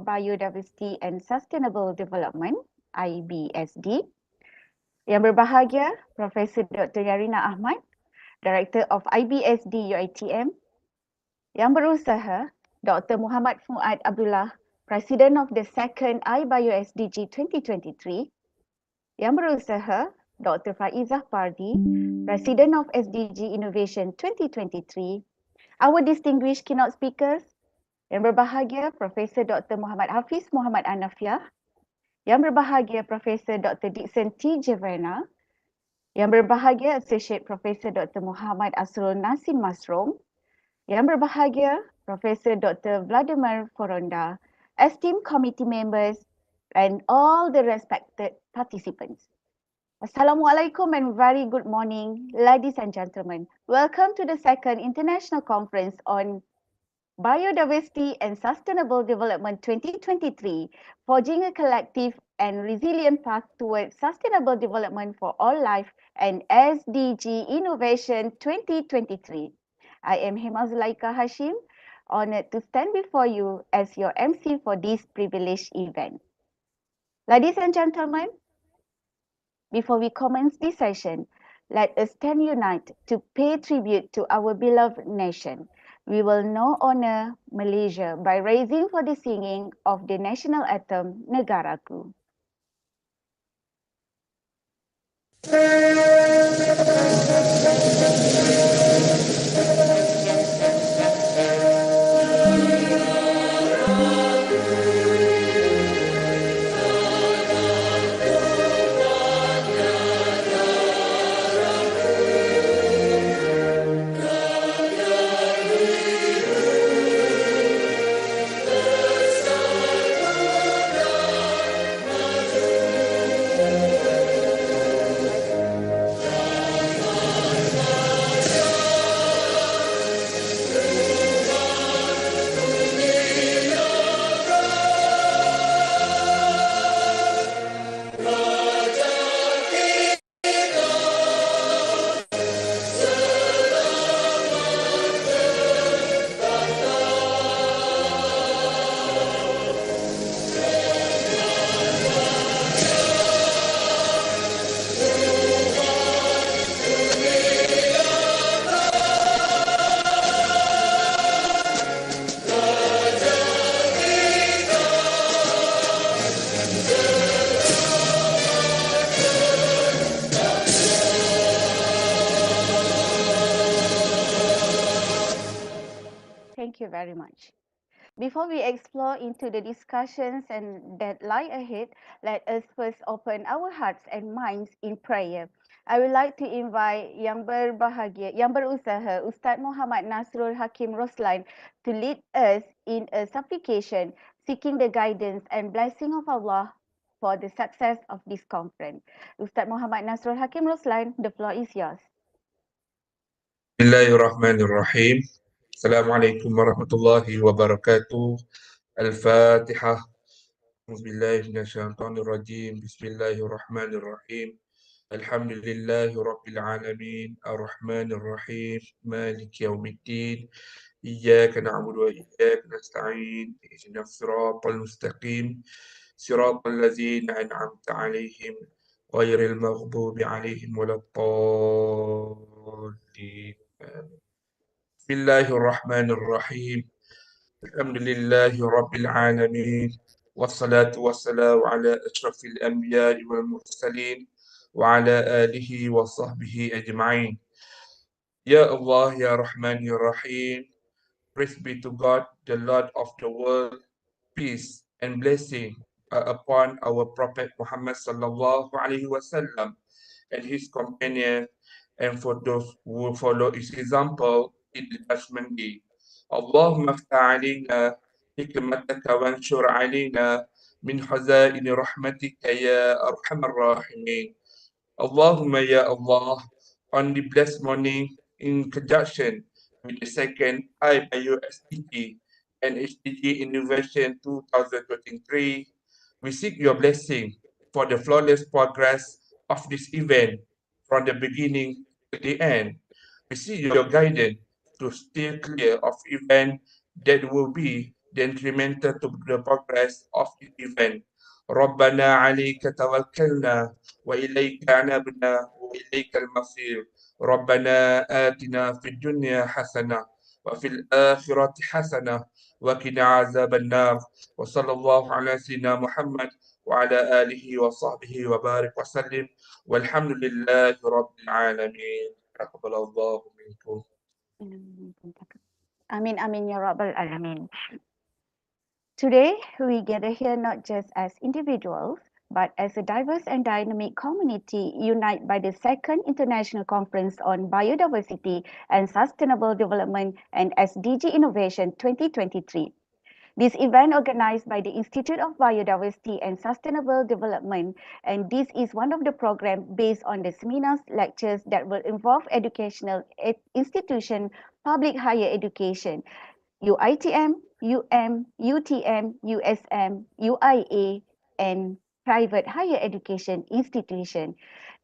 Biodiversity and Sustainable Development, iBIOSD. Yang berbahagia, Profesor Dr. Yarina Ahmad, Director of iBIOSD UiTM. Yang berusaha, Dr. Muhammad Fuad Abdullah, President of the second iBIOSDG 2023. Yang berusaha, Dr. Faizah Pardi, President of SDG Innovation 2023. Our distinguished keynote speakers, yang berbahagia Profesor Dr. Muhammad Hafiz Muhammad Anafiah, yang berbahagia Profesor Dr. Dixon T. Javerna, yang berbahagia Associate Profesor Dr. Muhammad Asrul Nasim Masrom, yang berbahagia Profesor Dr. Vladimir Foronda, esteemed committee members and all the respected participants. Assalamualaikum and very good morning, ladies and gentlemen. Welcome to the second International Conference on Biodiversity and Sustainable Development 2023, Forging a Collective and Resilient Path Towards Sustainable Development for All Life and SDG Innovation 2023. I am Hema Zulaika Hashim, honored to stand before you as your MC for this privileged event. Ladies and gentlemen, before we commence this session, let us stand united to pay tribute to our beloved nation. We will now honor Malaysia by raising for the singing of the national anthem, Negaraku. Thank you very much. Before we explore into the discussions and that lie ahead, let us first open our hearts and minds in prayer. I would like to invite yang berusaha Ustaz Muhammad Nasrul Hakim Roslan to lead us in a supplication seeking the guidance and blessing of Allah for the success of this conference. Ustaz Muhammad Nasrul Hakim Roslan, the floor is yours. Bismillahirrahmanirrahim. Assalamualaikum warahmatullahi wabarakatuh. Al-Fatihah. Auzubillahi minasyaitonirrajim. Bismillahirrahmanirrahim. Alhamdulillahi rabbil alamin. Ar-Rahmanir-Rahim. Maliki yaumiddin. Iyyaka na'budu wa iyyaka nasta'in. Ihdinas siratal mustaqim. Siratal ladzina an'amta 'alaihim ghairil maghdubi 'alaihim waladdallin. Bismillahirrahmanirrahim. Alhamdulillahi rabbil alamin. Wassalatu wassalamu ala ashrafil anbiya'i wal mursalin wa ala alihi wa sahbihi ajma'in. Ya Allah, Ya Rahman, Ya Rahim. Praise be to God, the Lord of the world. Peace and blessing upon our Prophet Muhammad sallallahu alaihi wasallam and his companion, and for those who follow his example in the judgment day. Allahumma aftah alayna hikmataka wanshur alayna min khazaini rahmatika ya arhamar rahimin. Allahumma ya Allah, on the blessed morning in conjunction with the second iBIOSDG and SDG Innovation 2023, we seek your blessing for the flawless progress of this event from the beginning to the end. We seek your guidance to steer clear of events that will be detrimental to the progress of the event. ربنا عليك توكلنا وإليك أنبنا وإليك المصير. ربنا آتنا في الدنيا حسنة وفي الآخرة حسنة وقنا عذاب النار. وصلى الله على سيدنا محمد وعلى آله وصحبه وبارك وسلم والحمد لله رب العالمين. تقبل الله منكم. Amin, amin, ya Rabbal Alamin. Today, we gather here not just as individuals, but as a diverse and dynamic community united by the Second International Conference on Biodiversity and Sustainable Development and SDG Innovation 2023. This event organized by the Institute of Biodiversity and Sustainable Development, and this is one of the programs based on the seminars, lectures that will involve educational institution, public higher education, UITM, UTM, USM, UIA, and private higher education institution.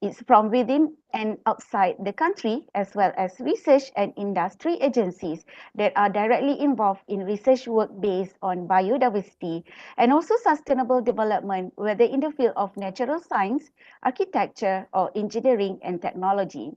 It's from within and outside the country, as well as research and industry agencies that are directly involved in research work based on biodiversity and also sustainable development, whether in the field of natural science, architecture, or engineering and technology.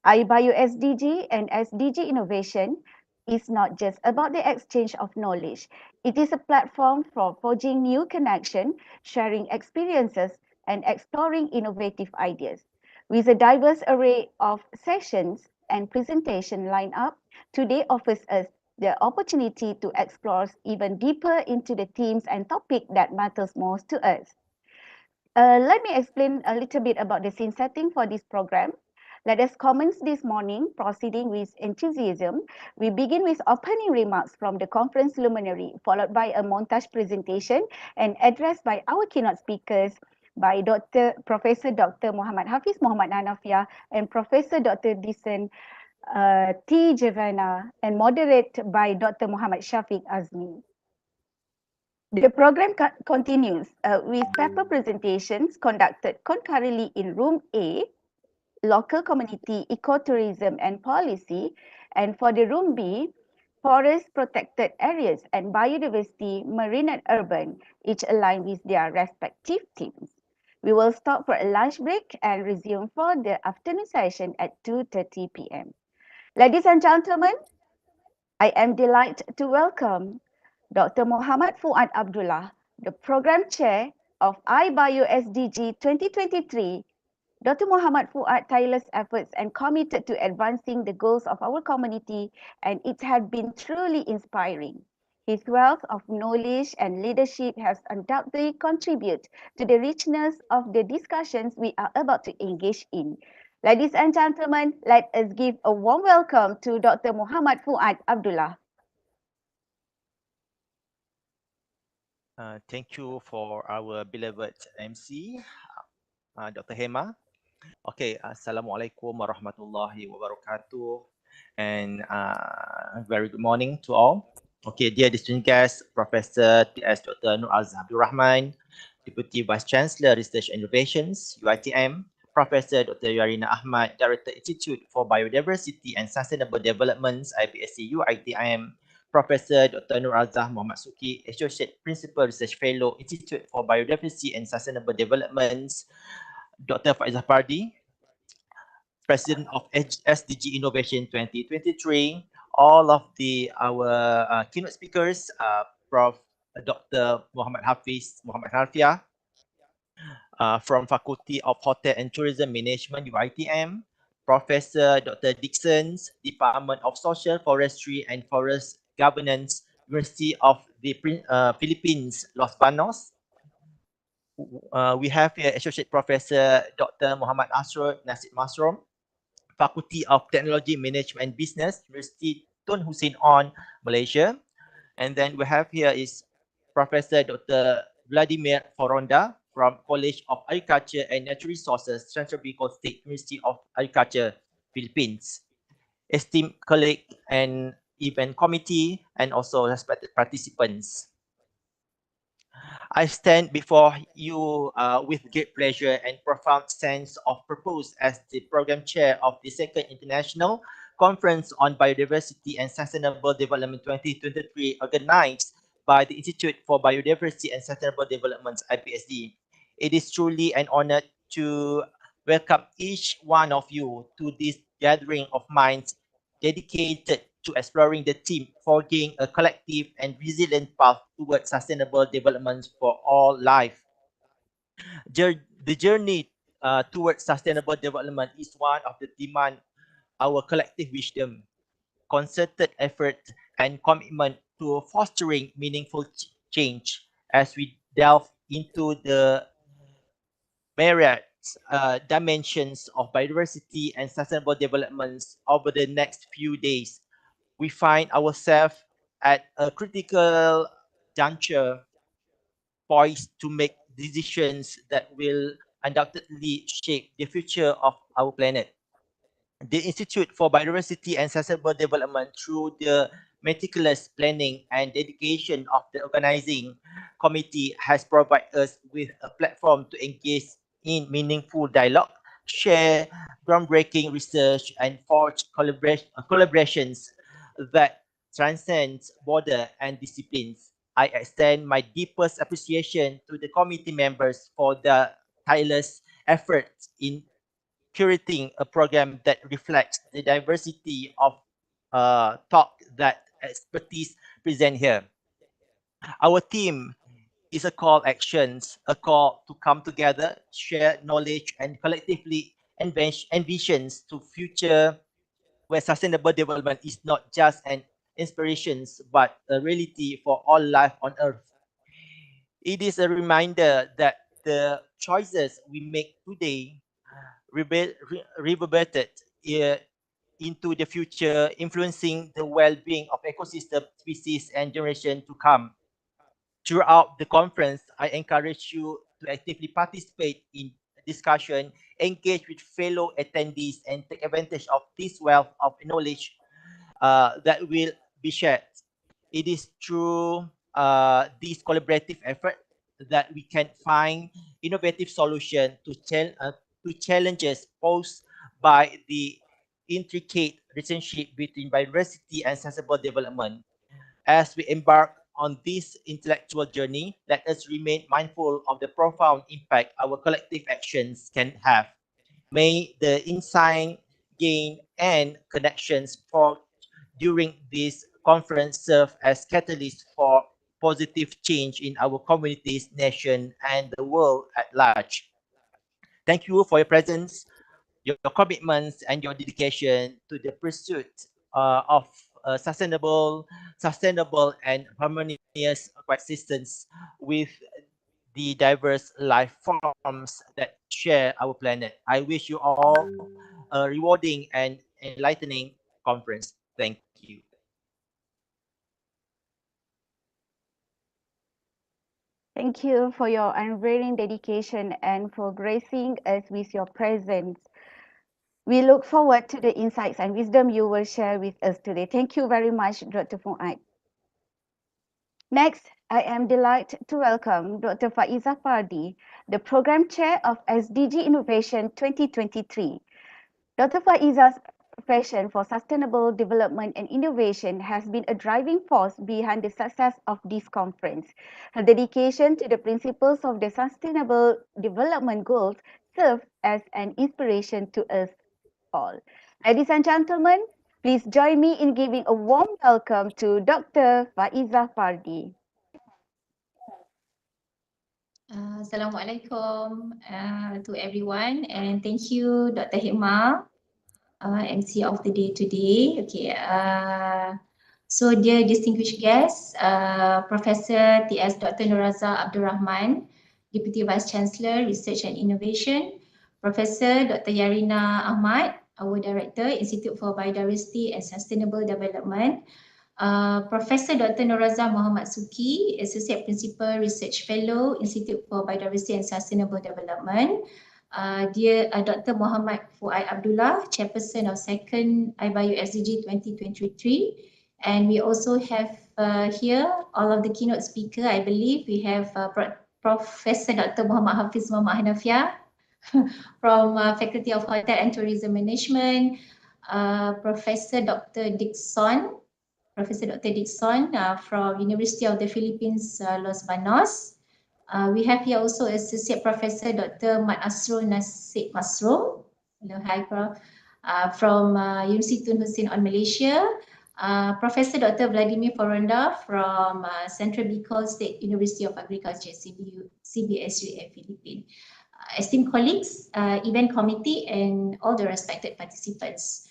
iBIOSDG and SDG innovation is not just about the exchange of knowledge. It is a platform for forging new connection, sharing experiences, and exploring innovative ideas. With a diverse array of sessions and presentation lined up, today offers us the opportunity to explore even deeper into the themes and topics that matters most to us. Let me explain a little bit about the scene setting for this program. Let us commence this morning, proceeding with enthusiasm. We begin with opening remarks from the conference luminary, followed by a montage presentation and address by our keynote speakers by Professor Dr. Muhammad Hafiz Muhammad Nanafia and Professor Dr. Disen T. Javana, and moderated by Dr. Muhammad Shafiq Azmi. The program continues with paper presentations conducted concurrently in Room A, Local Community Ecotourism and Policy, and for the Room B, Forest Protected Areas and Biodiversity, Marine and Urban, each aligned with their respective teams. We will stop for a lunch break and resume for the afternoon session at 2:30 p.m. Ladies and gentlemen, I am delighted to welcome Dr. Muhammad Fuad Abdullah, the Program Chair of iBIOSDG 2023. Dr. Muhammad Fuad tireless efforts and committed to advancing the goals of our community, and it has been truly inspiring. His wealth of knowledge and leadership has undoubtedly contributed to the richness of the discussions we are about to engage in. Ladies and gentlemen, let us give a warm welcome to Dr. Muhammad Fuad Abdullah. Thank you for our beloved MC, Dr. Hema. Okay, Assalamualaikum warahmatullahi wabarakatuh, and very good morning to all. Okay, dear distinguished guests, Professor T.S. Dr. Nur Azhar Abdul Rahman, Deputy Vice-Chancellor Research and Innovations, UITM, Professor Dr. Yarina Ahmad, Director Institute for Biodiversity and Sustainable Development, IBSC UITM, Professor Dr. Nur Azhar Muhammad Suki, Associate Principal Research Fellow, Institute for Biodiversity and Sustainable Development, Dr. Faizah Pardi, President of SDG Innovation 2023, all of our keynote speakers, Prof. Dr. Muhammad Hafiz Muhammad Nanafia, from Faculty of Hotel and Tourism Management, UITM, Professor Dr. Dixon's Department of Social Forestry and Forest Governance, University of the Philippines, Los Banos. We have here Associate Professor Dr. Muhammad Asrul Nasib Masrom, Faculty of Teknologi Management and Business, Universiti Tun Hussein On, Malaysia. And then we have here is Professor Dr. Vladimir Foronda from College of Agriculture and Natural Resources, Central Bicol State University of Agriculture, Philippines. Esteemed colleague and event committee, and also respected participants. I stand before you with great pleasure and profound sense of purpose as the program chair of the Second International Conference on Biodiversity and Sustainable Development 2023 organized by the Institute for Biodiversity and Sustainable Development, IBSD. It is truly an honor to welcome each one of you to this gathering of minds dedicated to exploring the theme, forging a collective and resilient path towards sustainable development for all life. The journey towards sustainable development is one of the demand our collective wisdom, concerted effort, and commitment to fostering meaningful change. As we delve into the myriad dimensions of biodiversity and sustainable developments over the next few days, we find ourselves at a critical juncture, poised to make decisions that will undoubtedly shape the future of our planet. The Institute for Biodiversity and Sustainable Development, through the meticulous planning and dedication of the organizing committee, has provided us with a platform to engage in meaningful dialogue, share groundbreaking research, and forge collaborations that transcend border and disciplines. I extend my deepest appreciation to the committee members for their tireless efforts in curating a program that reflects the diversity of thought that expertise present here. Our theme is a call actions, a call to come together, share knowledge, and collectively envisions to future where sustainable development is not just an inspiration but a reality for all life on Earth. It is a reminder that the choices we make today reverberated into the future, influencing the well-being of ecosystem, species, and generation to come. Throughout the conference, I encourage you to actively participate in discussion, engage with fellow attendees, and take advantage of this wealth of knowledge that will be shared. It is through this collaborative effort that we can find innovative solutions to challenges posed by the intricate relationship between biodiversity and sustainable development. As we embark on this intellectual journey, let us remain mindful of the profound impact our collective actions can have. May the insight, gain, and connections forged during this conference serve as catalysts for positive change in our communities, nation, and the world at large. Thank you for your presence, your commitments, and your dedication to the pursuit of sustainable, and harmonious coexistence with the diverse life forms that share our planet. I wish you all a rewarding and enlightening conference. Thank you. Thank you for your unwavering dedication and for gracing us with your presence. We look forward to the insights and wisdom you will share with us today. Thank you very much, Dr. Fuad. Next, I am delighted to welcome Dr. Faiza Fardi, the Program Chair of SDG Innovation 2023. Dr. Faiza's passion for sustainable development and innovation has been a driving force behind the success of this conference. Her dedication to the principles of the Sustainable Development Goals serve as an inspiration to us all. Ladies and gentlemen, please join me in giving a warm welcome to Dr. Faiza Fardi. Assalamualaikum to everyone, and thank you, Dr. Hema, MC of the day today. Okay, so dear distinguished guests, Professor T.S. Dr. Nuraza Abdul Rahman, Deputy Vice-Chancellor, Research and Innovation, Professor Dr. Yarina Ahmad, our Director, Institute for Biodiversity and Sustainable Development, Professor Dr. Nuraza Muhammad Suki, Associate Principal Research Fellow, Institute for Biodiversity and Sustainable Development, dear Dr. Muhammad Fuad Abdullah, Chairperson of 2nd iBIOSDG 2023, and we also have here all of the keynote speaker. I believe we have Professor Dr. Muhammad Hafiz Muhammad Hanafiah from Faculty of Hotel and Tourism Management, Professor Dr. Dixon from University of the Philippines, Los Banos. We have here also Associate Professor Dr. Mat Asrul Nasib Masrum. Hello, hi, Prof. From Universiti Tun Hussein on Malaysia. Professor Dr. Vladimir Foronda from Central Bicol State University of Agriculture, CBSUA, Philippines. Esteemed colleagues, event committee, and all the respected participants.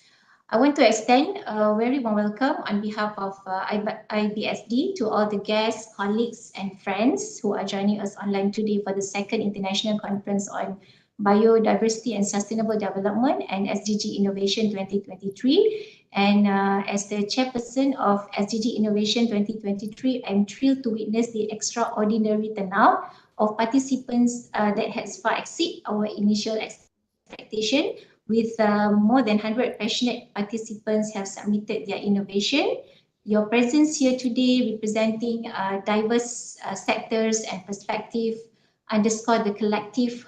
I want to extend a very warm welcome on behalf of iBIOSDG to all the guests, colleagues, and friends who are joining us online today for the second International Conference on Biodiversity and Sustainable Development and SDG Innovation 2023. And as the chairperson of SDG Innovation 2023, I'm thrilled to witness the extraordinary turnout of participants that has far exceeded our initial expectation. With more than 100 passionate participants have submitted their innovation. Your presence here today representing diverse sectors and perspectives underscore the collective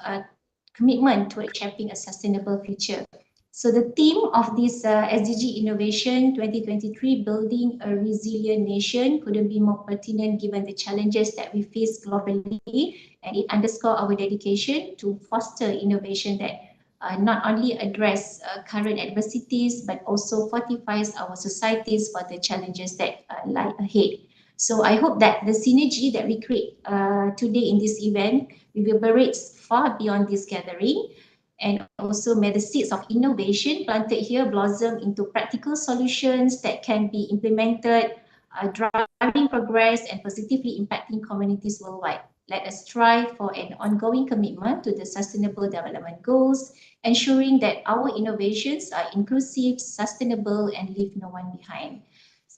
commitment toward shaping a sustainable future. So the theme of this SDG Innovation 2023, Building a Resilient Nation, couldn't be more pertinent given the challenges that we face globally, and it underscores our dedication to foster innovation that not only address current adversities, but also fortifies our societies for the challenges that lie ahead. So I hope that the synergy that we create today in this event reverberates far beyond this gathering, and also may the seeds of innovation planted here blossom into practical solutions that can be implemented, driving progress and positively impacting communities worldwide. Let us strive for an ongoing commitment to the Sustainable Development Goals, ensuring that our innovations are inclusive, sustainable, and leave no one behind.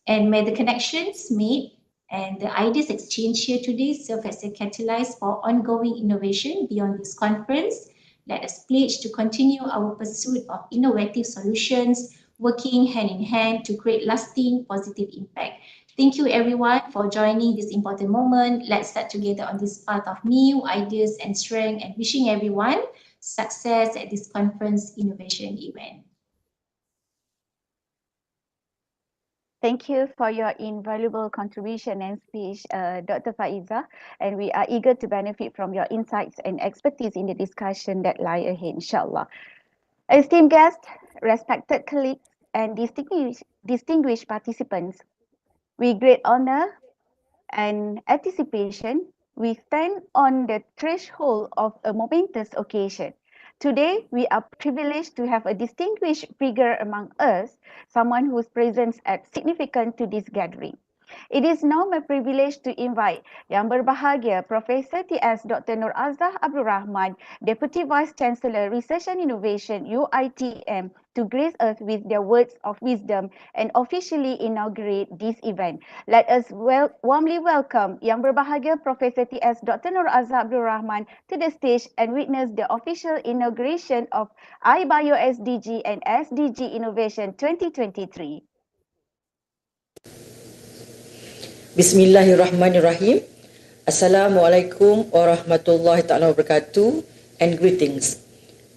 And may the connections made and the ideas exchanged here today serve as a catalyst for ongoing innovation beyond this conference. Let us pledge to continue our pursuit of innovative solutions, working hand in hand to create lasting positive impact. Thank you everyone for joining this important moment. Let's start together on this path of new ideas and strength, and wishing everyone success at this conference innovation event. Thank you for your invaluable contribution and speech, Dr. Faiza, and we are eager to benefit from your insights and expertise in the discussion that lie ahead, inshallah. Esteemed guests, respected colleagues, and distinguished participants, with great honor and anticipation, we stand on the threshold of a momentous occasion. Today, we are privileged to have a distinguished figure among us, someone whose presence is significant to this gathering. It is now my privilege to invite Yang Berbahagia Profesor T.S. Dr. Nur Azah Abdul Rahman, Deputy Vice-Chancellor Research and Innovation, UITM, to grace us with their words of wisdom and officially inaugurate this event. Let us warmly welcome Yang Berbahagia Profesor T.S. Dr. Nur Azah Abdul Rahman to the stage and witness the official inauguration of iBIOSDG and SDG Innovation 2023. Bismillahirrahmanirrahim. Assalamualaikum warahmatullahi ta'ala wabarakatuh, and greetings.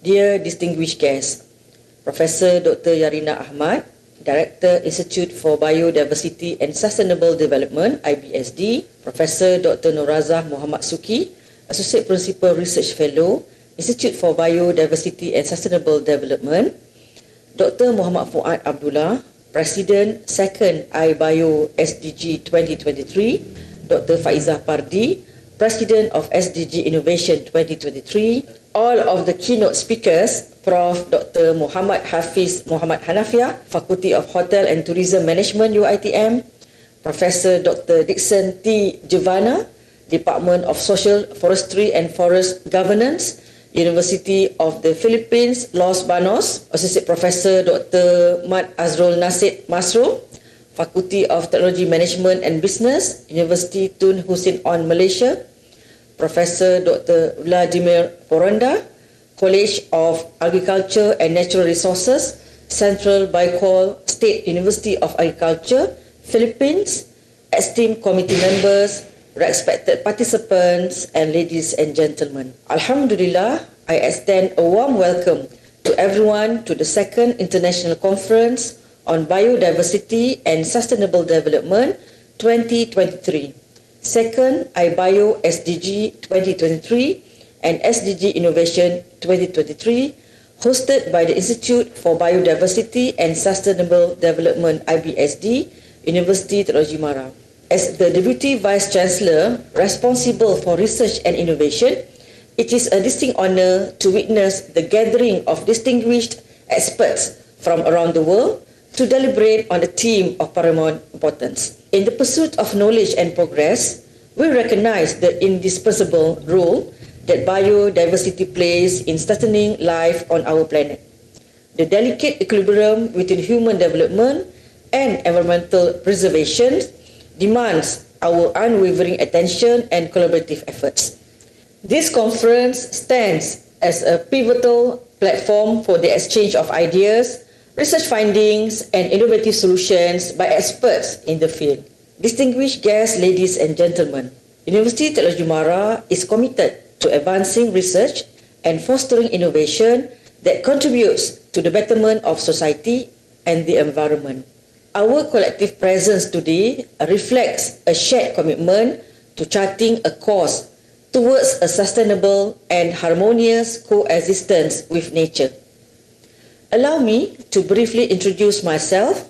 Dear distinguished guests, Professor Dr. Yarina Ahmad, Director Institute for Biodiversity and Sustainable Development, iBIOSDG, Professor Dr. Nurazah Muhammad Suki, Associate Principal Research Fellow, Institute for Biodiversity and Sustainable Development, Dr. Muhammad Fuad Abdullah, President 2nd iBIOSDG 2023, Dr. Faizah Pardi, President of SDG Innovation 2023, all of the keynote speakers, Prof. Dr. Muhammad Hafiz Muhammad Hanafia, Faculty of Hotel and Tourism Management, UITM, Professor Dr. Dixon T. Giovanna, Department of Social, Forestry and Forest Governance, University of the Philippines, Los Banos, Associate Professor Dr. Mat Asrul Nasib Masrum, Faculty of Teknologi Management and Business, Universiti Tun Hussein on Malaysia, Professor Dr. Vladimir Foronda, College of Agriculture and Natural Resources, Central Bicol State University of Agriculture, Philippines, esteemed committee members, respected participants, and ladies and gentlemen. Alhamdulillah, I extend a warm welcome to everyone to the second International Conference on Biodiversity and Sustainable Development 2023, second iBIOSDG 2023 and SDG Innovation 2023, hosted by the Institute for Biodiversity and Sustainable Development (iBIOSD), Universiti Teknologi Mara. As the Deputy Vice-Chancellor responsible for research and innovation, it is a distinct honor to witness the gathering of distinguished experts from around the world to deliberate on a theme of paramount importance. In the pursuit of knowledge and progress, we recognize the indispensable role that biodiversity plays in sustaining life on our planet. The delicate equilibrium between human development and environmental preservation demands our unwavering attention and collaborative efforts. This conference stands as a pivotal platform for the exchange of ideas, research findings, and innovative solutions by experts in the field. Distinguished guests, ladies and gentlemen, Universiti Teknologi Mara is committed to advancing research and fostering innovation that contributes to the betterment of society and the environment. Our collective presence today reflects a shared commitment to charting a course towards a sustainable and harmonious coexistence with nature. Allow me to briefly introduce myself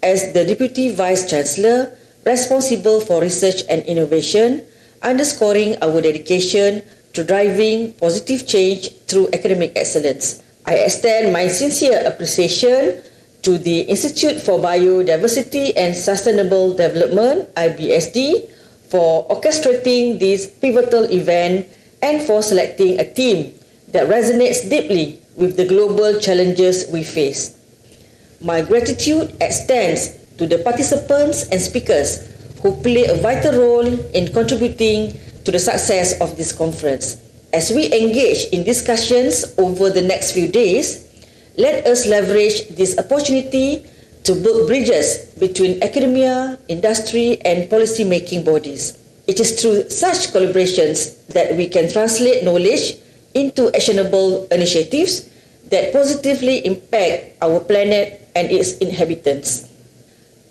as the Deputy Vice-Chancellor responsible for research and innovation, underscoring our dedication to driving positive change through academic excellence. I extend my sincere appreciation to the Institute for Biodiversity and Sustainable Development (iBIOSD) for orchestrating this pivotal event and for selecting a theme that resonates deeply with the global challenges we face. My gratitude extends to the participants and speakers who play a vital role in contributing to the success of this conference. As we engage in discussions over the next few days, let us leverage this opportunity to build bridges between academia, industry, and policy-making bodies. It is through such collaborations that we can translate knowledge into actionable initiatives that positively impact our planet and its inhabitants.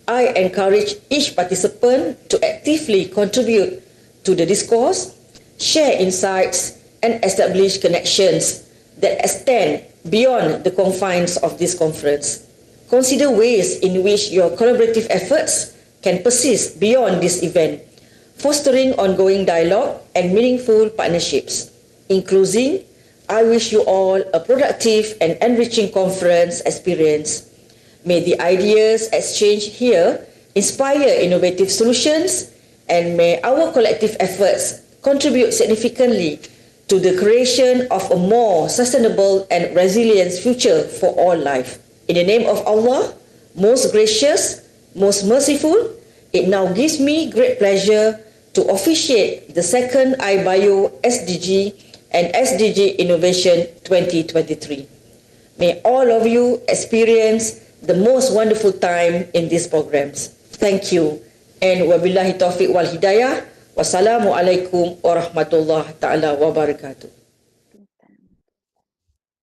I encourage each participant to actively contribute to the discourse, share insights, and establish connections that extend beyond the confines of this conference. Consider ways in which your collaborative efforts can persist beyond this event, fostering ongoing dialogue and meaningful partnerships. In closing, I wish you all a productive and enriching conference experience. May the ideas exchanged here inspire innovative solutions, and may our collective efforts contribute significantly to the creation of a more sustainable and resilient future for all life. In the name of Allah, most gracious, most merciful, it now gives me great pleasure to officiate the second iBIOSDG and SDG Innovation 2023. May all of you experience the most wonderful time in these programs. Thank you. And wabillahi taufiq wal hidayah. Wassalamualaikum warahmatullahi ta'ala wabarakatuh.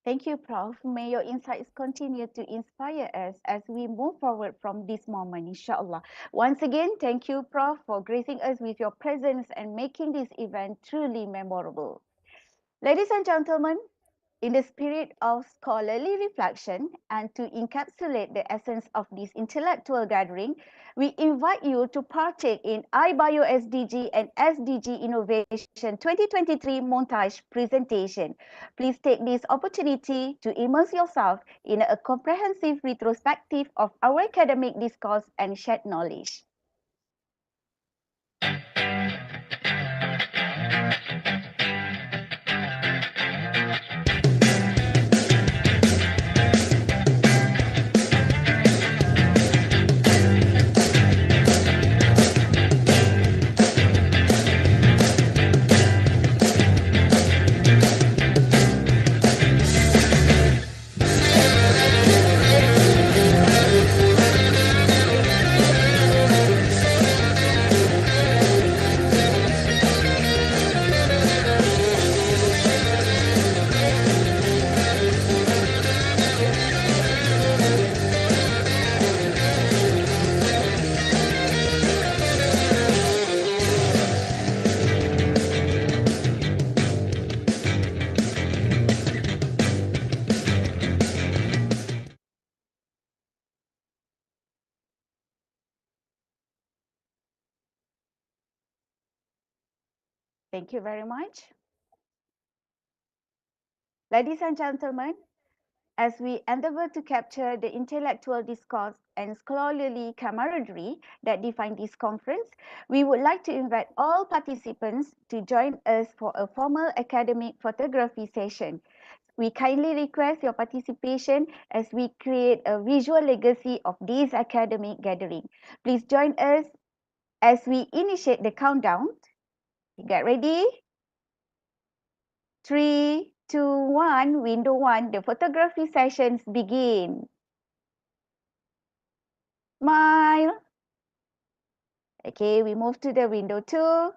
Thank you, Prof. May your insights continue to inspire us as we move forward from this moment, inshallah. Once again, thank you, Prof, for gracing us with your presence and making this event truly memorable. Ladies and gentlemen, in the spirit of scholarly reflection and to encapsulate the essence of this intellectual gathering, we invite you to partake in iBIOSDG and SDG Innovation 2023 montage presentation. Please take this opportunity to immerse yourself in a comprehensive retrospective of our academic discourse and shared knowledge. Thank you very much. Ladies and gentlemen, as we endeavor to capture the intellectual discourse and scholarly camaraderie that define this conference, we would like to invite all participants to join us for a formal academic photography session. We kindly request your participation as we create a visual legacy of this academic gathering. Please join us as we initiate the countdown. Get ready. 3, 2, 1, window 1, the photography sessions begin. Smile. Okay, we move to the window 2.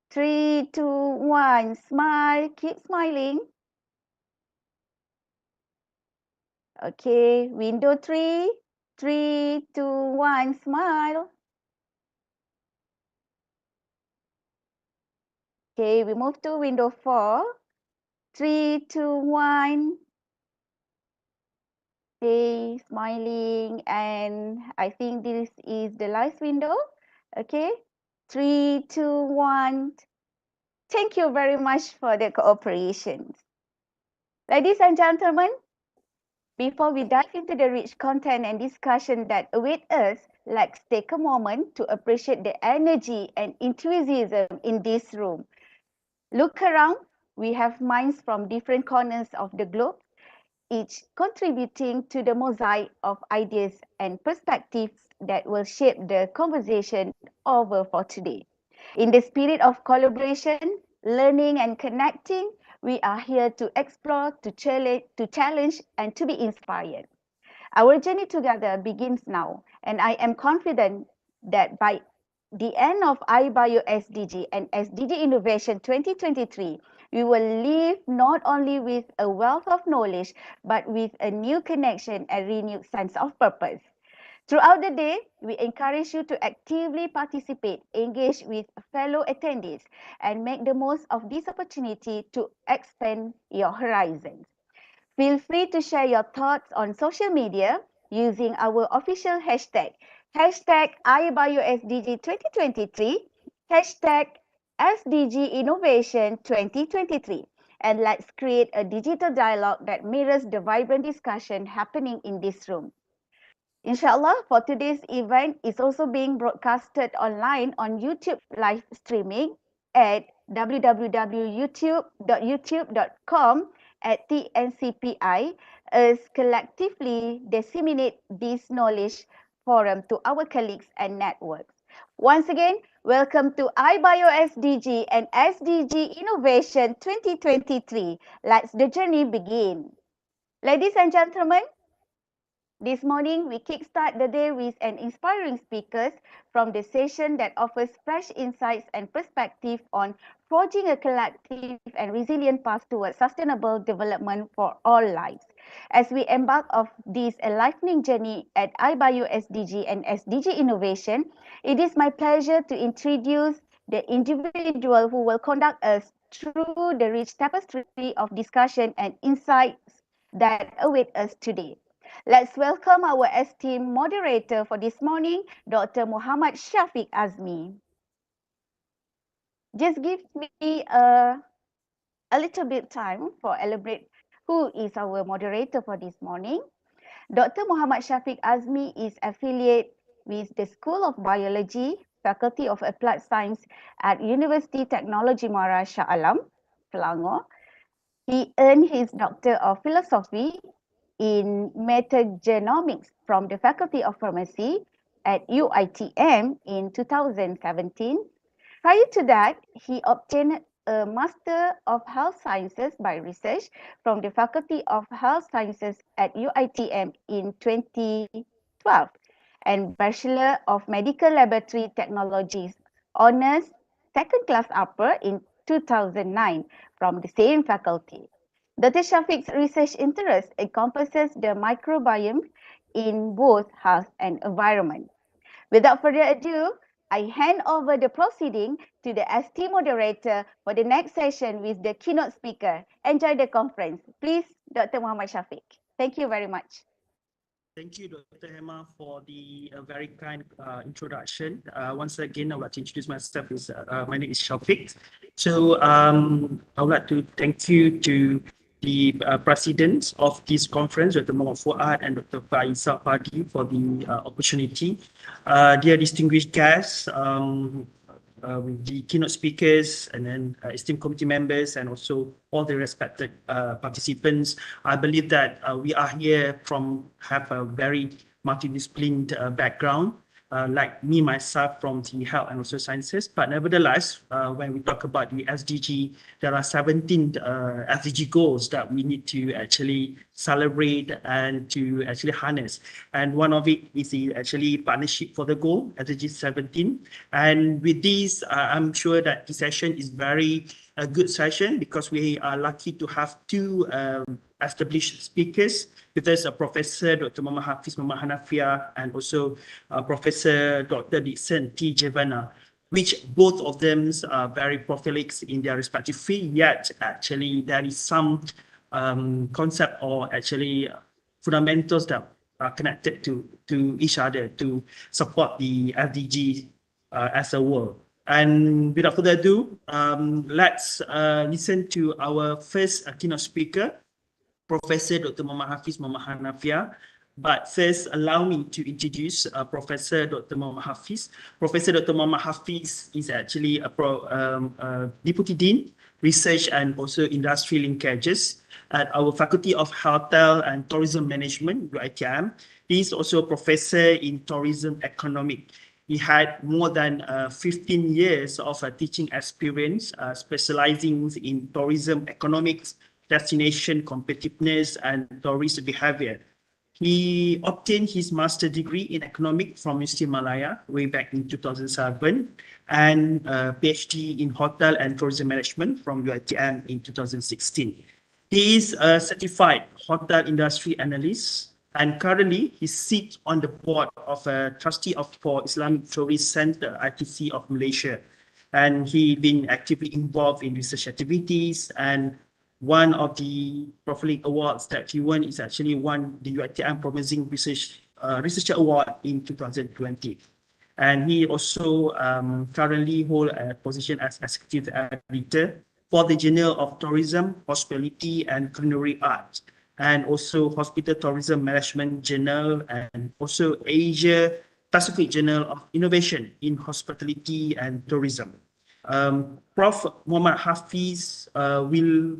3, 2, 1, smile. Keep smiling. Okay, window 3. 3, 2, 1, smile. Okay, we move to window 4. 3, 2, 1. Okay, smiling. And I think this is the last window. Okay, 3, 2, 1. Thank you very much for the cooperation. Ladies and gentlemen, before we dive into the rich content and discussion that await us, let's take a moment to appreciate the energy and enthusiasm in this room. Look around, we have minds from different corners of the globe, each contributing to the mosaic of ideas and perspectives that will shape the conversation over for today. In the spirit of collaboration, learning and connecting, we are here to explore, to challenge and to be inspired. Our journey together begins now, and I am confident that by the end of iBIOSDG and SDG Innovation 2023, we will leave not only with a wealth of knowledge, but with a new connection and renewed sense of purpose. Throughout the day, we encourage you to actively participate, engage with fellow attendees, and make the most of this opportunity to expand your horizons. Feel free to share your thoughts on social media using our official hashtag, hashtag iBIOSDG 2023, hashtag SDG Innovation 2023. And let's create a digital dialogue that mirrors the vibrant discussion happening in this room. Inshallah, for today's event is also being broadcasted online on YouTube live streaming at www.youtube.com/TNCPI as collectively disseminate this knowledge forum to our colleagues and networks. Once again, welcome to iBIOSDG and SDG Innovation 2023. Let's the journey begin. Ladies and gentlemen, this morning, we kickstart the day with an inspiring speakers from the session that offers fresh insights and perspective on forging a collective and resilient path towards sustainable development for all lives. As we embark of this enlightening journey at iBIOSDG and SDG Innovation, it is my pleasure to introduce the individual who will conduct us through the rich tapestry of discussion and insights that await us today. Let's welcome our esteemed moderator for this morning, Dr. Muhammad Shafiq Azmi. Just give me a little bit time for elaborate who is our moderator for this morning. Dr. Muhammad Shafiq Azmi is affiliate with the School of Biology, Faculty of Applied Science at Universiti Teknologi Muara Shah Alam, Selangor. He earned his Doctor of Philosophy in Metagenomics from the Faculty of Pharmacy at UITM in 2017. Prior to that, he obtained a Master of Health Sciences by Research from the Faculty of Health Sciences at UITM in 2012 and Bachelor of Medical Laboratory Technologies Honours Second Class Upper in 2009 from the same faculty. Dr. Shafiq's research interest encompasses the microbiome in both health and environment. Without further ado, I hand over the proceeding to the ST moderator for the next session with the keynote speaker. Enjoy the conference. Please, Dr. Muhammad Shafiq. Thank you very much. Thank you, Dr. Hema, for the very kind introduction. Once again, I would like to introduce myself. My name is Shafiq. So I would like to thank you to the presidents of this conference, Dr. Muhammad Fuad and Dr. Faisal Padi, for the opportunity. Dear distinguished guests, the keynote speakers, and then esteemed committee members, and also all the respected participants. I believe that we are here have a very multidisciplined background, like me, myself, from the health and social sciences. But nevertheless, when we talk about the SDG, there are 17 SDG goals that we need to actually celebrate and to actually harness. And one of it is actually partnership for the goal, SDG 17. And with this, I'm sure that the session is a good session because we are lucky to have two established speakers. There's a Professor Dr. Muhammad Hafiz Muhammad Hanafia and also Professor Dr. Dixon T. Javana, which both of them are very prolific in their respective field, yet actually there is some concept or actually fundamentals that are connected to each other to support the SDG as a whole. And without further ado, let's listen to our first keynote speaker, Professor Dr. Muhammad Hafiz Muhammad Hanafia. But first, allow me to introduce Professor Dr. Muhammad Hafiz. Professor Dr. Muhammad Hafiz is actually a Deputy Dean, Research and also Industry Linkages at our Faculty of Hotel and Tourism Management, UiTM. He is also a professor in tourism economics. He had more than 15 years of teaching experience, specializing in tourism economics, destination competitiveness, and tourist behavior. He obtained his master's degree in economics from Universiti Malaya way back in 2007 and PhD in hotel and tourism management from UiTM in 2016. He is a certified hotel industry analyst, and currently he sits on the board of a trustee for Islamic Tourist Center, ITC of Malaysia. And he been actively involved in research activities, and one of the Profilic Awards that he won is actually won the UiTM Promising Researcher Award in 2020. And he also currently holds a position as Executive Editor for the Journal of Tourism, Hospitality and Culinary Arts, and also Hospital Tourism Management Journal, and also Asia Pacific Journal of Innovation in Hospitality and Tourism. Prof. Muhammad Hafiz will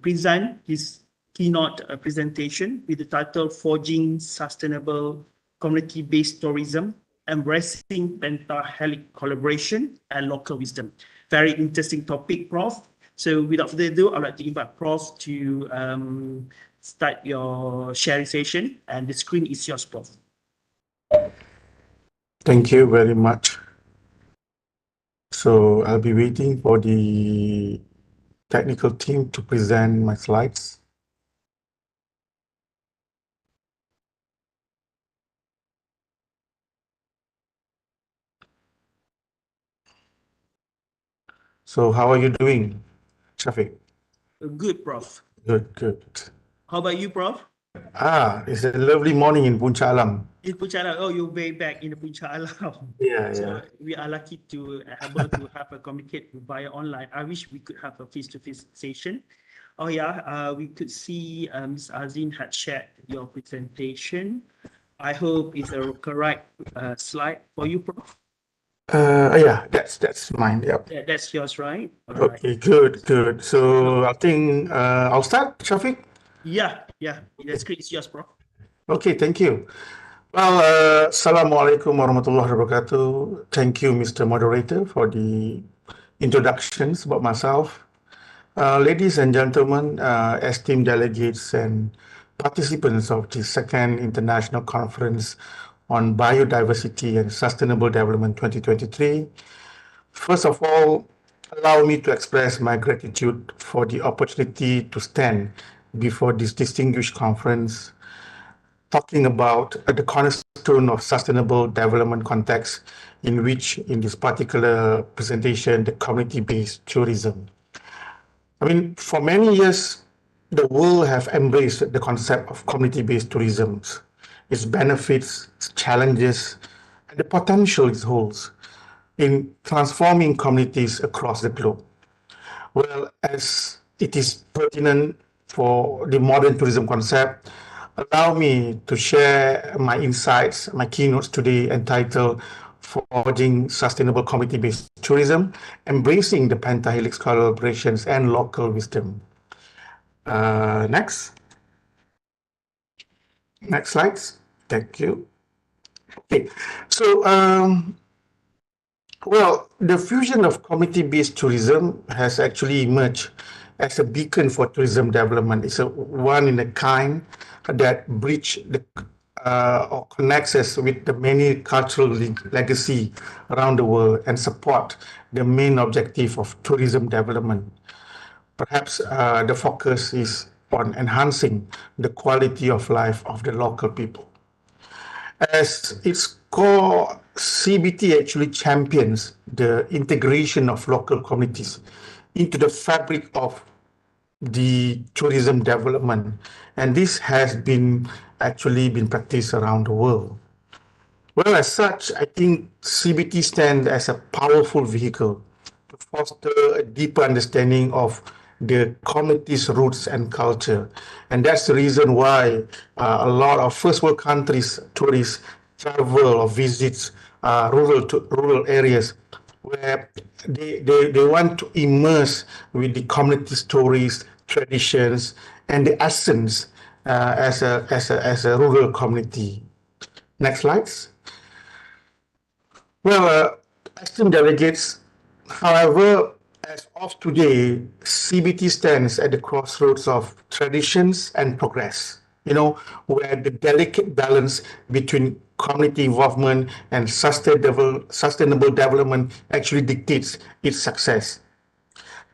present his keynote presentation with the title Forging Sustainable Community-Based Tourism, Embracing Pentahelic Collaboration and Local Wisdom. Very interesting topic, Prof. So without further ado, I'd like to invite Prof to start your sharing session, and the screen is yours, Prof. Thank you very much. So I'll be waiting for the technical team to present my slides. So how are you doing, Shafiq? Good, Prof. Good, good. How about you, Prof? It's a lovely morning in Puncak Alam. In Puncak Alam, you're way back in the Puncak Alam. Yeah, so yeah. we are lucky to able to have a communicate via online. I wish we could have a face-to-face session. Oh yeah, we could see Ms. Azin had shared your presentation. I hope it's a correct slide for you, Prof. Yeah, that's mine. Yep. Yeah, that's yours, right? All Okay, right. Good. So I think I'll start, Shafiq. Yeah, the screen is yours, Prof. Okay, thank you. Well, Assalamualaikum warahmatullahi wabarakatuh. Thank you, Mr. Moderator, for the introductions about myself. Ladies and gentlemen, esteemed delegates and participants of the second International Conference on Biodiversity and Sustainable Development 2023. First of all, allow me to express my gratitude for the opportunity to stand before this distinguished conference, talking about the cornerstone of sustainable development context, in which, in this particular presentation, the community-based tourism. I mean, for many years, the world have embraced the concept of community-based tourism, its benefits, its challenges, and the potential it holds in transforming communities across the globe. Well, as it is pertinent for the modern tourism concept, allow me to share my insights, my keynotes today entitled Forging Sustainable Community-Based Tourism, Embracing the Pentahelix Collaborations and Local Wisdom. Next slides. Thank you. Okay, so well, the fusion of community-based tourism has actually emerged as a beacon for tourism development. It's a one in a kind that bridge the or connects us with the many cultural legacy around the world and support the main objective of tourism development. Perhaps the focus is on enhancing the quality of life of the local people. As its core, CBT actually champions the integration of local communities into the fabric of the tourism development, and this has been practiced around the world. Well, as such, I think CBT stands as a powerful vehicle to foster a deeper understanding of the community's roots and culture. And that's the reason why a lot of first world countries, tourists travel or visit rural areas where they want to immerse with the community stories, traditions, and the essence as a rural community. Next slides. Well, esteemed delegates, however, as of today, CBT stands at the crossroads of traditions and progress, where the delicate balance between community involvement and sustainable development actually dictates its success.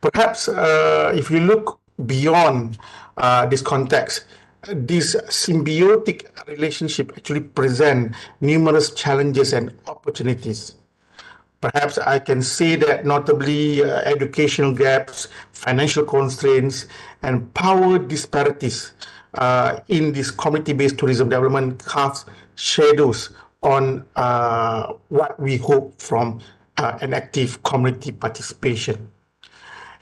Perhaps if you look beyond this context, this symbiotic relationship actually present numerous challenges and opportunities. Perhaps I can say that notably educational gaps, financial constraints, and power disparities in this community-based tourism development cast shadows on what we hope from an active community participation.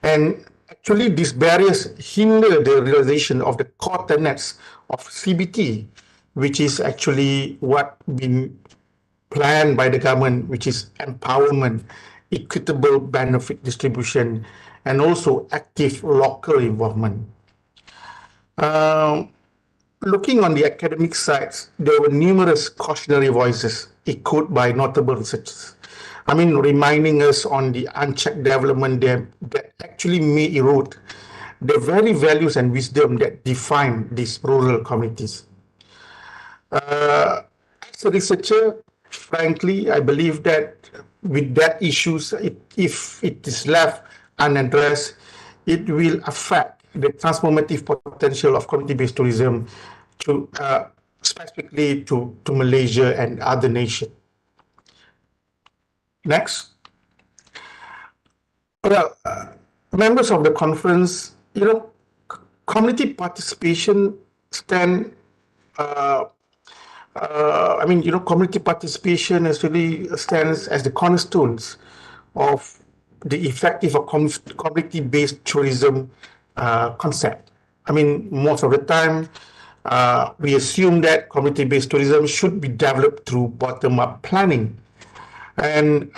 And actually, these barriers hinder the realization of the core tenets of CBT, which is actually what been planned by the government, which is empowerment, equitable benefit distribution, and also active local involvement. Looking on the academic sides, there were numerous cautionary voices echoed by notable researchers. Reminding us on the unchecked development that actually may erode the very values and wisdom that define these rural communities. As a researcher, frankly, I believe that with that issues, if it is left unaddressed, it will affect the transformative potential of community-based tourism to specifically to Malaysia and other nations. Next. Well, members of the conference, community participation community participation actually stands as the cornerstones of the effective community-based tourism concept. Most of the time, we assume that community-based tourism should be developed through bottom-up planning. And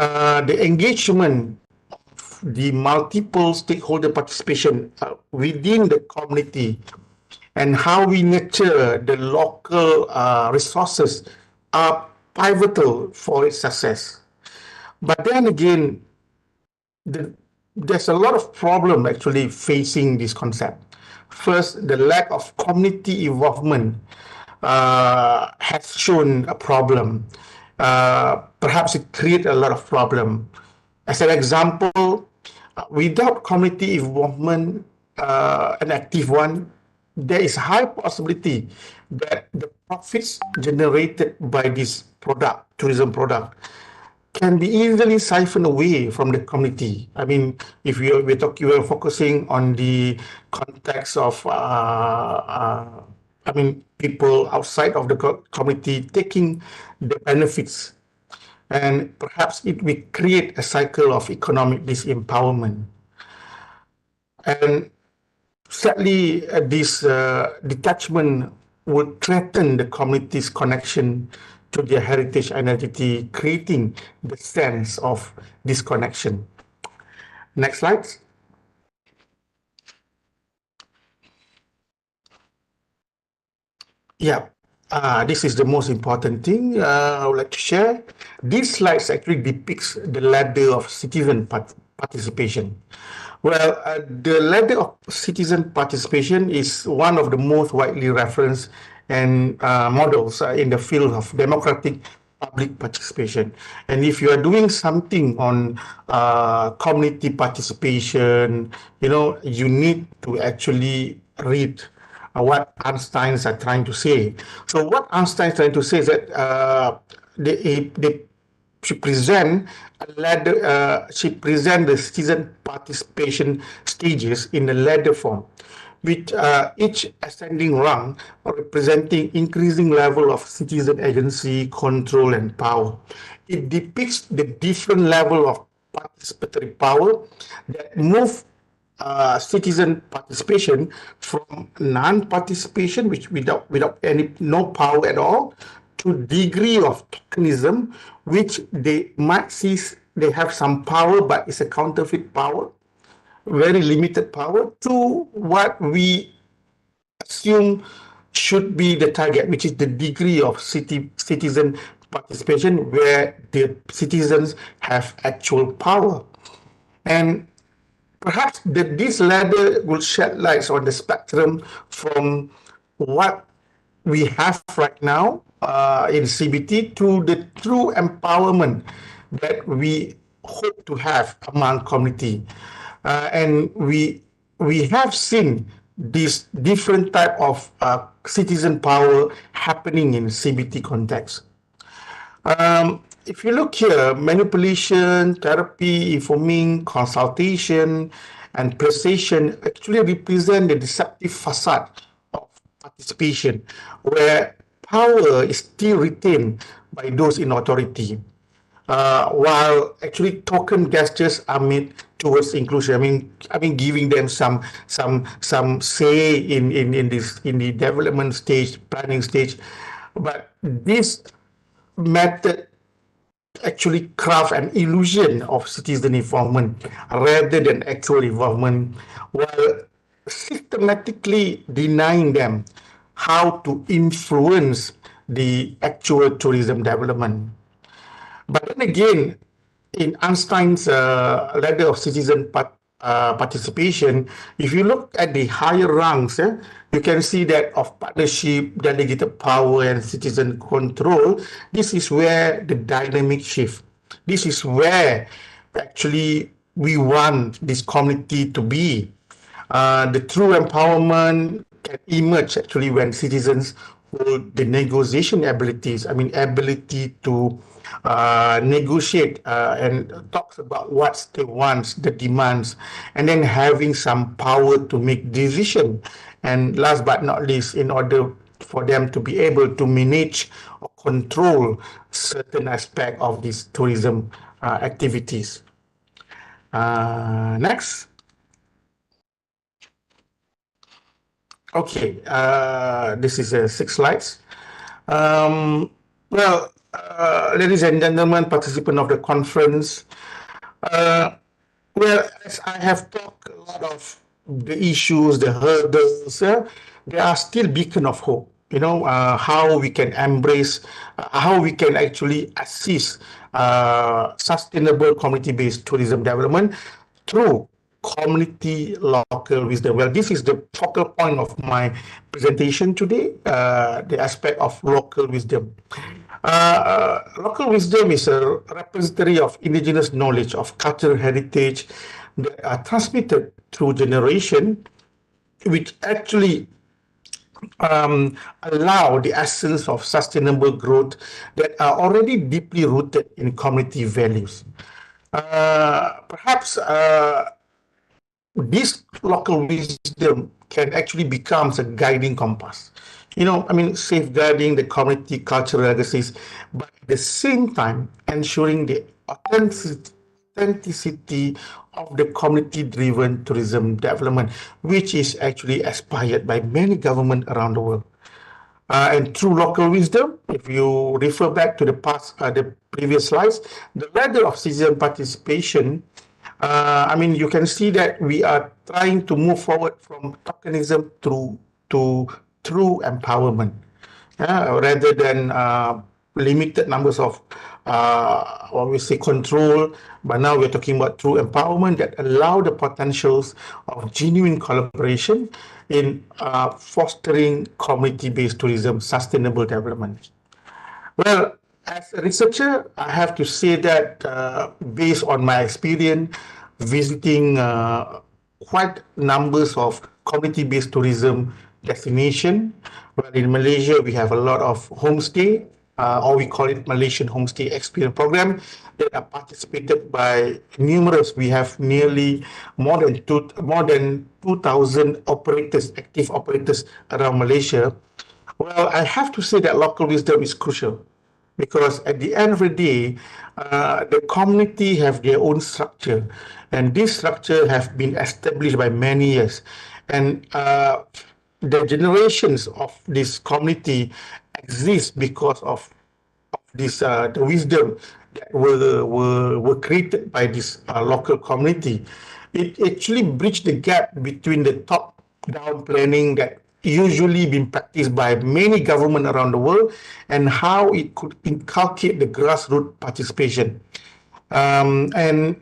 the engagement of the multiple stakeholder participation within the community and how we nurture the local resources are pivotal for its success. But then again, there's a lot of problem actually facing this concept. First, the lack of community involvement has shown a problem. Perhaps it creates a lot of problem. As an example, without community involvement, an active one, there is high possibility that the profits generated by this tourism product, can be easily siphoned away from the community. If we're focusing on the context of people outside of the community taking the benefits, and perhaps it will create a cycle of economic disempowerment. And sadly, this detachment would threaten the community's connection to their heritage identity, creating the sense of disconnection. Next slide. Yeah, this is the most important thing I would like to share. These slides actually depicts the ladder of citizen participation. Well, the ladder of citizen participation is one of the most widely referenced and models in the field of democratic public participation. And if you are doing something on community participation, you need to actually read what Einstein's are trying to say. So what Einstein's trying to say is that she present a ladder. She present the citizen participation stages in a ladder form, with each ascending rung representing increasing level of citizen agency, control, and power. It depicts the different level of participatory power that move citizen participation from non-participation, which without no power at all, to degree of tokenism, which they might see they have some power, but it's a counterfeit power, very limited power, to what we assume should be the target, which is the degree of citizen participation, where the citizens have actual power. And perhaps this ladder will shed lights on the spectrum from what we have right now in CBT to the true empowerment that we hope to have among community. And we have seen this different type of citizen power happening in CBT context. If you look here, manipulation, therapy, informing, consultation, and persuasion actually represent the deceptive facade of participation, where power is still retained by those in authority, while actually token gestures are made towards inclusion. I mean, giving them some say in the development stage, planning stage, but this method actually craft an illusion of citizen involvement rather than actual involvement, while systematically denying them how to influence the actual tourism development. But then again, in Einstein's ladder of citizen participation, if you look at the higher rungs, you can see that of partnership, delegated power, and citizen control. This is where the dynamic shift. This is where actually we want this community to be. The true empowerment can emerge actually when citizens hold the negotiation abilities. Ability to negotiate and talks about what's the wants, the demands, and then having some power to make decision. And last but not least, in order for them to be able to manage or control certain aspect of these tourism activities. Next. Okay, this is 6 slides. Ladies and gentlemen, participants of the conference, as I have talked a lot of the issues, the hurdles, there are still beacon of hope. How we can embrace, how we can actually assist sustainable community-based tourism development through community local wisdom. Well, this is the focal point of my presentation today, the aspect of local wisdom. Local wisdom is a repository of indigenous knowledge of cultural heritage that are transmitted through generation, which actually allow the essence of sustainable growth that are already deeply rooted in community values. Perhaps this local wisdom can actually become a guiding compass. safeguarding the community cultural legacies, but at the same time ensuring the authenticity of the community-driven tourism development, which is actually aspired by many governments around the world. And through local wisdom, if you refer back to the previous slides, the ladder of citizen participation, you can see that we are trying to move forward from tokenism to true empowerment, rather than limited numbers of what we say control. But now we're talking about true empowerment that allow the potentials of genuine collaboration in fostering community-based tourism sustainable development. Well, as a researcher, I have to say that based on my experience visiting quite numbers of community-based tourism destination. Well, in Malaysia, we have a lot of homestay, or we call it Malaysian Homestay Experience Program, that are participated by numerous. We have nearly more than 2,000 operators, active operators around Malaysia. Well, I have to say that local wisdom is crucial, because at the end of the day, the community have their own structure, and this structure have been established by many years, and the generations of this community exist because of this the wisdom that were created by this local community. It actually bridged the gap between the top-down planning that usually been practiced by many governments around the world, and how it could inculcate the grassroots participation. And as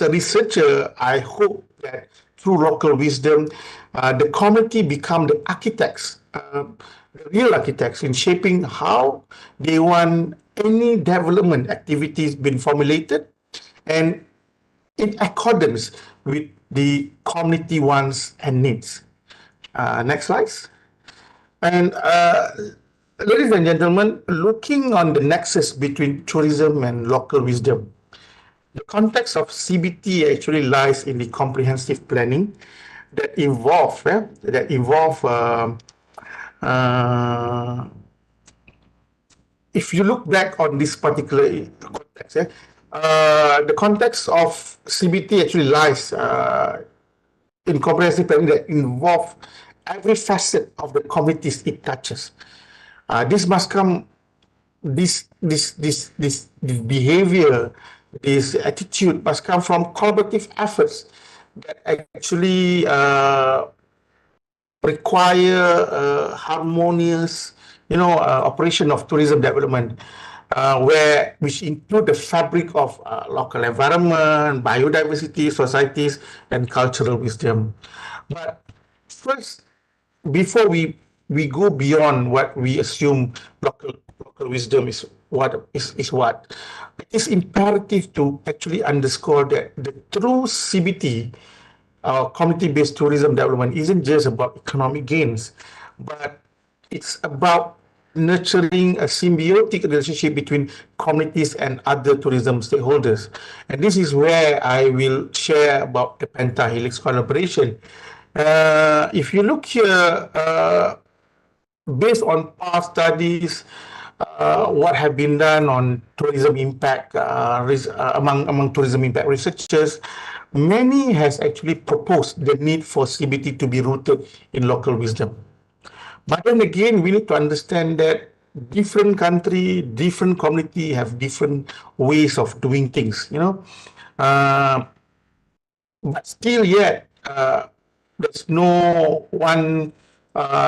a researcher, I hope that through local wisdom, the community become the architects, the real architects in shaping how they want any development activities being formulated, and in accordance with the community wants and needs. Next slide. And ladies and gentlemen, looking on the nexus between tourism and local wisdom, the context of CBT actually lies in the comprehensive planning that involve if you look back on this particular context, the context of CBT actually lies in comprehensive planning that involve every facet of the communities it touches. This must come, this behavior, this attitude must come from collaborative efforts that actually require harmonious, operation of tourism development, which include the fabric of local environment, biodiversity, societies, and cultural wisdom. But first, before we go beyond what we assume local wisdom is, it is imperative to actually underscore that the true CBT, community-based tourism development, isn't just about economic gains, but it's about nurturing a symbiotic relationship between communities and other tourism stakeholders. And this is where I will share about the Pentahelix collaboration. If you look here, based on past studies, what have been done on tourism impact among tourism impact researchers, many has actually proposed the need for CBT to be rooted in local wisdom. But then again, we need to understand that different country, different community have different ways of doing things, but still yet, there's no one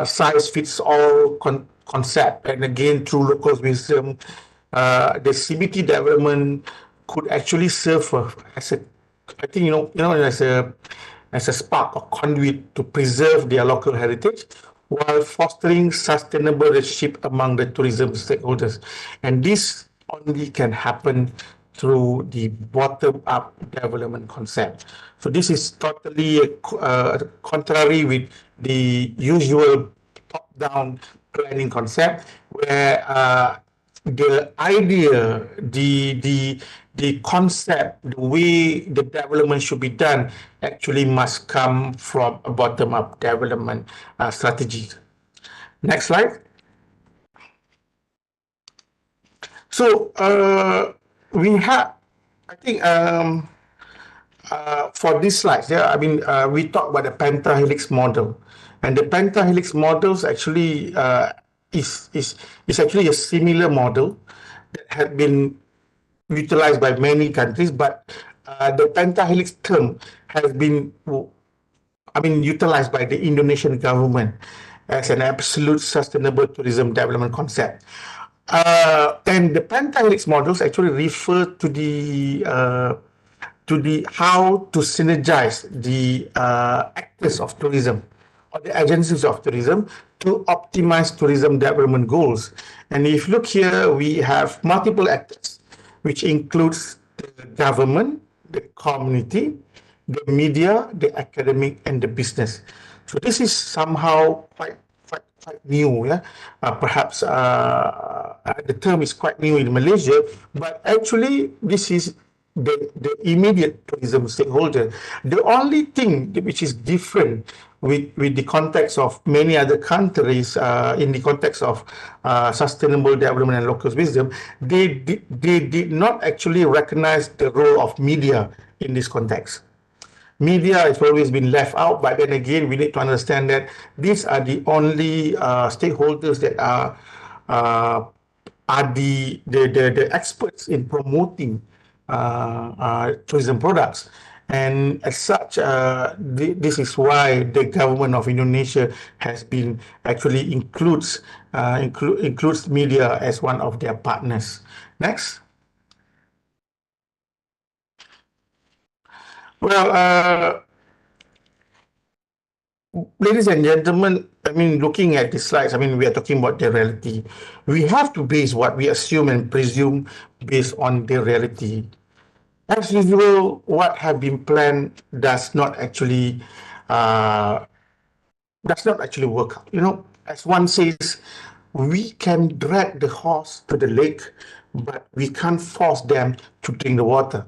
size fits all concept. And again, through local wisdom, the CBT development could actually serve as a, I think, as a spark or conduit to preserve their local heritage while fostering sustainable relationship among the tourism stakeholders. And this only can happen through the bottom-up development concept. So this is totally contrary with the usual top-down planning concept, where the idea, the concept, the way the development should be done actually must come from a bottom-up development strategy. Next slide. So we have, I think, for these slides, yeah, I mean, we talk about the pentahelix model, and the pentahelix models actually is actually a similar model that had been utilized by many countries, but the pentahelix term has been, I mean, utilized by the Indonesian government as an absolute sustainable tourism development concept. And the pentahelix models actually refer to the how to synergize the actors of tourism or the agencies of tourism to optimize tourism development goals. And if you look here, we have multiple actors, which includes the government, the community, the media, the academic, and the business. So this is somehow quite new, yeah. Perhaps the term is quite new in Malaysia, but actually this is the immediate tourism stakeholder. The only thing which is different with the context of many other countries in the context of sustainable development and local wisdom, they did not actually recognize the role of media in this context. Media has always been left out, but then again, we need to understand that these are the only stakeholders that are the experts in promoting tourism products. And as such, this is why the government of Indonesia has been actually includes media as one of their partners. Next. Well, ladies and gentlemen, I mean, looking at the slides, I mean, we are talking about the reality. We have to base what we assume and presume based on the reality. As usual, what have been planned does not actually work out. You know, as one says, we can drag the horse to the lake, but we can't force them to drink the water.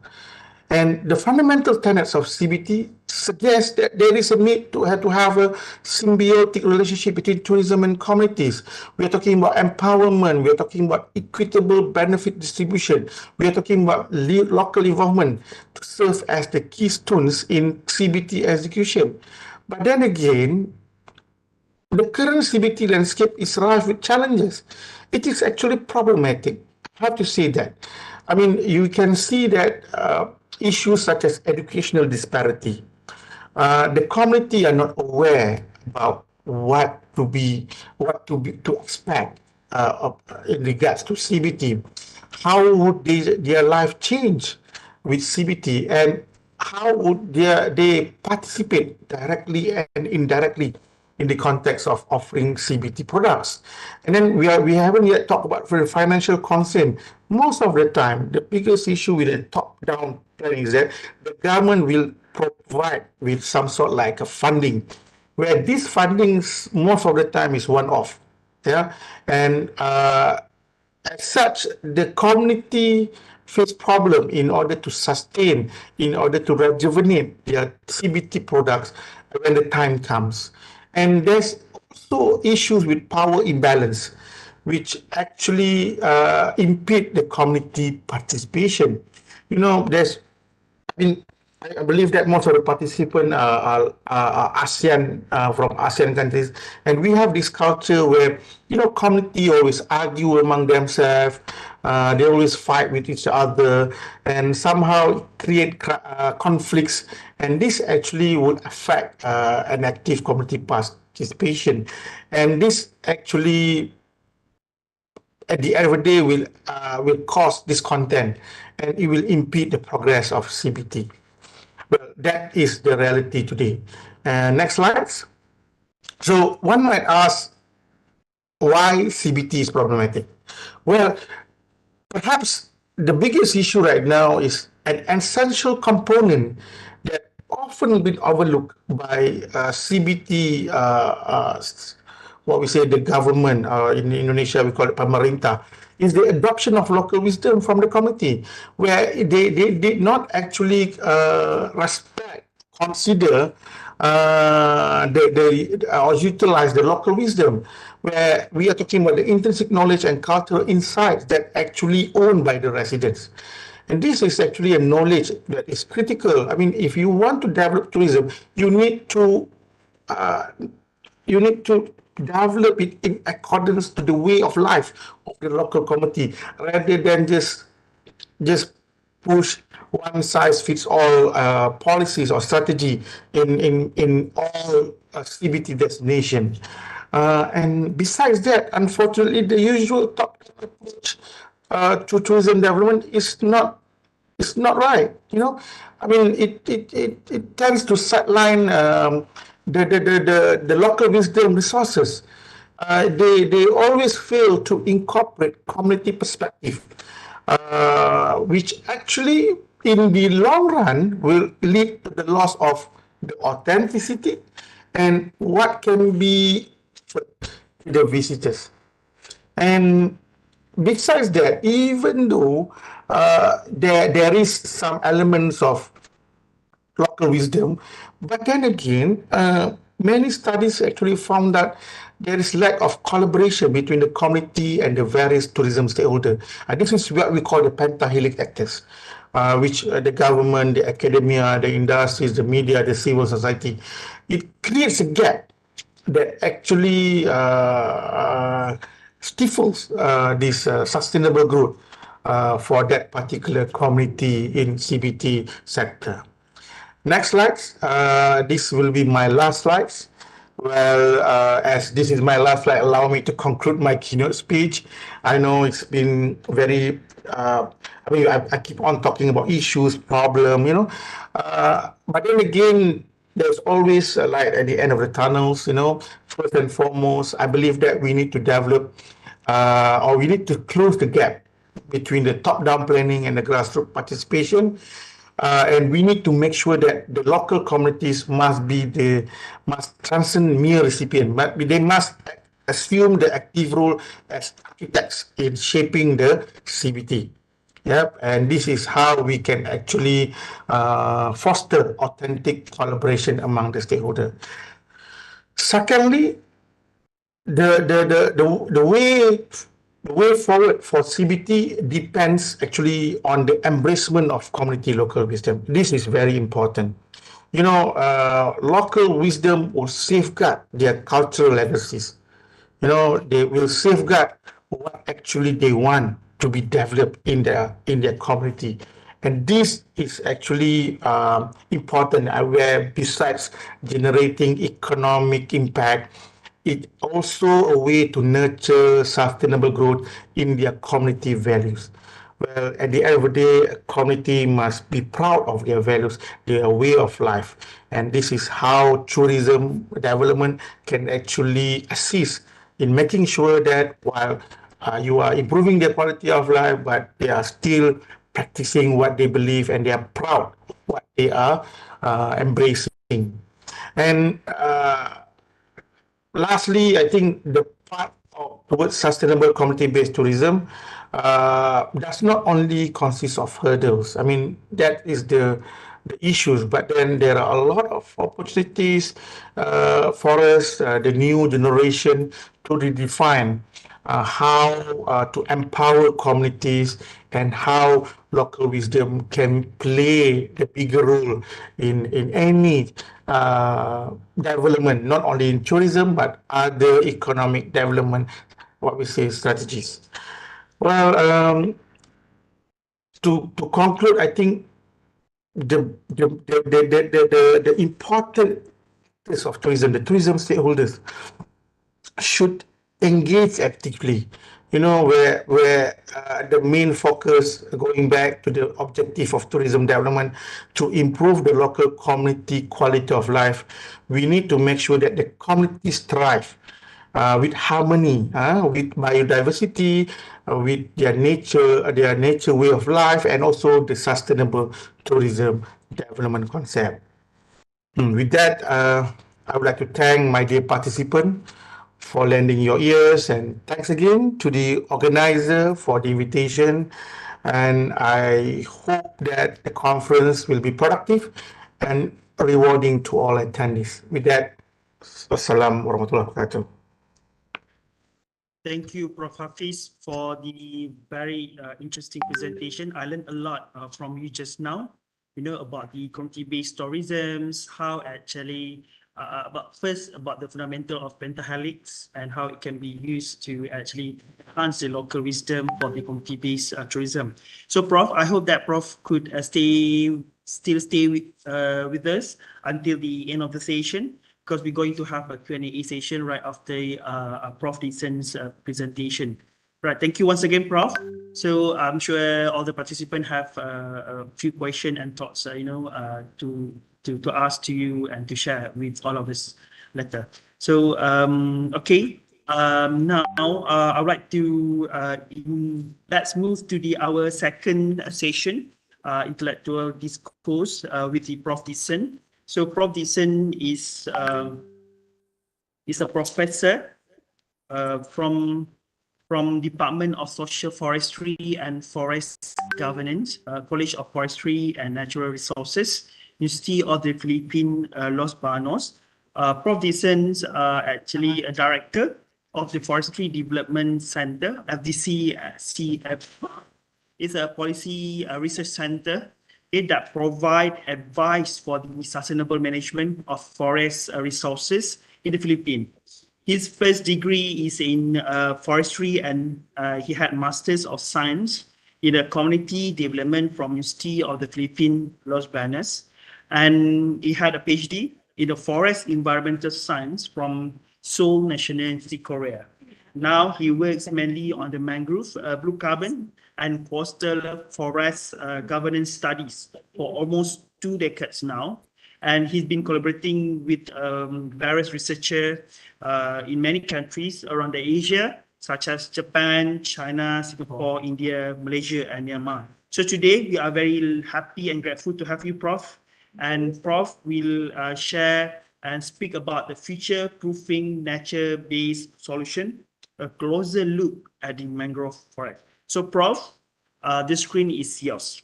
And the fundamental tenets of CBT suggest that there is a need to have a symbiotic relationship between tourism and communities. We are talking about empowerment. We are talking about equitable benefit distribution. We are talking about local involvement to serve as the keystones in CBT execution. But then again, the current CBT landscape is rife with challenges. It is actually problematic. I have to say that. I mean, you can see that issues such as educational disparity, the community are not aware about what to expect in regards to CBT. How would their life change with CBT, and how would they participate directly and indirectly in the context of offering CBT products? And then we haven't yet talked about the financial concern. Most of the time, the biggest issue with the top-down planning is that the government will provide with some sort like a funding, where this funding most of the time is one-off. Yeah, and as such, the community face problem in order to sustain, in order to rejuvenate their CBT products when the time comes. And there's also issues with power imbalance, which actually impede the community participation. You know, I believe that most of the participants are ASEAN, from ASEAN countries, and we have this culture where, you know, community always argue among themselves, they always fight with each other, and somehow create conflicts, and this actually would affect an active community participation, and this actually, at the end of the day, will cause discontent, and it will impede the progress of CBT. Well, that is the reality today. Next slides. So one might ask, why CBT is problematic? Well, perhaps the biggest issue right now is an essential component that often been overlooked by CBT what we say the government, in Indonesia we call it pemerintah, is the adoption of local wisdom from the community, where they did not actually respect, consider or utilize the local wisdom, where we are talking about the intrinsic knowledge and cultural insights that actually owned by the residents. And this is actually a knowledge that is critical. I mean, if you want to develop tourism, you need to develop it in accordance to the way of life of the local community, rather than just push one size fits all policies or strategy in all CBT destinations. And besides that, unfortunately, the usual top approach to tourism development is not right. I mean, it tends to sideline the local wisdom resources. They always fail to incorporate community perspective, which actually in the long run will lead to the loss of the authenticity and what can be to the visitors. And besides that, even though there is some elements of local wisdom, but then again, many studies actually found that there is lack of collaboration between the community and the various tourism stakeholders. This is what we call the pentahelix actors, which the government, the academia, the industries, the media, the civil society. It creates a gap that actually stifles this sustainable growth for that particular community in CBT sector. Next slides. This will be my last slides. Well, as this is my last slide, allow me to conclude my keynote speech. I know it's been very, I keep on talking about issues, problem, but then again, there's always a light at the end of the tunnels, First and foremost, I believe that we need to develop, or we need to close the gap between the top-down planning and the grassroots participation. And we need to make sure that the local communities must transcend mere recipient, but they must assume the active role as architects in shaping the CBT. Yep, and this is how we can actually foster authentic collaboration among the stakeholders. Secondly, the way forward for CBT depends actually on the embracement of community local wisdom. This is very important. Local wisdom will safeguard their cultural legacies. They will safeguard what actually they want to be developed in their community. And this is actually important, where besides generating economic impact, it's also a way to nurture sustainable growth in their community values. Well, at the end of the day, a community must be proud of their values, their way of life. And this is how tourism development can actually assist in making sure that while you are improving their quality of life, but they are still practicing what they believe and they are proud of what they are embracing. And lastly, I think the part towards sustainable community-based tourism does not only consist of hurdles. I mean, that is the issues, but then there are a lot of opportunities for us, the new generation, to redefine how to empower communities and how local wisdom can play the bigger role in any development, not only in tourism, but other economic development, what we say, strategies. Well, to conclude, I think the importance of tourism, the tourism stakeholders should engage actively, where the main focus, going back to the objective of tourism development, to improve the local community quality of life. We need to make sure that the communities thrive with harmony, with biodiversity, with their nature way of life, and also the sustainable tourism development concept. With that, I would like to thank my dear participant for lending your ears, and thanks again to the organizer for the invitation. And I hope that the conference will be productive and rewarding to all attendees. With that, Assalamualaikum warahmatullahi wabarakatuh. Thank you, Prof. Hafiz, for the very interesting presentation. I learned a lot from you just now, about the community-based tourisms, how actually, about the fundamental of pentahelix and how it can be used to actually enhance the local wisdom for the community-based tourism. So, Prof, I hope that Prof could still stay with us until the end of the session, because we're going to have a Q&A session right after Prof. Dixon's presentation. Right, thank you once again, Prof. So I'm sure all the participants have a few questions and thoughts, to ask to you and to share with all of us later. So, okay, now I would like to, let's move to our second session, intellectual discourse with the Prof. Dixon. So Prof. Dixon is a professor from Department of Social Forestry and Forest Governance, College of Forestry and Natural Resources, University of the Philippines, Los Banos. Prof. Dixon is actually a director of the Forestry Development Center, FDCCF. It's a policy research center that provide advice for the sustainable management of forest resources in the Philippines. His first degree is in forestry, and he had Masters of Science in Community Development from University of the Philippines, Los Banos. And he had a PhD in the Forest Environmental Science from Seoul National University, Korea. Now he works mainly on the mangrove, blue carbon, and coastal forest governance studies for almost 2 decades now. And he's been collaborating with various researchers in many countries around Asia, such as Japan, China, Singapore, India, Malaysia, and Myanmar. So today we are very happy and grateful to have you, Prof. And Prof will share and speak about the future-proofing nature-based solution, a closer look at the mangrove forest. So, Prof, the screen is yours.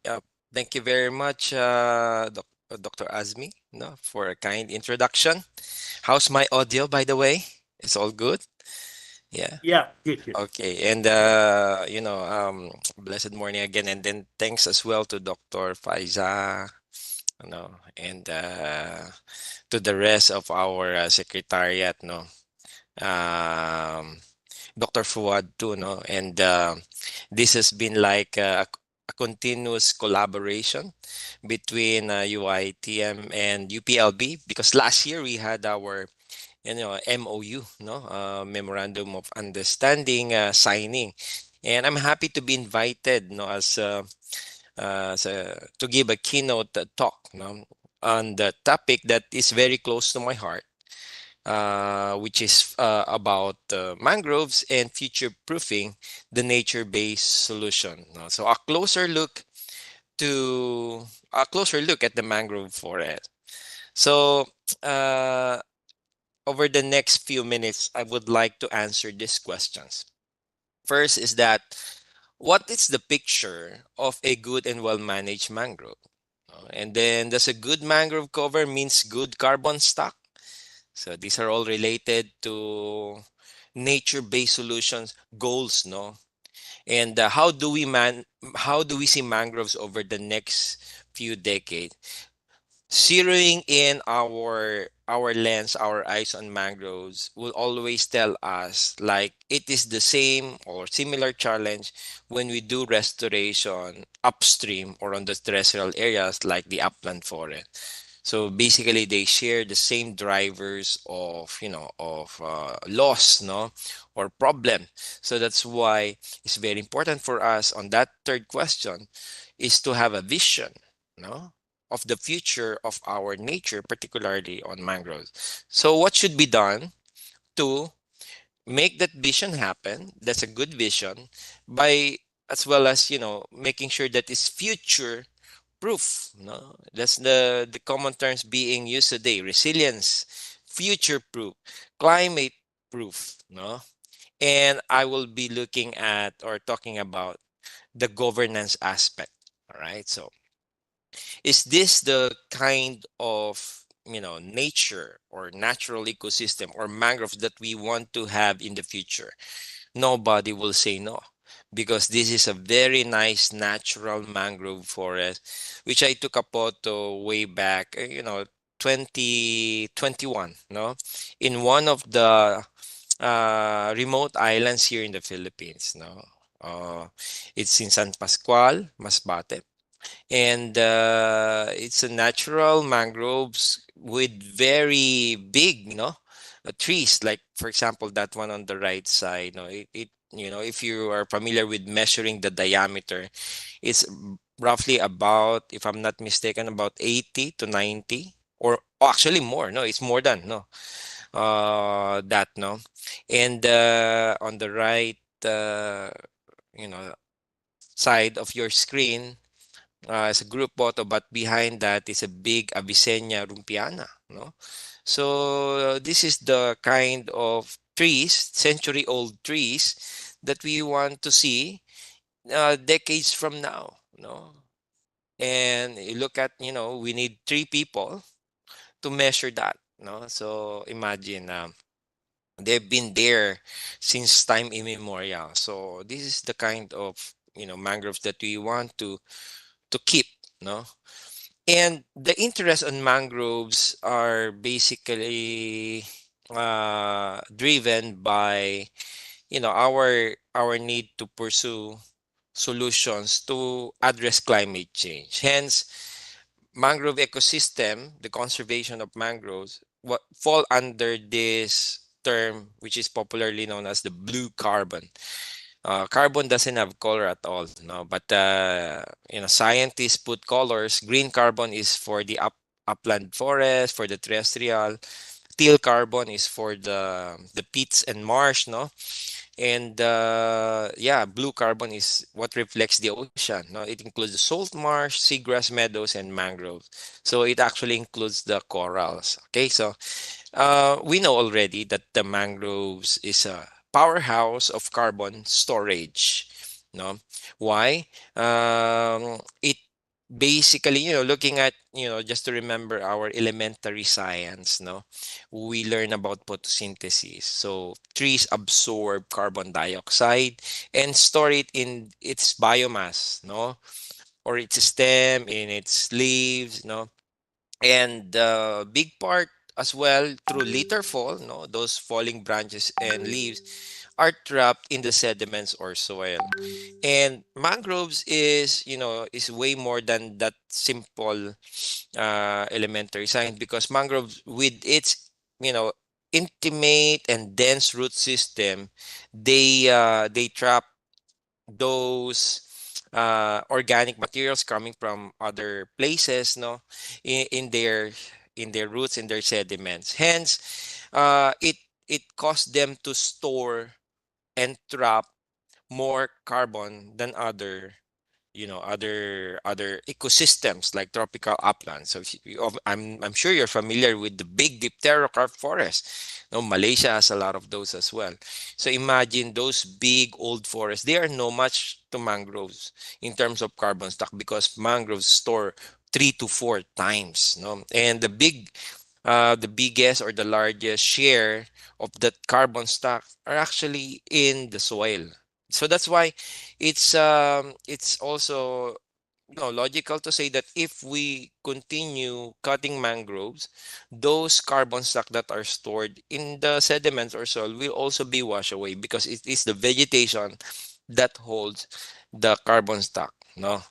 Yeah, thank you very much, Dr. Azmi, for a kind introduction. How's my audio, by the way? It's all good? Yeah. Yeah, good. Okay, and blessed morning again, and then thanks as well to Dr. Faiza, and to the rest of our secretariat, Dr. Fuad too, and this has been like a continuous collaboration between UITM and UPLB, because last year we had our MOU, Memorandum of Understanding signing, and I'm happy to be invited, to give a keynote talk, on the topic that is very close to my heart, which is about mangroves and future-proofing the nature-based solution. So a closer look at the mangrove forest. So over the next few minutes, I would like to answer these questions. First is that, what is the picture of a good and well-managed mangrove? And then, does a good mangrove cover means good carbon stock? So these are all related to nature-based solutions goals, And how do we see mangroves over the next few decades? Zeroing in our lens, our eyes on mangroves will always tell us like it is the same or similar challenge when we do restoration upstream or on the terrestrial areas like the upland forest. So basically, they share the same drivers of loss, or problem. So that's why it's very important for us on that third question is to have a vision, of the future of our nature, particularly on mangroves. So what should be done to make that vision happen? That's a good vision, by as well as making sure that it's future proof. That's the common terms being used today: resilience, future proof, climate proof, no? And I will be looking at or talking about the governance aspect. All right. So is this the kind of nature or natural ecosystem or mangroves that we want to have in the future? Nobody will say no, because this is a very nice natural mangrove forest, which I took a photo way back, 2021, no, in one of the remote islands here in the Philippines, no. It's in San Pascual, Masbate, and it's a natural mangroves with very big, trees. Like for example, that one on the right side. No, if you are familiar with measuring the diameter, it's roughly about, if I'm not mistaken, about 80 to 90, or actually more. No, it's more than that, no, and on the right, you know side of your screen, it's a group photo, but behind that is a big Avicennia rumpiana, no? So this is the kind of trees, century-old trees, that we want to see decades from now, no? And you look at, we need 3 people to measure that, no? So imagine, they've been there since time immemorial. So this is the kind of, mangroves that we want to keep, no? And the interest on mangroves are basically driven by, our need to pursue solutions to address climate change. Hence, mangrove ecosystem, the conservation of mangroves, what fall under this term, which is popularly known as the blue carbon. Carbon doesn't have color at all, no. But scientists put colors. Green carbon is for the upland forest, for the terrestrial. Teal carbon is for the peats and marsh, no. And yeah, blue carbon is what reflects the ocean. No, it includes the salt marsh, seagrass meadows, and mangroves. So it actually includes the corals. Okay, so we know already that the mangroves is a powerhouse of carbon storage. No, why? It basically, looking at, just to remember our elementary science, no, we learn about photosynthesis. So trees absorb carbon dioxide and store it in its biomass, no, or its stem, in its leaves, no, and big part as well through litter fall, no, those falling branches and leaves are trapped in the sediments or soil. And mangroves is way more than that simple elementary science, because mangroves, with its you know intimate and dense root system, they trap those organic materials coming from other places, no, in their roots, in their sediments. Hence, it caused them to store and trap more carbon than other ecosystems like tropical uplands. So I'm sure you're familiar with the big dipterocarp forest. No, Malaysia has a lot of those as well. So imagine those big old forests. They are no match to mangroves in terms of carbon stock, because mangroves store 3 to 4 times. No, and the biggest or the largest share of that carbon stock are actually in the soil. So that's why it's also logical to say that if we continue cutting mangroves, those carbon stock that are stored in the sediments or soil will also be washed away, because it is the vegetation that holds the carbon stock, no,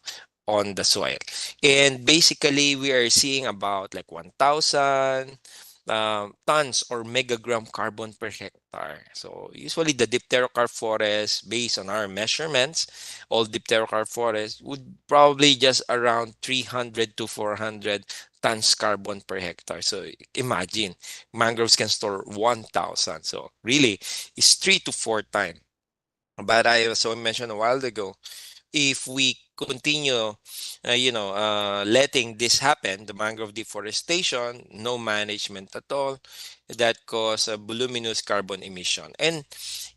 on the soil. And basically, we are seeing about like 1,000 tons or megagram carbon per hectare. So usually the dipterocarp forest, based on our measurements, all dipterocarp forests would probably just around 300 to 400 tons carbon per hectare. So imagine, mangroves can store 1,000. So really, it's 3 to 4 times. But I also mentioned a while ago, if we continue, letting this happen, the mangrove deforestation, no management at all, that cause a voluminous carbon emission. And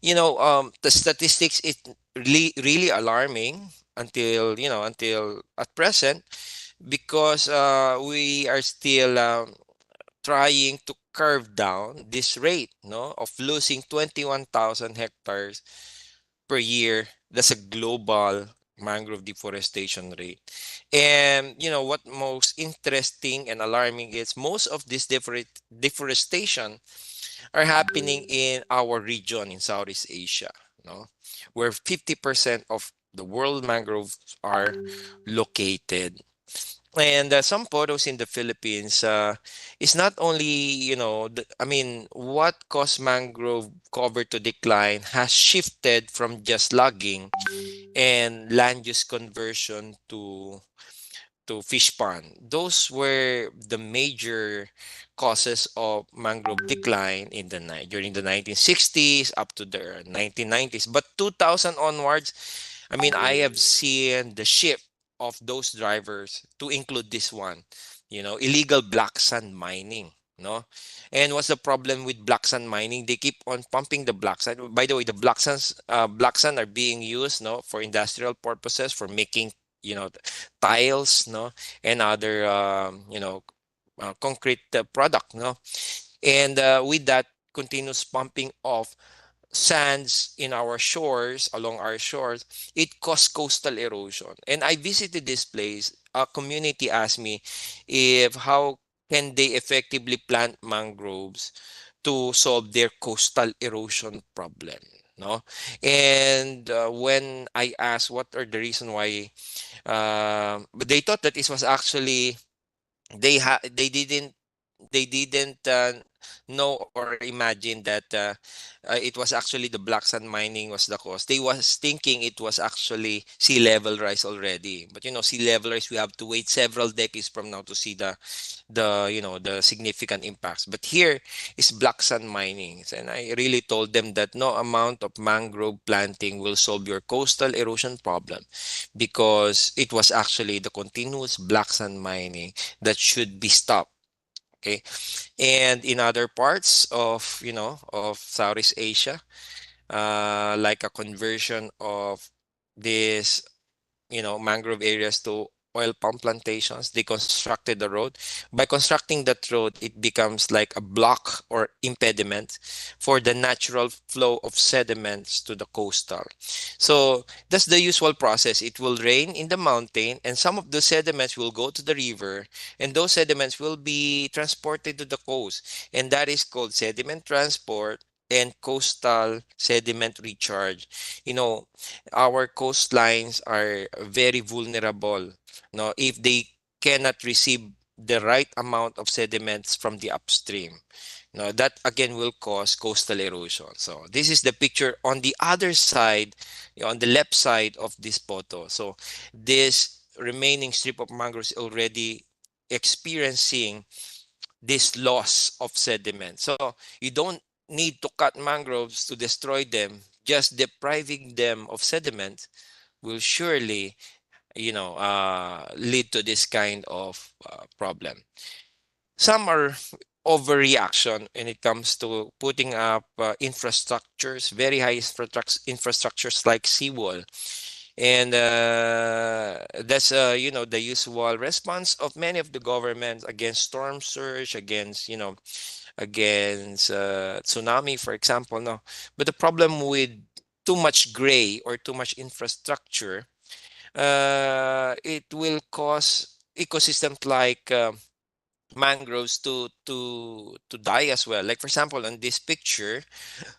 the statistics is really alarming until at present, because we are still trying to curve down this rate, no, of losing 21,000 hectares per year. That's a global mangrove deforestation rate. And what most interesting and alarming is most of this deforestation are happening in our region in Southeast Asia, no, where 50% of the world mangroves are located. And some photos in the Philippines is not only, what caused mangrove cover to decline has shifted from just logging and land use conversion to fish pond. Those were the major causes of mangrove decline during the 1960s up to the 1990s. But 2000 onwards, I have seen the shift of those drivers to include this one, illegal black sand mining. No, and what's the problem with black sand mining? They keep on pumping the black sand. By the way, the black sand are being used, no, for industrial purposes, for making, tiles, no, and other, concrete product, no, and with that continuous pumping of sands in our shores, along our shores, it caused coastal erosion. And I visited this place. A community asked me if how can they effectively plant mangroves to solve their coastal erosion problem. No, and when I asked what are the reason why, but they thought that it was actually they didn't know or imagine that it was actually the black sand mining was the cause. They was thinking it was actually sea level rise already. But sea level rise, we have to wait several decades from now to see the significant impacts. But here is black sand mining, and I really told them that no amount of mangrove planting will solve your coastal erosion problem, because it was actually the continuous black sand mining that should be stopped. Okay. And in other parts of Southeast Asia, like a conversion of this mangrove areas to oil palm plantations. They constructed the road. By constructing that road, it becomes like a block or impediment for the natural flow of sediments to the coastal. So that's the usual process. It will rain in the mountain, and some of the sediments will go to the river, and those sediments will be transported to the coast. And that is called sediment transport and coastal sediment recharge. You know, our coastlines are very vulnerable, no, if they cannot receive the right amount of sediments from the upstream. No, that again will cause coastal erosion. So this is the picture on the other side, on the left side of this photo. So this remaining strip of mangroves already experiencing this loss of sediment. So you don't need to cut mangroves to destroy them. Just depriving them of sediment will surely, lead to this kind of problem. Some are overreaction when it comes to putting up infrastructures, very high infrastructures like seawall. And that's the usual response of many of the governments against storm surge, against tsunami, for example. No, but the problem with too much gray or too much infrastructure, it will cause ecosystems like mangroves to die as well. Like for example, on this picture,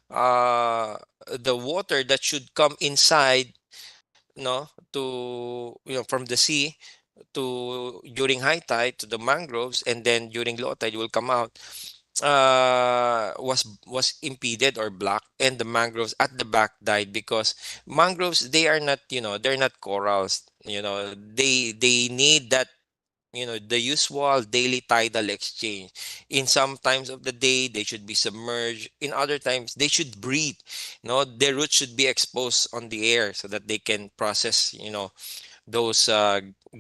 the water that should come inside, no, to from the sea to during high tide to the mangroves, and then during low tide will come out, was impeded or blocked, and the mangroves at the back died, because mangroves, they are not, they're not corals. They need that, the usual daily tidal exchange. In some times of the day they should be submerged, in other times they should breathe. Their roots should be exposed on the air so that they can process, those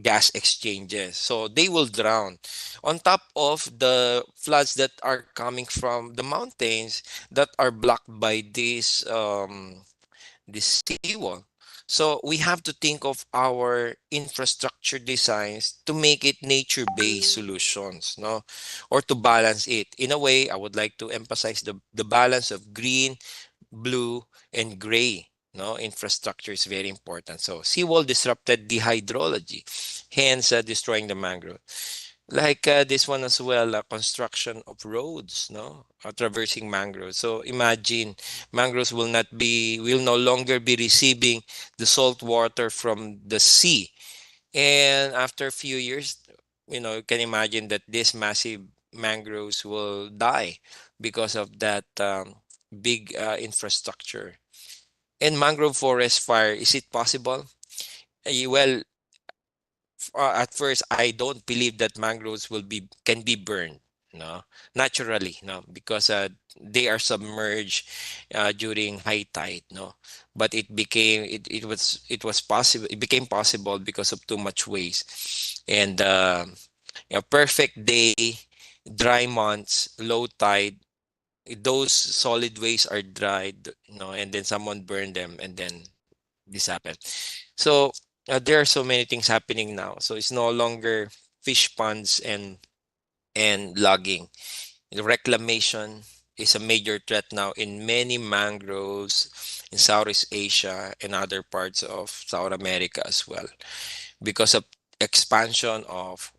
gas exchanges. So they will drown. On top of the floods that are coming from the mountains that are blocked by this seawall. So we have to think of our infrastructure designs to make it nature-based solutions, no, or to balance it. In a way, I would like to emphasize the balance of green, blue, and gray. No, infrastructure is very important. So seawall disrupted the hydrology, hence destroying the mangrove. Like this one as well, construction of roads, no, traversing mangroves. So imagine mangroves will no longer be receiving the salt water from the sea. And after a few years, you can imagine that this massive mangroves will die because of that big infrastructure. And mangrove forest fire, is it possible? Well, at first I don't believe that mangroves can be burned, no, naturally, no, because they are submerged during high tide, no, but it was possible, it became possible because of too much waste. And perfect day, dry months, low tide, those solid waste are dried, no, and then someone burned them, and then this happened. So there are so many things happening now. So it's no longer fish ponds and logging. Reclamation is a major threat now in many mangroves in Southeast Asia and other parts of South America as well, because of expansion of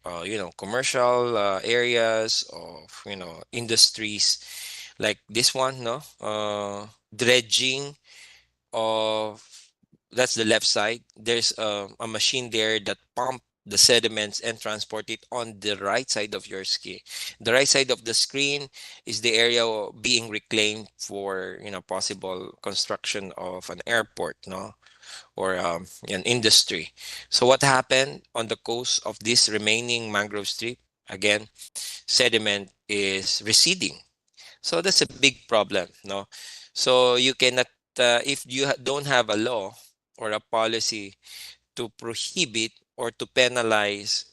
commercial areas of industries like this one, no, dredging of that's the left side. There's a machine there that pump the sediments and transport it on the right side of your screen. The right side of the screen is the area being reclaimed for possible construction of an airport, no, or an industry. So what happened on the coast of this remaining mangrove strip? Again, sediment is receding. So that's a big problem, no? So you cannot, if you don't have a law or a policy to prohibit or to penalize,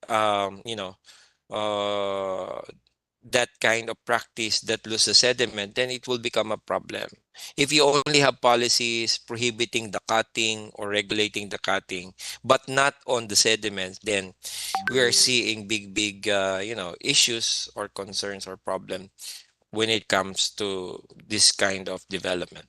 um, you know, uh, that kind of practice that loses sediment, then it will become a problem. If you only have policies prohibiting the cutting or regulating the cutting, but not on the sediments, then we are seeing big, issues or concerns or problems when it comes to this kind of development.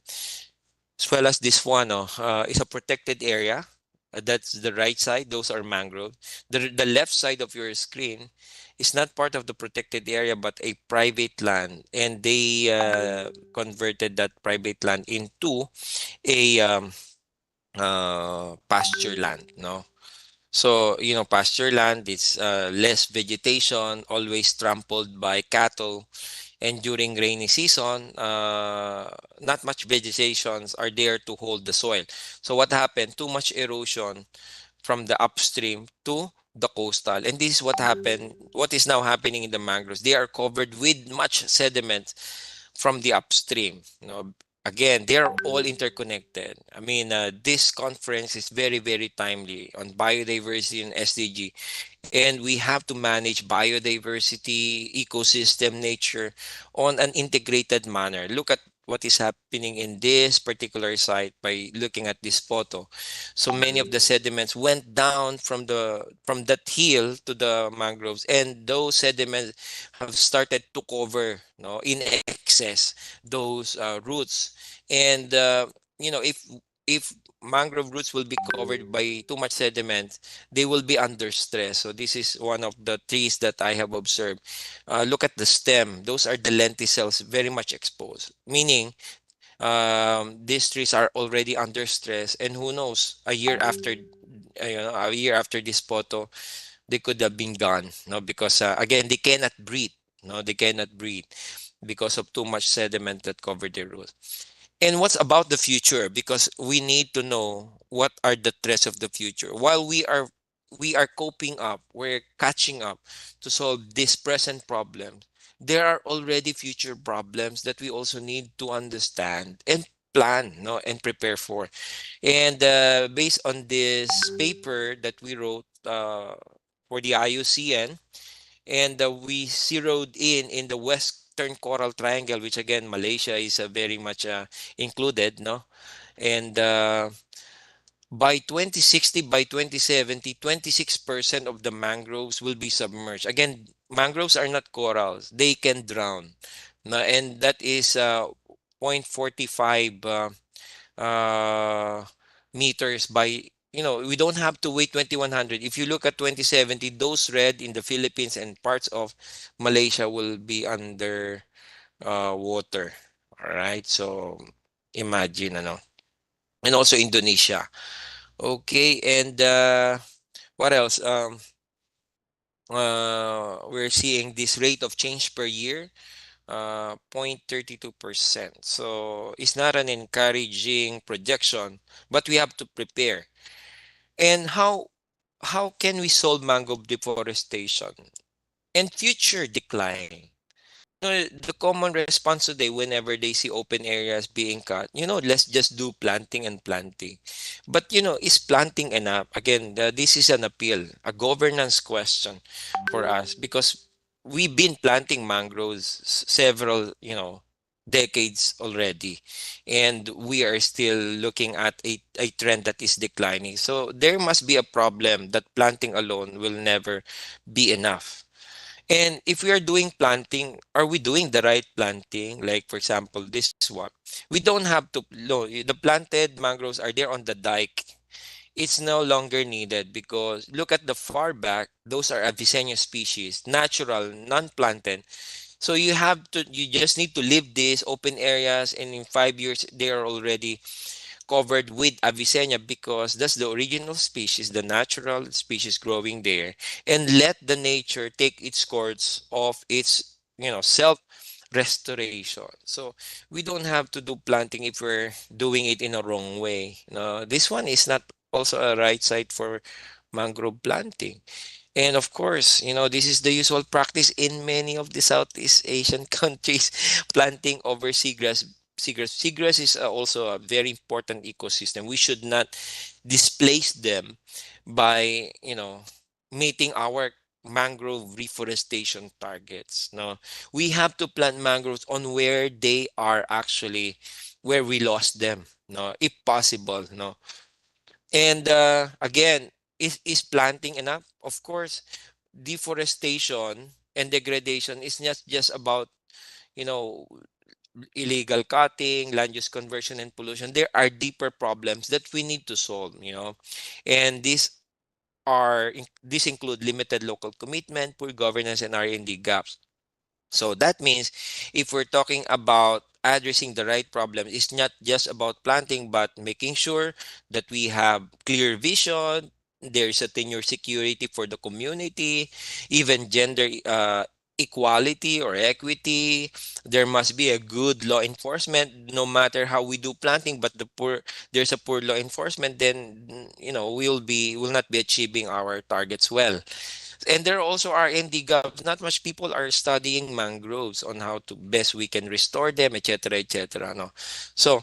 As well as this one, is a protected area. That's the right side. Those are mangrove. The left side of your screen is not part of the protected area, but a private land. And they converted that private land into a pasture land, no? So, pasture land, it's less vegetation, always trampled by cattle, and during rainy season, not much vegetations are there to hold the soil. So what happened? Too much erosion from the upstream to the coastal. And this is what is now happening in the mangroves. They are covered with much sediment from the upstream. Again, they are all interconnected. I mean, this conference is very, very timely on biodiversity and SDG, and we have to manage biodiversity, ecosystem, nature on an integrated manner. Look at what is happening in this particular site by looking at this photo. So many of the sediments went down from that hill to the mangroves, and those sediments have started to cover, in excess those roots. And if mangrove roots will be covered by too much sediment, they will be under stress. So this is one of the trees that I have observed. Look at the stem. Those are the lenticels very much exposed, meaning these trees are already under stress. And who knows, a year after this photo, they could have been gone. No, because again, they cannot breathe. No, they cannot breathe because of too much sediment that covered their roots. And what's about the future? Because we need to know what are the threats of the future. While we are coping up, we're catching up to solve this present problem. There are already future problems that we also need to understand and plan, no, and prepare for. And based on this paper that we wrote for the IUCN, and we zeroed in the Western Coral Triangle, which again Malaysia is very much included, no, and by 2060, by 2070, 26% of the mangroves will be submerged. Again, mangroves are not corals; they can drown, no, and that is 0.45 uh, meters by, we don't have to wait 2100. If you look at 2070, those red in the Philippines and parts of Malaysia will be under water. All right, so imagine, ano. And also Indonesia. Okay, and what else? We're seeing this rate of change per year, 0.32%. So it's not an encouraging projection, but we have to prepare. And how can we solve mangrove deforestation and future decline? The common response today whenever they see open areas being cut, let's just do planting and planting. But is planting enough? Again, this is an appeal, a governance question for us, because we've been planting mangroves several, decades already, and we are still looking at a trend that is declining. So there must be a problem that planting alone will never be enough. And if we are doing planting, are we doing the right planting? Like, for example, this one. We don't have to, no, the planted mangroves are there on the dike. It's no longer needed because look at the far back, those are Avicennia species, natural, non-planted. So you just need to leave these open areas, and in 5 years, they are already covered with Avicennia because that's the original species, the natural species growing there, and let the nature take its course of its, self restoration. So we don't have to do planting if we're doing it in a wrong way. No, this one is not also a right site for mangrove planting. And of course, this is the usual practice in many of the Southeast Asian countries, planting over seagrass. Seagrass is also a very important ecosystem. We should not displace them by, meeting our mangrove reforestation targets. No, we have to plant mangroves on where they are actually, where we lost them. No, if possible. No, and again, is planting enough? Of course, deforestation and degradation is not just about, you know, illegal cutting, land use conversion, and pollution. There are deeper problems that we need to solve. And these include limited local commitment, poor governance, and R&D gaps. So that means if we're talking about addressing the right problem, it's not just about planting, but making sure that we have clear vision, there's a tenure security for the community, even gender equality or equity. There must be a good law enforcement, no matter how we do planting, but there's a poor law enforcement, then will not be achieving our targets well. And there also are ND gaps. Not much people are studying mangroves on how to best we can restore them, etc., etc. No, so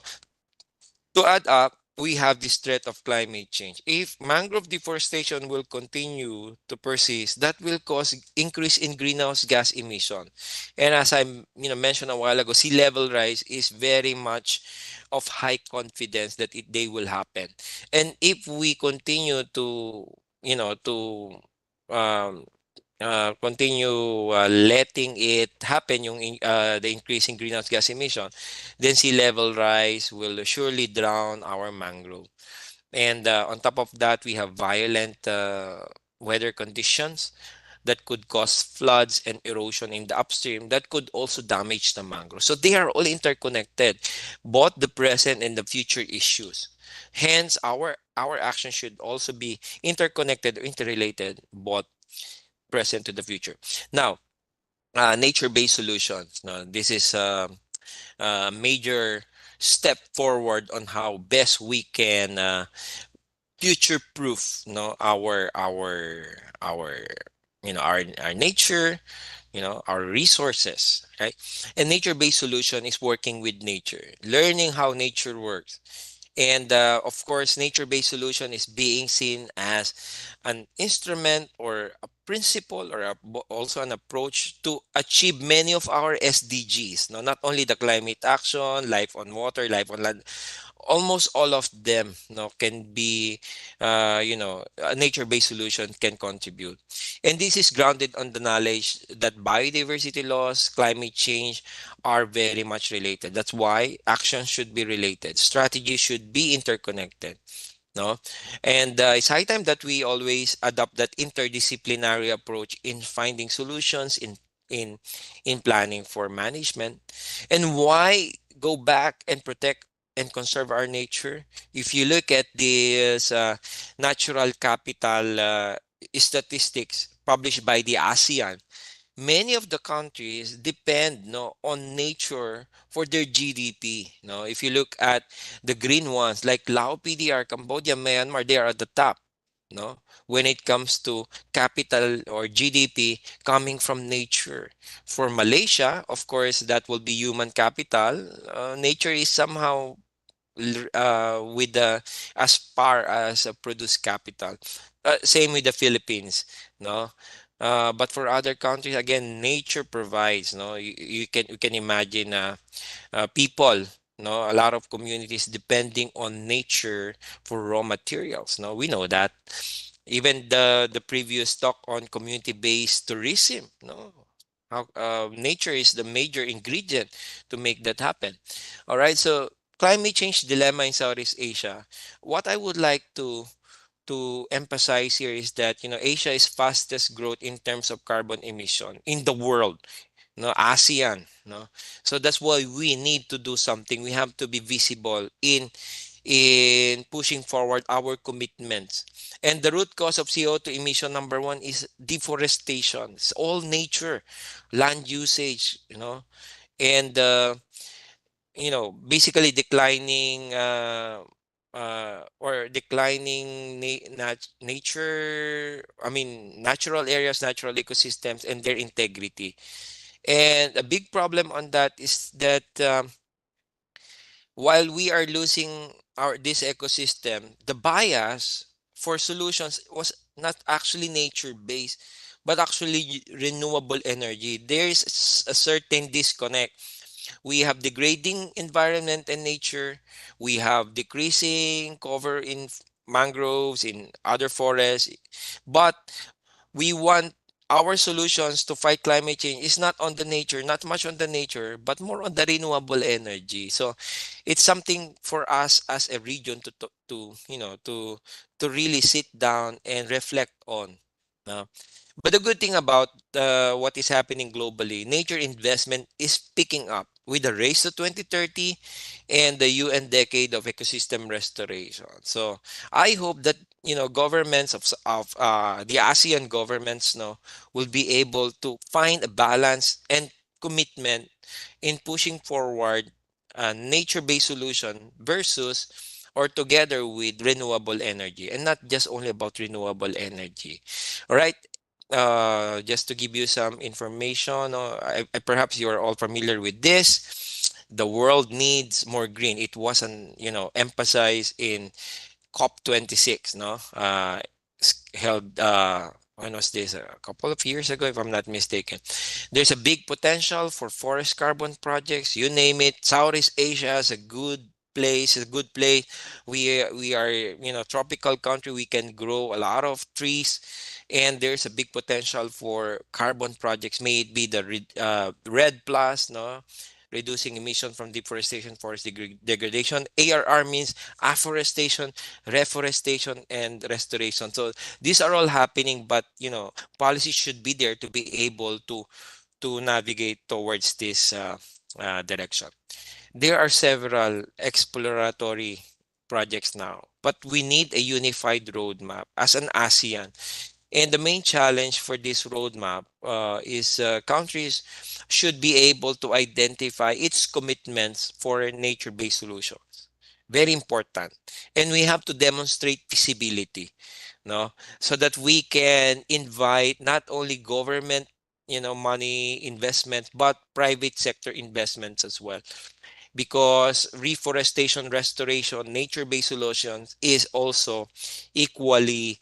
to add up, we have this threat of climate change. If mangrove deforestation will continue to persist, that will cause increase in greenhouse gas emission. And as I mentioned a while ago, sea level rise is very much of high confidence that they will happen. And if we continue to you know to um, continue letting it happen, the increase in greenhouse gas emission, then sea level rise will surely drown our mangrove. And on top of that, we have violent weather conditions that could cause floods and erosion in the upstream that could also damage the mangrove. So they are all interconnected, both the present and the future issues. Hence, our action should also be interconnected, interrelated, both present to the future. Now, nature-based solutions. Now, this is a major step forward on how best we can future-proof, our our nature our resources, right? And nature-based solution is working with nature, learning how nature works. And of course, nature-based solution is being seen as an instrument or a principle or also an approach to achieve many of our SDGs. No, not only the climate action, life on water, life on land, almost all of them can be a nature-based solution can contribute, and this is grounded on the knowledge that biodiversity loss, climate change are very much related. That's why actions should be related, strategies should be interconnected, no? And it's high time that we always adopt that interdisciplinary approach in finding solutions in in planning for management. And why go back and protect and conserve our nature? If you look at this natural capital statistics published by the ASEAN, many of the countries depend on nature for their GDP. If you look at the green ones like Lao, PDR, Cambodia, Myanmar, they are at the top. When it comes to capital or GDP coming from nature. For Malaysia, of course, that will be human capital. Nature is somehow with the as far as produced capital. Same with the Philippines, no. But for other countries, again, nature provides. No, you can imagine people. No, a lot of communities depending on nature for raw materials. No, we know that. Even the previous talk on community-based tourism. No, how nature is the major ingredient to make that happen. All right, so climate change dilemma in Southeast Asia. What I would like to emphasize here is that Asia is fastest growth in terms of carbon emission in the world. ASEAN. So that's why we need to do something. We have to be visible in pushing forward our commitments. And the root cause of CO2 emission number one is deforestation. It's all nature, land usage, and basically declining or declining nature, I mean, natural areas, natural ecosystems, and their integrity. And a big problem on that is that while we are losing this ecosystem, the bias for solutions was not actually nature based, but actually renewable energy. There is a certain disconnect. We have degrading environment and nature. We have decreasing cover in mangroves, in other forests. But we want our solutions to fight climate change is not on the nature, not much on the nature, but more on the renewable energy. So it's something for us as a region to really sit down and reflect on. Uh, but the good thing about what is happening globally, nature investment is picking up with the race to 2030 and the UN Decade of Ecosystem Restoration. So I hope that governments of the ASEAN governments will be able to find a balance and commitment in pushing forward a nature-based solution versus or together with renewable energy, and not just only about renewable energy. All right. Just to give you some information, perhaps you are all familiar with this. The world needs more green. It wasn't, emphasized in COP26, no? Held, when was this? A couple of years ago, if I'm not mistaken. There's a big potential for forest carbon projects. You name it. Southeast Asia is a good place, a good place. We are, tropical country. We can grow a lot of trees, and there's a big potential for carbon projects. May it be the Red Plus, no? Reducing emission from deforestation, forest degradation. ARR means afforestation, reforestation, and restoration. So these are all happening, but policy should be there to be able to navigate towards this direction. There are several exploratory projects now, but we need a unified roadmap as an ASEAN. And the main challenge for this roadmap is countries should be able to identify its commitments for nature-based solutions. Very important. And we have to demonstrate feasibility, no? So that we can invite not only government money investment, but private sector investments as well, because reforestation, restoration, nature-based solutions is also equally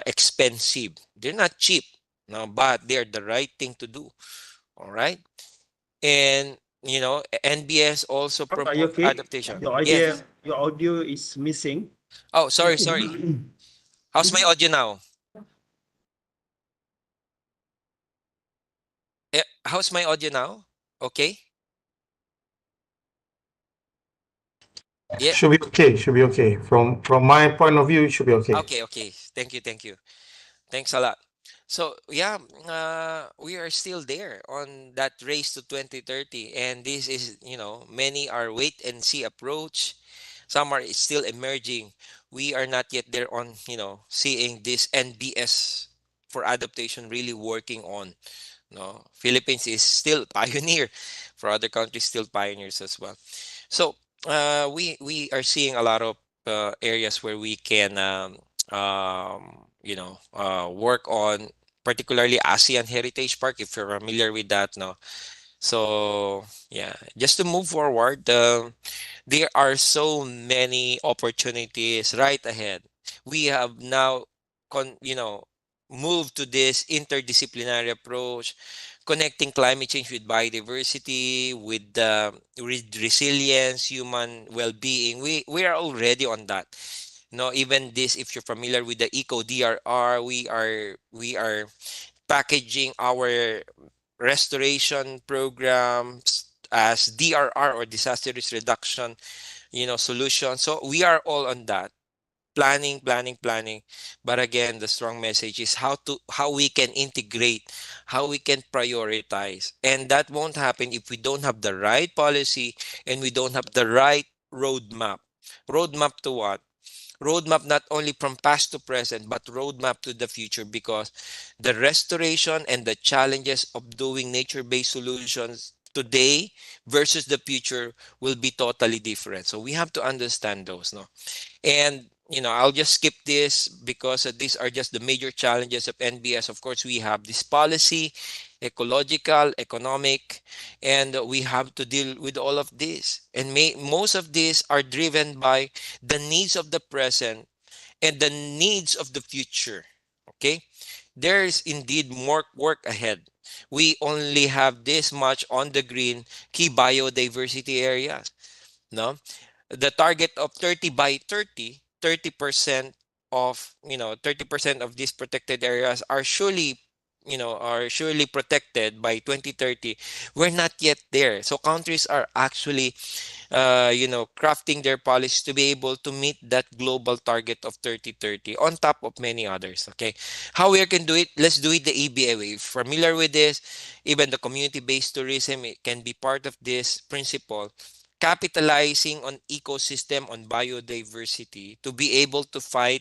expensive. They're not cheap, no, but they're the right thing to do. All right. And NBS also Are you promote okay? adaptation. Your idea, Yes. your audio is missing. Oh, sorry. How's my audio now? How's my audio now? Okay. Yeah. Should be okay. Should be okay. From my point of view, it should be okay. Okay. Thank you. Thanks a lot. So yeah, we are still there on that race to 2030, and this is, many are wait and see approach. Some are still emerging. We are not yet there on, seeing this NBS for adaptation really working on. No, Philippines is still pioneer. For other countries, still pioneers as well. So we are seeing a lot of areas where we can work on, particularly ASEAN Heritage Park, if you're familiar with that. No, so yeah, just to move forward, there are so many opportunities right ahead. We have now moved to this interdisciplinary approach, connecting climate change with biodiversity, with resilience, human well-being. We are already on that. Even this, if you're familiar with the Eco DRR, we are packaging our restoration programs as DRR, or disaster risk reduction, solution. So we are all on that. Planning. But again, the strong message is how we can integrate, how we can prioritize. And that won't happen if we don't have the right policy and we don't have the right roadmap. Roadmap to what? Roadmap not only from past to present, but roadmap to the future, because the restoration and the challenges of doing nature-based solutions today versus the future will be totally different. So we have to understand those, no? And I'll just skip this because these are just the major challenges of NBS. Of course, we have this policy, ecological, economic, and we have to deal with all of this. And most of these are driven by the needs of the present and the needs of the future. Okay? There is indeed more work ahead. We only have this much on the green key biodiversity areas. No? The target of 30 by 30% of 30% of these protected areas are surely protected by 2030. We're not yet there, so countries are actually crafting their policies to be able to meet that global target of 3030 on top of many others. Okay, how we can do it? Let's do it the EBA way. If familiar with this, even the community-based tourism, it can be part of this principle, capitalizing on ecosystem, on biodiversity, to be able to fight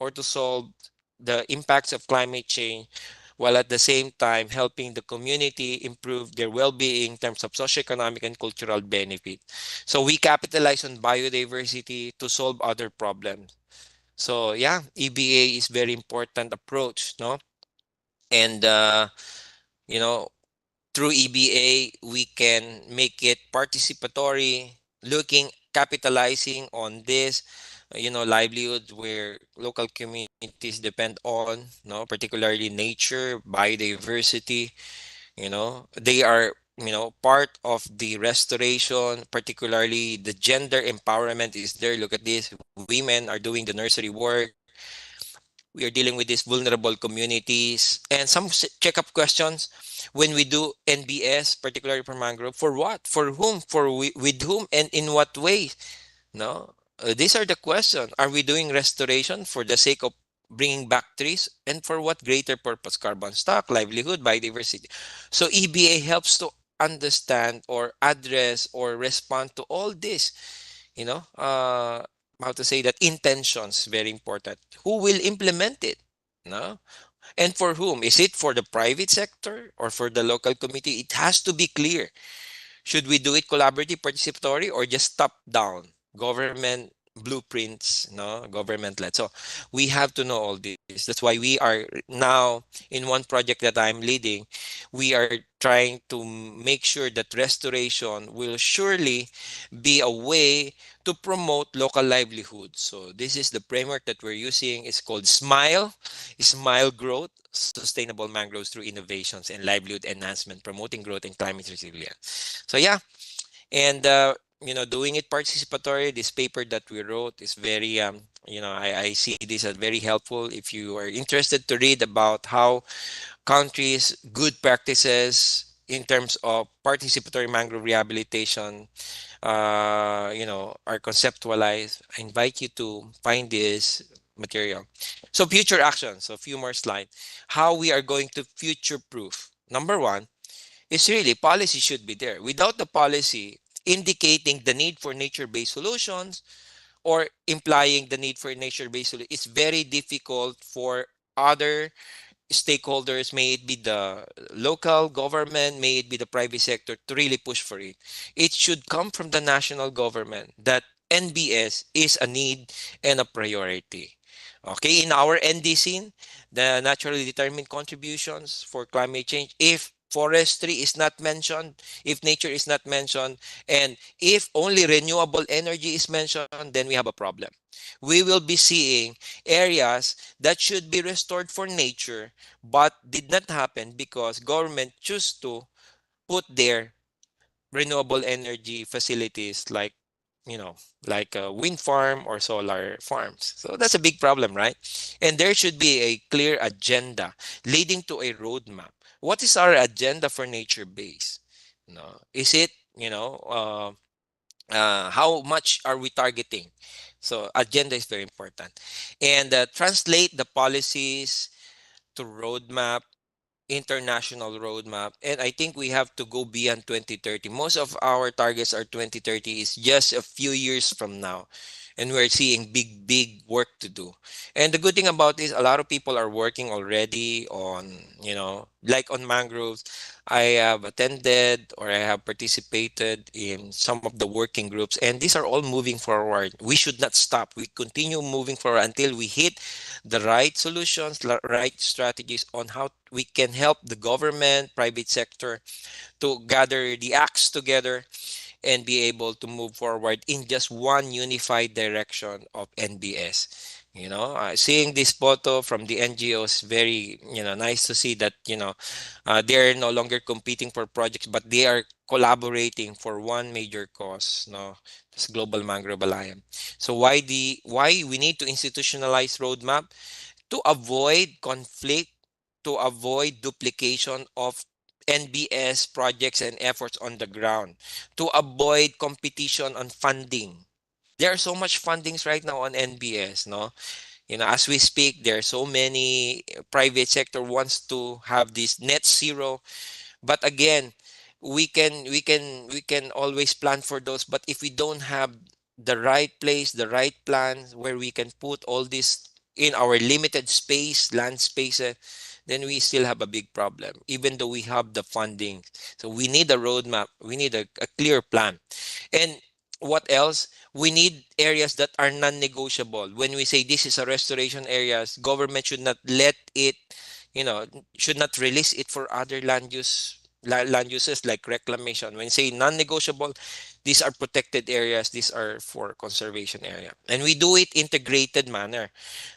or to solve the impacts of climate change, while at the same time helping the community improve their well-being in terms of socioeconomic and cultural benefit. So we capitalize on biodiversity to solve other problems. So yeah, EBA is very important approach, no? And you know, through EBA, we can make it participatory, capitalizing on this, livelihood where local communities depend on, no, particularly nature, biodiversity, they are, part of the restoration, particularly the gender empowerment is there. Look at this. Women are doing the nursery work. We are dealing with these vulnerable communities, and some checkup questions when we do NBS, particularly for mangrove. For what? For whom? With whom? And in what way? No, these are the questions. Are we doing restoration for the sake of bringing back trees, and for what greater purpose? Carbon stock, livelihood, biodiversity. So EBA helps to understand or address or respond to all this. You know, uh, how to say that, intentions, very important. Who will implement it? No, and for whom? Is it for the private sector or for the local committee? It has to be clear. Should we do it collaborative, participatory, or just top down, government blueprints, no, government-led. So we have to know all this. That's why we are now in one project that I'm leading, we are trying to make sure that restoration will surely be a way to promote local livelihood. So this is the framework that we're using. It's called Smile Growth, Sustainable Mangroves through Innovations and Livelihood Enhancement, Promoting Growth and Climate Resilience. So yeah, and doing it participatory. This paper that we wrote is very I see this as very helpful if you are interested to read about how countries good practices in terms of participatory mangrove rehabilitation are conceptualized. I invite you to find this material. So future actions, so a few more slides. How we are going to future proof. Number one, is really policy should be there. Without the policy indicating the need for nature-based solutions or implying the need for nature-based solutions, it's very difficult for other stakeholders, may it be the local government, may it be the private sector, to really push for it. It should come from the national government that NBS is a need and a priority. Okay, in our NDC, the naturally determined contributions for climate change, if forestry is not mentioned, if nature is not mentioned, and if only renewable energy is mentioned, then we have a problem. We will be seeing areas that should be restored for nature but did not happen because government choose to put their renewable energy facilities like like a wind farm or solar farms. So that's a big problem, right? And there should be a clear agenda leading to a roadmap. What is our agenda for nature base? Is it how much are we targeting? So agenda is very important. And translate the policies to roadmap, international roadmap. And I think we have to go beyond 2030. Most of our targets are 2030 is just a few years from now. And we're seeing big work to do. And the good thing about this, a lot of people are working already on, like on mangroves. I have attended or I have participated in some of the working groups, and these are all moving forward. We should not stop. We continue moving forward until we hit the right solutions, right strategies on how we can help the government, private sector to gather the acts together and be able to move forward in just one unified direction of NBS. Seeing this photo from the NGOs, very, nice to see that, they're no longer competing for projects, but they are collaborating for one major cause, no, this Global Mangrove Alliance. So why we need to institutionalize roadmap? To avoid conflict, to avoid duplication of NBS projects and efforts on the ground, to avoid competition on funding. There are so much fundings right now on NBS, no? As we speak, there are so many private sector wants to have this net zero, but again, we can always plan for those, but if we don't have the right place, the right plan where we can put all this in our limited space, land space, then we still have a big problem even though we have the funding. So we need a roadmap, we need a clear plan. And what else? We need areas that are non-negotiable. When we say this is a restoration areas, government should not let it, should not release it for other land uses like reclamation. When say non-negotiable, these are protected areas, these are for conservation area. And we do it integrated manner,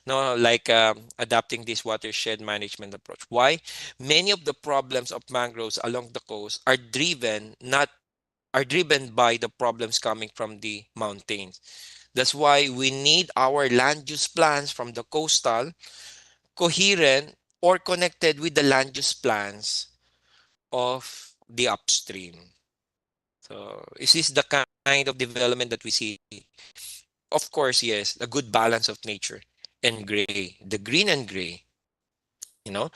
no, like adapting this watershed management approach. Why? Many of the problems of mangroves along the coast are driven by the problems coming from the mountains. That's why we need our land use plans from the coastal coherent or connected with the land use plans of the upstream. So is this the kind of development that we see? Of course, yes, a good balance of nature and gray, the green and gray, you know,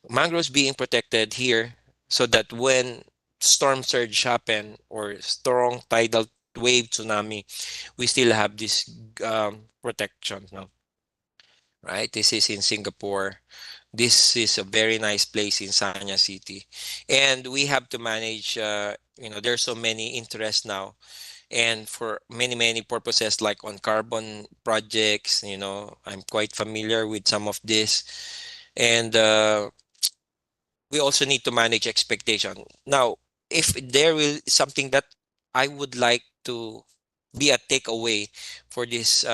mangroves being protected here so that when storm surge happen or strong tidal wave tsunami, we still have this protection, no? Right? This is in Singapore. This is a very nice place in Sanya City. And we have to manage there's so many interests now, and for many purposes, like on carbon projects, I'm quite familiar with some of this. And we also need to manage expectation. Now, if there will something that I would like to be a takeaway for this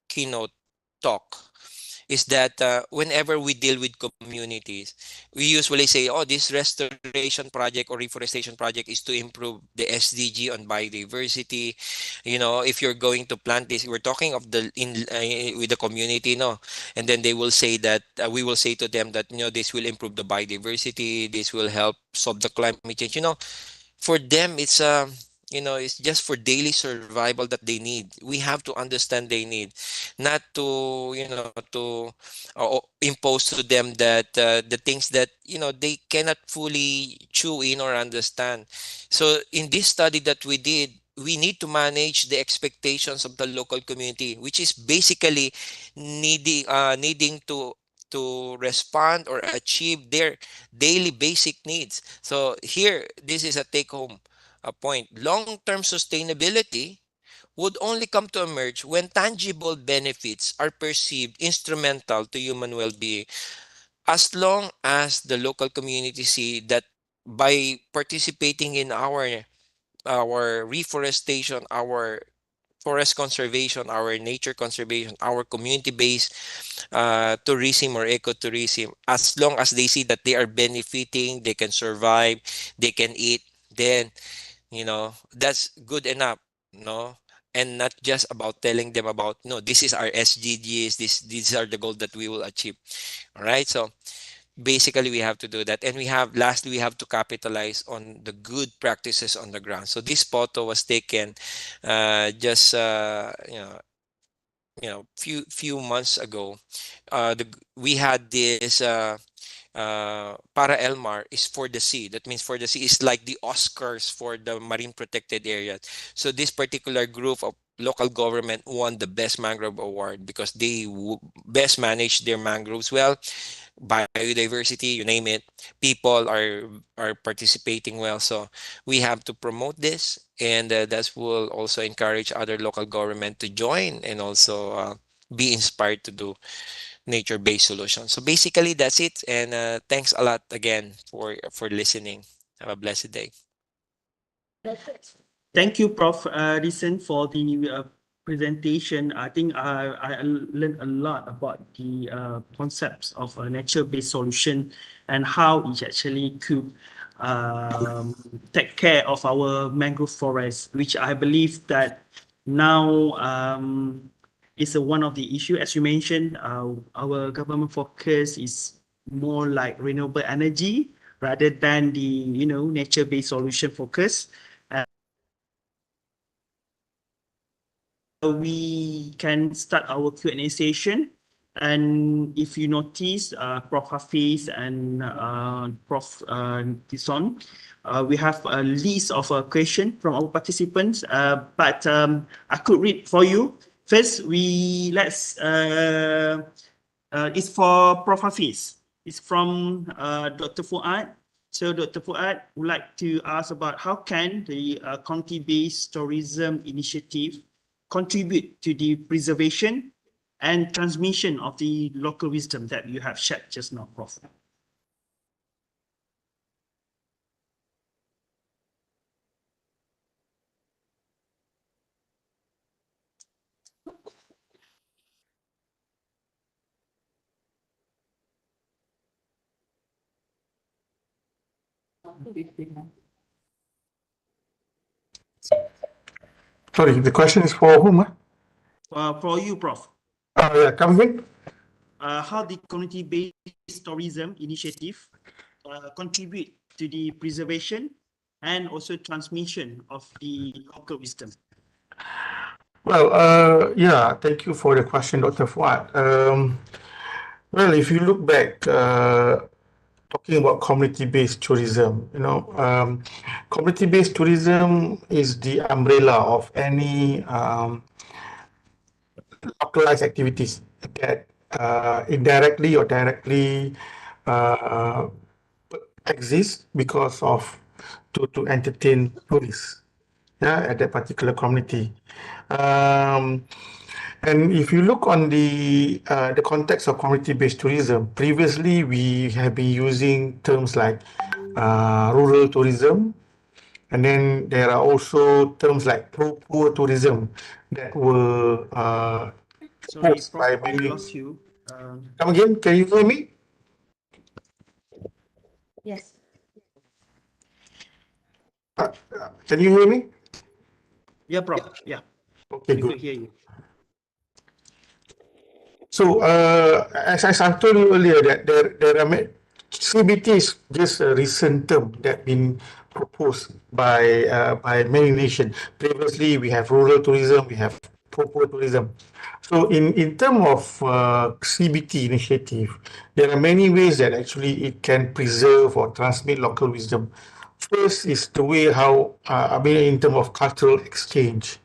keynote talk, is that whenever we deal with communities, we usually say, oh, this restoration project or reforestation project is to improve the SDG on biodiversity. If you're going to plant this, we're talking of with the community, no? And then they will say that, we will say to them that, this will improve the biodiversity, this will help solve the climate change. For them, it's just for daily survival that they need. We have to understand they need, not to impose to them that the things that they cannot fully chew in or understand. So in this study that we did, we need to manage the expectations of the local community, which is basically needing to respond or achieve their daily basic needs. So here, this is a take home point. Long-term sustainability would only come to emerge when tangible benefits are perceived instrumental to human well-being. As long as the local community see that by participating in our reforestation, our forest conservation, our nature conservation, our community-based tourism or ecotourism, as long as they see that they are benefiting, they can survive, they can eat, then that's good enough. no and not just about telling them about, no, this is our SDGs, these are the goals that we will achieve. All right, so basically we have to do that, and lastly we have to capitalize on the good practices on the ground. So this photo was taken just few months ago. We had this Para Elmar is for the sea. That means for the sea is like the Oscars for the marine protected areas. So this particular group of local government won the best mangrove award because they best managed their mangroves well. Biodiversity, you name it, people are participating well. So we have to promote this, and that will also encourage other local government to join and also be inspired to do nature-based solutions. So basically, that's it. And thanks a lot again for listening. Have a blessed day. Thank you, Prof. Risen, for the presentation. I think I learned a lot about the concepts of a nature-based solution and how it actually could take care of our mangrove forest, which I believe that now is one of the issues. As you mentioned, our government focus is more like renewable energy rather than the nature-based solution focus. We can start our Q&A session. And if you notice, Prof. Hafiz and Prof. Tison, we have a list of questions from our participants, but I could read for you. First, it's for Prof. Hafiz. It's from Dr. Fuad. So Dr. Fuad would like to ask about how can the community-based tourism initiative contribute to the preservation and transmission of the local wisdom that you have shared just now, Prof. Sorry, the question is for whom? For you, Prof. Yeah, come again. How the community-based tourism initiative contribute to the preservation and also transmission of the local wisdom? Well, yeah, thank you for the question, Dr. Fuad. Well, if you look back, talking about community-based tourism, community-based tourism is the umbrella of any localized activities that indirectly or directly exist because of to entertain tourists, at that particular community. And if you look on the context of community-based tourism, previously we have been using terms like rural tourism, and then there are also terms like pro-poor tourism that were Sorry, proposed Prof, by we many. lost you. Come again? Can you hear me? Yes. Can you hear me? Yeah, Prof. Yeah, Okay, we could good. hear you. So, as I told you earlier, that there are CBT is just a recent term that been proposed by many nations. Previously, we have rural tourism, we have pro-poor tourism. So, in terms of CBT initiative, there are many ways that actually it can preserve or transmit local wisdom. First is the way how in terms of cultural exchange,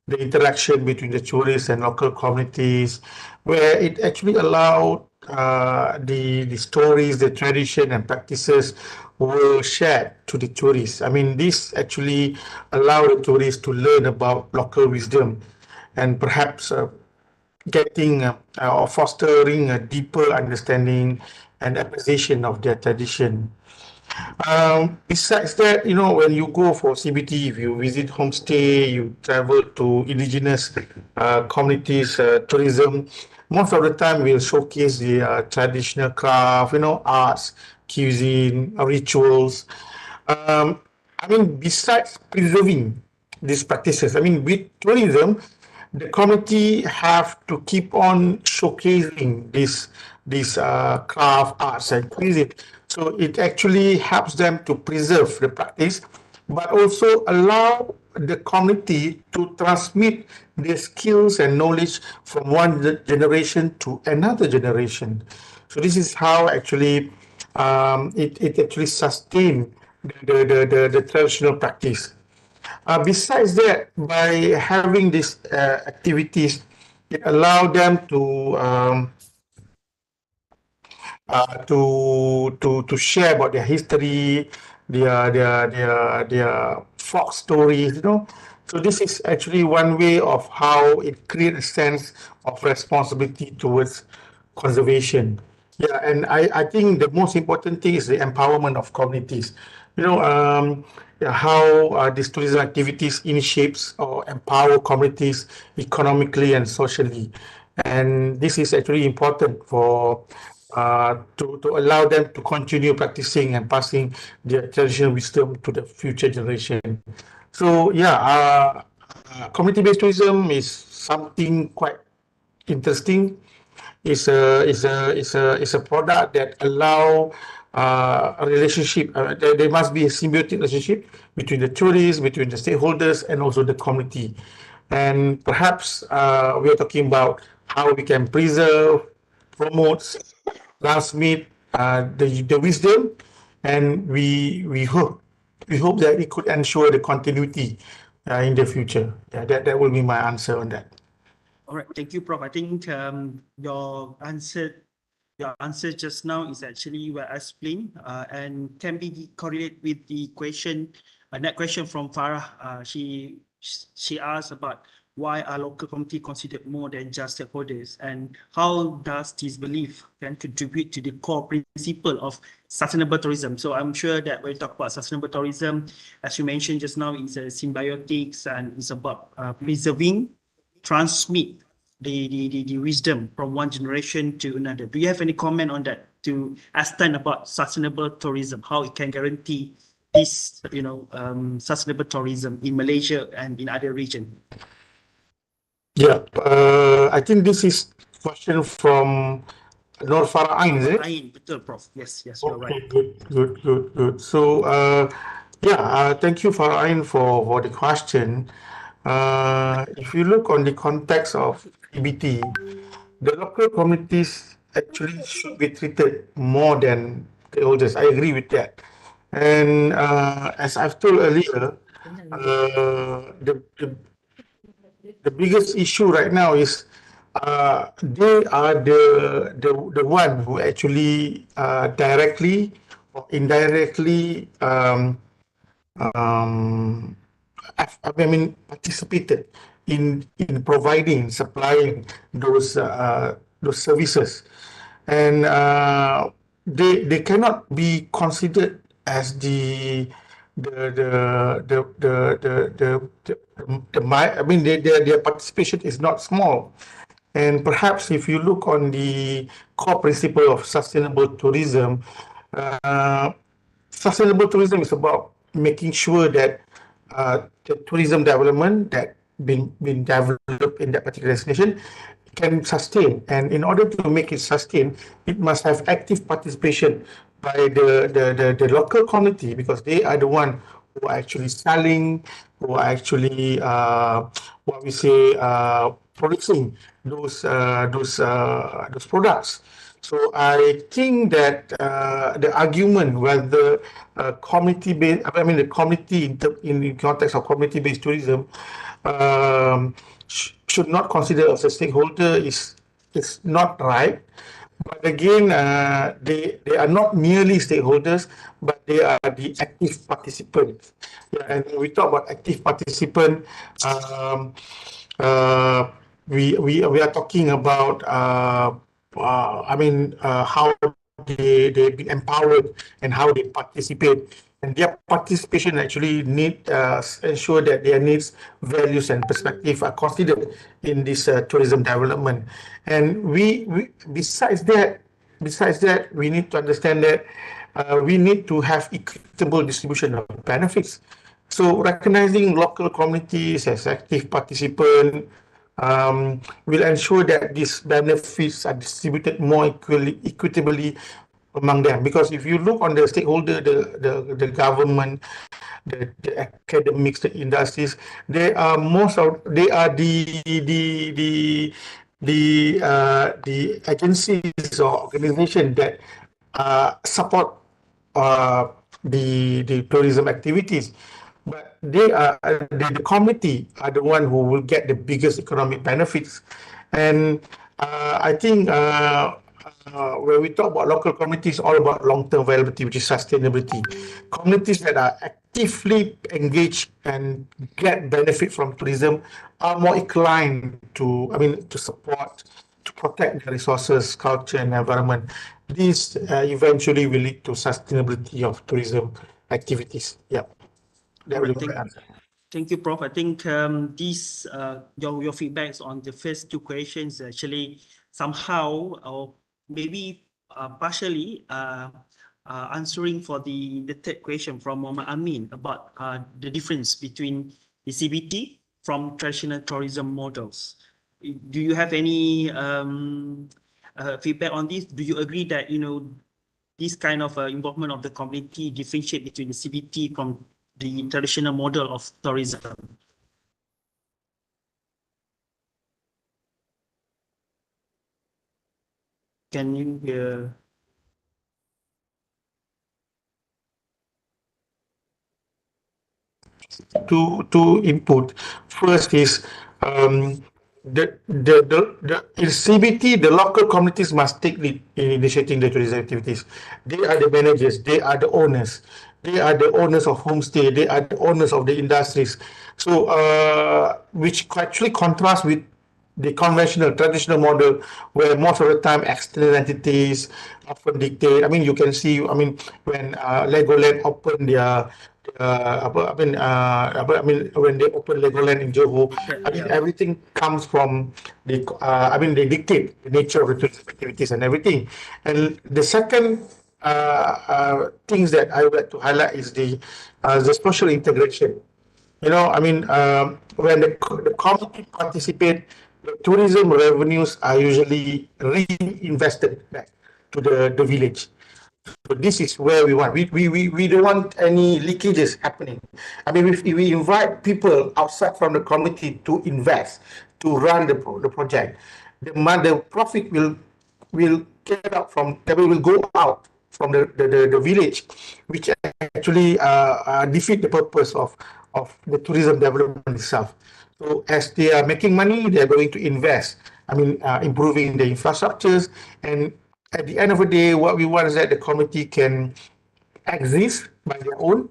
the interaction between the tourists and local communities, where it actually allowed the stories, the tradition and practices were shared to the tourists. I mean, this actually allowed the tourists to learn about local wisdom and perhaps getting or fostering a deeper understanding and appreciation of their tradition. Besides that, when you go for CBT, if you visit homestay, you travel to indigenous communities, tourism, most of the time we'll showcase the traditional craft, arts, cuisine, rituals. Besides preserving these practices, with tourism, the community have to keep on showcasing these craft, arts, and cuisine. So it actually helps them to preserve the practice, but also allow the community to transmit their skills and knowledge from one generation to another generation. So this is how actually it actually sustain the traditional practice. Besides that, by having these activities, it allow them to share about their history, their folk stories. So this is actually one way of how it creates a sense of responsibility towards conservation. Yeah, and I think the most important thing is the empowerment of communities. How these tourism activities initiates or empower communities economically and socially. And this is actually important for to allow them to continue practicing and passing their traditional wisdom to the future generation. So yeah, community-based tourism is something quite interesting. It's a product that allow a relationship. There must be a symbiotic relationship between the tourists, between the stakeholders, and also the community. And perhaps we are talking about how we can preserve, promote, transmit the wisdom, and we hope that it could ensure the continuity in the future. Yeah, that will be my answer on that. All right, thank you, Prof. I think your answer just now is actually well explained and can be correlated with the question, that question from Farah. She asked about why are local community considered more than just stakeholders, and how does this belief can contribute to the core principle of sustainable tourism. So I'm sure that when we talk about sustainable tourism, as you mentioned just now, it's a symbiotics and it's about preserving, transmit the wisdom from one generation to another. Do you have any comment on that to understand about sustainable tourism, how it can guarantee this, sustainable tourism in Malaysia and in other regions? Yeah, I think this is question from Nur Farah Ain, is it? Ain, betul, Prof. Yes, you're right. Good. So, thank you, Farah Ain, for the question. If you look on the context of CBT, the local communities actually should be treated more than the elders. I agree with that. And as I've told earlier, the biggest issue right now is they are the one who actually directly or indirectly I mean, participated in supplying those services, and they cannot be considered as I mean, their participation is not small. And perhaps if you look on the core principle of sustainable tourism, uh, sustainable tourism is about making sure that the tourism development that been developed in that particular destination can sustain. And in order to make it sustain, it must have active participation by the local community, because they are the one who are actually selling, who are actually what we say producing those products. So I think that the argument whether community-based, I mean the community in the context of community-based tourism should not consider as a stakeholder is not right. But again, they are not merely stakeholders, but they are the active participants. Yeah, and when we talk about active participant, uh, we are talking about how they be empowered and how they participate, and their participation actually need ensure that their needs, values, and perspective are considered in this tourism development. And we besides that, we need to understand that we need to have equitable distribution of benefits. So recognizing local communities as active participants will ensure that these benefits are distributed more equitably among them. Because if you look on the stakeholder, the government, the academics, the industries, they are the agencies or organizations that support the tourism activities. But the community are the one who will get the biggest economic benefits. And I think when we talk about local communities, all about long-term viability, which is sustainability. Communities that are actively engaged and get benefit from tourism are more inclined to support, to protect the resources, culture, and environment. This eventually will lead to sustainability of tourism activities. Yeah, that will be my answer. Thank you, Prof. I think your feedbacks on the first two questions actually somehow or maybe partially answering for the third question from Muhammad Amin about the difference between the CBT from traditional tourism models. Do you have any feedback on this? Do you agree that this kind of involvement of the community differentiate between the CBT from the traditional model of tourism? Can you two input. First is in CBT, the local communities must take lead in initiating the tourism activities. They are the managers, they are the owners, they are the owners of homestay, they are the owners of the industries. So, which actually contrasts with the conventional, traditional model, where most of the time external entities often dictate. I mean, you can see. I mean, when Legoland opened their when they open Legoland in Johor, I mean, everything comes from the. They dictate the nature of the tourism activities and everything. And the second things that I would like to highlight is the social integration. When the community participate, the tourism revenues are usually reinvested back to the village. So this is where we want. We don't want any leakages happening. I mean, if we invite people outside from the community to invest, to run the project, the profit will get out from, will go out from the village, which actually defeat the purpose of the tourism development itself. So as they are making money, they are going to invest. Improving the infrastructures, and at the end of the day, what we want is that the community can exist by their own,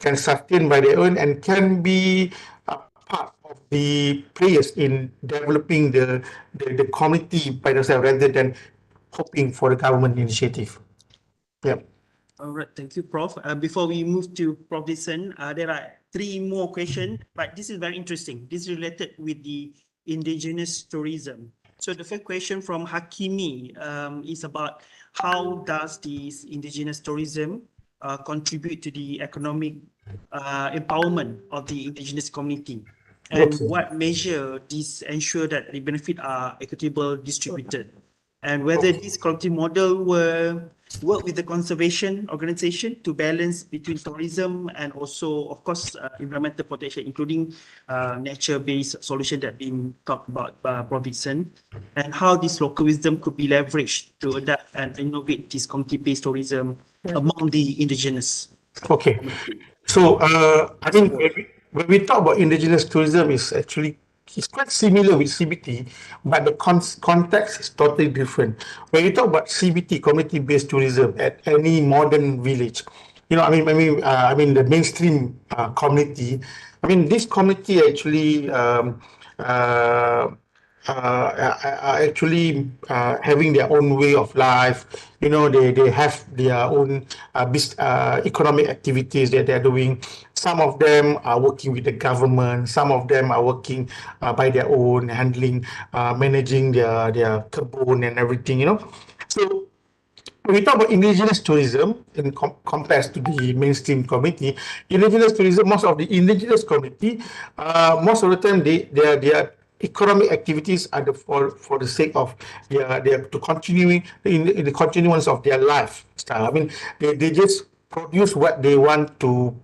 can sustain by their own and can be a part of the players in developing the community by themselves rather than hoping for the government initiative. Yeah. All right, thank you, Prof. Before we move to Prof. Dixon, there are three more questions, but this is very interesting. This is related with the indigenous tourism. So the first question from Hakimi is about how does this indigenous tourism contribute to the economic empowerment of the indigenous community? And what measure this ensure that the benefit are equitable distributed? And whether this community model will work with the conservation organization to balance between tourism and also, of course, environmental protection, including nature-based solution that been talked about by Prof. Dixon, and how this local wisdom could be leveraged to adapt and innovate this community-based tourism among the indigenous. Okay. So I think when we talk about indigenous tourism, it's quite similar with CBT, but the context is totally different. When you talk about CBT, community-based tourism, at any modern village, I mean the mainstream community. I mean, this community actually are actually having their own way of life. They have their own economic activities that they're doing. Some of them are working with the government. Some of them are working by their own, handling, managing their kebun and everything. So when we talk about indigenous tourism in compared to the mainstream community, indigenous tourism, most of the indigenous community, most of the time their economic activities are for the sake of their to continuing in the continuance of their lifestyle. I mean, they just produce what they want to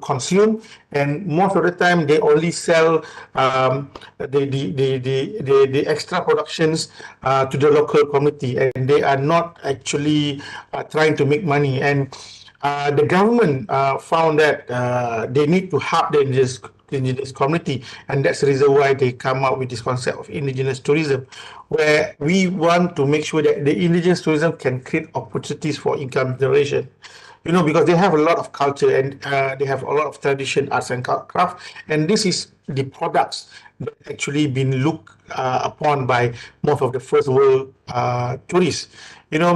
consume, and most of the time they only sell the extra productions to the local community, and they are not actually trying to make money. And the government found that they need to help the indigenous community, and that's the reason why they come up with this concept of indigenous tourism, where we want to make sure that the indigenous tourism can create opportunities for income generation. Because they have a lot of culture and they have a lot of tradition, arts and craft, and this is the products that actually been looked upon by most of the first world tourists. And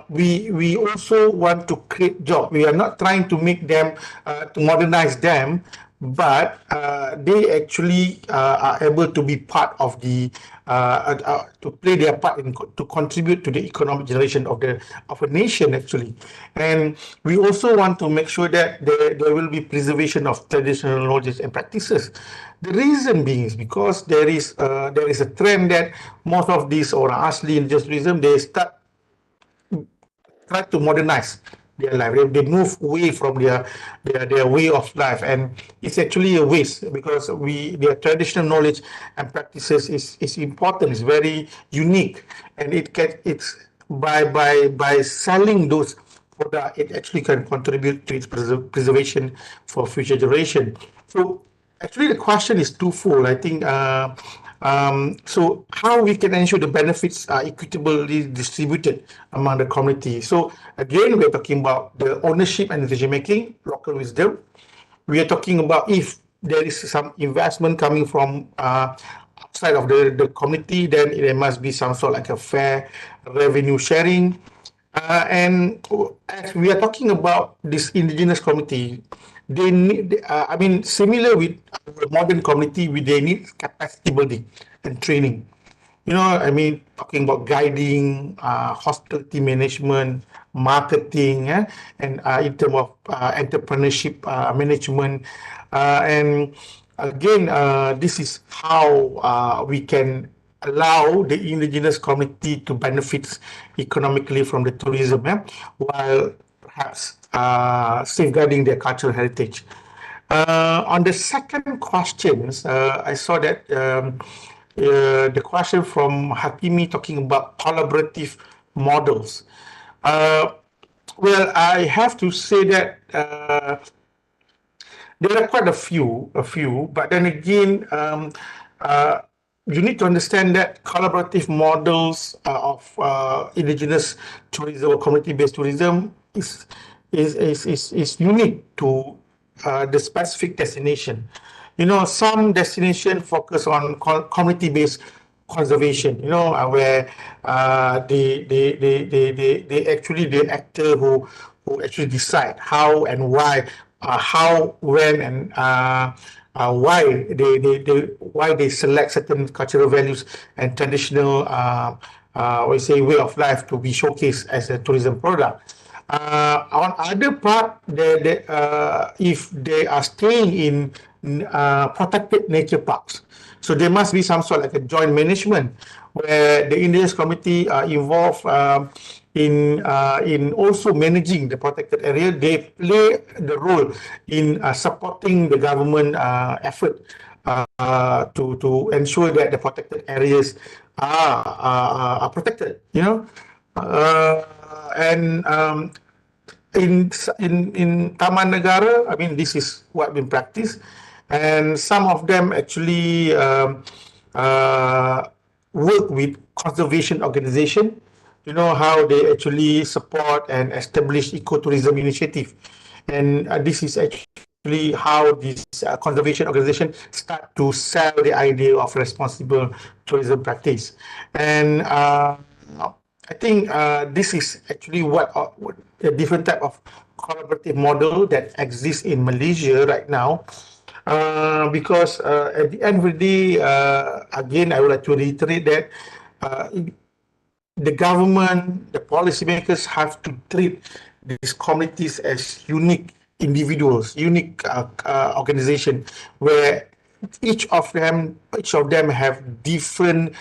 we also want to create jobs. We are not trying to make them to modernize them, but they actually are able to be part of the to play their part in to contribute to the economic generation of a nation actually. And we also want to make sure that there will be preservation of traditional knowledge and practices. The reason being is because there is a trend that most of these or asli indigenous tourism, they try to modernize their life. They move away from their way of life, and it's actually a waste because their traditional knowledge and practices is important. It's very unique, and it's by selling those products, it actually can contribute to its preservation for future generation. So actually, the question is twofold. I think. So how we can ensure the benefits are equitably distributed among the community. So again, we're talking about the ownership and decision making, local wisdom. We are talking about if there is some investment coming from outside of the community, then there must be some sort like a fair revenue sharing. And as we are talking about this indigenous community, they need, similar with the modern community, they need capacity building and training. Talking about guiding, hospitality management, marketing, and in terms of entrepreneurship management. And again, this is how we can allow the indigenous community to benefit economically from the tourism, while perhaps safeguarding their cultural heritage. On the second questions, I saw that the question from Hakimi talking about collaborative models. Well, I have to say that there are quite a few, but then again, you need to understand that collaborative models of indigenous tourism or community-based tourism is unique to the specific destination. You know, some destination focus on community-based conservation. You know, where they actually the actor who actually decide how and why, how, when, and why why they select certain cultural values and traditional we say way of life to be showcased as a tourism product. On other part, if they are staying in protected nature parks, so there must be some sort of like a joint management where the indigenous community are involved in also managing the protected area. They play the role in supporting the government effort to ensure that the protected areas are protected. You know, and in Taman Negara, I mean, this is what been practiced, and some of them actually work with conservation organization. You know how they actually support and establish ecotourism initiative, and this is actually how this conservation organization start to sell the idea of responsible tourism practice, and I think this is actually what a different type of collaborative model that exists in Malaysia right now. Because at the end of the day, again, I would like to reiterate that the government, the policymakers have to treat these communities as unique individuals, unique organization, where each of them have different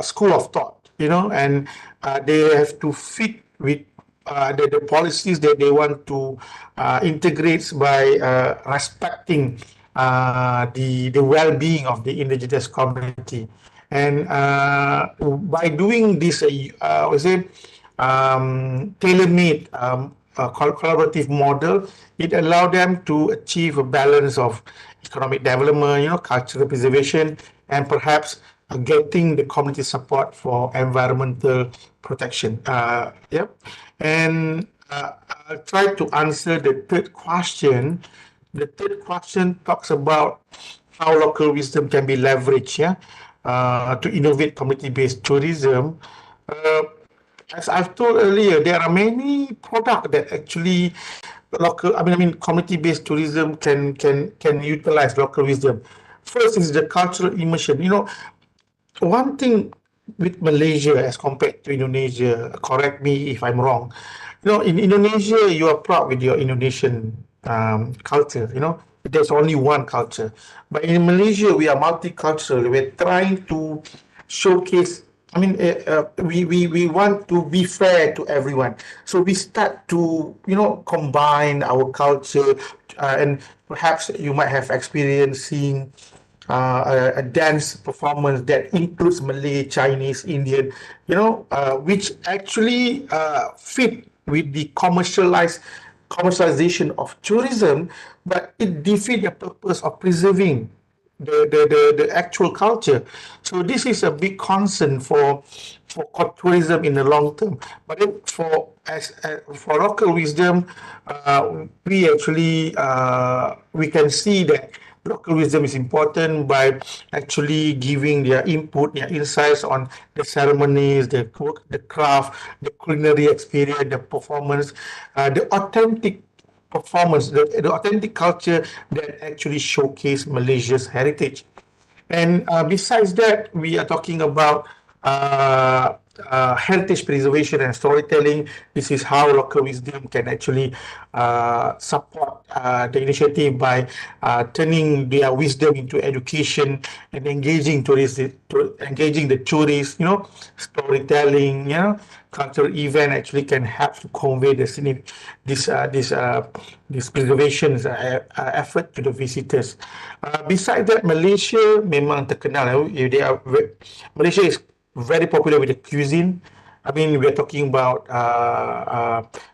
school of thought, you know, and they have to fit with the policies that they want to integrate by respecting the well-being of the indigenous community. And by doing this, we say, tailor-made collaborative model, it allowed them to achieve a balance of economic development, you know, cultural preservation, and perhaps getting the community support for environmental protection. Yep. And I'll try to answer the third question. The third question talks about how local wisdom can be leveraged, to innovate community-based tourism. As I've told earlier, there are many products that actually community-based tourism can utilize local wisdom. First is the cultural immersion. You know, one thing with Malaysia as compared to Indonesia, correct me if I'm wrong. You know, in Indonesia, you are proud with your Indonesian culture. You know, there's only one culture. But in Malaysia, we are multicultural. We're trying to showcase. I mean, we want to be fair to everyone. So we start to, you know, combine our culture, and perhaps you might have experienced seeing a dance performance that includes Malay, Chinese, Indian, you know, which actually fit with the commercialization of tourism, but it defeats the purpose of preserving the actual culture. So this is a big concern for tourism in the long term. But then for local wisdom, we actually we can see that local wisdom is important by actually giving their input, their insights on the ceremonies, the work, the craft, the culinary experience, the performance, the authentic performance, the authentic culture that actually showcase Malaysia's heritage. And besides that, we are talking about heritage preservation and storytelling. This is how local wisdom can actually support the initiative by turning their wisdom into education and engaging the tourists. You know, storytelling. You know, cultural event actually can help to convey this preservation effort to the visitors. Besides that, Malaysia memang terkenal. Malaysia is very popular with the cuisine. I mean, we're talking about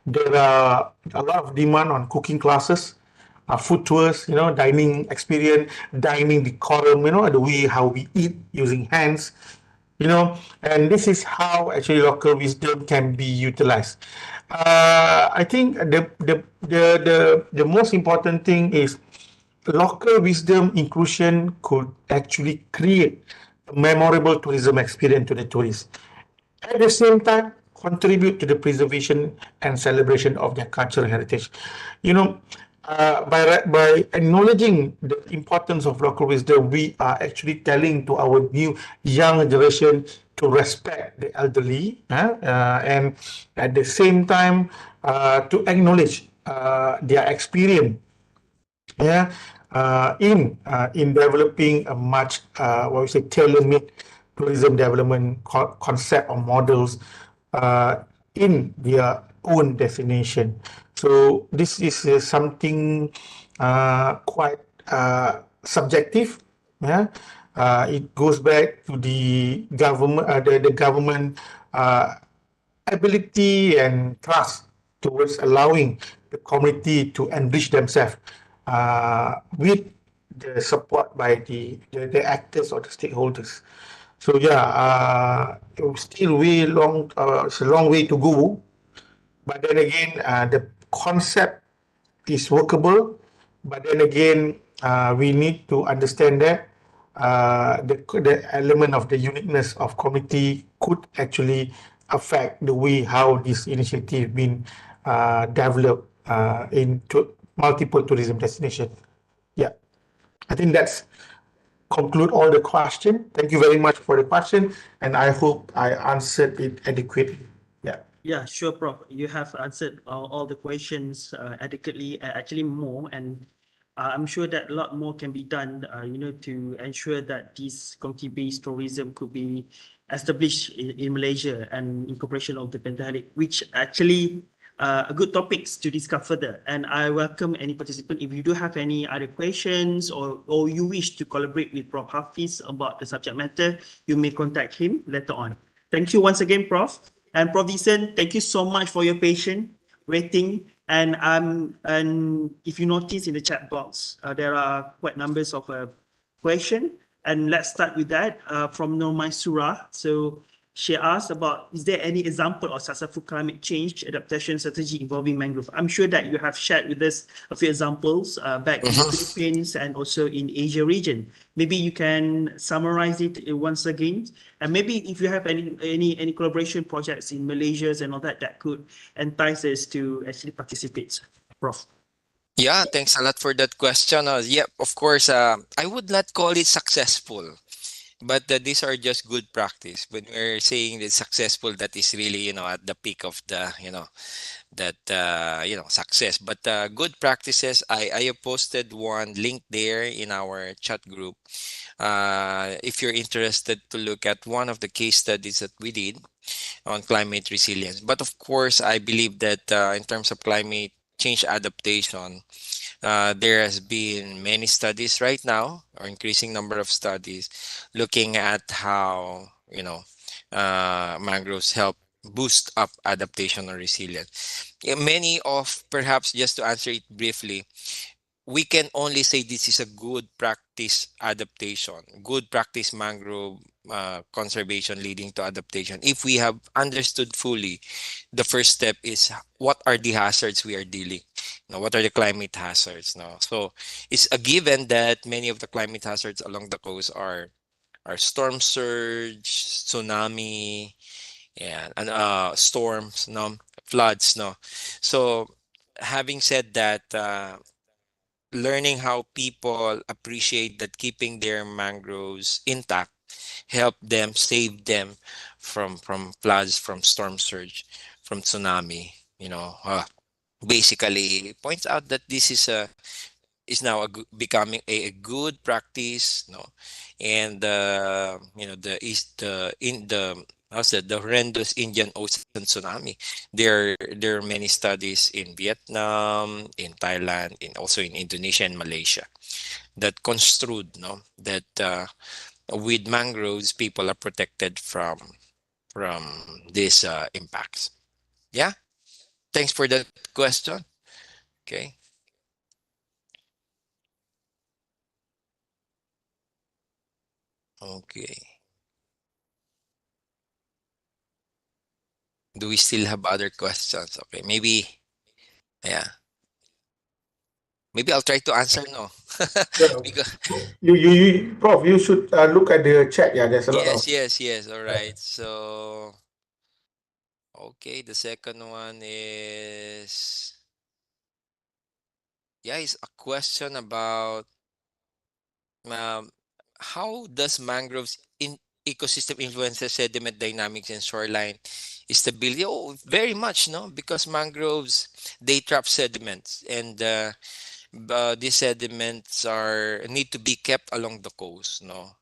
there are a lot of demand on cooking classes, food tours, you know, dining experience, dining decorum, you know, the way how we eat using hands, you know, and this is how actually local wisdom can be utilized. I think the most important thing is local wisdom inclusion could actually create a memorable tourism experience to the tourists. At the same time, contribute to the preservation and celebration of their cultural heritage. You know, by acknowledging the importance of local wisdom, we are actually telling to our new young generation to respect the elderly, and at the same time to acknowledge their experience, yeah, in developing a much what we say tailor-made tourism development concept or models in their own destination. So this is something quite subjective. Yeah, it goes back to the government, the government ability and trust towards allowing the community to enrich themselves with the support by the actors or the stakeholders. So yeah, it's still way long. It's a long way to go, but then again, the concept is workable. But then again, we need to understand that the element of the uniqueness of community could actually affect the way how this initiative been developed into multiple tourism destinations. Yeah, I think that's conclude all the question. Thank you very much for the question, and I hope I answered it adequately. Yeah. Yeah, sure, Prof. You have answered all the questions adequately, actually more, and I'm sure that a lot more can be done, to ensure that this community-based tourism could be established in Malaysia and in cooperation of the Pentahalik, which actually are good topics to discuss further. And I welcome any participant. If you do have any other questions or you wish to collaborate with Prof. Hafiz about the subject matter, you may contact him later on. Thank you once again, Prof. And Prof. Deason, thank you so much for your patience, waiting. And if you notice in the chat box, there are quite numbers of questions. And let's start with that from Normai Surah. So she asked about, is there any example of successful climate change adaptation strategy involving mangrove? I'm sure that you have shared with us a few examples back in the Philippines and also in Asia region. Maybe you can summarize it once again. And maybe if you have any collaboration projects in Malaysia and all that could entice us to actually participate, Prof. Yeah, thanks a lot for that question. Yeah, of course, I would not call it successful, but these are just good practice. When we're saying it's successful, that is really, at the peak of the, success. But good practices, I have posted one link there in our chat group. If you're interested to look at one of the case studies that we did on climate resilience. But of course, I believe that in terms of climate change adaptation, there has been many studies right now, or increasing number of studies, looking at how mangroves help boost up adaptation or resilience. Yeah, many of, perhaps just to answer it briefly, we can only say this is a good practice adaptation, good practice mangrove conservation leading to adaptation. If we have understood fully, the first step is what are the hazards we are dealing. What are the climate hazards now? So it's a given that many of the climate hazards along the coast are storm surge, tsunami, and storms, no, floods, no. So having said that, learning how people appreciate that keeping their mangroves intact help them save them from floods, from storm surge, from tsunami. Basically points out that this is now becoming a good practice, no, and the east the in the how's that, the horrendous Indian Ocean tsunami. There are many studies in Vietnam, in Thailand, also in Indonesia and Malaysia that construed, no, that with mangroves people are protected from these impacts. Yeah, thanks for that question. Okay. Okay. Do we still have other questions? Okay, maybe, yeah. Maybe I'll try to answer no. Well, Because Prof, you should look at the chat. Yeah, there's a lot of. yes. All right. So, okay, the second one is, yeah, it's a question about um, how does mangroves in ecosystem influences sediment dynamics and shoreline stability? Oh, very much, no? Because mangroves, they trap sediments, and these sediments are need to be kept along the coast, no?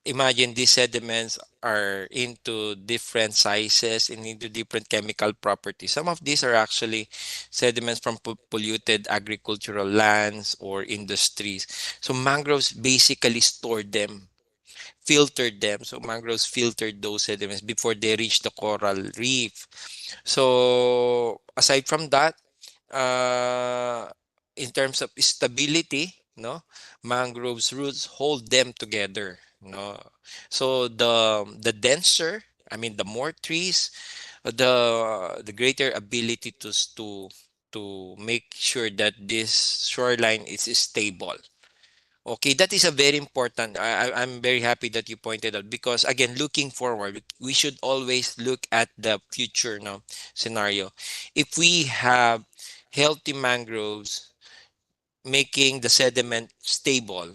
Imagine these sediments are into different sizes and into different chemical properties. Some of these are actually sediments from polluted agricultural lands or industries. So mangroves basically store them, filtered them. So mangroves filtered those sediments before they reach the coral reef. So aside from that, uh, in terms of stability, no, mangroves roots hold them together. No, so the denser, I mean, the more trees, the greater ability to make sure that this shoreline is stable. Okay, that is a very important. I'm very happy that you pointed out because again, looking forward, we should always look at the future no scenario. If we have healthy mangroves making the sediment stable,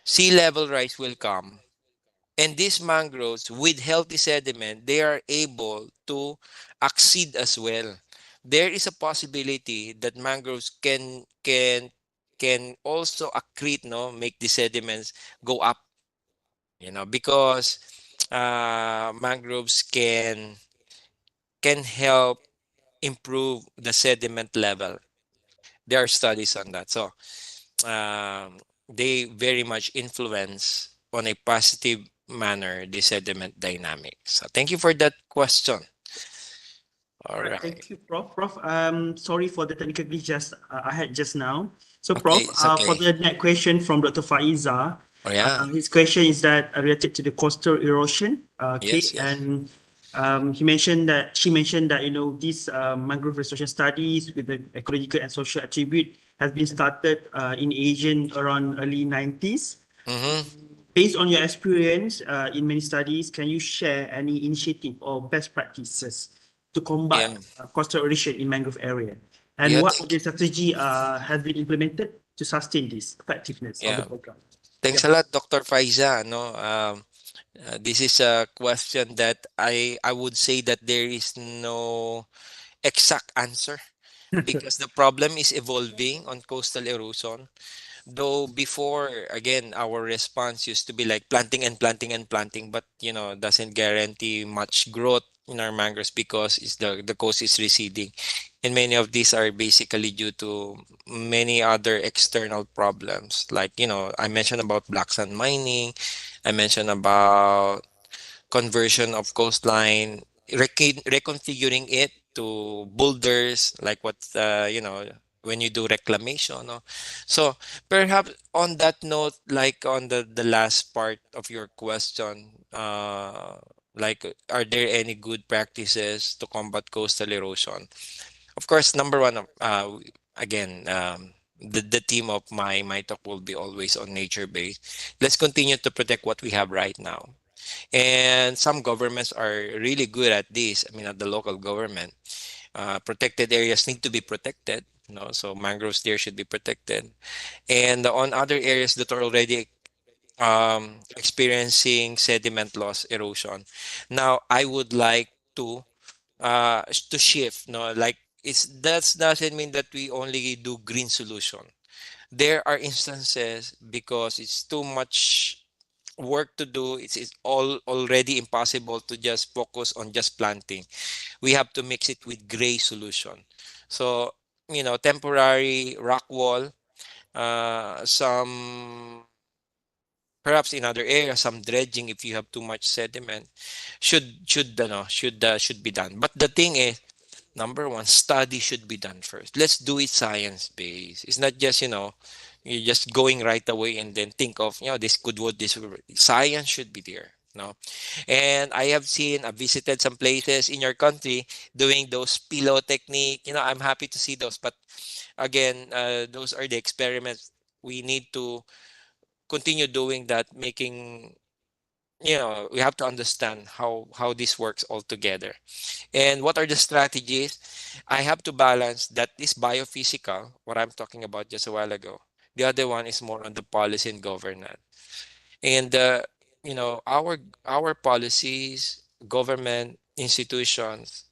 sea level rise will come. And these mangroves with healthy sediment, they are able to accede as well. There is a possibility that mangroves can also accrete, no, make the sediments go up, because mangroves can help improve the sediment level. There are studies on that. So they very much influence on a positive manner the sediment dynamics. So thank you for that question. All Right, right. thank you, Prof. Prof, sorry for the technical glitch I had just now. So, Okay, Prof, it's for okay. the next question from Dr. Faiza, Oh yeah. his question is that related to the coastal erosion. Okay, Yes. and she mentioned that these mangrove restoration studies with the ecological and social attribute has been started in Asian around early 90s. Mm-hmm. Based on your experience in many studies, can you share any initiative or best practices to Yeah. combat coastal erosion in mangrove area? And Yeah. what are the strategy has been implemented to sustain this effectiveness of the Yeah. program? Thanks Yep. a lot, Dr. Faiza. No, this is a question that I would say that there is no exact answer because the problem is evolving on coastal erosion. Though before, again, our response used to be like planting and planting and planting, but doesn't guarantee much growth in our mangroves because the coast is receding. And many of these are basically due to many other external problems. Like, I mentioned about black sand mining, I mentioned about conversion of coastline, reconfiguring it to boulders, like what when you do reclamation. No? So perhaps on that note, like on the last part of your question, like are there any good practices to combat coastal erosion? Of course, number one, again, the theme of my talk will be always on nature based. Let's continue to protect what we have right now. And some governments are really good at this. I mean, at the local government, protected areas need to be protected. So mangroves there should be protected. And on other areas that are already experiencing sediment loss, erosion, now I would like to shift. No, like that doesn't mean that we only do green solution. There are instances because it's too much work to do. It's all already impossible to just focus on just planting. We have to mix it with gray solution. So, temporary rock wall, some perhaps in other areas, some dredging if you have too much sediment should be done. But the thing is, number one, study should be done first. Let's do it science based. It's not just, you're just going right away and then think of, this could work, this would work. Science should be there. No, and I have seen, I visited some places in your country doing those pillow technique. I'm happy to see those. But again, those are the experiments. We need to continue doing that, making, we have to understand how this works all together. And what are the strategies? I have to balance that is biophysical, what I'm talking about just a while ago. The other one is more on the policy and governance. And our policies, government, institutions,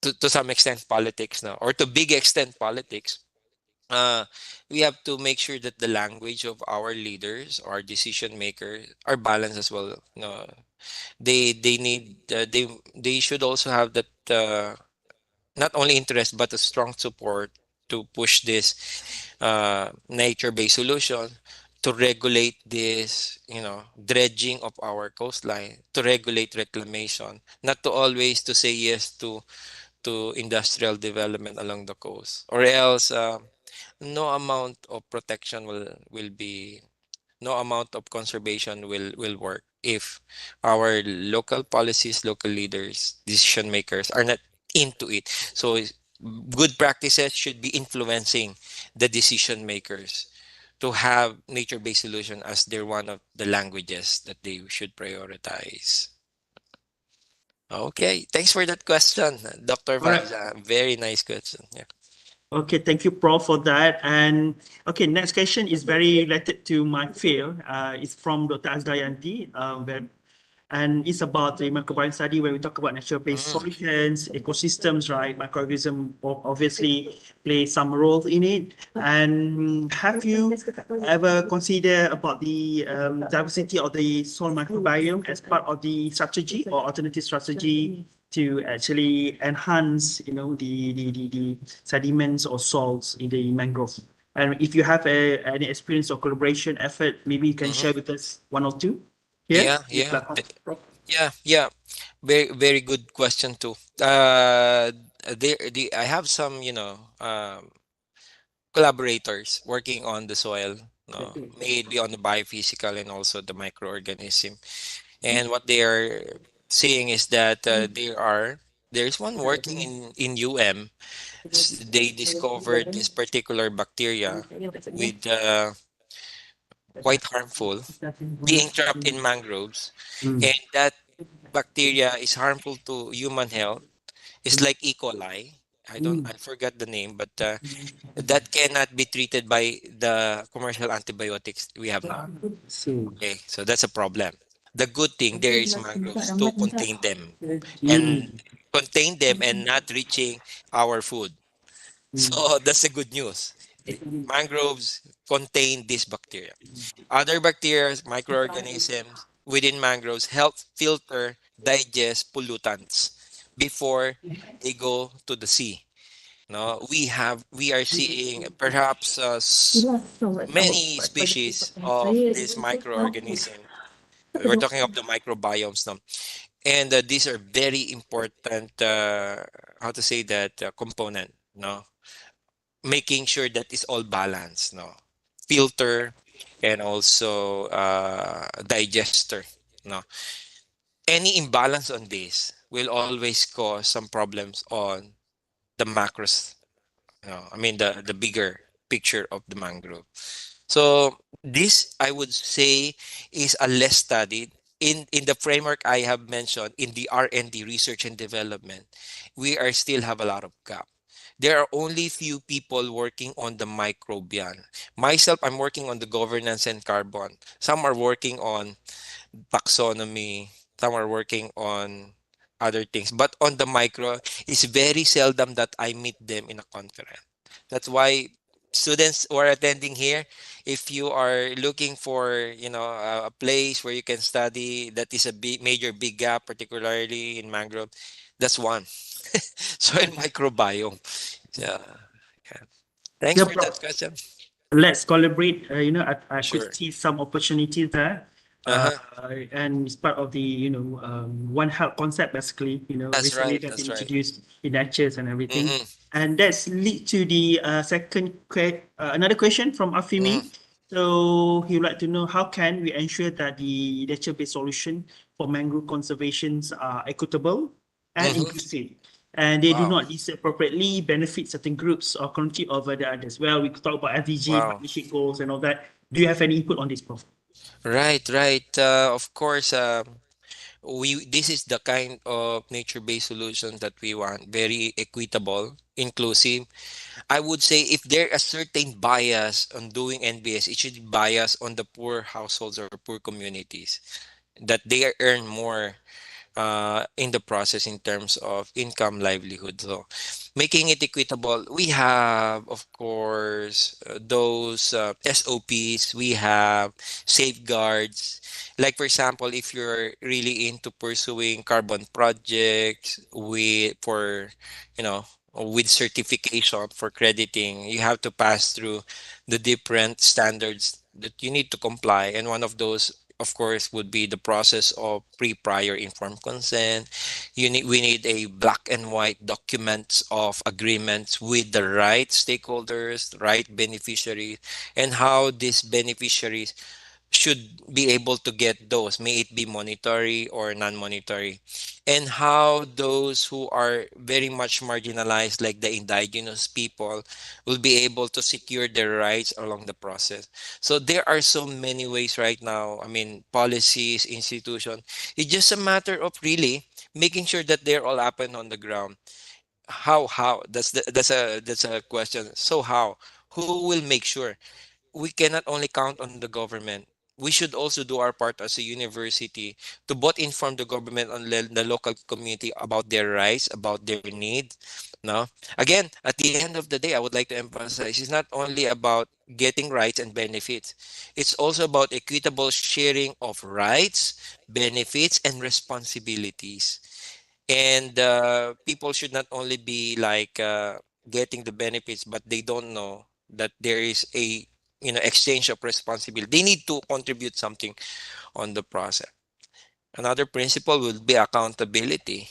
to some extent politics now, or to big extent politics, uh, we have to make sure that the language of our leaders, our decision makers, are balanced as well. No, they need they should also have that not only interest but a strong support to push this nature-based solution, to regulate this, dredging of our coastline, to regulate reclamation, not to always to say yes to industrial development along the coast, or else no amount of protection will be no amount of conservation will work if our local policies, local leaders, decision makers are not into it. So good practices should be influencing the decision makers to have nature-based solution as their one of the languages that they should prioritize. Okay, thanks for that question, Dr. All right. Vanza. Very nice question. Yeah. Okay, thank you, Prof, for that. And okay, next question is very related to my field. It's from Dr. Azdayanti, and it's about the microbiome study where we talk about nature-based solutions, ecosystems, right? Microorganisms obviously play some role in it. And have you ever considered about the diversity of the soil microbiome as part of the strategy or alternative strategy to actually enhance, the sediments or salts in the mangrove? And if you have any experience or collaboration effort, maybe you can share with us one or two. Yeah, very very good question too. I have some collaborators working on the soil, maybe on the biophysical and also the microorganism. And what they are seeing is that there's one working in UM. They discovered this particular bacteria with quite harmful, being trapped in mangroves, and that bacteria is harmful to human health. It's like E. coli. I forgot the name, but that cannot be treated by the commercial antibiotics we have now. Okay, so that's a problem. The good thing there is mangroves to and contain them and not reaching our food. So that's the good news. Mangroves contain this bacteria. Other bacteria, microorganisms within mangroves help filter, digest pollutants before they go to the sea. No, we are seeing perhaps many species of this microorganism. We're talking of the microbiomes now, and these are very important. How to say that component? No, making sure that it's all balanced. No, filter and also digester. No, any imbalance on this will always cause some problems on the macros. I mean the bigger picture of the mangrove. So this I would say is a less studied in the framework I have mentioned in the R&D research and development. We are still have a lot of gap. There are only few people working on the microbial. Myself, I'm working on the governance and carbon. Some are working on taxonomy. Some are working on other things. But on the micro, it's very seldom that I meet them in a conference. That's why students who are attending here, if you are looking for, a place where you can study that is a major big gap, particularly in mangrove, that's one. Soil microbiome. Yeah. Yeah. Thanks for that question. Let's collaborate. I Sure. could see some opportunities there. And it's part of the One Health concept basically. That's Recently right. that's That's been right. introduced in lectures and everything. Mhm. And that's lead to the second another question from Afimi. So he would like to know how can we ensure that the nature-based solution for mangrove conservations are equitable and inclusive, and they do Wow. not disproportionately benefit certain groups or community over the others. Well, we could talk about SDG, Wow. partnership goals and all that. Do you have any input on this, Prof? Right, right. Of course, this is the kind of nature-based solutions that we want. Very equitable, inclusive. I would say if there a certain bias on doing NBS, it should be bias on the poor households or poor communities that they earn more in the process in terms of income livelihood. So making it equitable, we have, of course, those SOPs, we have safeguards. Like, for example, if you're really into pursuing carbon projects you know, with certification for crediting, you have to pass through the different standards that you need to comply. And one of those, of course, would be the process of prior informed consent. We need a black and white documents of agreements with the right stakeholders, right beneficiaries, and how these beneficiaries should be able to get those, may it be monetary or non-monetary, and how those who are very much marginalized, like the indigenous people, will be able to secure their rights along the process. So there are so many ways right now. I mean, policies, institution. It's just a matter of really making sure that they're all happen on the ground. How? That's a question. So how? Who will make sure? We cannot only count on the government. We should also do our part as a university to both inform the government and the local community about their rights, about their needs. No, again, at the end of the day, I would like to emphasize it's not only about getting rights and benefits. It's also about equitable sharing of rights, benefits, and responsibilities. And people should not only be like getting the benefits, but they don't know that there is a exchange of responsibility. They need to contribute something on the process. Another principle would be accountability.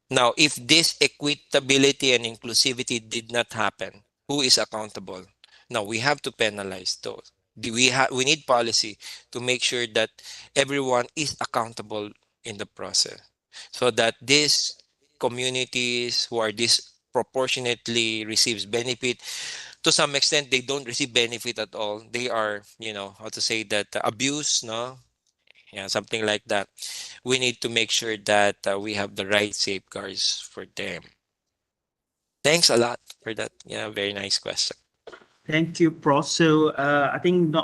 Now, if this equitability and inclusivity did not happen, who is accountable? Now, we have to penalize those. We need policy to make sure that everyone is accountable in the process, so that these communities who are disproportionately receives benefit, to some extent they don't receive benefit at all. They are, how to say that, abuse, no? Yeah, something like that. We need to make sure that we have the right safeguards for them. Thanks a lot for that. Yeah, very nice question. Thank you, Prof. So I think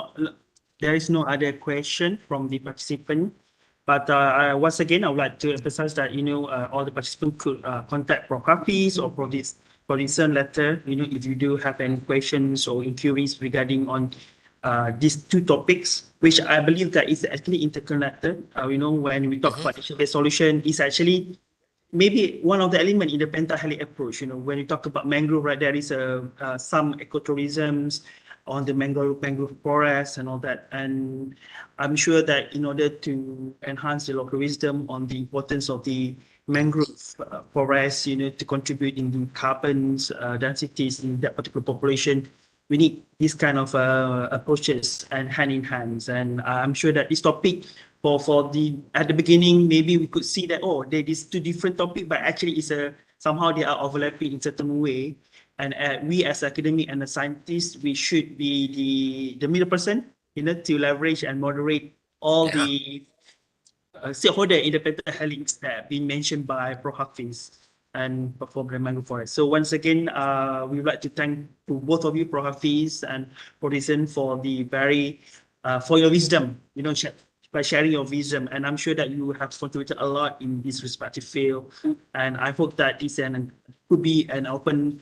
there is no other question from the participant. But once again, I would like to emphasize that all the participants could contact Prof. Hafiz or Prof. Discern letter. If you do have any questions or inquiries regarding on these two topics, which I believe that is actually interconnected. When we talk about nature-based solution, is actually maybe one of the element in the pentahelix approach. When you talk about mangrove, right, there is some ecotourisms on the mangrove forest and all that. And I'm sure that in order to enhance the local wisdom on the importance of the mangrove forest, to contribute in the carbon densities in that particular population, we need these kind of approaches and hand in hands. And I'm sure that this topic for the at the beginning, maybe we could see that there is two different topics, but actually it's somehow they are overlapping in certain way. And we as academic and the scientists, we should be the middle person, to leverage and moderate all the stakeholder in the pentahelix that have been mentioned by Prof. Hafiz and for the mangrove forest. So once again, we would like to thank to both of you, Prof. Hafiz and Prof. Dizan, for the for your wisdom, by sharing your wisdom. And I'm sure that you have contributed a lot in this respective field. And I hope that this could be an open,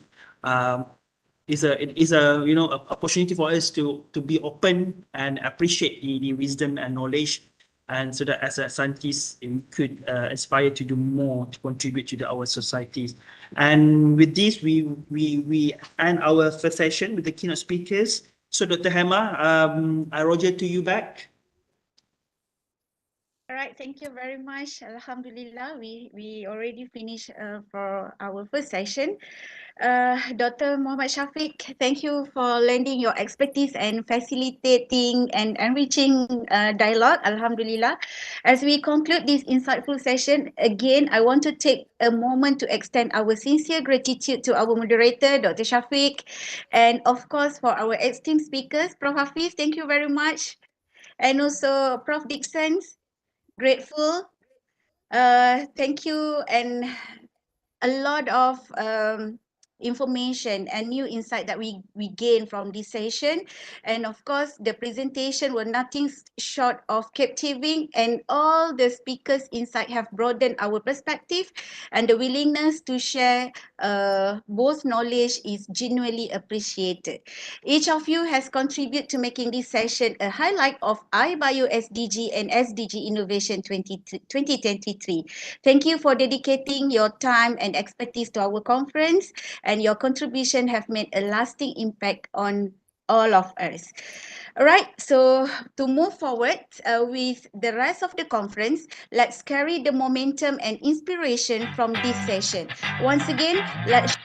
is a opportunity for us to be open and appreciate the wisdom and knowledge, and so that as a scientist we could aspire to do more to contribute to our societies. And with this, we end our first session with the keynote speakers. So Dr. Hema, I Roger to you back. All right, thank you very much. Alhamdulillah, we already finished for our first session. Dr. Muhammad Shafiq, thank you for lending your expertise and facilitating and enriching dialogue. Alhamdulillah. As we conclude this insightful session, again, I want to take a moment to extend our sincere gratitude to our moderator, Dr. Shafiq, and of course for our esteemed speakers, Prof. Hafiz, thank you very much. And also Prof. Dixon, grateful. Thank you, and a lot of information and new insight that we gained from this session. And of course, the presentation were nothing short of captivating, and all the speakers' insight have broadened our perspective, and the willingness to share both knowledge is genuinely appreciated. Each of you has contributed to making this session a highlight of iBIOSDG and SDG Innovation 2023. Thank you for dedicating your time and expertise to our conference, and your contribution have made a lasting impact on all of us. All right, so to move forward with the rest of the conference, let's carry the momentum and inspiration from this session. Once again, let's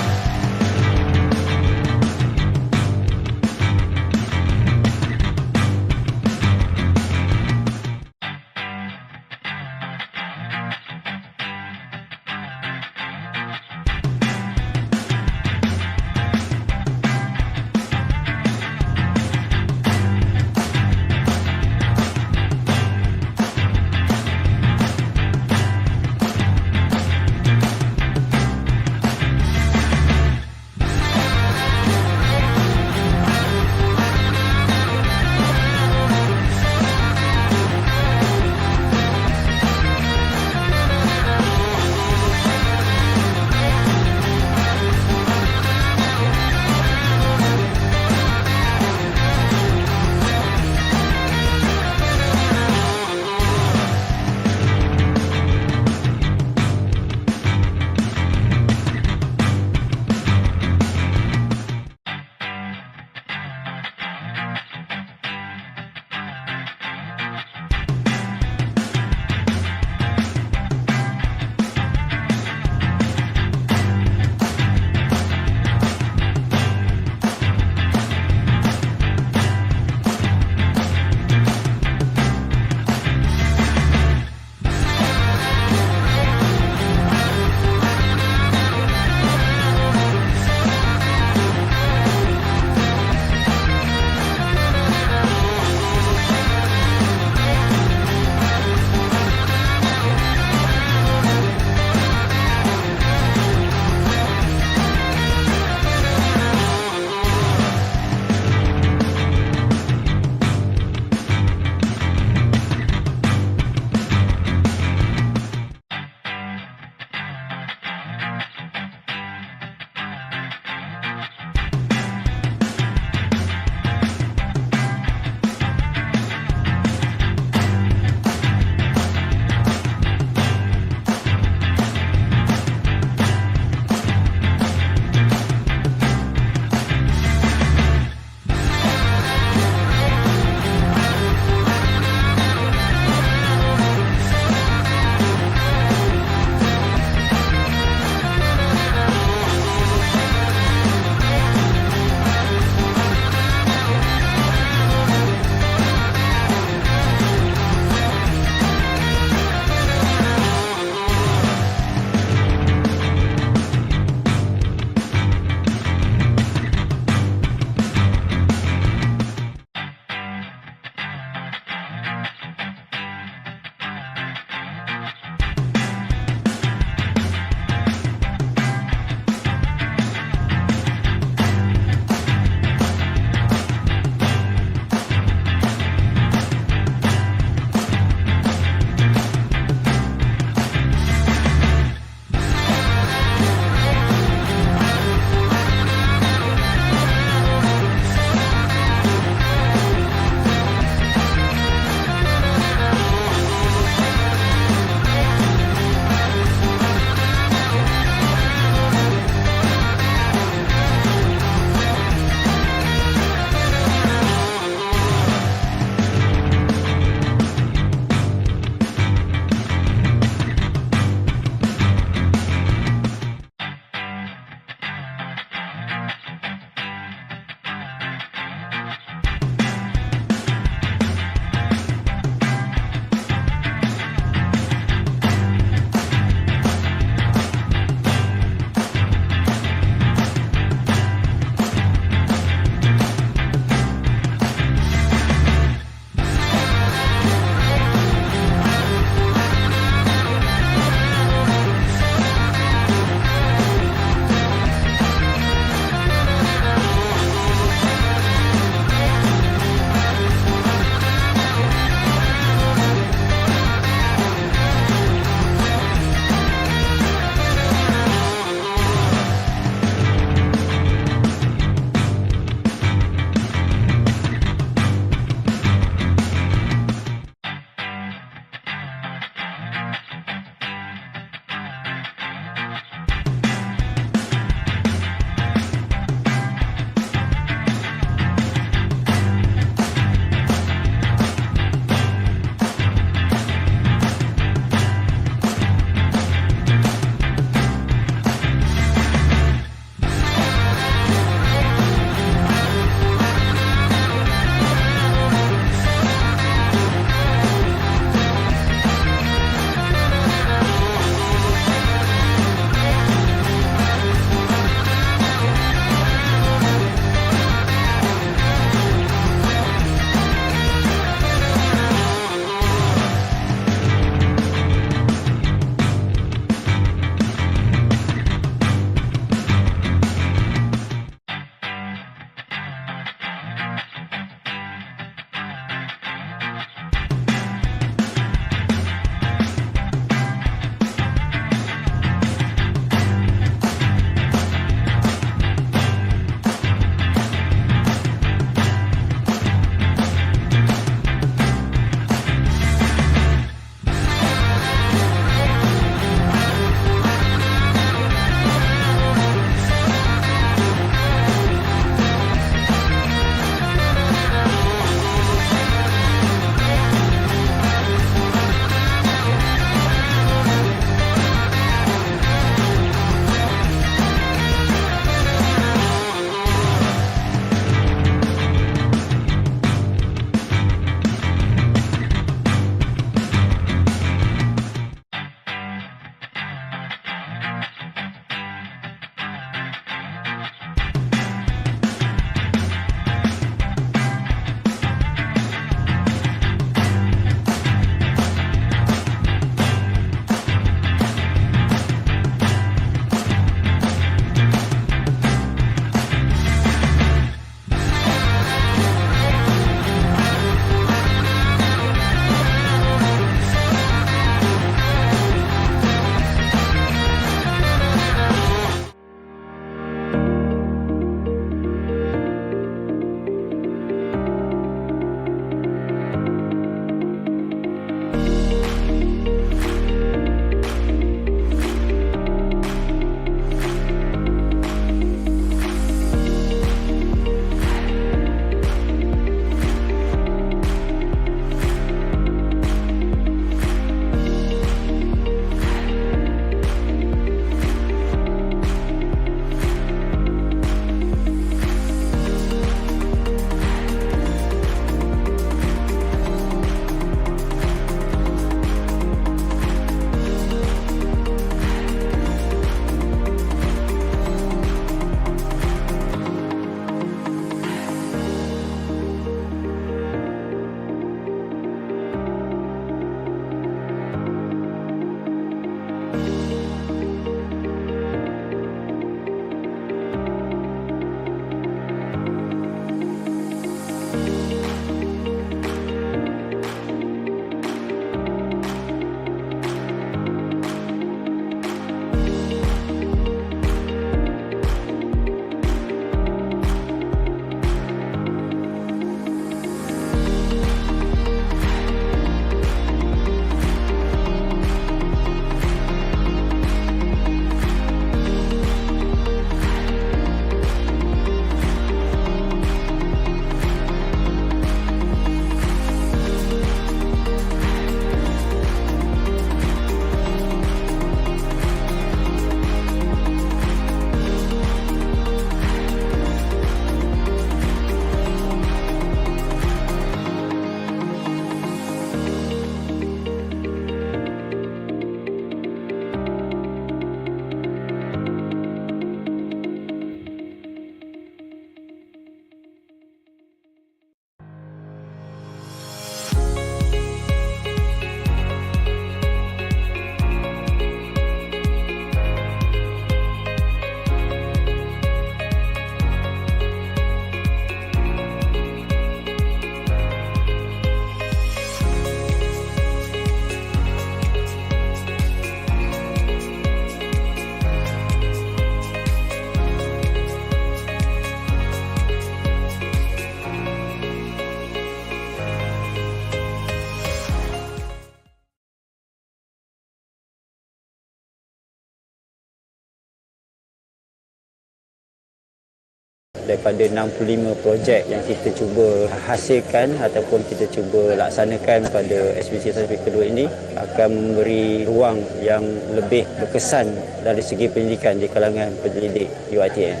daripada 65 projek yang kita cuba hasilkan ataupun kita cuba laksanakan pada SDG Scientific kedua ini akan memberi ruang yang lebih berkesan dari segi pendidikan di kalangan pendidik UiTM.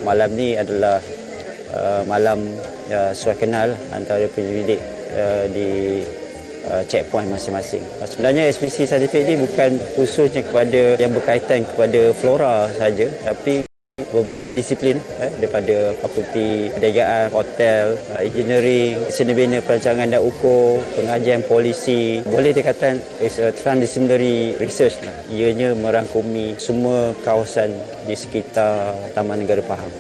Malam ni adalah malam suai kenal antara pendidik di checkpoint masing-masing. Sebenarnya SDG Scientific ini bukan khususnya kepada yang berkaitan kepada flora saja, tapi disiplin daripada fakulti perniagaan, hotel, engineering, seni bina perancangan dan ukur, pengajian polisi. Boleh dikatakan is a transdisciplinary research. Ianya merangkumi semua kawasan di sekitar Taman Negara Pahang.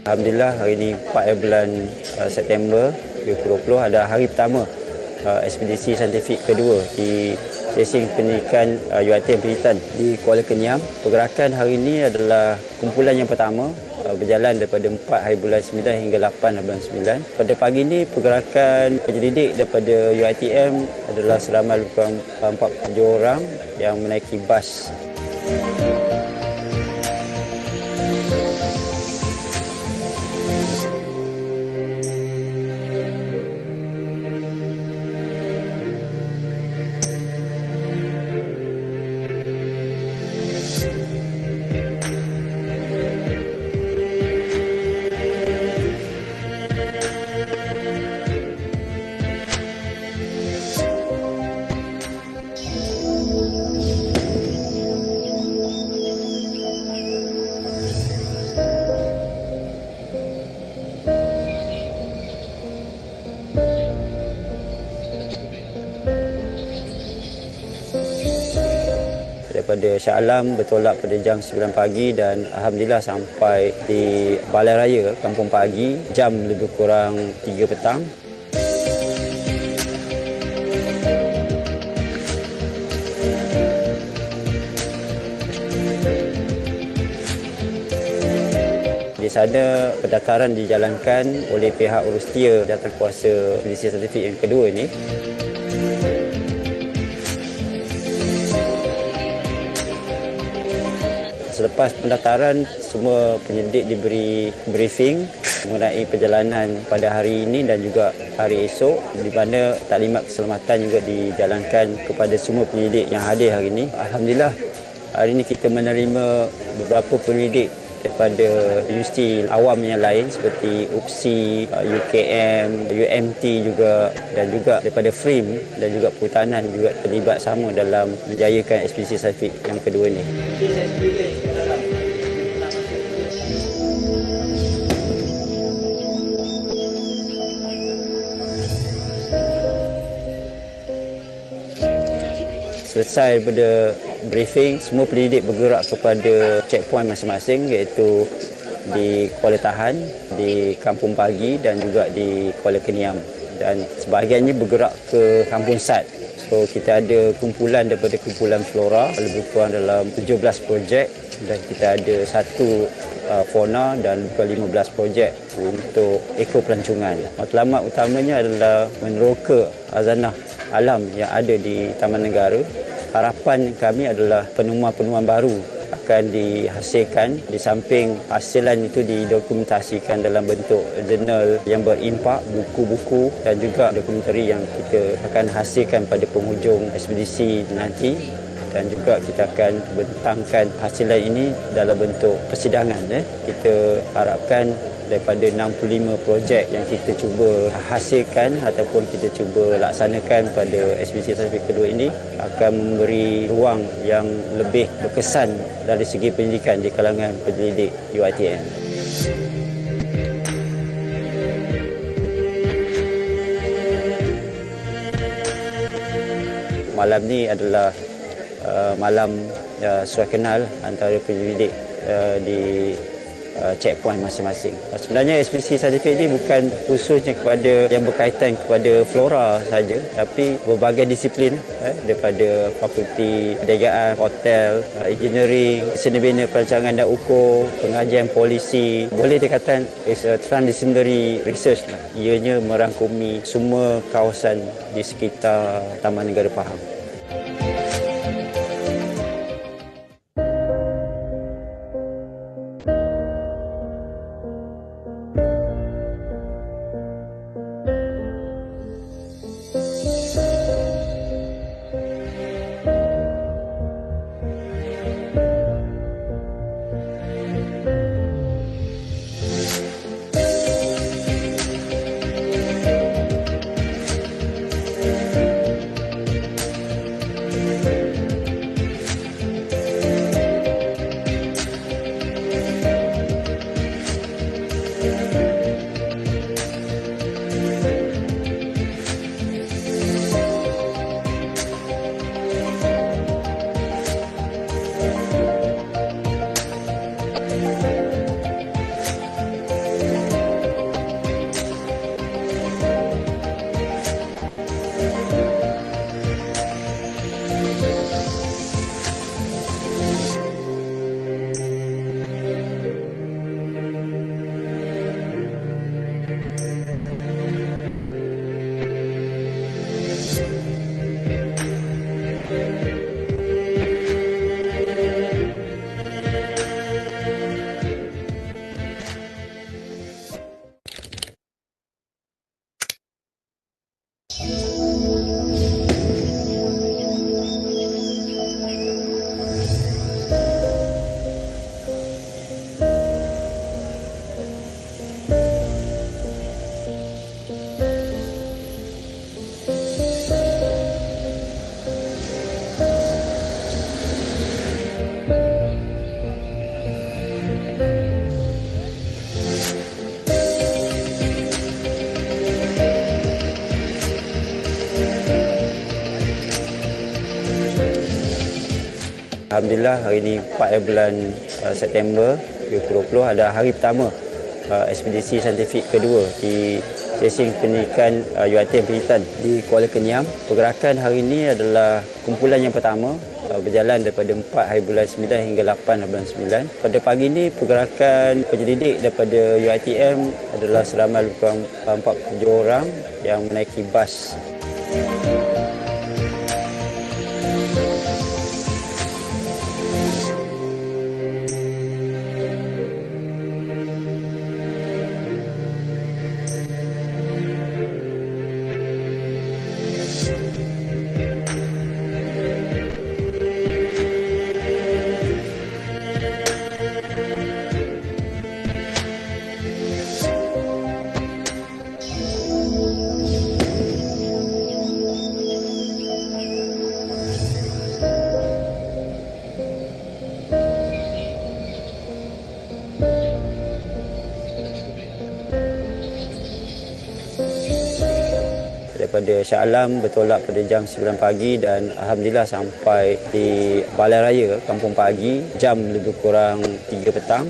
Alhamdulillah hari ini 4 bulan September 2020 ada hari pertama ekspedisi saintifik kedua di sesi pendidikan UiTM Pendidikan di Kuala Kenyam. Pergerakan hari ini adalah kumpulan yang pertama berjalan daripada 4 hari bulan 9 hingga 8 bulan 9. Pada pagi ini pergerakan pendidik daripada UiTM adalah selama lebih kurang 47 orang yang menaiki bas. Daripada Shah Alam bertolak pada jam 9 pagi dan alhamdulillah sampai di Balai Raya Kampung Pagi jam lebih kurang 3 petang. Di sana pendaftaran dijalankan oleh pihak Urusia Jawatankuasa Pendidikan Saintifik yang kedua ini. Selepas pendaftaran, semua pendidik diberi briefing mengenai perjalanan pada hari ini dan juga hari esok, di mana taklimat keselamatan juga dijalankan kepada semua pendidik yang hadir hari ini. Alhamdulillah, hari ini kita menerima beberapa pendidik daripada universiti awam yang lain seperti UPSI, UKM, UMT juga, dan juga daripada FRIM dan juga Perhutanan juga terlibat sama dalam menjayakan ekspedisi saintifik yang kedua ini. Selesai daripada briefing, semua pendidik bergerak kepada checkpoint masing-masing, iaitu di Kuala Tahan, di Kampung Pagi dan juga di Kuala Keniam. Dan sebahagiannya bergerak ke Kampung Sat. So kita ada kumpulan daripada kumpulan flora, lebih kurang dalam 17 projek, dan kita ada satu fauna dan bukan 15 projek untuk ekopelancongan. Matlamat utamanya adalah meneroka hazanah alam yang ada di Taman Negara. Harapan kami adalah penemuan-penemuan baru akan dihasilkan, di samping hasilan itu didokumentasikan dalam bentuk jurnal yang berimpak, buku-buku dan juga dokumentari yang kita akan hasilkan pada penghujung ekspedisi nanti. Dan juga kita akan bentangkan hasilan ini dalam bentuk persidangan. Kita harapkan daripada 65 projek yang kita cuba hasilkan ataupun kita cuba laksanakan pada ekspedisi saintifik kedua ini akan memberi ruang yang lebih berkesan dari segi pendidikan di kalangan pendidik UiTM. Malam ni adalah malam suai kenal antara pendidik di checkpoint masing-masing. Sebenarnya ekspedisi saintifik ini bukan khususnya kepada yang berkaitan kepada flora saja, tapi berbagai disiplin daripada fakulti perniagaan, hotel, engineering, seni bina perancangan dan ukur, pengajian polisi. Boleh dikatakan is a transdisciplinary research. Ianya merangkumi semua kawasan di sekitar Taman Negara Pahang. Alhamdulillah hari ini 4 bulan September 2020 ada hari pertama ekspedisi saintifik kedua di sesi pendidikan UiTM Pendidikan di Kuala Keniam. Pergerakan hari ini adalah kumpulan yang pertama berjalan daripada 4 hari bulan 9 hingga 8 hari bulan 9. Pada pagi ini pergerakan penyelidik daripada UiTM adalah seramai lebih kurang 47 orang yang menaiki bas. daripada Shah Alam bertolak pada jam 9 pagi dan alhamdulillah sampai di Balai Raya Kampung Pagi jam lebih kurang 3 petang.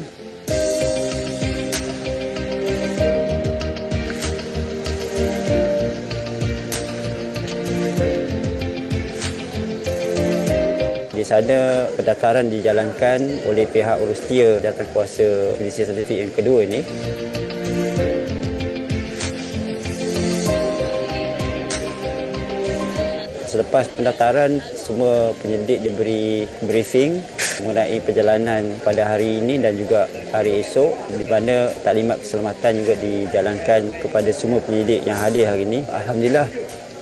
Di sana pendaftaran dijalankan oleh pihak urusia jawatankuasa edisi sertifik yang kedua ini. Selepas pendaftaran, semua penyidik diberi briefing mengenai perjalanan pada hari ini dan juga hari esok, di mana taklimat keselamatan juga dijalankan kepada semua penyidik yang hadir hari ini. Alhamdulillah,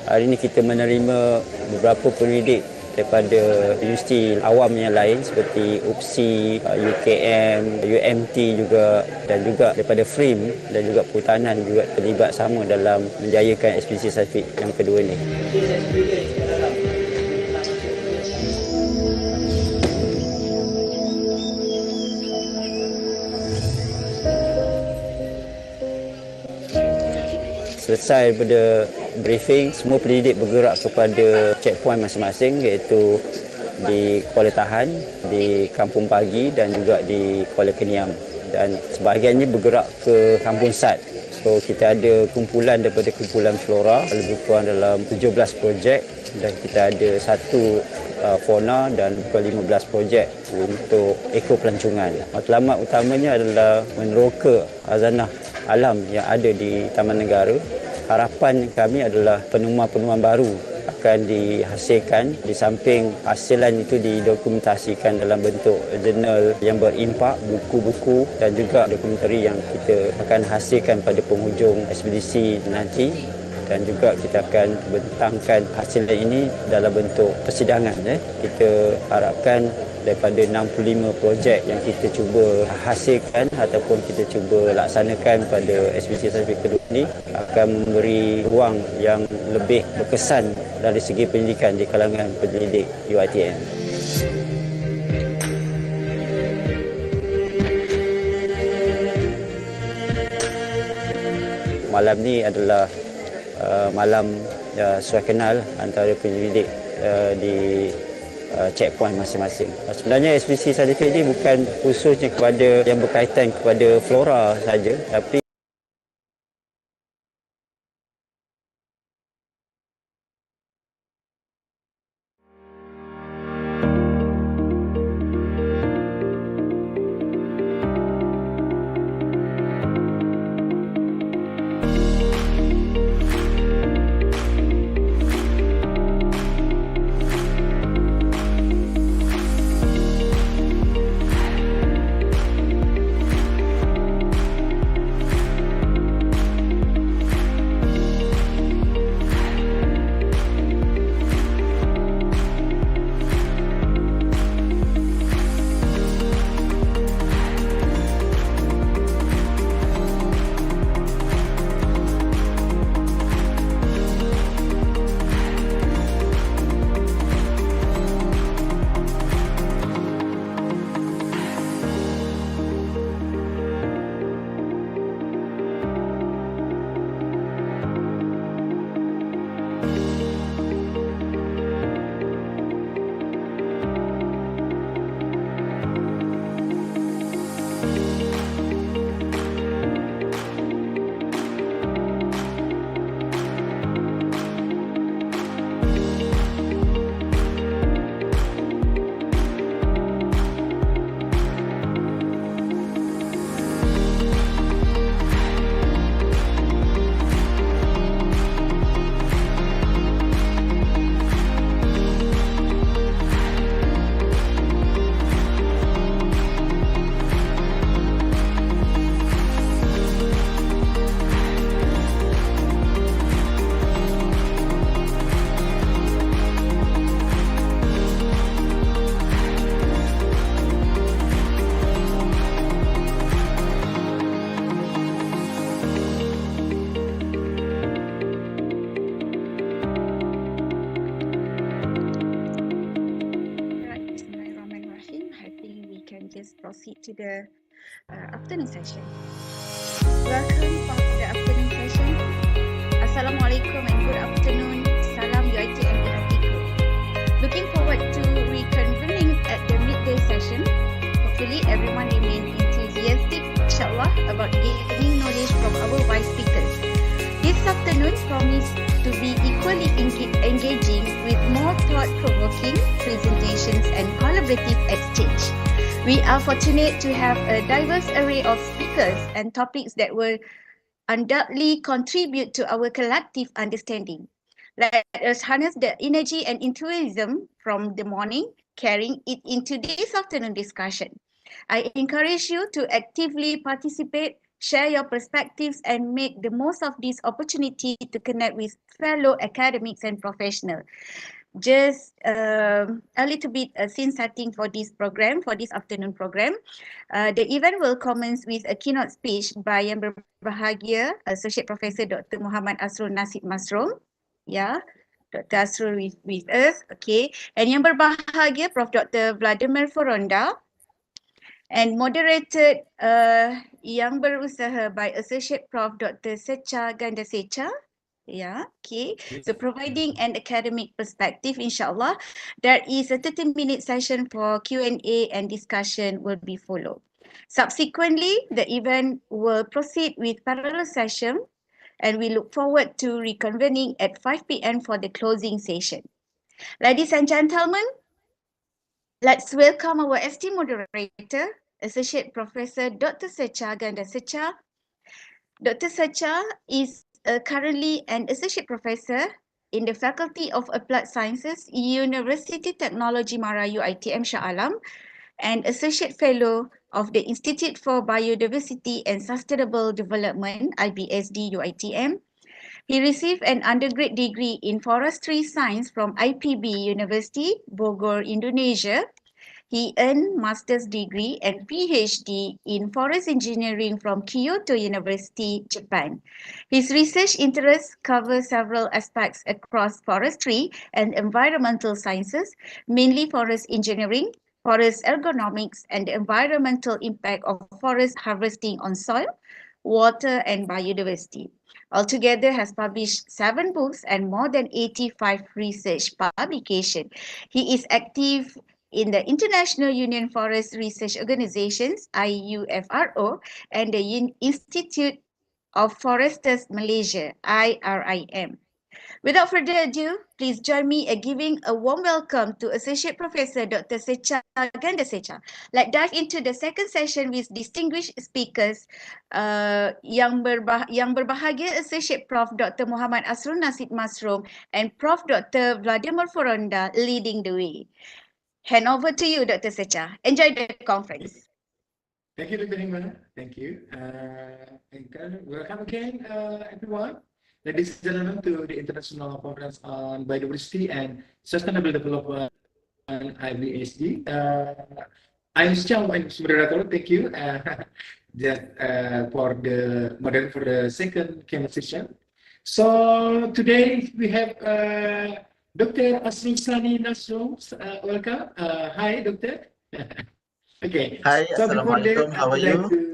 hari ini kita menerima beberapa penyidik daripada universiti awam yang lain seperti UPSI, UKM, UMT juga dan juga daripada FRIM dan juga Perhutanan juga terlibat sama dalam menjayakan ekspedisi saintifik yang kedua ini. Selesai daripada briefing, semua pendidik bergerak kepada checkpoint masing-masing iaitu di Kuala Tahan, di Kampung Pagi dan juga di Kuala Keniam. Dan sebahagiannya bergerak ke Kampung Sat. So kita ada kumpulan daripada kumpulan flora lebih kurang dalam 17 projek dan kita ada satu fauna dan 15 projek untuk ekopelancongan. Matlamat utamanya adalah meneroka hazanah alam yang ada di Taman Negara. Harapan kami adalah penemuan-penemuan baru akan dihasilkan. Di samping hasilan itu didokumentasikan dalam bentuk jurnal yang berimpak, buku-buku dan juga dokumentari yang kita akan hasilkan pada penghujung ekspedisi nanti. Dan juga kita akan bentangkan hasilan ini dalam bentuk persidangan. Kita harapkan daripada 65 projek yang kita cuba hasilkan ataupun kita cuba laksanakan pada ekspedisi saintifik kedua ini akan memberi ruang yang lebih berkesan dari segi pendidikan di kalangan pendidik UiTM. Malam ni adalah malam suakenal antara pendidik di checkpoint masing-masing. Sebenarnya ekspedisi saintifik ini bukan khususnya kepada yang berkaitan kepada flora saja, tapi proceed to the afternoon session. Welcome for the afternoon session. Assalamualaikum and good afternoon. promise to be equally engaging with more thought-provoking presentations and collaborative exchange. We are fortunate to have a diverse array of speakers and topics that will undoubtedly contribute to our collective understanding. Let us harness the energy and enthusiasm from the morning, carrying it into this afternoon discussion. I encourage you to actively participate, share your perspectives, and make the most of this opportunity to connect with fellow academics and professionals. Just a little bit scene setting for this program, for this afternoon program. The event will commence with a keynote speech by Yang Berbahagia Associate Professor Dr. Muhammad Asrul Nasib Masrum. Yeah, Dr. Asrul with us. Okay. And Yang Berbahagia Prof. Dr. Vladimir Foronda. And moderated Yang Berusaha by Associate Prof. Dr. Secha Gandasecha. Yeah, okay. So providing an academic perspective, inshallah, there is a 30-minute session for Q&A and discussion will be followed. Subsequently, the event will proceed with parallel session and we look forward to reconvening at 5 p.m. for the closing session. Ladies and gentlemen, let's welcome our esteemed moderator, Associate Professor Dr. Secha Gandasecha. Dr. Secha is currently an Associate Professor in the Faculty of Applied Sciences, Universiti Teknologi Merayu ITM Shah Alam, and Associate Fellow of the Institute for Biodiversity and Sustainable Development, iBIOSDG UITM. He received an undergraduate degree in Forestry Science from IPB University, Bogor, Indonesia. He earned master's degree and PhD in forest engineering from Kyoto University, Japan. His research interests cover several aspects across forestry and environmental sciences, mainly forest engineering, forest ergonomics, and the environmental impact of forest harvesting on soil, water, and biodiversity. Altogether has published 7 books and more than 85 research publications. He is active in the International Union Forest Research Organizations, IUFRO, and the Institute of Foresters Malaysia, IRIM. Without further ado, please join me in giving a warm welcome to Associate Professor Dr. Secha Gandasecha. Let's dive into the second session with distinguished speakers, Yang Berbahagia Associate Prof. Dr. Muhammad Asrul Nasib Masrum and Prof. Dr. Vladimir Foronda leading the way. Hand over to you, Dr. Secha. Enjoy the conference. Thank you, Dr. Hima. Thank you. Welcome again, everyone. Ladies and gentlemen, to the International Conference on Biodiversity and Sustainable Development, iBIOSDG. I'm Secha, I'm moderator. Thank you for the moderator for the second keynote session. So today we have Dr. Asrul Nasib, welcome. Hi, Doctor. Okay. Hi, so Assalamualaikum. How are you?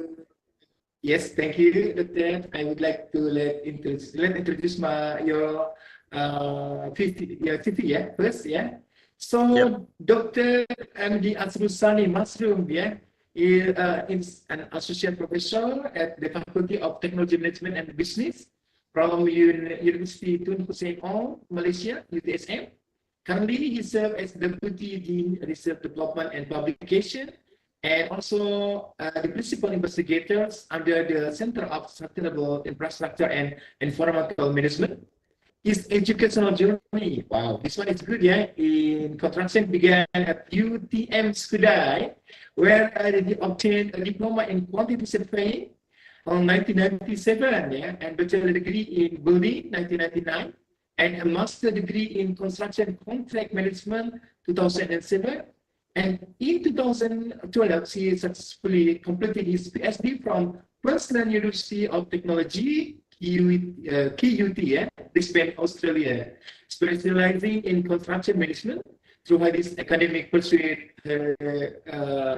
Yes, thank you, Doctor. I would like to introduce your 50 first, yeah. So yep. Dr. MD Asrul Masrum, yeah, is an associate professor at the Faculty of Technology Management and Business from Universiti Tun Hussein Ong, Malaysia, UTSM. Currently, he serves as Deputy Dean Research Development and Publication, and also the Principal Investigators under the Center of Sustainable Infrastructure and Environmental Management. His educational journey, wow, this one is good, yeah, in construction began at UTM Skudai, where he obtained a diploma in quantity surveying on 1997, yeah, and bachelor degree in building 1999, and a master degree in construction contract management 2007. And in 2012, he successfully completed his PhD from Queensland University of Teknologi, KUT, yeah, Brisbane, Australia, specializing in construction management. Through his academic pursuit,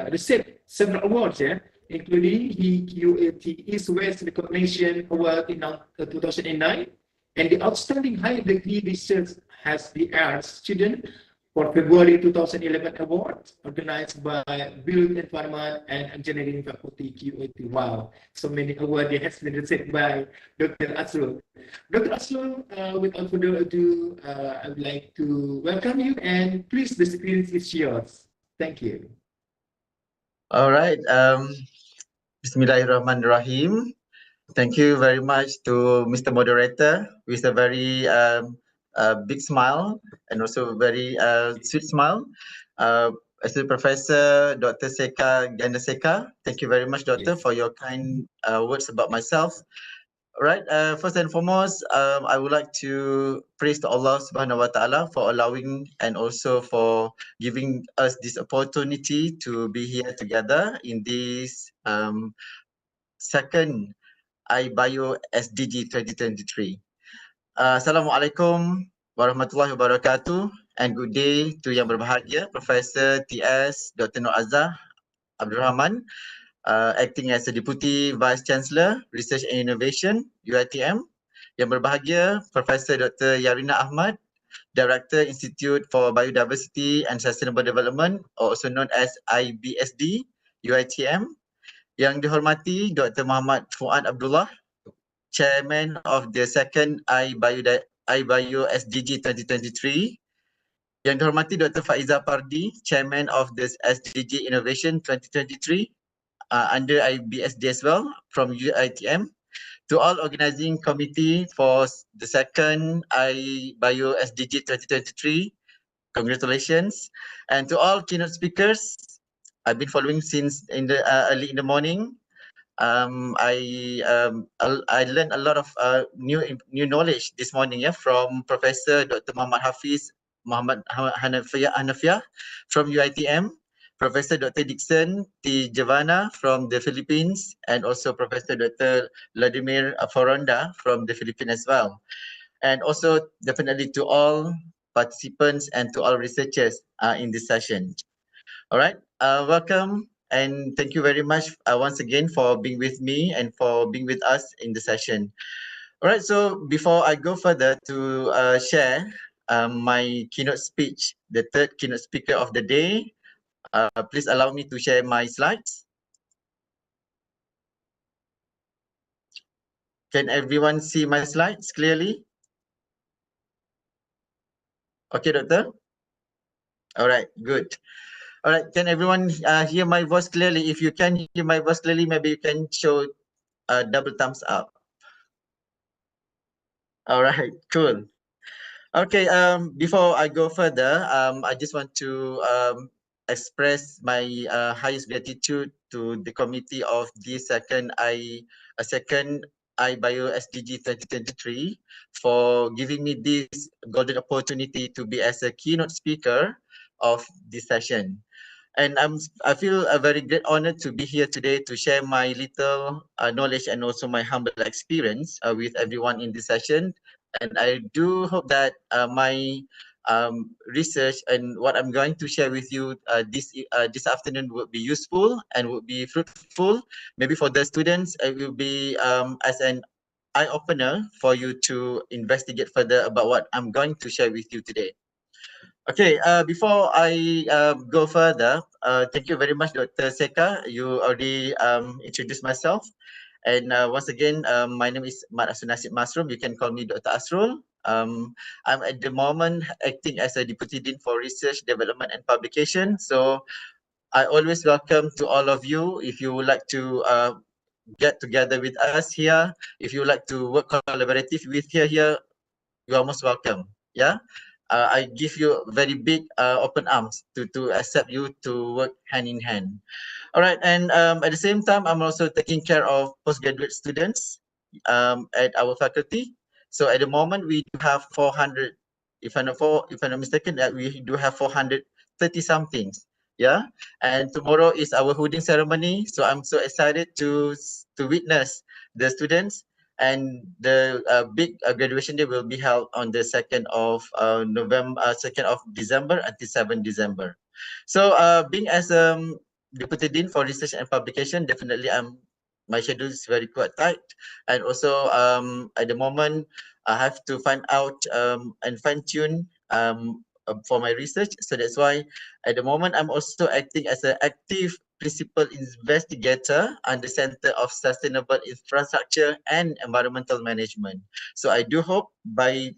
received several awards, yeah, including the QAT East West Recognition Award in 2009, and the Outstanding Higher Degree Research as the Arts Student for February 2011 award organized by Build Environment and Engineering Faculty QAT. Wow, so many awards has been received by Dr. Asrul. Dr. Asrul, without further ado, I would like to welcome you and please the screen is yours. Thank you. All right. Bismillahirrahmanirrahim. Thank you very much to Mr. Moderator with a very big smile and also very sweet smile. Assistant Professor Dr. Seka Gandaseka, thank you very much, Doctor, for your kind words about myself. All right. First and foremost, I would like to praise to Allah Subhanahu Wa Taala for allowing and also for giving us this opportunity to be here together in this second iBIOSDG 2023. Assalamualaikum warahmatullahi wabarakatuh and good day to yang berbahagia Professor TS Dr. Nur Azhar Abdul Rahman, acting as a Deputy Vice-Chancellor Research and Innovation UiTM. Yang berbahagia Professor Dr. Yarina Ahmad, Director Institute for Biodiversity and Sustainable Development, also known as iBIOSD UiTM. Yang dihormati Dr. Muhammad Fuad Abdullah, Chairman of the second iBIOSDG 2023. Yang dihormati Dr. Faiza Pardi, Chairman of the SDG Innovation 2023 under iBIOSD as well from UiTM. To all organizing committee for the second iBIOSDG 2023, congratulations. And to all keynote speakers, I've been following since in the early in the morning. I learned a lot of new knowledge this morning, from Professor Dr. Muhammad Hafiz Muhammad Hanafiah from UiTM, Professor Dr. Dixon T. Javana from the Philippines, and also Professor Dr. Vladimir Foronda from the Philippines as well. And also definitely to all participants and to all researchers in this session. All right, welcome. And thank you very much once again for being with me and for being with us in the session. All right, so before I go further to share my keynote speech, the third keynote speaker of the day, please allow me to share my slides. Can everyone see my slides clearly? Okay, Doctor? All right, good. All right, can everyone hear my voice clearly? If you can hear my voice clearly, maybe you can show a double thumbs up. All right, cool. Okay, before I go further, I just want to express my highest gratitude to the committee of the second iBIOSDG 2023 for giving me this golden opportunity to be as a keynote speaker of this session. And I feel a very great honor to be here today to share my little knowledge and also my humble experience with everyone in this session. And I do hope that my research and what I'm going to share with you this afternoon will be useful and will be fruitful. Maybe for the students, it will be as an eye-opener for you to investigate further about what I'm going to share with you today. Okay, before I go further, thank you very much, Dr. Seka. You already introduced myself. And once again, my name is Mat Asrul Nasib Masrum. You can call me Dr. Asrul. I'm at the moment acting as a Deputy Dean for Research, Development and Publication. So I always welcome to all of you. If you would like to get together with us here, if you would like to work collaborative with here, you are most welcome. Yeah. I give you very big open arms to accept you to work hand in hand. All right, and at the same time, I'm also taking care of postgraduate students at our faculty. So at the moment, we do have 400, if I'm not mistaken, that we do have 430 somethings. Yeah, and tomorrow is our hooding ceremony. So I'm so excited to witness the students. And the big graduation day will be held on the 2nd of December until 7th December. So being as Deputy Dean for Research and Publication, definitely my schedule is very quite tight. And also at the moment, I have to find out and fine tune for my research. So that's why at the moment I'm also acting as an active principal investigator under Center of Sustainable Infrastructure and Environmental Management. So I do hope by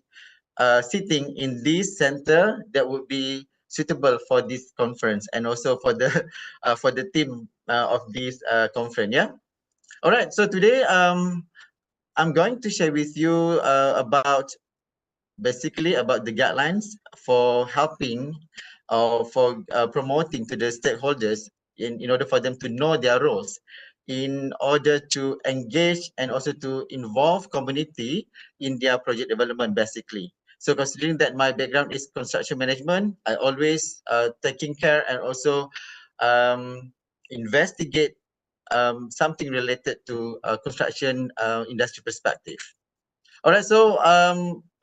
sitting in this center that would be suitable for this conference and also for the team of this conference. Yeah. All right. So today I'm going to share with you basically about the guidelines for helping or for promoting to the stakeholders in order for them to know their roles, in order to engage and also to involve community in their project development basically. So considering that my background is construction management, I always taking care and also investigate something related to construction industry perspective. All right, so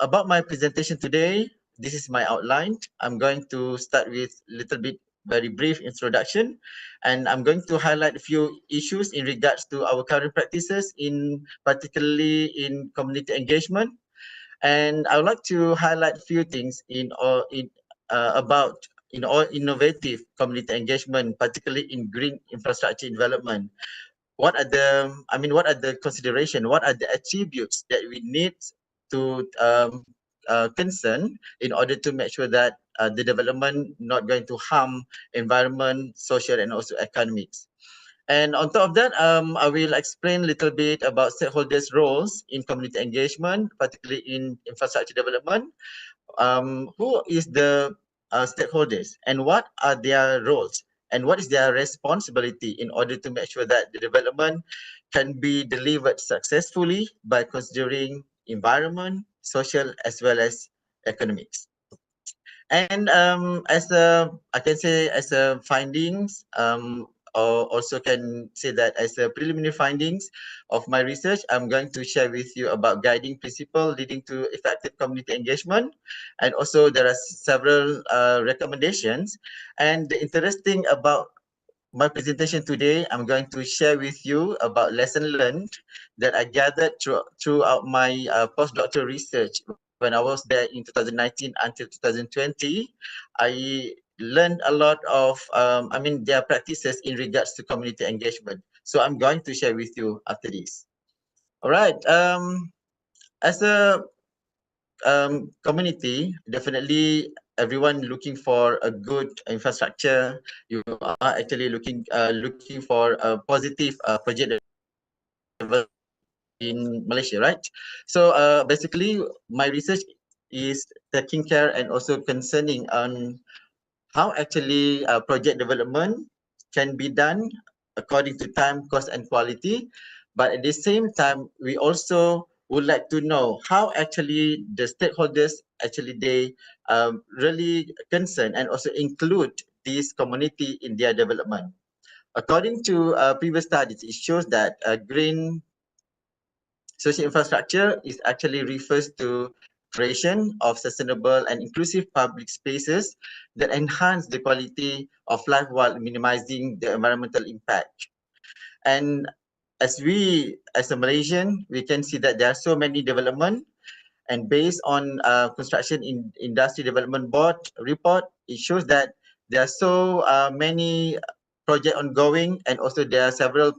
about my presentation today, this is my outline. I'm going to start with a little bit very brief introduction, and I'm going to highlight a few issues in regards to our current practices, particularly in community engagement. And I would like to highlight a few things about innovative community engagement, particularly in green infrastructure development. What are the consideration? What are the attributes that we need to concern in order to make sure that the development not going to harm environment, social, and also economics? And on top of that, I will explain a little bit about stakeholders' roles in community engagement, particularly in infrastructure development. Who is the stakeholders and what are their roles and what is their responsibility in order to make sure that the development can be delivered successfully by considering environment, social, as well as economics. And I can say as a findings, or also can say that as a preliminary findings of my research, I'm going to share with you about guiding principle leading to effective community engagement. And also there are several recommendations. And the interesting about my presentation today, I'm going to share with you about lesson learned that I gathered throughout my postdoctoral research when I was there in 2019 until 2020. I learned a lot of, their practices in regards to community engagement. So I'm going to share with you after this. All right. As a community, definitely everyone looking for a good infrastructure. You are actually looking for a positive project development in Malaysia, right? So basically, my research is taking care and also concerning on how actually project development can be done according to time, cost, and quality. But at the same time, we also would like to know how actually the stakeholders actually they really concern and also include this community in their development. According to previous studies, it shows that green social infrastructure is actually refers to creation of sustainable and inclusive public spaces that enhance the quality of life while minimizing the environmental impact. And as a Malaysian, we can see that there are so many development, and based on Construction Industry Development Board report, it shows that there are so many project ongoing, and also there are several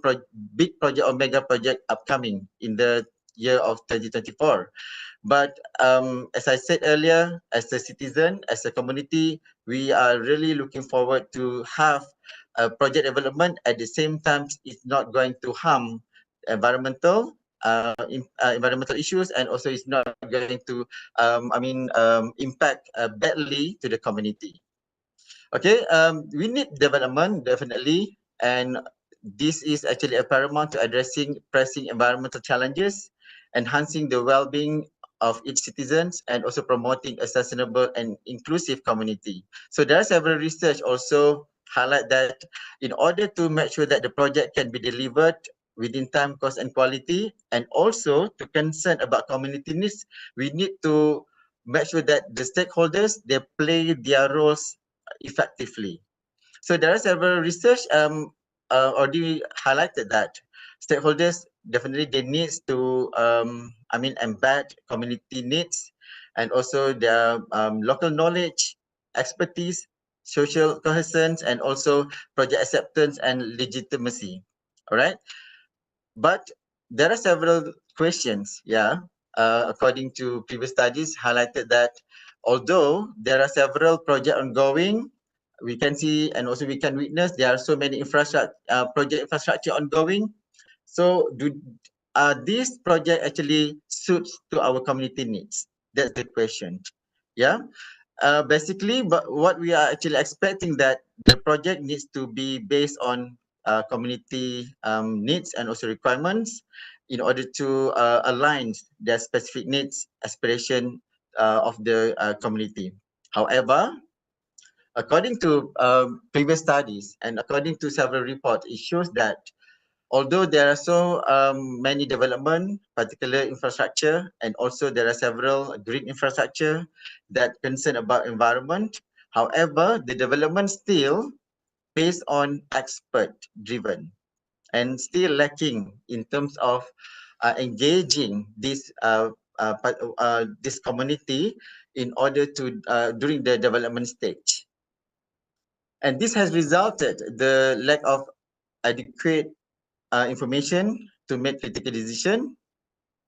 big project or mega project upcoming in the year of 2024. But as I said earlier, as a citizen, as a community, we are really looking forward to have a project development. At the same time, it's not going to harm environmental issues, and also it's not going to impact badly to the community. Okay, we need development definitely, and this is actually a paramount to addressing pressing environmental challenges, enhancing the well-being of its citizens, and also promoting a sustainable and inclusive community. So there are several research also highlight that in order to make sure that the project can be delivered within time, cost, and quality, and also to concern about community needs, we need to make sure that the stakeholders they play their roles effectively. So there are several research already highlighted that stakeholders definitely they need to embed community needs and also their local knowledge expertise, social cohesion, and also project acceptance and legitimacy. All right. But there are several questions, according to previous studies highlighted that although there are several projects ongoing, we can see and also we can witness there are so many project infrastructure ongoing. So do this project actually suits to our community needs? That's the question. Yeah. Basically, but what we are actually expecting that the project needs to be based on community needs and also requirements in order to align their specific needs, aspiration of the community. However, according to previous studies and according to several reports, it shows that although there are so many development, particular infrastructure, and also there are several green infrastructure that concern about environment, however, the development still based on expert driven and still lacking in terms of engaging this community in order to during the development stage. And this has resulted the lack of adequate information to make critical decision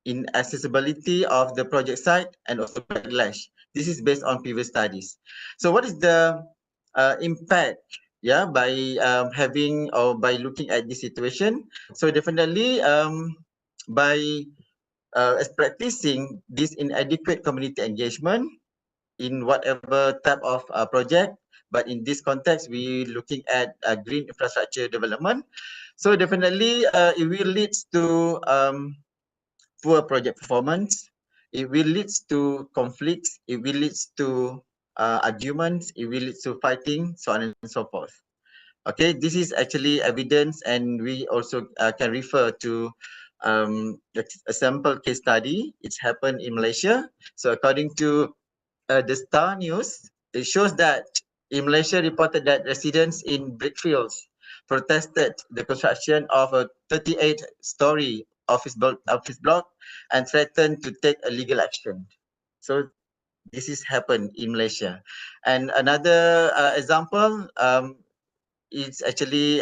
in accessibility of the project site and also backlash. This is based on previous studies. So what is the impact by having or by looking at this situation? So definitely by practicing this inadequate community engagement in whatever type of project, but in this context we looking at green infrastructure development. So definitely it will lead to poor project performance, it will lead to conflicts, it will lead to arguments, it will lead to fighting, so on and so forth. Okay, this is actually evidence, and we also can refer to a sample case study. It's happened in Malaysia. So according to the Star News, it shows that in Malaysia reported that residents in Brickfields protested the construction of a 38-story office block and threatened to take a legal action. So this is happened in Malaysia. And another example is actually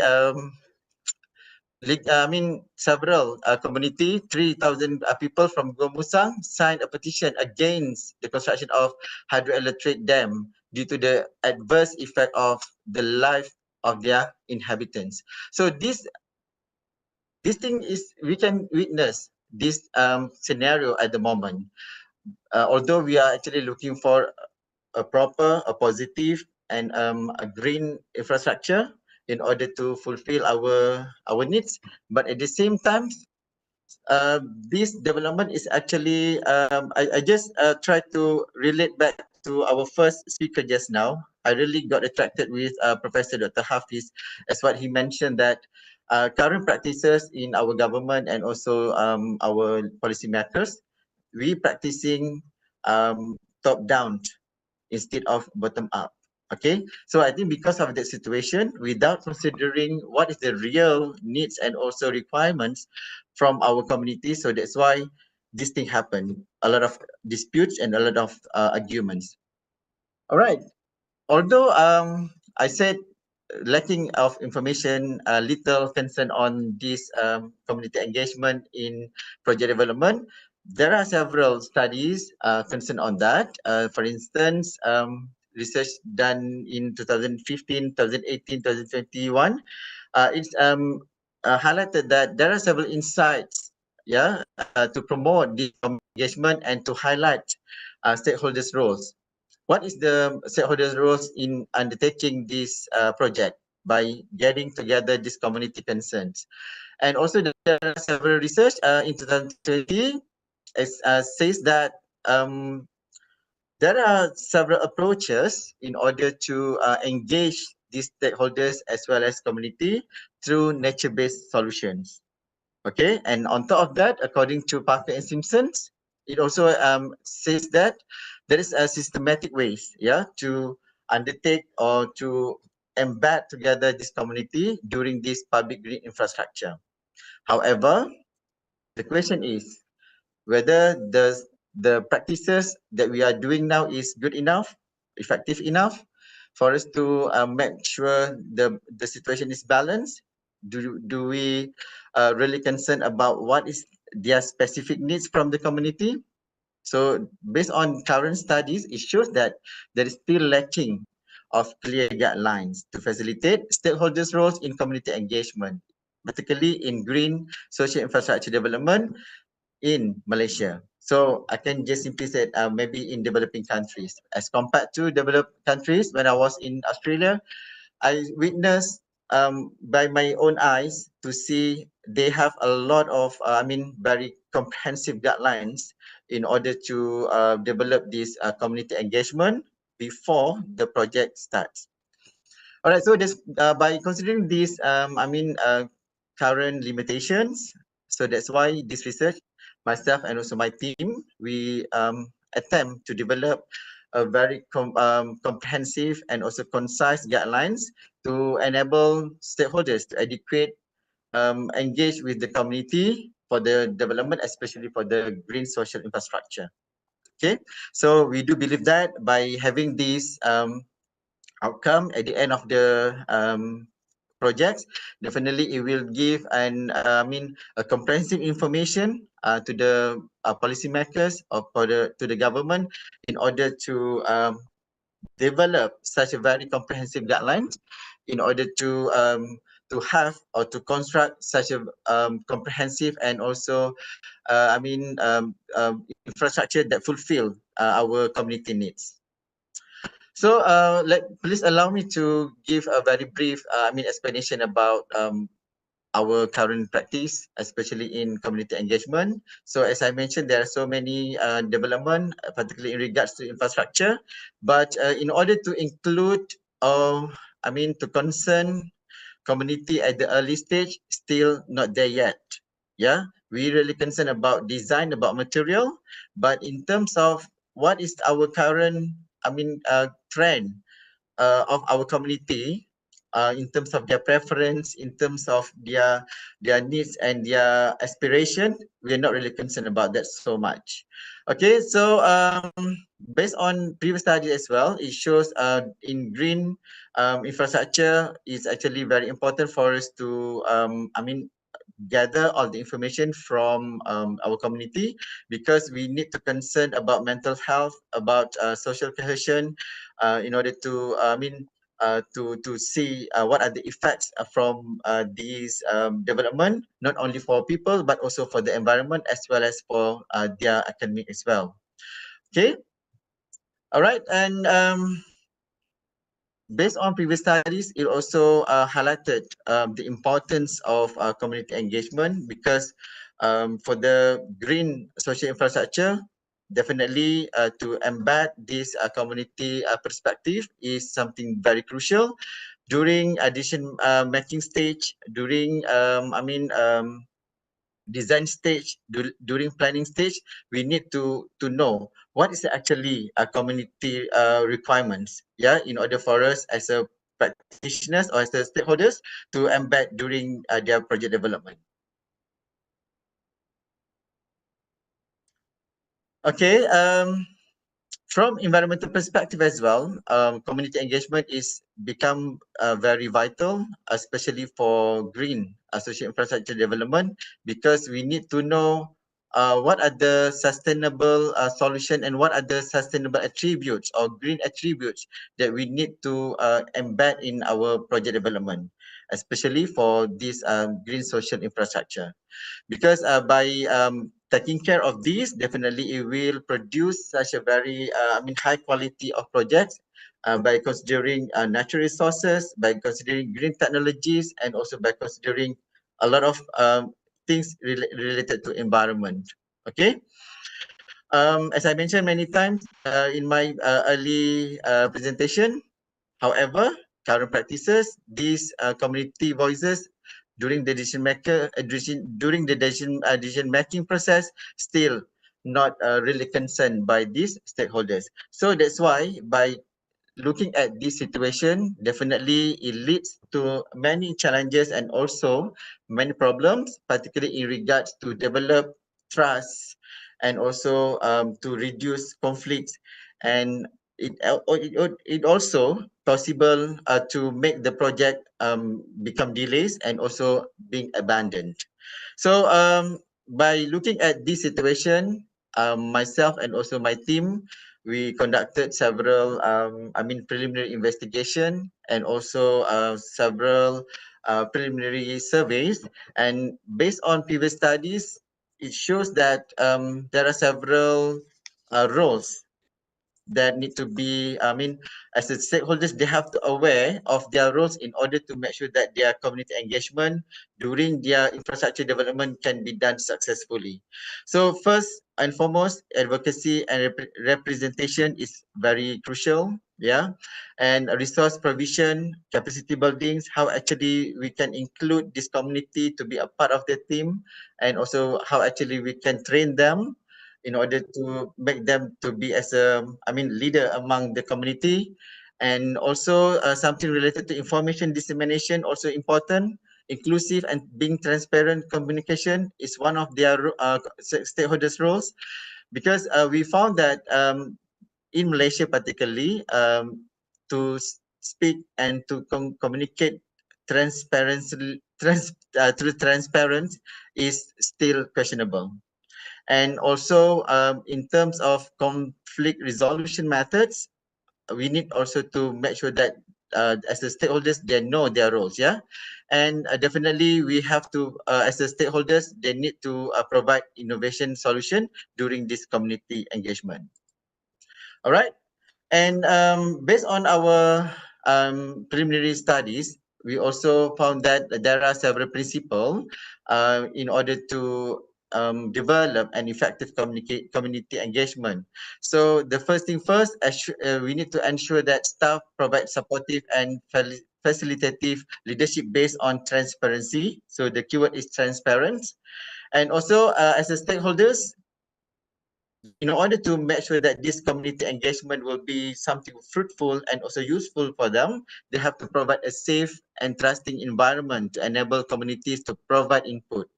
several community, 3,000 people from Gomusang signed a petition against the construction of hydroelectric dam due to the adverse effect of the life of their inhabitants. So this thing is, we can witness this scenario at the moment. Although we are actually looking for a proper, a positive, and a green infrastructure in order to fulfill our needs, but at the same time, this development is actually I just try to relate back to our first speaker just now. I really got attracted with Professor Dr. Hafiz, as what he mentioned that current practices in our government and also our policymakers, we practicing top down instead of bottom up. Okay, so I think because of that situation, without considering what is the real needs and also requirements from our community, so that's why this thing happened. A lot of disputes and a lot of arguments. All right. Although I said lacking of information, little concern on this community engagement in project development, there are several studies concerned on that. For instance, research done in 2015, 2018, 2021, it's highlighted that there are several insights to promote the engagement and to highlight stakeholders' roles. What is the stakeholders' roles in undertaking this project by getting together these community concerns? And also there are several research in 2020 says that there are several approaches in order to engage these stakeholders as well as community through nature-based solutions. Okay, and on top of that, according to Parker and Simpsons, it also says that there is a systematic ways, to undertake or to embed together this community during this public green infrastructure. However, the question is whether the practices that we are doing now is good enough, effective enough, for us to make sure the situation is balanced? Do we really concerned about what is their specific needs from the community? So based on current studies, it shows that there is still lacking of clear guidelines to facilitate stakeholders' roles in community engagement, particularly in green social infrastructure development in Malaysia. So I can just simply say maybe in developing countries. As compared to developed countries, when I was in Australia, I witnessed by my own eyes to see they have a lot of, very comprehensive guidelines in order to develop this community engagement before the project starts. All right, so this, by considering these, current limitations, so that's why this research, myself and also my team, we attempt to develop a very comprehensive and also concise guidelines to enable stakeholders to educate, engage with the community for the development, especially for the green social infrastructure. Okay, so we do believe that by having these outcome at the end of the projects, definitely it will give a comprehensive information to the policymakers or to the government in order to develop such a very comprehensive guidelines in order to have or to construct such a comprehensive and also infrastructure that fulfill our community needs. So please allow me to give a very brief explanation about our current practice, especially in community engagement. So as I mentioned, there are so many development, particularly in regards to infrastructure, but in order to include, to concern community at the early stage, still not there yet. Yeah, we really concerned about design, about material, but in terms of what is our current, trend of our community, in terms of their preference, in terms of their needs and their aspiration, we are not really concerned about that so much. Okay, so based on previous study as well, it shows in green infrastructure is actually very important for us to gather all the information from our community, because we need to concern about mental health, about social cohesion, in order to to see what are the effects from these development, not only for people but also for the environment as well as for their academic as well. Okay, all right, and based on previous studies, it also highlighted the importance of community engagement, because for the green social infrastructure, definitely to embed this community perspective is something very crucial during decision making stage, during design stage, during planning stage. We need to know what is actually a community requirements, yeah, in order for us as a practitioners or as the stakeholders to embed during their project development. Okay, from environmental perspective as well, community engagement is become very vital, especially for green social infrastructure development, because we need to know what are the sustainable solution and what are the sustainable attributes or green attributes that we need to embed in our project development, especially for this green social infrastructure. Because by taking care of these, definitely it will produce such a very high quality of projects by considering natural resources, by considering green technologies, and also by considering a lot of things related to environment. Okay, as I mentioned many times in my early presentation, however, current practices, these community voices during the decision making process still not really concerned by these stakeholders. So that's why by looking at this situation, definitely it leads to many challenges and also many problems, particularly in regards to develop trust and also to reduce conflicts and it also possible to make the project become delays and also being abandoned. So by looking at this situation, myself and also my team, we conducted several preliminary investigation and also several preliminary surveys, and based on previous studies, it shows that there are several roles that need to be, as the stakeholders, they have to aware of their roles in order to make sure that their community engagement during their infrastructure development can be done successfully. So first and foremost, advocacy and representation is very crucial. Yeah, and resource provision, capacity buildings, how actually we can include this community to be a part of the team, and also how actually we can train them in order to make them to be as a leader among the community. And also something related to information dissemination also important. Inclusive and being transparent communication is one of their stakeholders roles, because we found that in Malaysia particularly, to speak and to communicate through transparent is still questionable. And also in terms of conflict resolution methods, we need also to make sure that as the stakeholders, they know their roles. Yeah, and definitely we have to, as the stakeholders, they need to provide innovation solution during this community engagement. All right. And based on our preliminary studies, we also found that there are several principles in order to develop an effective community engagement. So the first thing first, we need to ensure that staff provide supportive and facilitative leadership based on transparency. So the keyword is transparent. And also as a stakeholders, in order to make sure that this community engagement will be something fruitful and also useful for them, they have to provide a safe and trusting environment to enable communities to provide input.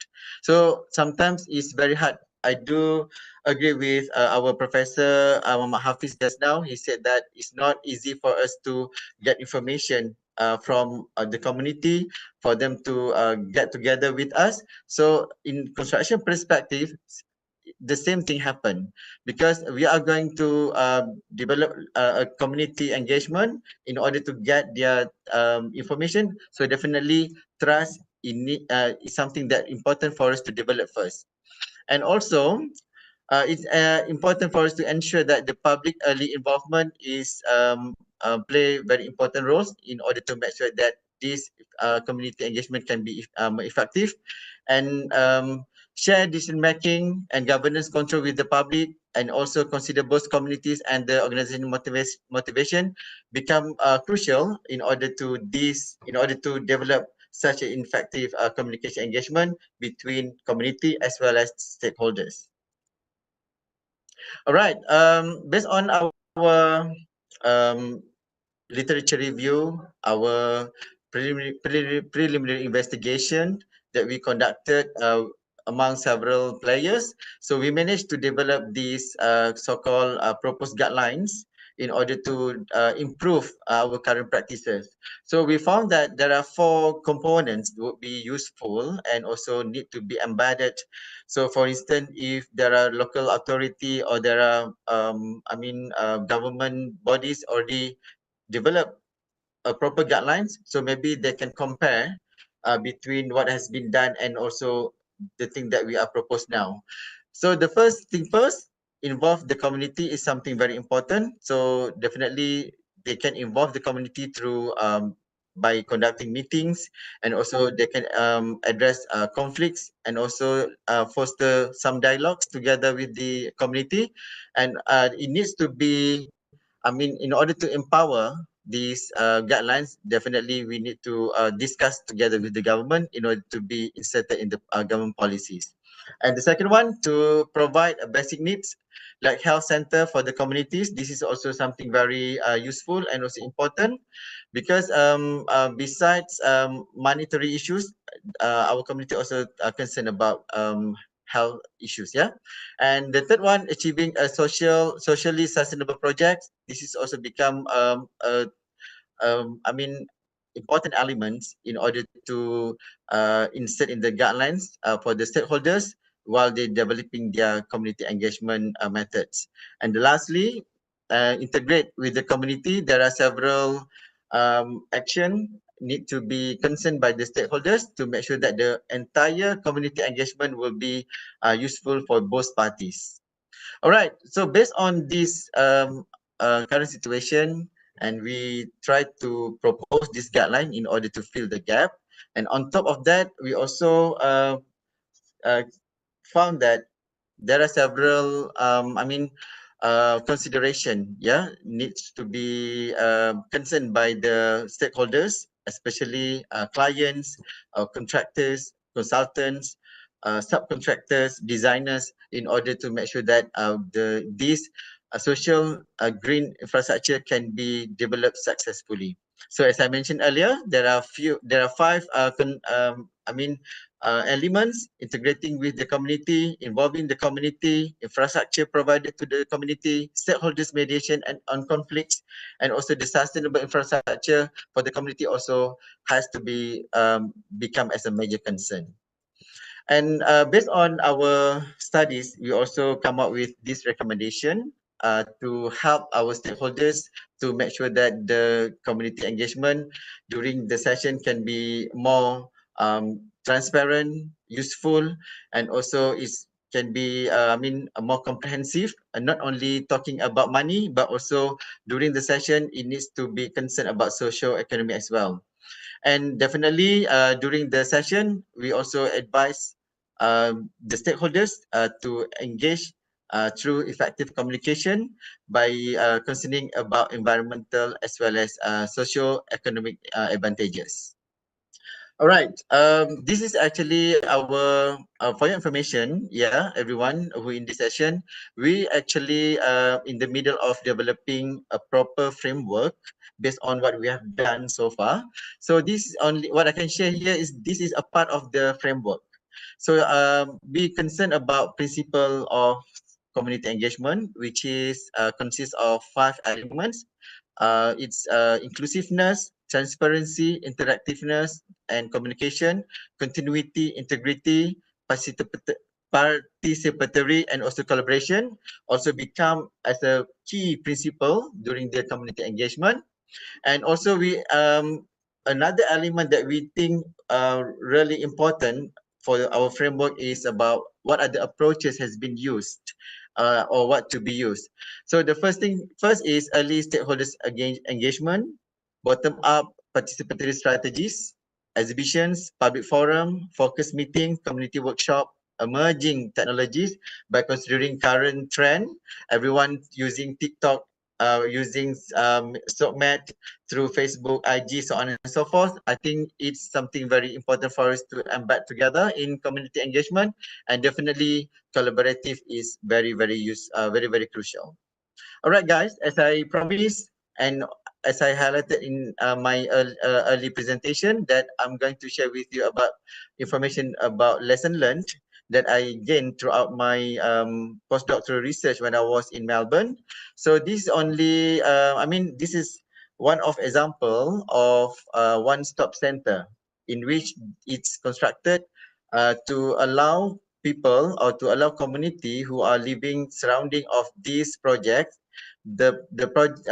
So sometimes it's very hard. I do agree with our professor Muhammad Hafiz just now. He said that it's not easy for us to get information from the community, for them to get together with us. So in construction perspective, the same thing happen, because we are going to develop a community engagement in order to get their information. So definitely trust is something that important for us to develop first. And also it's important for us to ensure that the public early involvement is play very important roles in order to make sure that this community engagement can be effective. And share decision making and governance control with the public, and also consider both communities and the organization motivation become crucial in order to develop such an effective communication engagement between community as well as stakeholders. All right. Based on our literature review, our preliminary investigation that we conducted among several players, so we managed to develop these so-called proposed guidelines in order to improve our current practices. So we found that there are 4 components that would be useful and also need to be embedded. So for instance, if there are local authority or there are government bodies already develop a proper guidelines, so maybe they can compare between what has been done and also the thing that we are proposed now. So the first thing first, involve the community is something very important. So definitely they can involve the community through by conducting meetings, and also they can address conflicts, and also foster some dialogues together with the community. And it needs to be, in order to empower these guidelines, definitely we need to discuss together with the government in order to be inserted in the government policies. And the second one, to provide basic needs like health center for the communities. This is also something very useful and also important, because besides monetary issues, our community also are concerned about health issues. Yeah, and the third one, achieving a socially sustainable project. This is also become I mean, important elements in order to insert in the guidelines for the stakeholders while they're developing their community engagement methods. And lastly, integrate with the community. There are several action need to be concerned by the stakeholders to make sure that the entire community engagement will be useful for both parties. All right. So based on this current situation, and we try to propose this guideline in order to fill the gap. And on top of that, we also uh, found that there are several, consideration, yeah, needs to be concerned by the stakeholders, especially clients, contractors, consultants, subcontractors, designers, in order to make sure that these social green infrastructure can be developed successfully. So as I mentioned earlier, there are five elements: integrating with the community, involving the community, infrastructure provided to the community, stakeholders mediation and on conflicts, and also the sustainable infrastructure for the community also has to be become as a major concern. And based on our studies, we also come up with this recommendation to help our stakeholders to make sure that the community engagement during the session can be more transparent, useful, and also can be more comprehensive, and not only talking about money, but also during the session it needs to be concerned about social economy as well. And definitely during the session, we also advise the stakeholders to engage through effective communication by concerning about environmental as well as socio-economic advantages. All right. This is actually our, for your information, yeah, everyone who in this session, we actually in the middle of developing a proper framework based on what we have done so far. So this is only what I can share here is this is a part of the framework. So be concerned about principle of community engagement, which is consists of 5 elements. It's inclusiveness, transparency, interactiveness, and communication, continuity, integrity, participatory, and also collaboration also become as a key principle during the community engagement. And also we another element that we think really important for our framework is about what are the approaches has been used or what to be used. So the first is early stakeholders engagement, bottom up participatory strategies, exhibitions, public forum, focus meeting, community workshop, emerging technologies by considering current trend, everyone using TikTok, using SOCMED through Facebook, IG, so on and so forth. I think it's something very important for us to embed together in community engagement, and definitely collaborative is very very crucial. All right, guys, as I promised and as I highlighted in my early presentation, that I'm going to share with you about information about lesson learned that I gained throughout my postdoctoral research when I was in Melbourne. So this only, this is one of example of one-stop center in which it's constructed to allow people or to allow community who are living surrounding of these projects, the project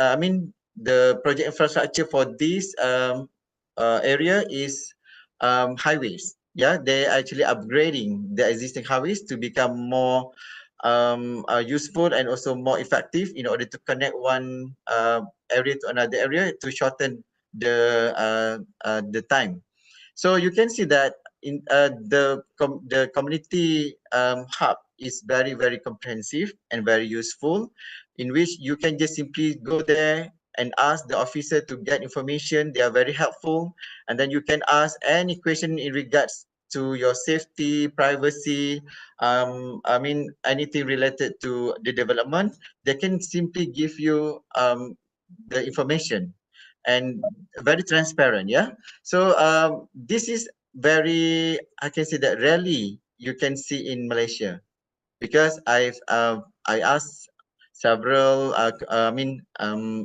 infrastructure for this area is highways. Yeah, they're actually upgrading the existing highways to become more useful and also more effective in order to connect one area to another area to shorten the time. So you can see that in the community hub is very comprehensive and very useful, in which you can just simply go there and ask the officer to get information. They are very helpful, and then you can ask any question in regards to your safety, privacy, anything related to the development. They can simply give you the information, and very transparent. Yeah, so this is very, I can say that rarely you can see in Malaysia? Because I asked several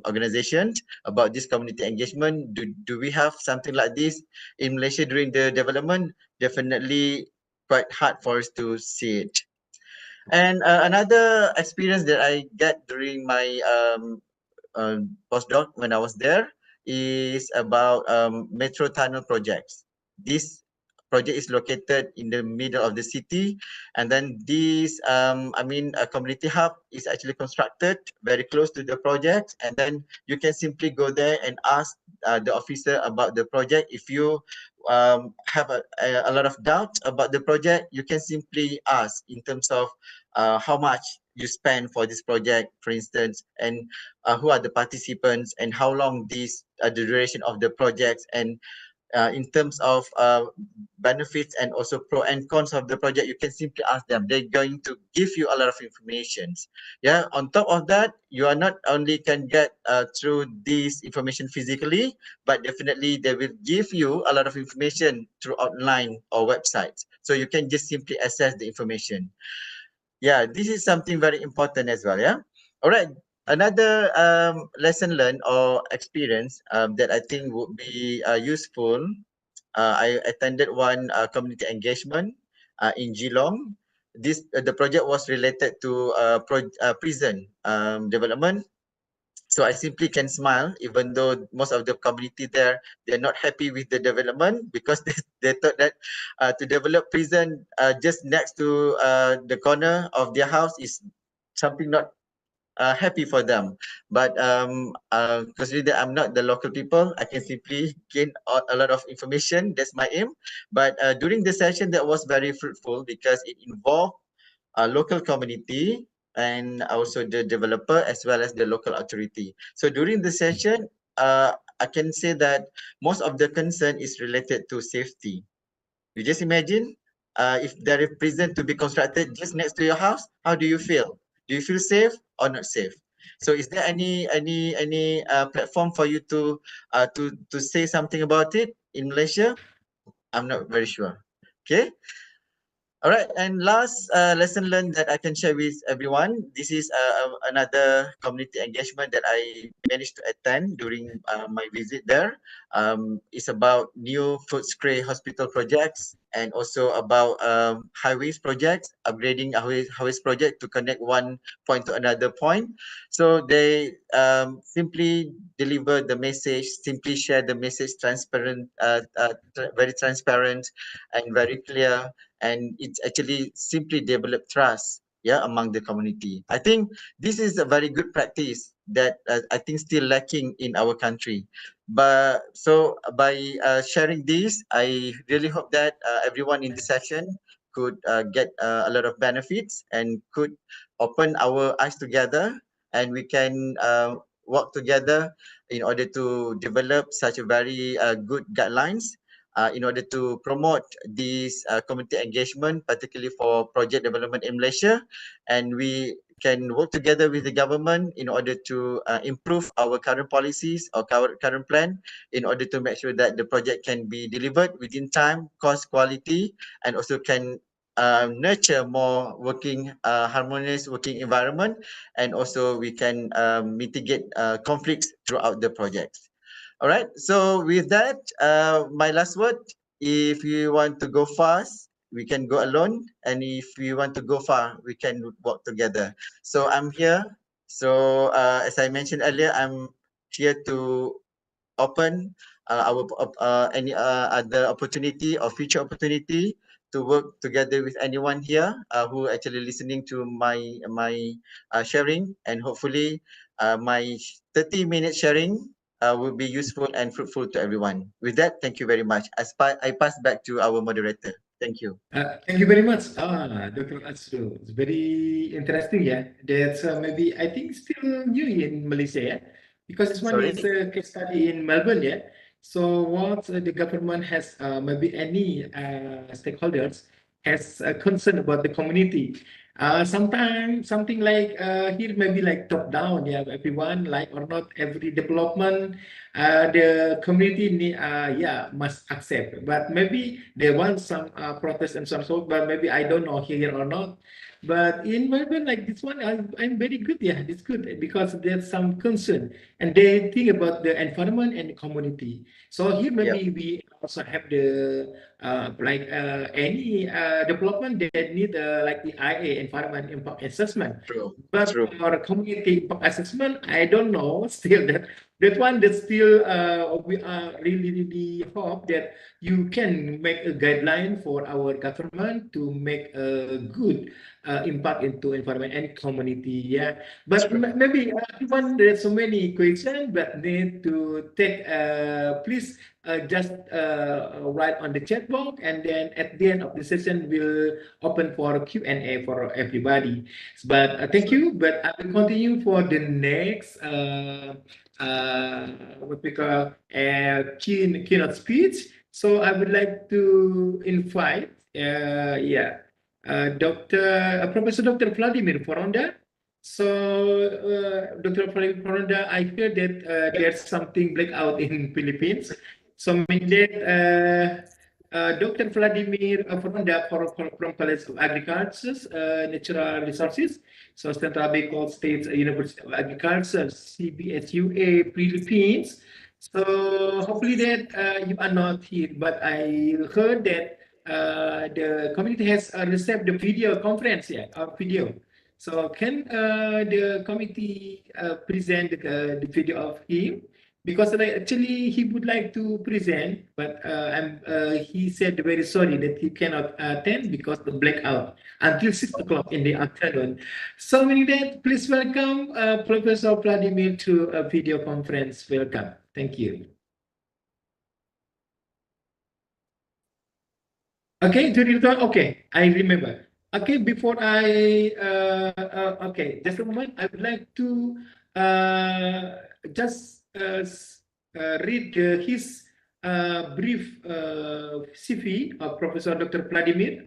organizations about this community engagement. Do we have something like this in Malaysia during the development? Definitely quite hard for us to see it. And another experience that I get during my postdoc when I was there is about metro tunnel projects. This project is located in the middle of the city, and then this a community hub is actually constructed very close to the project, and then you can simply go there and ask the officer about the project. If you have a lot of doubt about the project, you can simply ask in terms of how much you spend for this project, for instance, and who are the participants and how long this the duration of the projects, and in terms of benefits and also pro and cons of the project, you can simply ask them. They're going to give you a lot of information. Yeah. On top of that, you are not only can get through this information physically, but definitely they will give you a lot of information through online or websites. So you can just simply access the information. Yeah, this is something very important as well. Yeah. All right. Another lesson learned or experience that I think would be useful. I attended one community engagement in Geelong. The project was related to prison development. So I simply can smile, even though most of the community there, they're not happy with the development, because they thought that to develop prison just next to the corner of their house is something not happy for them. But considering that I'm not the local people, I can simply gain a lot of information. That's my aim. But during the session, that was very fruitful because it involved a local community and also the developer as well as the local authority. So during the session, I can say that most of the concern is related to safety. You just imagine if there is prison to be constructed just next to your house, how do you feel? Do you feel safe or not safe? So is there any platform for you to say something about it in Malaysia? I'm not very sure. Okay. All right, and last lesson learned that I can share with everyone. This is another community engagement that I managed to attend during my visit there. It's about new Footscray hospital projects and also about highways projects, upgrading highways project to connect one point to another point. So they simply deliver the message, simply share the message transparent, very transparent and very clear, and it's actually simply develop trust among the community. I think this is a very good practice that I think still lacking in our country. But so by sharing this, I really hope that everyone in this session could get a lot of benefits and could open our eyes together, and we can work together in order to develop such a very good guidelines in order to promote this community engagement, particularly for project development in Malaysia. And we can work together with the government in order to improve our current policies or current plan in order to make sure that the project can be delivered within time, cost, quality, and also can nurture more harmonious working environment, and also we can mitigate conflicts throughout the projects. All right. So with that, my last word, if you want to go fast, we can go alone. And if you want to go far, we can work together. So I'm here. So as I mentioned earlier, I'm here to open our any other opportunity or future opportunity to work together with anyone here who actually listening to my sharing, and hopefully my 30-minute sharing will be useful and fruitful to everyone. With that, thank you very much. I pass back to our moderator. Thank you. Thank you very much, Dr. Azrul. It's very interesting, yeah. That's maybe I think still new in Malaysia, yeah, because this one is a case study in Melbourne, yeah. So what the government has maybe any stakeholders has a concern about the community. Sometimes something like here maybe like top down, yeah, everyone like or not every development the community yeah must accept. But maybe they want some protest and some sort, but maybe I don't know here or not. But in my way, like this one, I'm very good. Yeah, it's good because there's some concern and they think about the environment and the community. So here maybe we also have the like any development that need like the IA environment impact assessment. True. But True. for community impact assessment, I don't know still that one that still we are really hope that you can make a guideline for our government to make a good impact into environment and community. Yeah, but maybe even there's so many questions, but need to take please just write on the chat box, and then at the end of the session we'll open for Q&A for everybody. But thank you. But I will continue for the next what we call keynote speech. So I would like to invite Professor Dr. Vladimir Foronda. So, Dr. Vladimir Foronda, I hear that there's something blackout in Philippines. So, mean that Dr. Vladimir Foronda from College of Agriculture, Natural Resources, so Central Bicol State University of Agriculture, CBSUA, Philippines. So, hopefully that you are not here, but I heard that the community has received the video conference, yeah, video. So can the committee present the video of him? Because actually he would like to present, but he said very sorry that he cannot attend because the blackout until 6 o'clock in the afternoon. So with that, please welcome Professor Vladimir to a video conference. Welcome. Thank you. Okay, okay, I remember. Okay, before I okay, just a moment. I would like to just read his brief CV of Professor Dr. Vladimir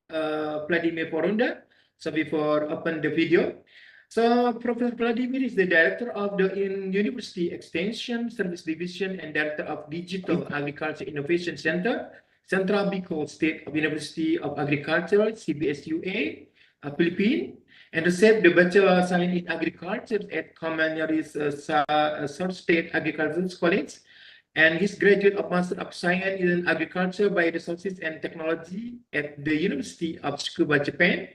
Foronda. So before open the video. So Professor Vladimir is the director of the University Extension Service Division and director of Digital Agriculture Innovation Center, Central Bicol State of University of Agriculture, CBSUA, Philippines, and received the Bachelor of Science in Agriculture at Commaneris South State Agricultural College, and his graduate of Master of Science in Agriculture, Biodiversity and Technology at the University of Tsukuba, Japan,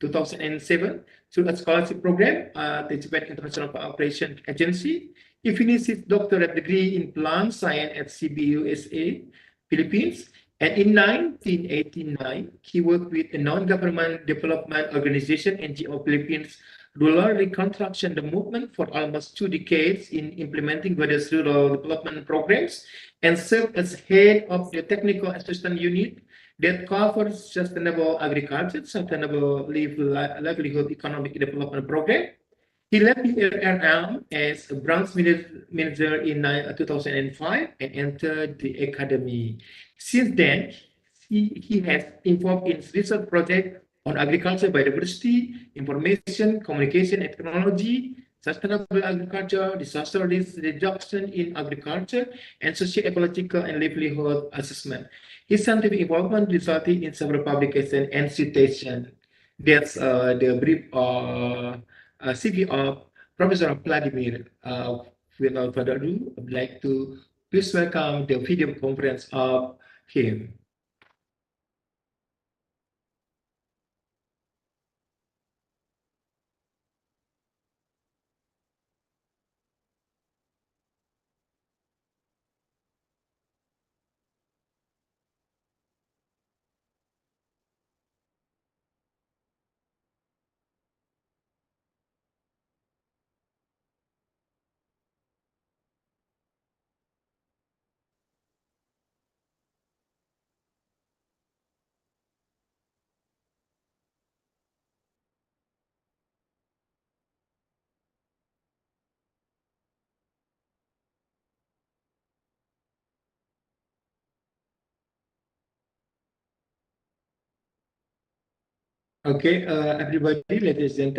2007, through a scholarship program at the Japan International Cooperation Agency. He finished his doctorate degree in plant science at CBUSA, Philippines. And in 1989, he worked with a non-government development organization, NGO Philippines Rural Reconstruction the Movement for almost 2 decades in implementing various rural development programs and served as head of the technical assistance unit that covers sustainable agriculture, sustainable livelihood economic development program. He left the as a branch manager in 2005 and entered the academy. Since then, he has involved in research projects on agriculture, biodiversity, information, communication, and technology, sustainable agriculture, disaster risk reduction in agriculture, and socio-ecological and livelihood assessment. His scientific involvement resulted in several publications and citations. That's the brief CV of Professor Vladimir. Without further ado, I'd like to please welcome the video conference of him. Okay, everybody, ladies and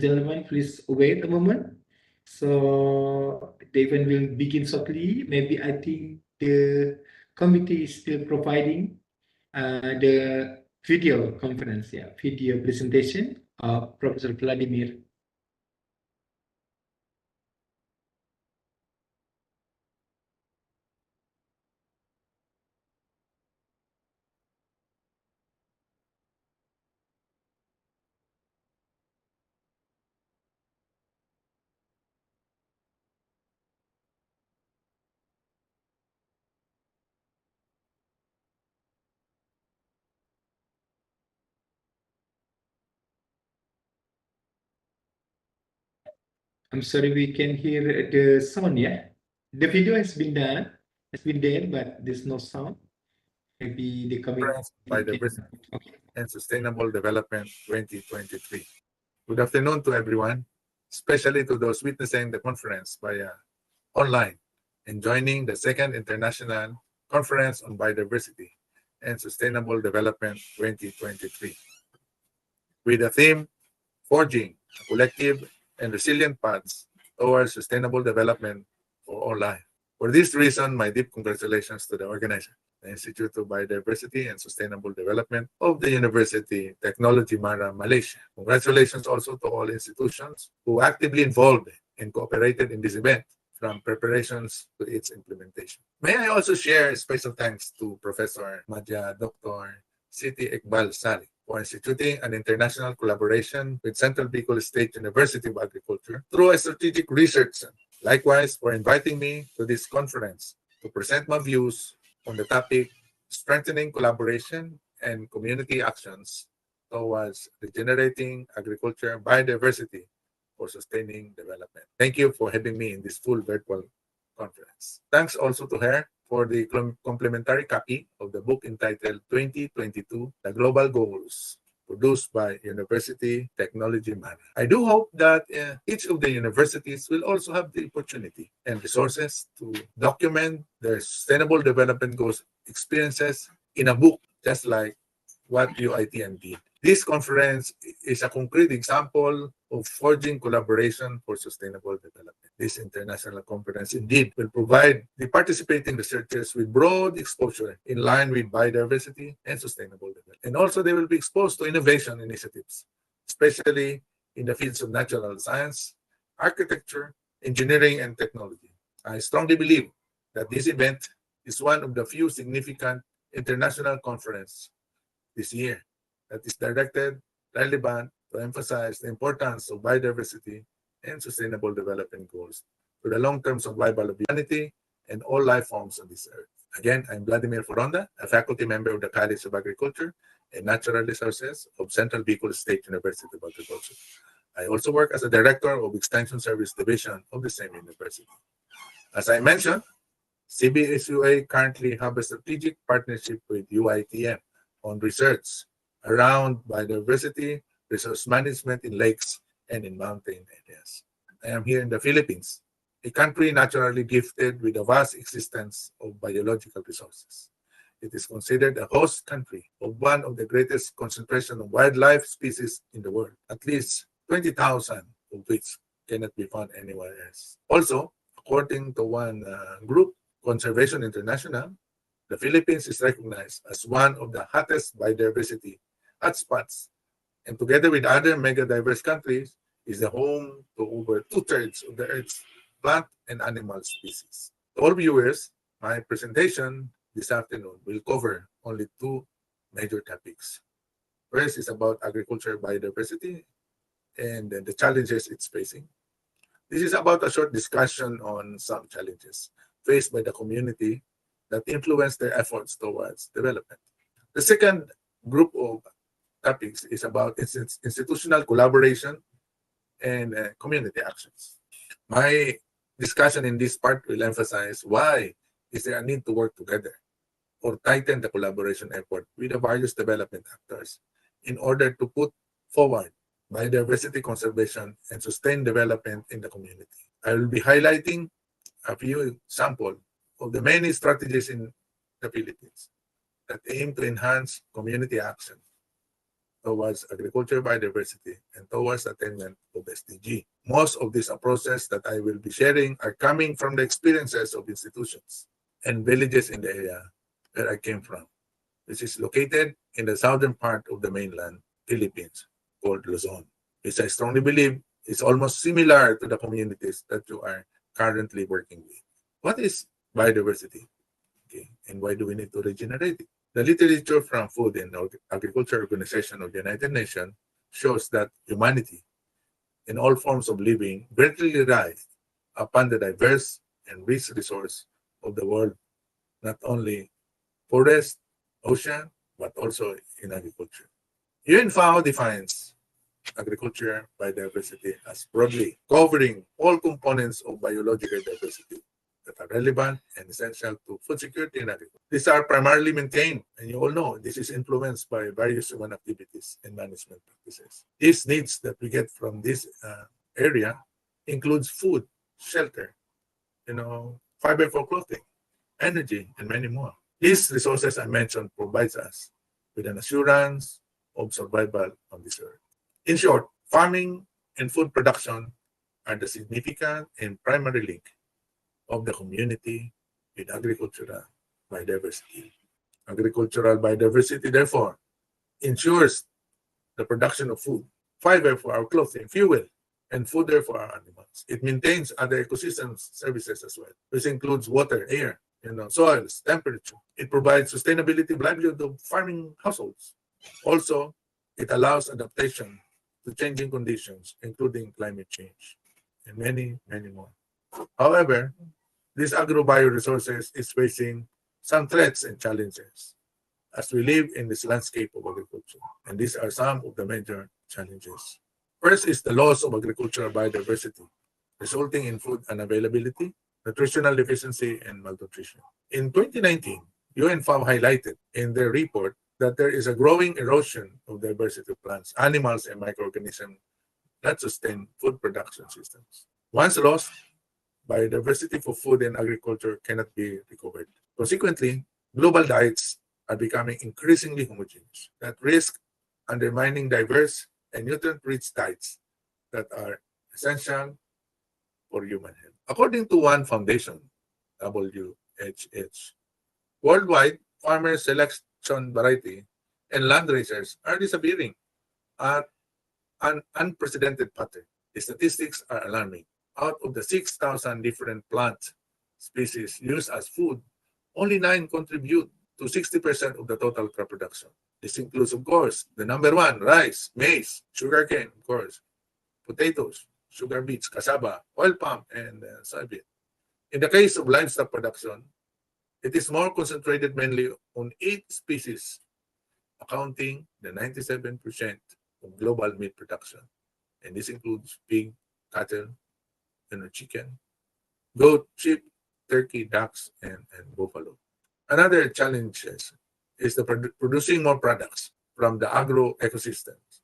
gentlemen, please wait a moment. So the event will begin shortly. Maybe I think the committee is still providing the video conference, video presentation of Professor Vladimir. I'm sorry, we can hear the sound, yeah? The video has been done, but there's no sound. Maybe the committee. Biodiversity and Sustainable Development 2023. Good afternoon to everyone, especially to those witnessing the conference via online and joining the second International Conference on Biodiversity and Sustainable Development 2023. With the theme, Forging a Collective and Resilient Paths Towards Sustainable Development for All Life. For this reason, my deep congratulations to the organizer, the Institute of Biodiversity and Sustainable Development of the Universiti Teknologi Malaysia. Congratulations also to all institutions who actively involved and cooperated in this event, from preparations to its implementation. May I also share special thanks to Professor Madja Dr. Siti Iqbal Sali for instituting an international collaboration with Central Bicol State University of Agriculture through a strategic research center. Likewise, for inviting me to this conference to present my views on the topic, strengthening collaboration and community actions towards regenerating agriculture biodiversity for sustaining development. Thank you for having me in this full virtual conference. Thanks also to her for the complimentary copy of the book entitled 2022, The Global Goals, produced by Universiti Teknologi. I do hope that each of the universities will also have the opportunity and resources to document their sustainable development goals experiences in a book, just like what UITM did. This conference is a concrete example of forging collaboration for sustainable development. This international conference indeed will provide the participating researchers with broad exposure in line with biodiversity and sustainable development. And also they will be exposed to innovation initiatives, especially in the fields of natural science, architecture, engineering, and technology. I strongly believe that this event is one of the few significant international conferences this year that is directed, relevant, to emphasize the importance of biodiversity and sustainable development goals for the long-term survival of humanity and all life forms on this earth. Again, I'm Vladimir Foronda, a faculty member of the College of Agriculture and Natural Resources of Central Bicol State University of Agriculture. I also work as a director of Extension Service Division of the same university. As I mentioned, CBSUA currently have a strategic partnership with UITM on research around biodiversity, resource management in lakes and in mountain areas. I am here in the Philippines, a country naturally gifted with a vast existence of biological resources. It is considered a host country of one of the greatest concentration of wildlife species in the world, at least 20,000 of which cannot be found anywhere else. Also, according to one group, Conservation International, the Philippines is recognized as one of the hottest biodiversity hotspots, and together with other mega-diverse countries, is the home to over 2/3 of the Earth's plant and animal species. To all viewers, my presentation this afternoon will cover only two major topics. First is about agriculture biodiversity and the challenges it's facing. This is about a short discussion on some challenges faced by the community that influence their efforts towards development. The second group of topics is about institutional collaboration and community actions. My discussion in this part will emphasize why is there a need to work together or tighten the collaboration effort with the various development actors in order to put forward biodiversity conservation and sustained development in the community. I will be highlighting a few examples of the many strategies in the Philippines that aim to enhance community action towards agriculture biodiversity and towards attainment of SDG. Most of these approaches that I will be sharing are coming from the experiences of institutions and villages in the area where I came from, which is located in the southern part of the mainland Philippines, called Luzon, which I strongly believe is almost similar to the communities that you are currently working with. What is biodiversity? Okay, and why do we need to regenerate it? The literature from Food and Agriculture Organization of the United Nations shows that humanity in all forms of living greatly relies upon the diverse and rich resource of the world, not only forest, ocean, but also in agriculture. UNFAO defines agriculture biodiversity as broadly covering all components of biological diversity that are relevant and essential to food security and agriculture. These are primarily maintained, and you all know this is influenced by various human activities and management practices. These needs that we get from this area includes food, shelter, fiber for clothing, energy, and many more. These resources I mentioned provides us with an assurance of survival on this earth. In short, farming and food production are the significant and primary link of the community with agricultural biodiversity. Agricultural biodiversity, therefore, ensures the production of food, fiber for our clothing, fuel, and fodder for our animals. It maintains other ecosystem services as well, which includes water, air, soils, temperature. It provides sustainability livelihood of farming households. Also, it allows adaptation to changing conditions, including climate change, and many, many more. However, this agro-bioresources is facing some threats and challenges as we live in this landscape of agriculture. And these are some of the major challenges. First is the loss of agricultural biodiversity, resulting in food unavailability, nutritional deficiency, and malnutrition. In 2019, UNFAO highlighted in their report that there is a growing erosion of diversity of plants, animals, and microorganisms that sustain food production systems. Once lost, biodiversity for food and agriculture cannot be recovered. Consequently, global diets are becoming increasingly homogeneous that risk undermining diverse and nutrient-rich diets that are essential for human health. According to one foundation, WHH, worldwide farmer selection variety and land research are disappearing at an unprecedented pattern. The statistics are alarming. Out of the 6,000 different plant species used as food, only 9 contribute to 60% of the total crop production. This includes, of course, the number one, rice, maize, sugarcane, of course, potatoes, sugar beets, cassava, oil palm, and soybean. In the case of livestock production, it is more concentrated mainly on 8 species, accounting the 97% of global meat production. And this includes pig, cattle, chicken, goat, sheep, turkey, ducks, and buffalo. Another challenge is the producing more products from the agro ecosystems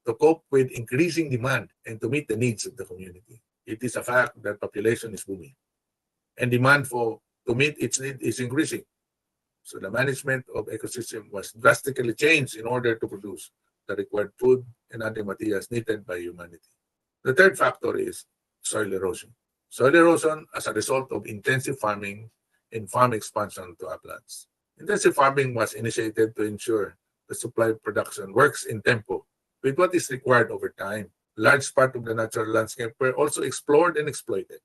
to cope with increasing demand and to meet the needs of the community. It is a fact that population is booming and demand to meet its need is increasing. So the management of ecosystem was drastically changed in order to produce the required food and other materials needed by humanity. The third factor is soil erosion. Soil erosion as a result of intensive farming and farm expansion to uplands. Intensive farming was initiated to ensure the supply production works in tempo with what is required over time. Large part of the natural landscape were also explored and exploited,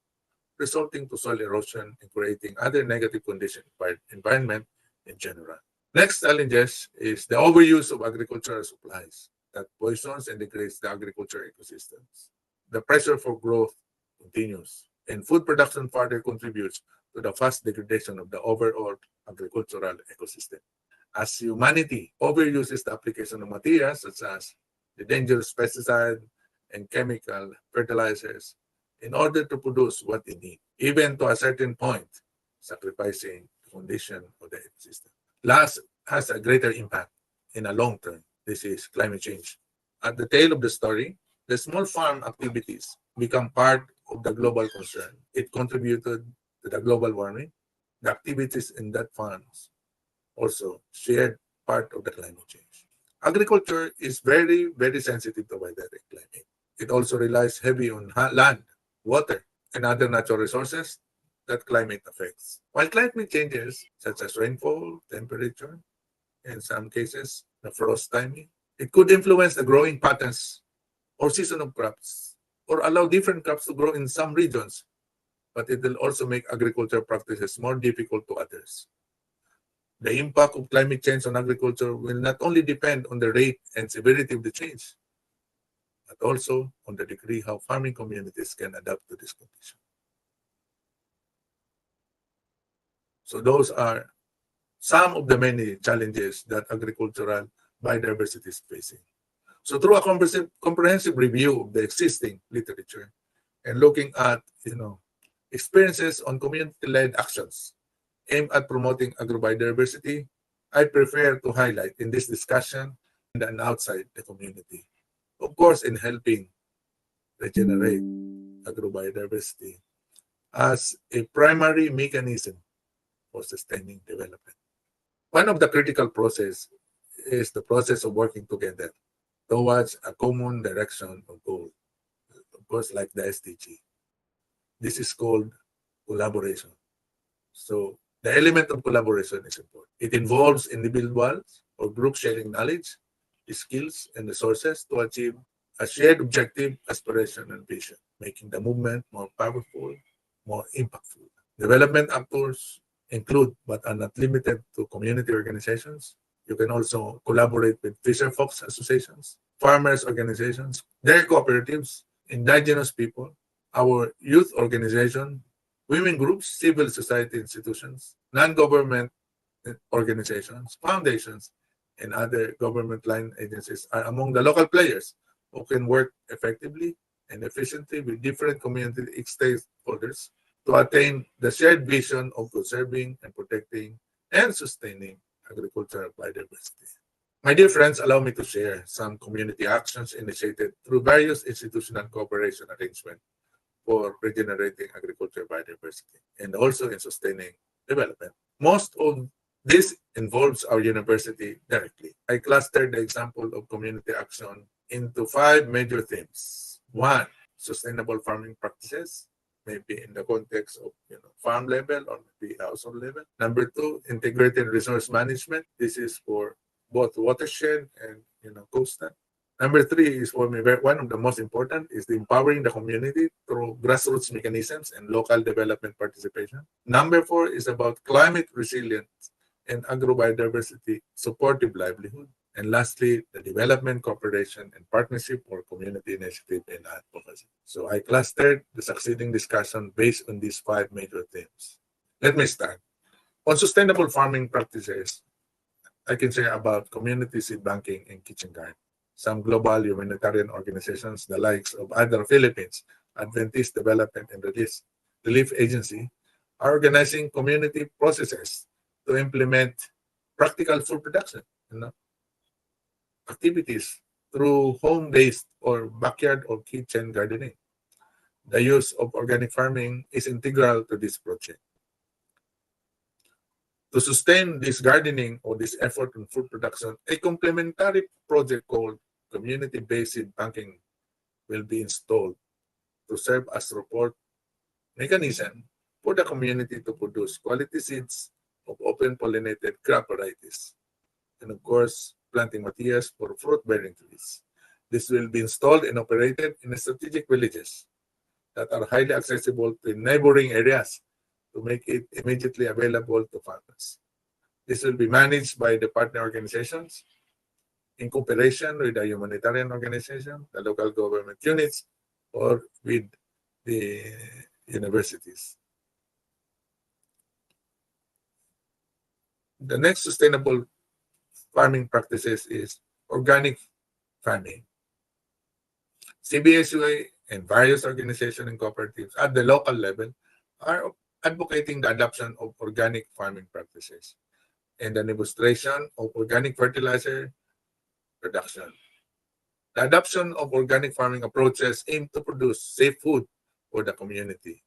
resulting to soil erosion and creating other negative conditions for environment in general. Next challenges is the overuse of agricultural supplies that poisons and degrades the agricultural ecosystems. The pressure for growth continues, and food production further contributes to the fast degradation of the overall agricultural ecosystem. As humanity overuses the application of materials such as the dangerous pesticide and chemical fertilizers in order to produce what they need, even to a certain point, sacrificing the condition of the ecosystem. Last has a greater impact in a long term. This is climate change. At the tail of the story, the small farm activities become part of the global concern. It contributed to the global warming. The activities in that farms also shared part of the climate change. Agriculture is very, very sensitive to weather and climate. It also relies heavy on land, water, and other natural resources that climate affects. While climate changes, such as rainfall, temperature, in some cases, the frost timing, it could influence the growing patterns or season of crops, or allow different crops to grow in some regions, but it will also make agriculture practices more difficult to others. The impact of climate change on agriculture will not only depend on the rate and severity of the change, but also on the degree how farming communities can adapt to this condition. So those are some of the many challenges that agricultural biodiversity is facing. So through a comprehensive review of the existing literature and looking at experiences on community-led actions aimed at promoting agrobiodiversity, I prefer to highlight in this discussion and outside the community. Of course, in helping regenerate agrobiodiversity as a primary mechanism for sustaining development. One of the critical processes is the process of working together towards a common direction of goal, of course, like the SDG. This is called collaboration. So the element of collaboration is important. It involves individuals or groups sharing knowledge, skills, and resources to achieve a shared objective, aspiration, and vision, making the movement more powerful, more impactful. Development actors include, but are not limited to, community organizations. You can also collaborate with fisher folks associations, farmers organizations, dairy cooperatives, indigenous people, our youth organization, women groups, civil society institutions, non-government organizations, foundations, and other government line agencies are among the local players who can work effectively and efficiently with different community stakeholders to attain the shared vision of conserving and protecting and sustaining agricultural biodiversity. My dear friends, allow me to share some community actions initiated through various institutional cooperation arrangements for regenerating agricultural biodiversity and also in sustaining development. Most of this involves our university directly. I clustered the example of community action into 5 major themes. 1, sustainable farming practices, maybe in the context of farm level or maybe household level. Number 2, integrated resource management. This is for both watershed and coastal. Number 3 is for me one of the most important is the empowering the community through grassroots mechanisms and local development participation. Number 4 is about climate resilience and agrobiodiversity supportive livelihood. And lastly, the development, cooperation, and partnership or community initiative and advocacy. So I clustered the succeeding discussion based on these 5 major themes. Let me start. On sustainable farming practices, I can say about community seed banking and kitchen garden. Some global humanitarian organizations, the likes of other Philippines, Adventist Development and Relief Agency, are organizing community processes to implement practical food production activities through home-based or backyard or kitchen gardening. The use of organic farming is integral to this project. To sustain this gardening or this effort in food production, a complementary project called community-based seed banking will be installed to serve as support mechanism for the community to produce quality seeds of open-pollinated crop varieties, and of course, planting materials for fruit-bearing trees. This will be installed and operated in strategic villages that are highly accessible to neighboring areas to make it immediately available to farmers. This will be managed by the partner organizations in cooperation with the humanitarian organization, the local government units, or with the universities. The next sustainable farming practices is organic farming. CBSUA and various organizations and cooperatives at the local level are advocating the adoption of organic farming practices and the demonstration of organic fertilizer production. The adoption of organic farming approaches aim to produce safe food for the community.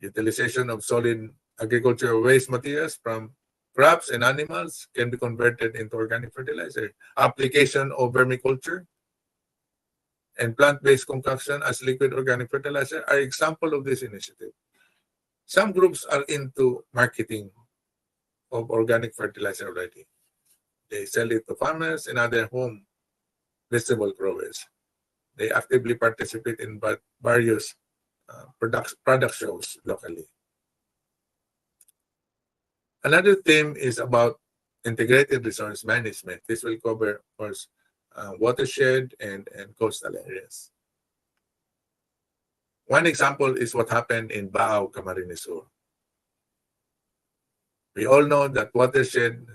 Utilization of solid agricultural waste materials from Crops and animals can be converted into organic fertilizer. Application of vermiculture and plant-based concoction as liquid organic fertilizer are example of this initiative. Some groups are into marketing of organic fertilizer already. They sell it to farmers and other home vegetable growers. They actively participate in various product shows locally. Another theme is about integrated resource management. This will cover, of course, watershed and coastal areas. One example is what happened in Baao, Camarines Sur. We all know that watershed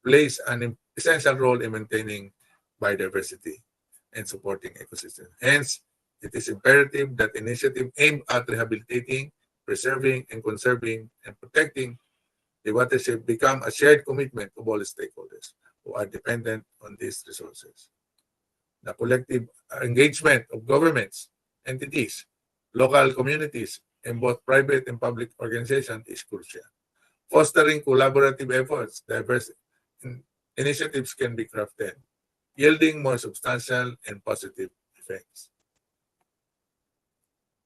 plays an essential role in maintaining biodiversity and supporting ecosystems. Hence, it is imperative that initiatives aimed at rehabilitating, preserving, and conserving and protecting the watershed become a shared commitment of all stakeholders who are dependent on these resources. The collective engagement of governments, entities, local communities, and both private and public organizations is crucial. Fostering collaborative efforts, diverse initiatives can be crafted, yielding more substantial and positive effects.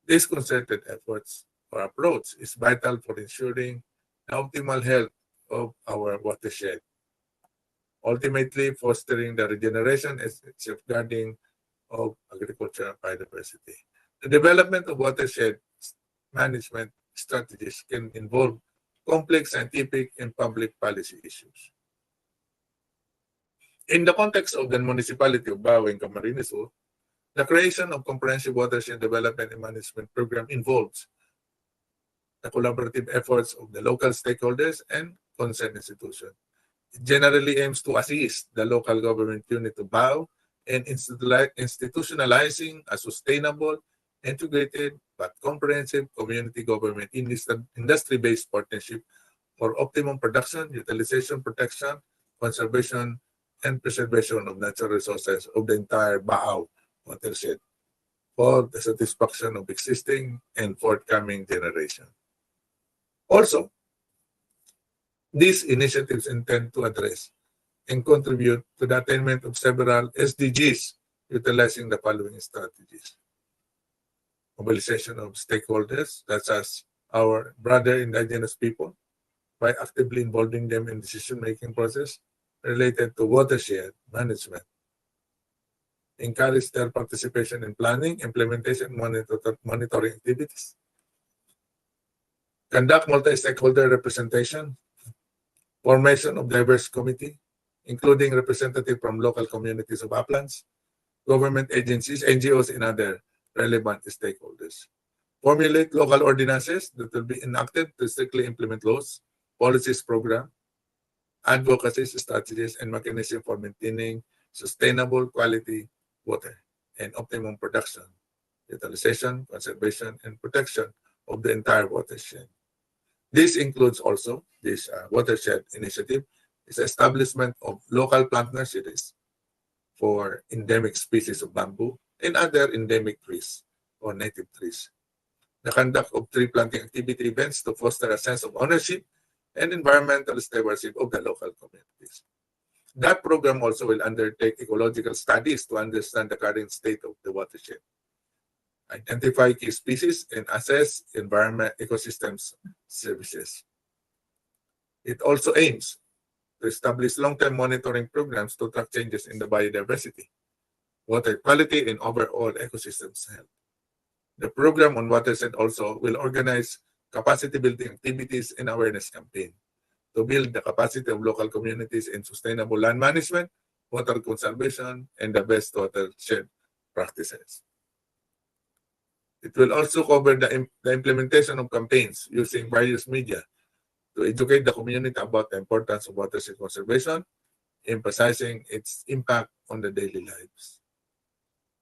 This concerted efforts or approach is vital for ensuring the optimal health of our watershed, ultimately fostering the regeneration and safeguarding of agricultural biodiversity. The development of watershed management strategies can involve complex scientific and public policy issues. In the context of the municipality of Baao and Camarines Sur, the creation of comprehensive watershed development and management program involves the collaborative efforts of the local stakeholders and concerned institutions. It generally aims to assist the local government unit of Baao in institutionalizing a sustainable, integrated, but comprehensive community government in this industry-based partnership for optimum production, utilization, protection, conservation, and preservation of natural resources of the entire Baao watershed for the satisfaction of existing and forthcoming generation. Also, these initiatives intend to address and contribute to the attainment of several SDGs utilizing the following strategies. Mobilization of stakeholders, such as our brother indigenous people, by actively involving them in decision-making process related to watershed management. Encourage their participation in planning, implementation, monitoring activities. Conduct multi-stakeholder representation. Formation of diverse committee, including representatives from local communities of uplands, government agencies, NGOs, and other relevant stakeholders. Formulate local ordinances that will be enacted to strictly implement laws, policies, program, advocacy strategies, and mechanisms for maintaining sustainable quality water and optimum production, utilization, conservation, and protection of the entire watershed. This includes also this watershed initiative is establishment of local plant nurseries for endemic species of bamboo and other endemic trees or native trees. The conduct of tree planting activity events to foster a sense of ownership and environmental stewardship of the local communities. That program also will undertake ecological studies to understand the current state of the watershed, identify key species, and assess environment ecosystems services. It also aims to establish long-term monitoring programs to track changes in the biodiversity, water quality, and overall ecosystems health. The program on watershed also will organize capacity building activities and awareness campaign to build the capacity of local communities in sustainable land management, water conservation, and the best watershed practices. It will also cover the implementation of campaigns using various media to educate the community about the importance of watershed conservation, emphasizing its impact on the daily lives.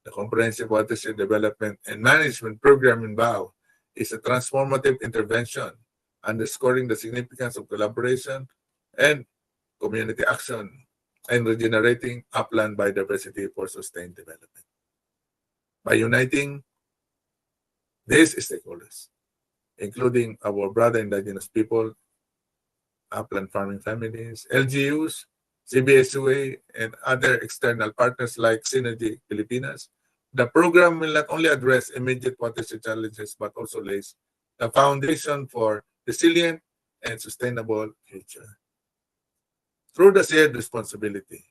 The Comprehensive Watershed Development and Management Program in Baao is a transformative intervention, underscoring the significance of collaboration and community action and regenerating upland biodiversity for sustained development. By uniting these stakeholders, including our brother indigenous people, upland farming families, LGUs, CBSUA, and other external partners like Synergy Pilipinas. The program will not only address immediate watershed challenges, but also lays the foundation for resilient and sustainable future. Through the shared responsibility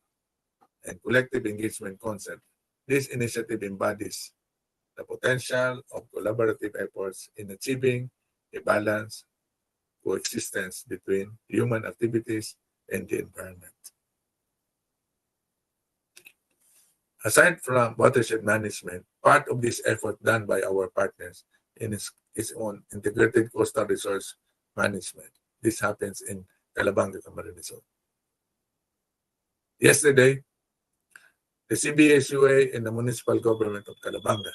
and collective engagement concept, this initiative embodies the potential of collaborative efforts in achieving a balanced coexistence between human activities and the environment. Aside from watershed management, part of this effort done by our partners is on integrated coastal resource management. This happens in Calabanga, Camarines Sur. Yesterday, the CBSUA and the municipal government of Calabanga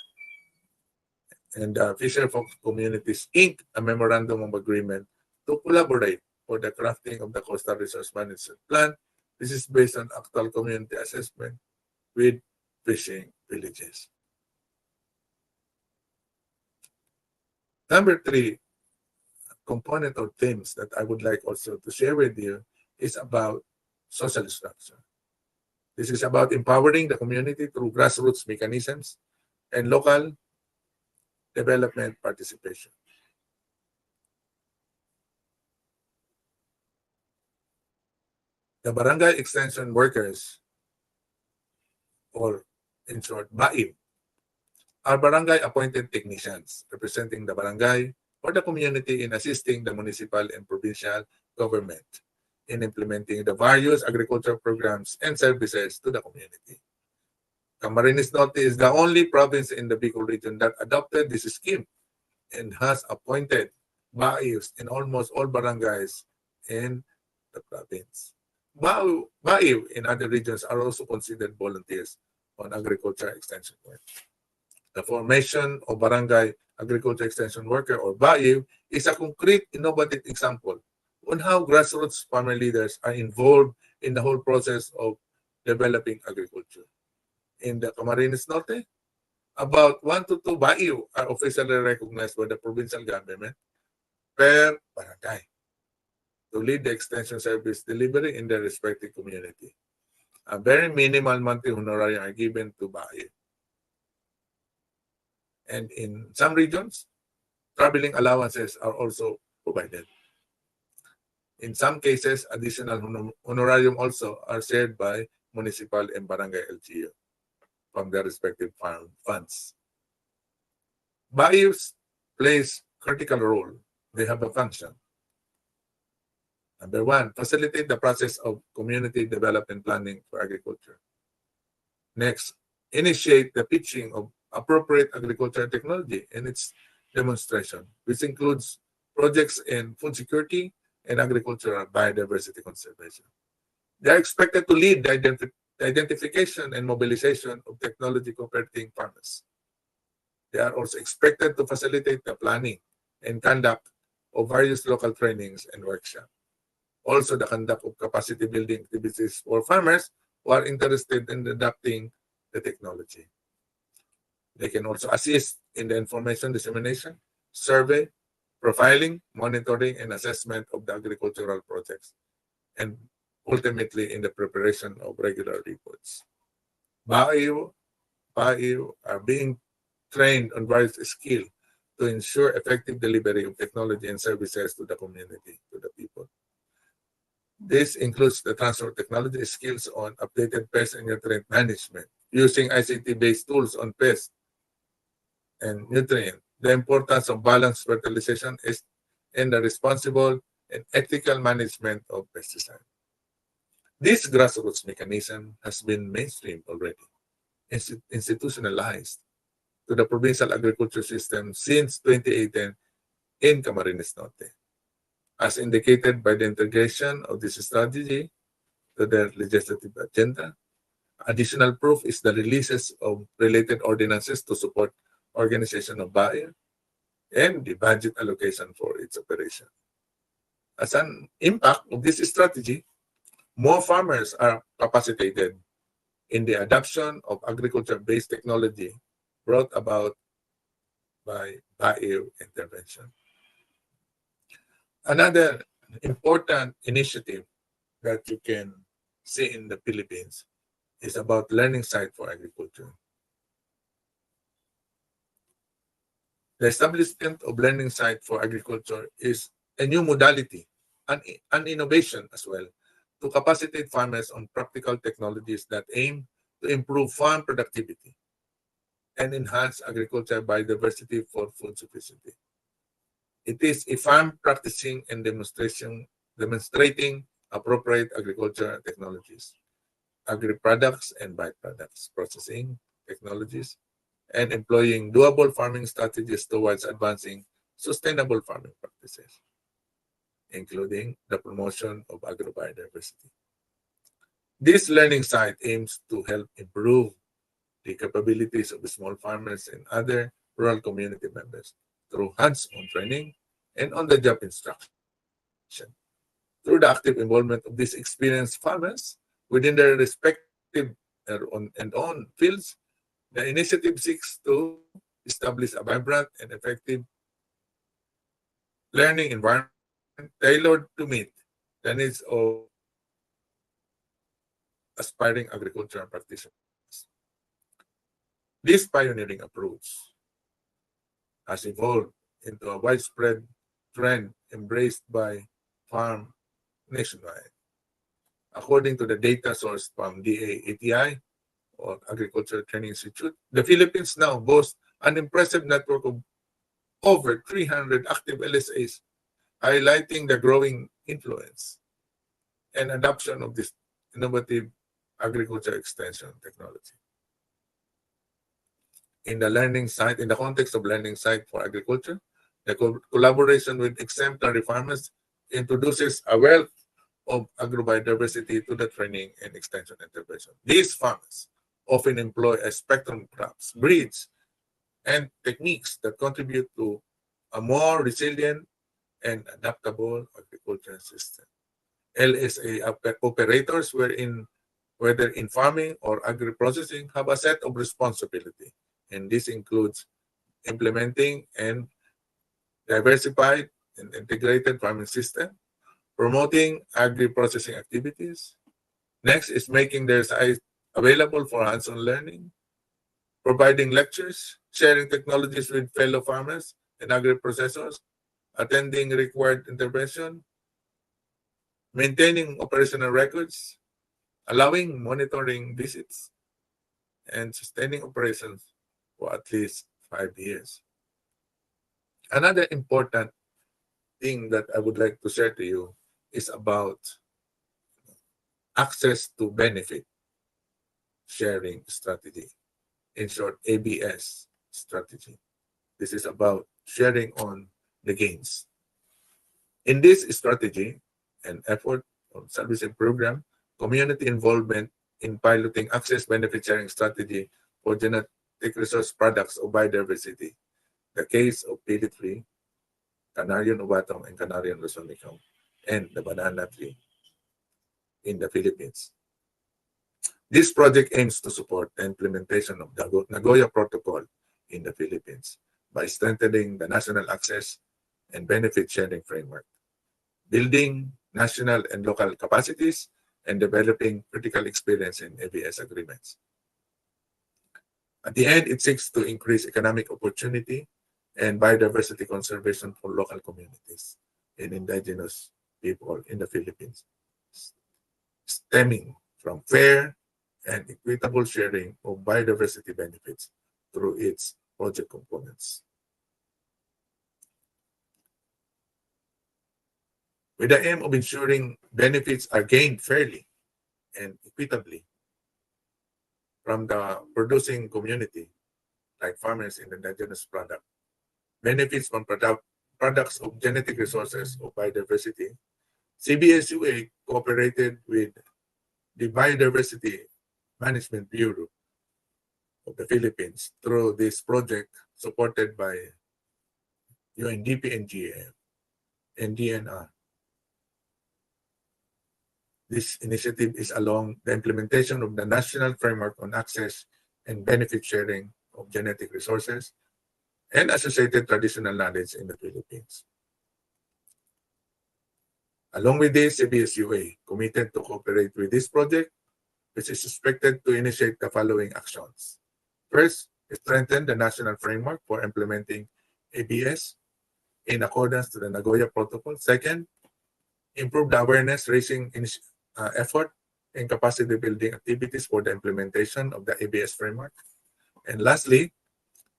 and the Fisher Folk Communities inked a memorandum of agreement to collaborate for the crafting of the coastal resource management plan. This is based on actual community assessment with fishing villages. Number 3 component or themes that I would like also to share with you is about social structure. This is about empowering the community through grassroots mechanisms and local development participation. The barangay extension workers, or in short, BAIM, are barangay appointed technicians representing the barangay or the community in assisting the municipal and provincial government in implementing the various agricultural programs and services to the community. Camarines Norte is the only province in the Bicol region that adopted this scheme and has appointed BAIs in almost all barangays in the province. BAI in other regions are also considered volunteers on agriculture extension work. The formation of Barangay Agriculture Extension Worker, or BAI, is a concrete, innovative example on how grassroots farmer leaders are involved in the whole process of developing agriculture. In the Camarines Norte, about 1 to 2 BAI are officially recognized by the provincial government per barangay to lead the extension service delivery in their respective community. A very minimal monthly honorarium are given to BAI. And in some regions, traveling allowances are also provided. In some cases, additional honorarium also are shared by municipal and barangay LGU from their respective funds. BAIs plays critical role. They have a function. Number 1, facilitate the process of community development planning for agriculture. Next, initiate the pitching of appropriate agricultural technology and its demonstration, which includes projects in food security and agricultural biodiversity conservation. They are expected to lead the identification and mobilization of technology cooperating farmers. They are also expected to facilitate the planning and conduct of various local trainings and workshops. Also, the conduct of capacity building activities for farmers who are interested in adopting the technology. They can also assist in the information dissemination, survey, profiling, monitoring, and assessment of the agricultural projects, and ultimately in the preparation of regular reports. BAI are being trained on various skills to ensure effective delivery of technology and services to the community, to the people. This includes the transfer of technology skills on updated pest and nutrient management, using ICT-based tools on pest and nutrient, the importance of balanced fertilization and the responsible and ethical management of pesticides. This grassroots mechanism has been mainstreamed already, institutionalized to the provincial agriculture system since 2018 in Camarines Norte, as indicated by the integration of this strategy to their legislative agenda. Additional proof is the releases of related ordinances to support organization of BAI and the budget allocation for its operation. As an impact of this strategy, more farmers are capacitated in the adoption of agriculture-based technology brought about by BAI intervention. Another important initiative that you can see in the Philippines is about learning site for agriculture. The establishment of learning site for agriculture is a new modality, an innovation as well, to capacitate farmers on practical technologies that aim to improve farm productivity and enhance agricultural biodiversity for food sufficiency. It is a farm practicing and demonstrating appropriate agricultural technologies, agri-products and byproducts processing technologies, and employing doable farming strategies towards advancing sustainable farming practices, including the promotion of agrobiodiversity. This learning site aims to help improve the capabilities of the small farmers and other rural community members through hands-on training and on-the-job instruction. Through the active involvement of these experienced farmers within their respective and own fields, the initiative seeks to establish a vibrant and effective learning environment tailored to meet the needs of aspiring agricultural practitioners. This pioneering approach has evolved into a widespread trend embraced by farms nationwide. According to the data sourced from DA-ATI, or Agricultural Training Institute, the Philippines now boasts an impressive network of over 300 active LSAs, highlighting the growing influence and adoption of this innovative agriculture extension technology. In the context of learning site for agriculture, the collaboration with exemplary farmers introduces a wealth of agrobiodiversity to the training and extension intervention. These farmers often employ a spectrum of crops, breeds, and techniques that contribute to a more resilient and adaptable agricultural system. LSA operators, whether in farming or agri-processing, have a set of responsibility, and this includes implementing and diversified and integrated farming system, promoting agri-processing activities. Next is making their site available for hands-on learning, providing lectures, sharing technologies with fellow farmers and agri-processors, attending required intervention, maintaining operational records, allowing monitoring visits, and sustaining operations for at least 5 years. Another important thing that I would like to share to you is about access to benefit sharing strategy. In short, ABS strategy. This is about sharing on the gains. In this strategy and effort of servicing program, community involvement in piloting access benefit sharing strategy for genetic resource products of biodiversity, the case of pili tree, Canarian ubatong, and Canarian lusonicum, and the banana tree in the Philippines. This project aims to support the implementation of the Nagoya Protocol in the Philippines by strengthening the national access and benefit sharing framework, building national and local capacities, and developing critical experience in ABS agreements. At the end, it seeks to increase economic opportunity and biodiversity conservation for local communities and indigenous people in the Philippines, stemming from fair and equitable sharing of biodiversity benefits through its project components. With the aim of ensuring benefits are gained fairly and equitably from the producing community, like farmers in the indigenous product, benefits from products of genetic resources of biodiversity, CBSUA cooperated with the Biodiversity Management Bureau of the Philippines through this project supported by UNDP and GAF and DNR. This initiative is along the implementation of the National Framework on Access and Benefit Sharing of Genetic Resources and Associated Traditional Knowledge in the Philippines. Along with this, CBSUA committed to cooperate with this project, which is expected to initiate the following actions. First, strengthen the national framework for implementing ABS in accordance to the Nagoya Protocol. Second, improve the awareness raising effort and capacity building activities for the implementation of the ABS framework. And lastly,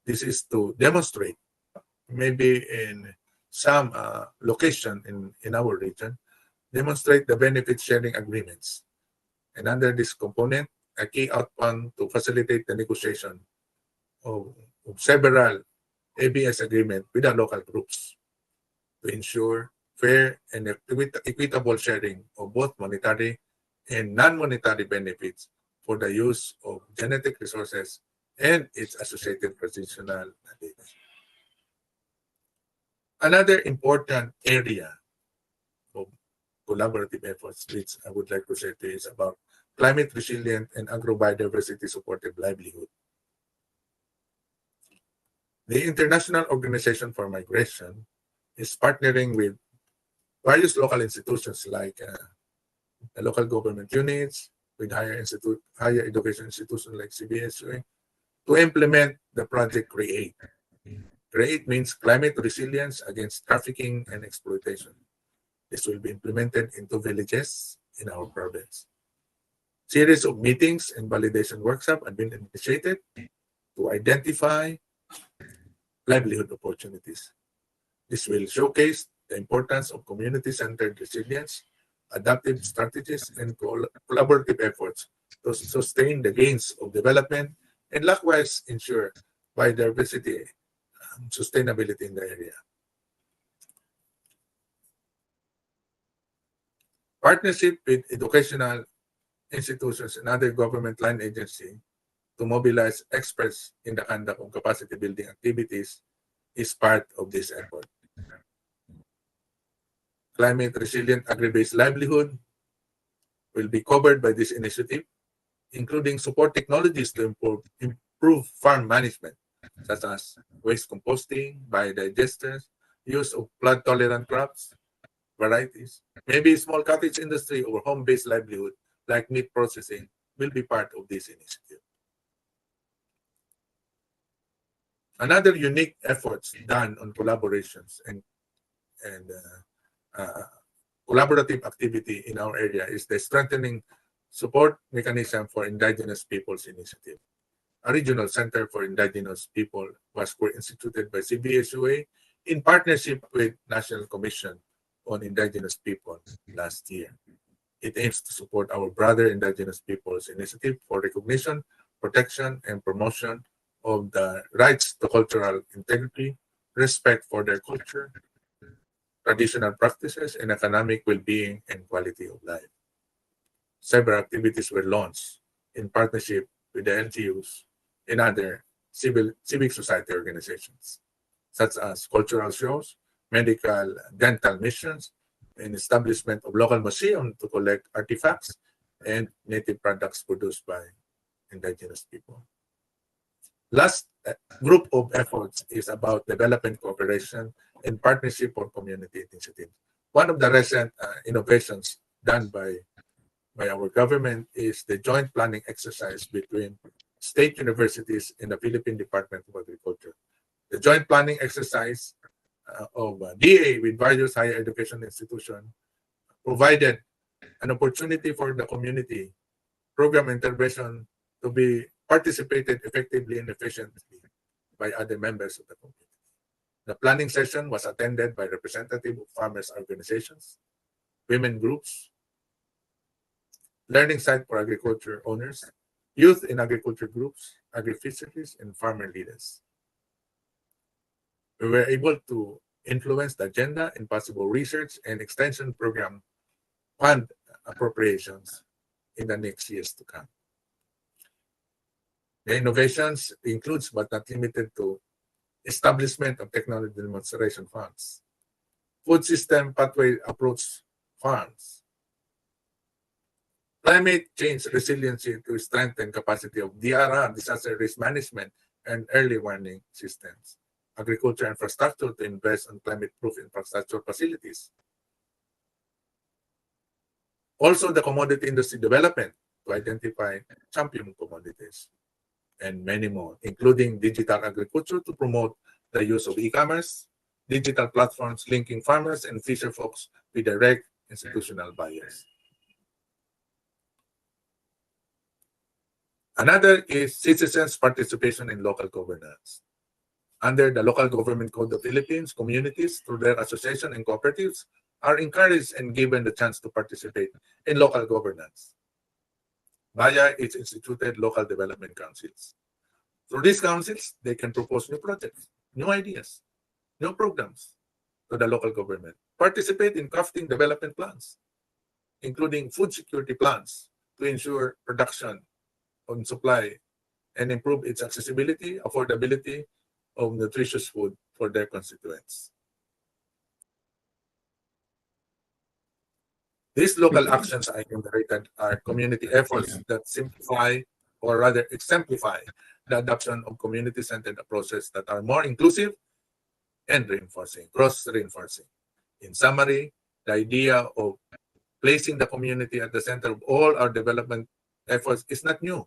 this is to demonstrate, maybe in some location in our region, demonstrate the benefit sharing agreements. And under this component, a key outcome to facilitate the negotiation of several ABS agreements with the local groups to ensure fair and equitable sharing of both monetary and non-monetary benefits for the use of genetic resources and its associated transitional data. Another important area of collaborative efforts, which I would like to say to you, is about climate resilient and agro-biodiversity supportive livelihood. The International Organization for Migration is partnering with various local institutions like the local government units, with higher education institutions like CBSUA, to implement the project CREATE. CREATE means climate resilience against trafficking and exploitation. This will be implemented in 2 villages in our province. Series of meetings and validation workshops have been initiated to identify livelihood opportunities. This will showcase the importance of community-centered resilience, adaptive strategies, and collaborative efforts to sustain the gains of development and likewise ensure biodiversity and sustainability in the area. Partnership with educational institutions and other government line agencies to mobilize experts in the conduct of capacity building activities is part of this effort. Climate resilient agri-based livelihood will be covered by this initiative, including support technologies to improve farm management, such as waste composting, biodigesters, use of flood-tolerant crops, varieties. Maybe small cottage industry or home-based livelihood like meat processing will be part of this initiative. Another unique efforts done on collaborations and collaborative activity in our area is the strengthening support mechanism for Indigenous Peoples Initiative. A regional center for Indigenous people was instituted by CBSUA in partnership with National Commission on Indigenous People last year. It aims to support our brother Indigenous Peoples Initiative for recognition, protection, and promotion of the rights to cultural integrity, respect for their culture, traditional practices, and economic well-being and quality of life. Several activities were launched in partnership with the LGUs and other civic society organizations, such as cultural shows, medical dental missions, and establishment of local museums to collect artifacts and native products produced by Indigenous people. Last group of efforts is about development cooperation and partnership for community initiatives. One of the recent innovations done by our government is the joint planning exercise between state universities and the Philippine Department of Agriculture. The joint planning exercise of DA with various higher education institutions provided an opportunity for the community program intervention to be participated effectively and efficiently by other members of the community. The planning session was attended by representatives of farmers' organizations, women groups, learning site for agriculture owners, youth in agriculture groups, agri-fisheries, and farmer leaders. We were able to influence the agenda and possible research and extension program fund appropriations in the next years to come. The innovations includes, but not limited to, establishment of technology demonstration funds, food system pathway approach funds, climate change resiliency to strengthen capacity of DRR, disaster risk management, and early warning systems, agriculture infrastructure to invest in climate-proof infrastructure facilities, Also, the commodity industry development to identify champion commodities, and many more, including digital agriculture to promote the use of e-commerce, digital platforms linking farmers and fisher folks with direct institutional buyers. Another is citizens' participation in local governance. Under the Local Government Code of the Philippines, communities, through their association and cooperatives, are encouraged and given the chance to participate in local governance via its instituted local development councils. Through these councils, they can propose new projects, new ideas, new programs to the local government, participate in crafting development plans, including food security plans to ensure production on supply and improve its accessibility, affordability of nutritious food for their constituents. These local actions I enumerated are community efforts that simplify or rather exemplify the adoption of community-centered approaches that are more inclusive and reinforcing, cross-reinforcing. In summary, the idea of placing the community at the center of all our development efforts is not new.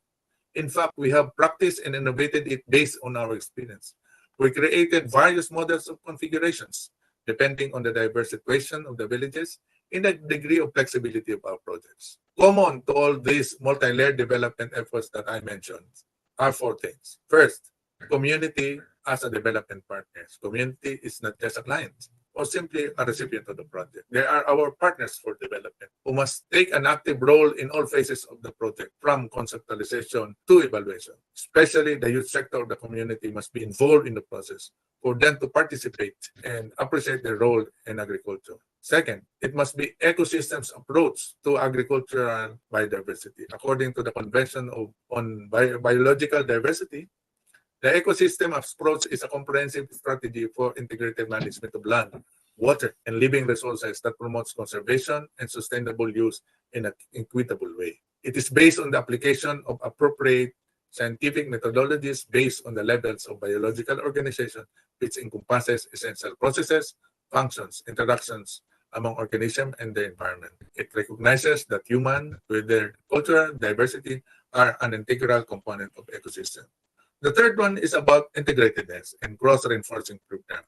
In fact, we have practiced and innovated it based on our experience. We created various models of configurations depending on the diverse situation of the villages in the degree of flexibility of our projects. Common to all these multi-layered development efforts that I mentioned are four things. First, community as a development partner. Community is not just a client or simply a recipient of the project. They are our partners for development who must take an active role in all phases of the project, from conceptualization to evaluation. Especially the youth sector of the community must be involved in the process for them to participate and appreciate their role in agriculture. Second, it must be ecosystems approach to agricultural biodiversity. According to the Convention on Biological Diversity, the ecosystem approach is a comprehensive strategy for integrated management of land, water, and living resources that promotes conservation and sustainable use in an equitable way. It is based on the application of appropriate scientific methodologies based on the levels of biological organization, which encompasses essential processes, functions, interactions among organisms and the environment. It recognizes that human, with their cultural diversity, are an integral component of ecosystem. The third one is about integratedness and cross-reinforcing program.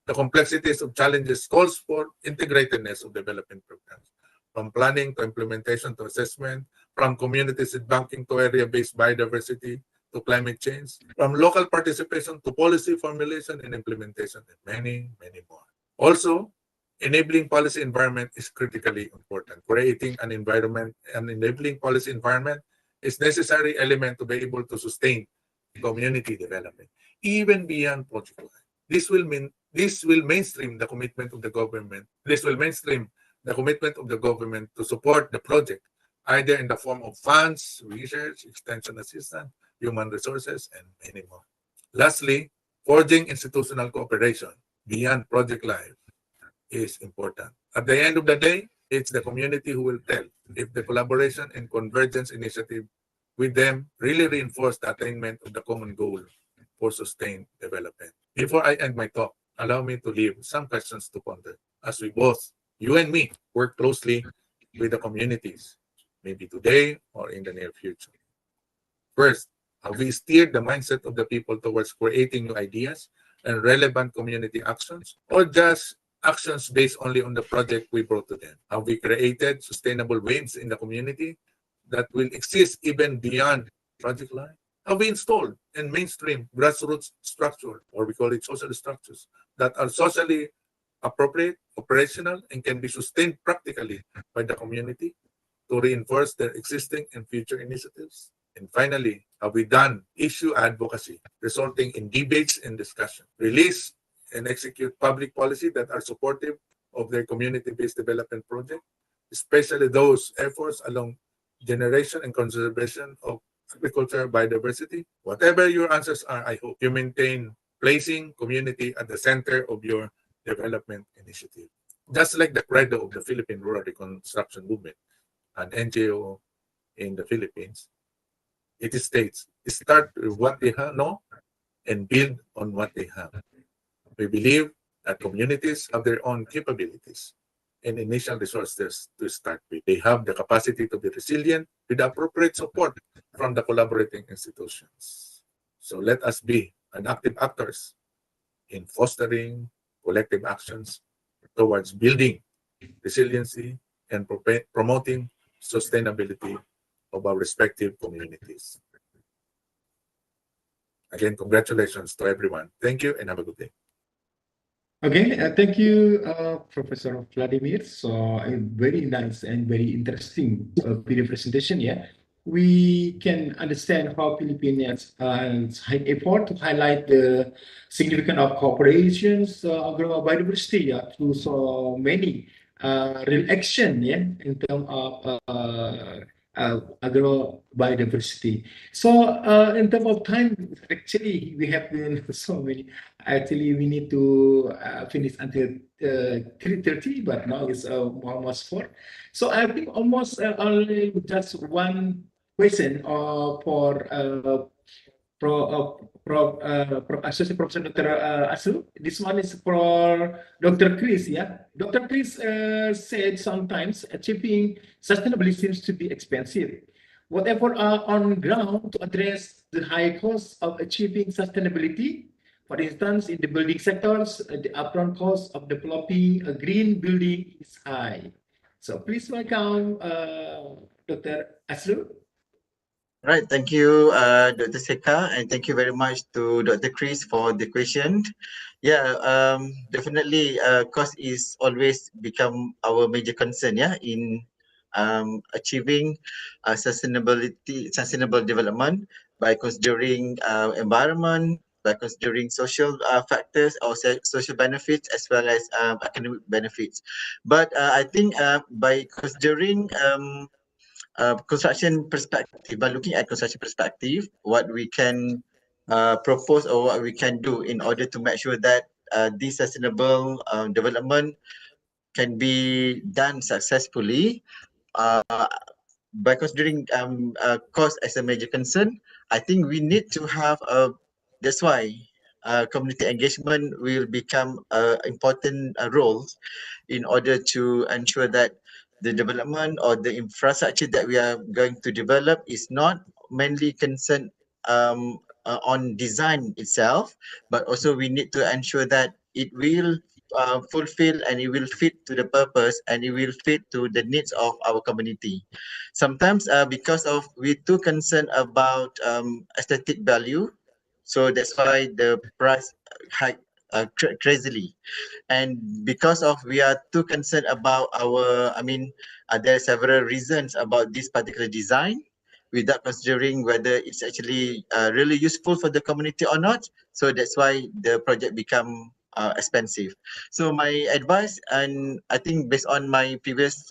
The complexities of challenges calls for integratedness of development programs, from planning to implementation to assessment, from communities banking to area-based biodiversity to climate change, from local participation to policy formulation and implementation, and many, many more. Also, enabling policy environment is critically important. Creating an enabling policy environment is necessary element to be able to sustain community development, even beyond project line. This will mainstream the commitment of the government. This will mainstream the commitment of the government to support the project, either in the form of funds, research, extension assistance, human resources, and many more. Lastly, forging institutional cooperation beyond project life is important. At the end of the day, it's the community who will tell if the collaboration and convergence initiative with them really reinforce the attainment of the common goal for sustained development. Before I end my talk, allow me to leave some questions to ponder as we both, you and me, work closely with the communities, maybe today or in the near future. First, have we steered the mindset of the people towards creating new ideas and relevant community actions, or just actions based only on the project we brought to them? Have we created sustainable wins in the community that will exist even beyond project line? Have we installed and mainstream grassroots structure, or we call it social structures, that are socially appropriate, operational, and can be sustained practically by the community to reinforce their existing and future initiatives? And finally, have we done issue advocacy, resulting in debates and discussion, release and execute public policy that are supportive of their community-based development project, especially those efforts along generation and conservation of agricultural biodiversity? Whatever your answers are, I hope you maintain placing community at the center of your development initiative. Just like the credo of the Philippine Rural Reconstruction Movement, an NGO in the Philippines, it states, start with what they know and build on what they have. We believe that communities have their own capabilities and initial resources to start with. They have the capacity to be resilient with appropriate support from the collaborating institutions. So let us be an active actors in fostering collective actions towards building resiliency and promoting sustainability of our respective communities. Again, congratulations to everyone. Thank you and have a good day. Okay, thank you, Professor Vladimir. So a very nice and very interesting video presentation. Yeah, we can understand how Philippines high effort to highlight the significance of cooperations agro biodiversity, yeah, through so many real action, yeah, in terms of agro biodiversity. So in terms of time, actually we have been so many. Actually, we need to finish until 3:30, but now it's almost 4. So I think almost only just one question for Associate Professor Dr. Asu. This one is for Dr. Chris. Yeah, Dr. Chris said sometimes achieving sustainability seems to be expensive. What effort are on ground to address the high cost of achieving sustainability? For instance, in the building sectors, the upfront cost of developing a green building is high. So please welcome Dr. Asru. Right, thank you, Dr. Seka, and thank you very much to Dr. Chris for the question. Yeah, definitely, cost is always become our major concern, yeah, in achieving sustainable development by considering environment, by considering social factors or social benefits as well as academic benefits. But I think by considering construction perspective, by looking at construction perspective, what we can propose or what we can do in order to make sure that this sustainable development can be done successfully, by considering cost as a major concern, I think we need to have that's why community engagement will become important role in order to ensure that the development or the infrastructure that we are going to develop is not mainly concerned on design itself, but also we need to ensure that it will fulfill and it will fit to the purpose and it will fit to the needs of our community. Sometimes because of we're too concerned about aesthetic value, so that's why the price hike crazily. And because of we are too concerned about our, there are several reasons about this particular design without considering whether it's actually really useful for the community or not. So that's why the project become expensive. So my advice, and I think based on my previous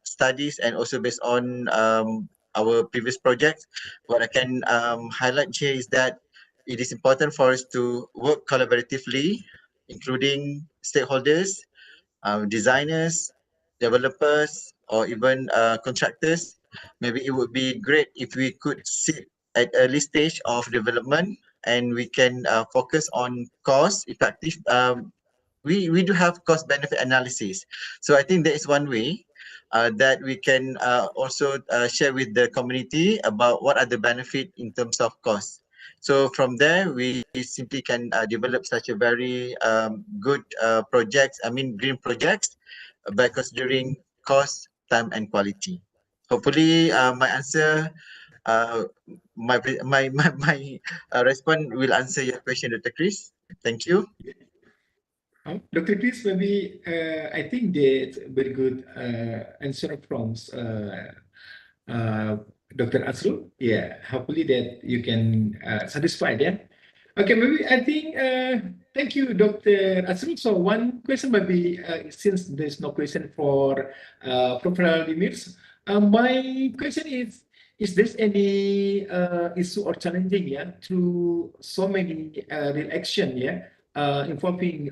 studies and also based on our previous projects, what I can highlight here is that it is important for us to work collaboratively, including stakeholders, designers, developers, or even contractors. Maybe it would be great if we could sit at early stage of development and we can focus on cost effective. We do have cost benefit analysis. So I think that is one way that we can also share with the community about what are the benefit in terms of cost. So from there, we simply can develop such a very good green projects by considering cost, time, and quality. Hopefully, my answer, my response will answer your question, Dr. Chris. Thank you. Dr. Chris, maybe I think that's a very good answer from Dr. Asru. Yeah, hopefully that you can satisfy that. Okay, maybe I think, thank you, Dr. Asru. So one question maybe, since there's no question for Professor Dimirs, my question is there any issue or challenging, yeah, through so many real action, yeah, involving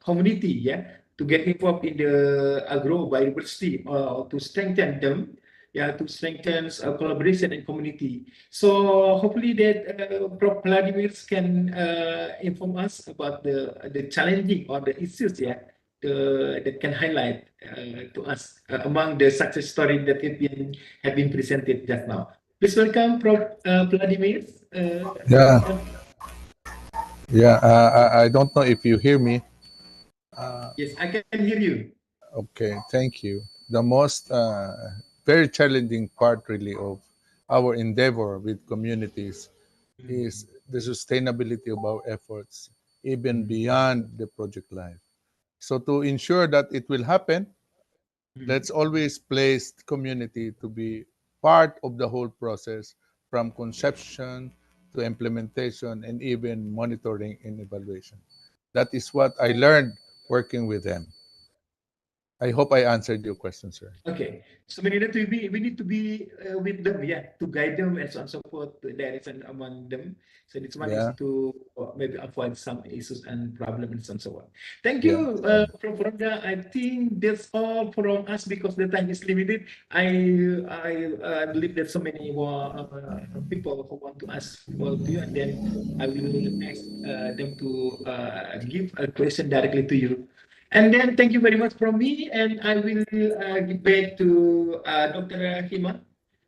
community, yeah, to get involved in the agro biodiversity to strengthen them, yeah, to strengthen collaboration and community. So hopefully that Prof. Vladimir can inform us about the challenging or the issues, yeah, that can highlight to us among the success stories that have been presented just now. Please welcome Prof. Vladimir. Yeah. Yeah, I don't know if you hear me. Yes, I can hear you. Okay, thank you. The most very challenging part really of our endeavor with communities is the sustainability of our efforts, even beyond the project life. So to ensure that it will happen, let's always place the community to be part of the whole process, from conception to implementation and even monitoring and evaluation. That is what I learned working with them. I hope I answered your question, sir. Okay, so we need to be with them, yeah, to guide them and so on and so forth, to direction among them. So this one is Yeah. to maybe avoid some issues and problems and so on and so on. Thank Yeah. you, Prof. Randa. I think that's all from us because the time is limited. I believe that so many more people who want to ask to you, and then I will ask them to give a question directly to you. And then thank you very much from me, and I will give back to Dr. Hema.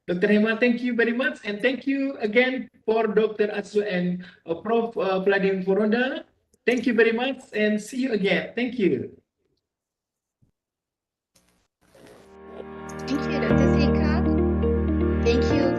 Dr. Hema, thank you very much, and thank you again for Dr. Atsu and Prof. Vladimir Foronda. Thank you very much, and see you again. Thank you. Thank you, Dr. Sika. Thank you.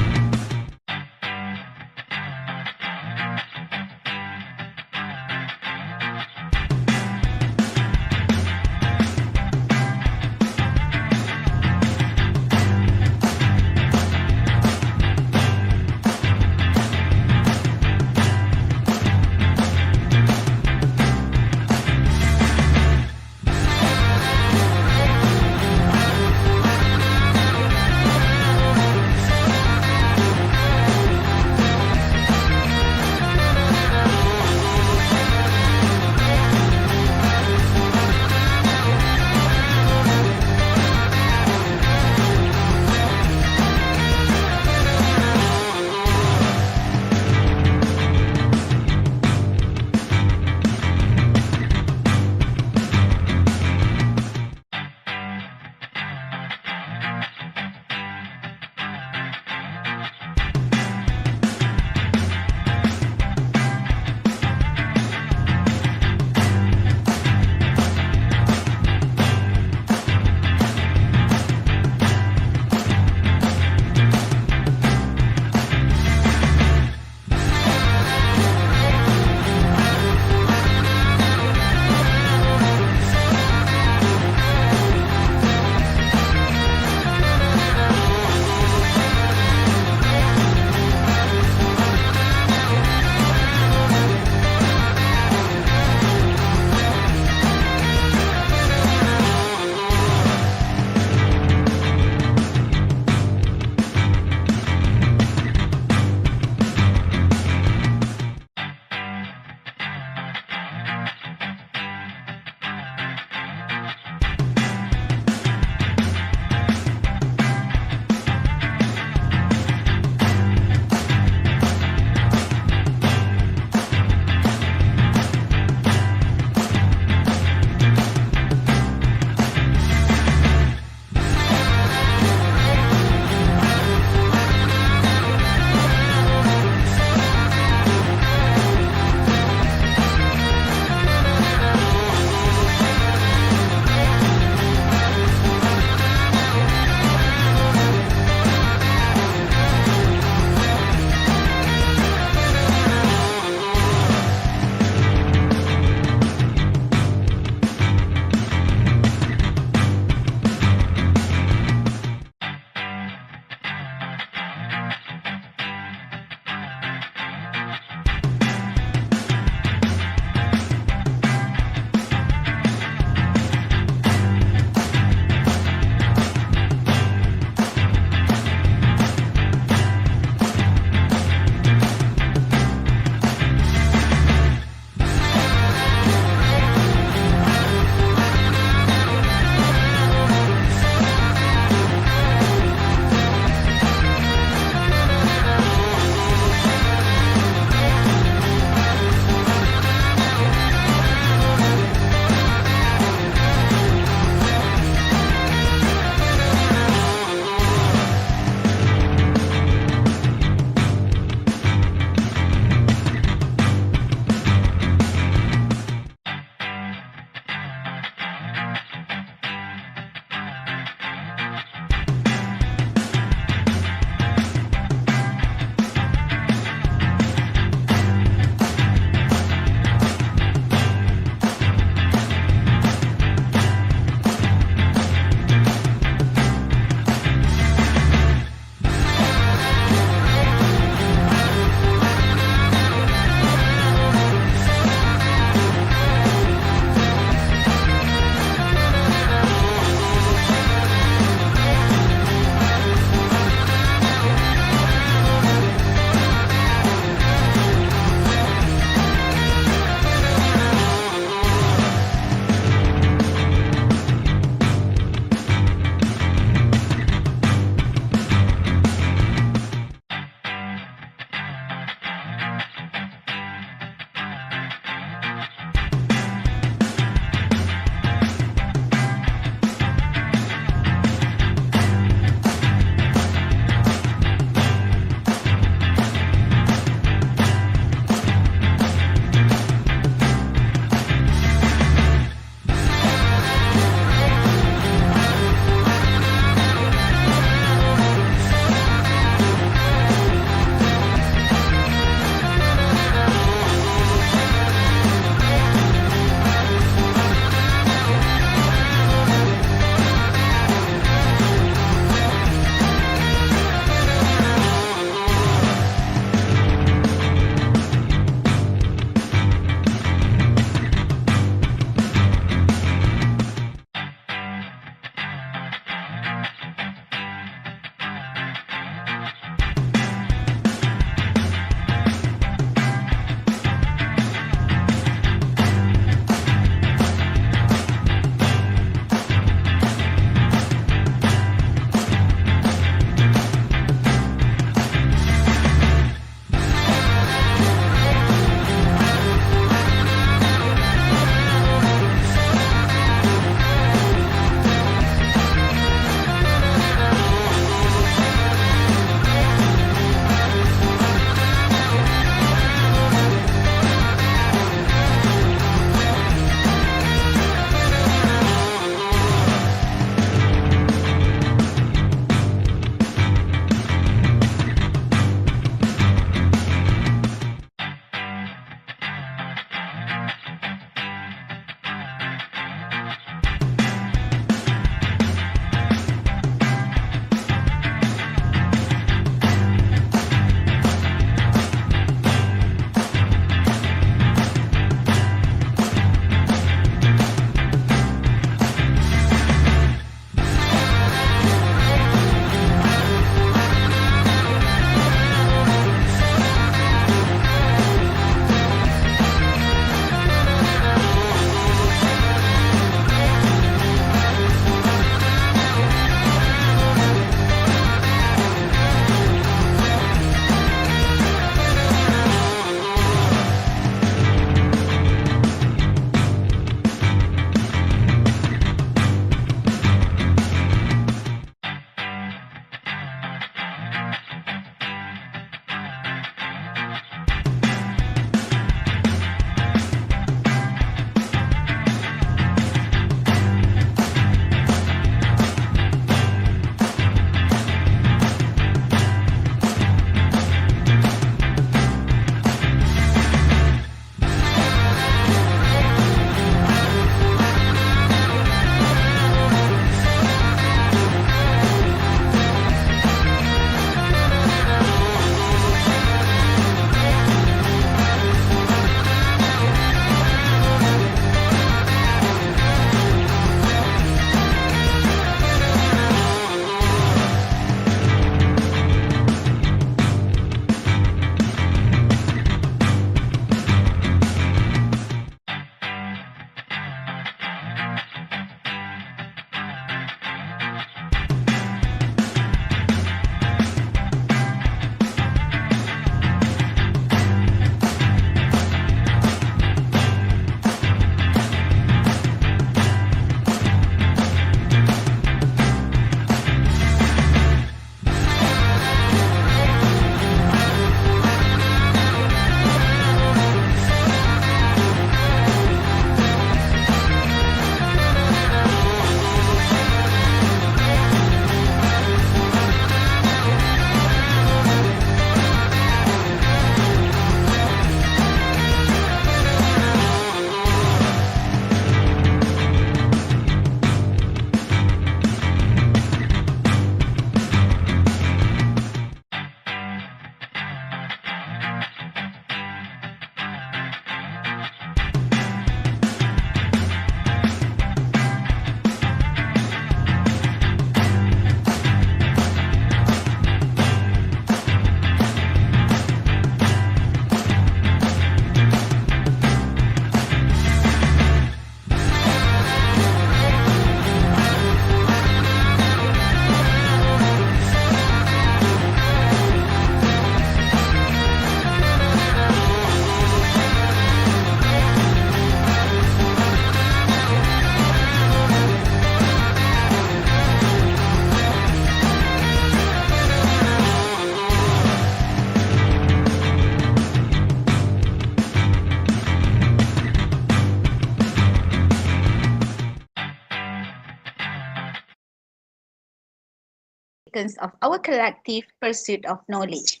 significance of our collective pursuit of knowledge.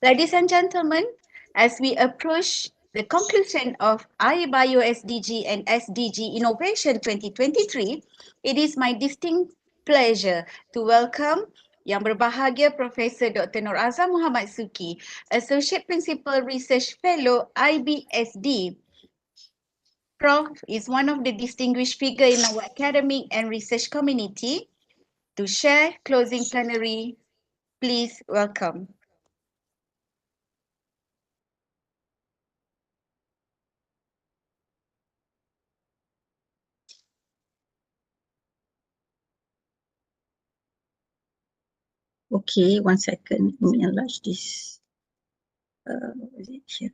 Ladies and gentlemen, as we approach the conclusion of iBIOSDG and SDG Innovation 2023, it is my distinct pleasure to welcome Yang Berbahagia Profesor Dr. Nur Azam Muhammad Suki, Associate Principal Research Fellow iBSD. Prof is one of the distinguished figures in our academic and research community. To share closing plenary, please welcome. Okay, 1 second. Let me enlarge this. Is it here?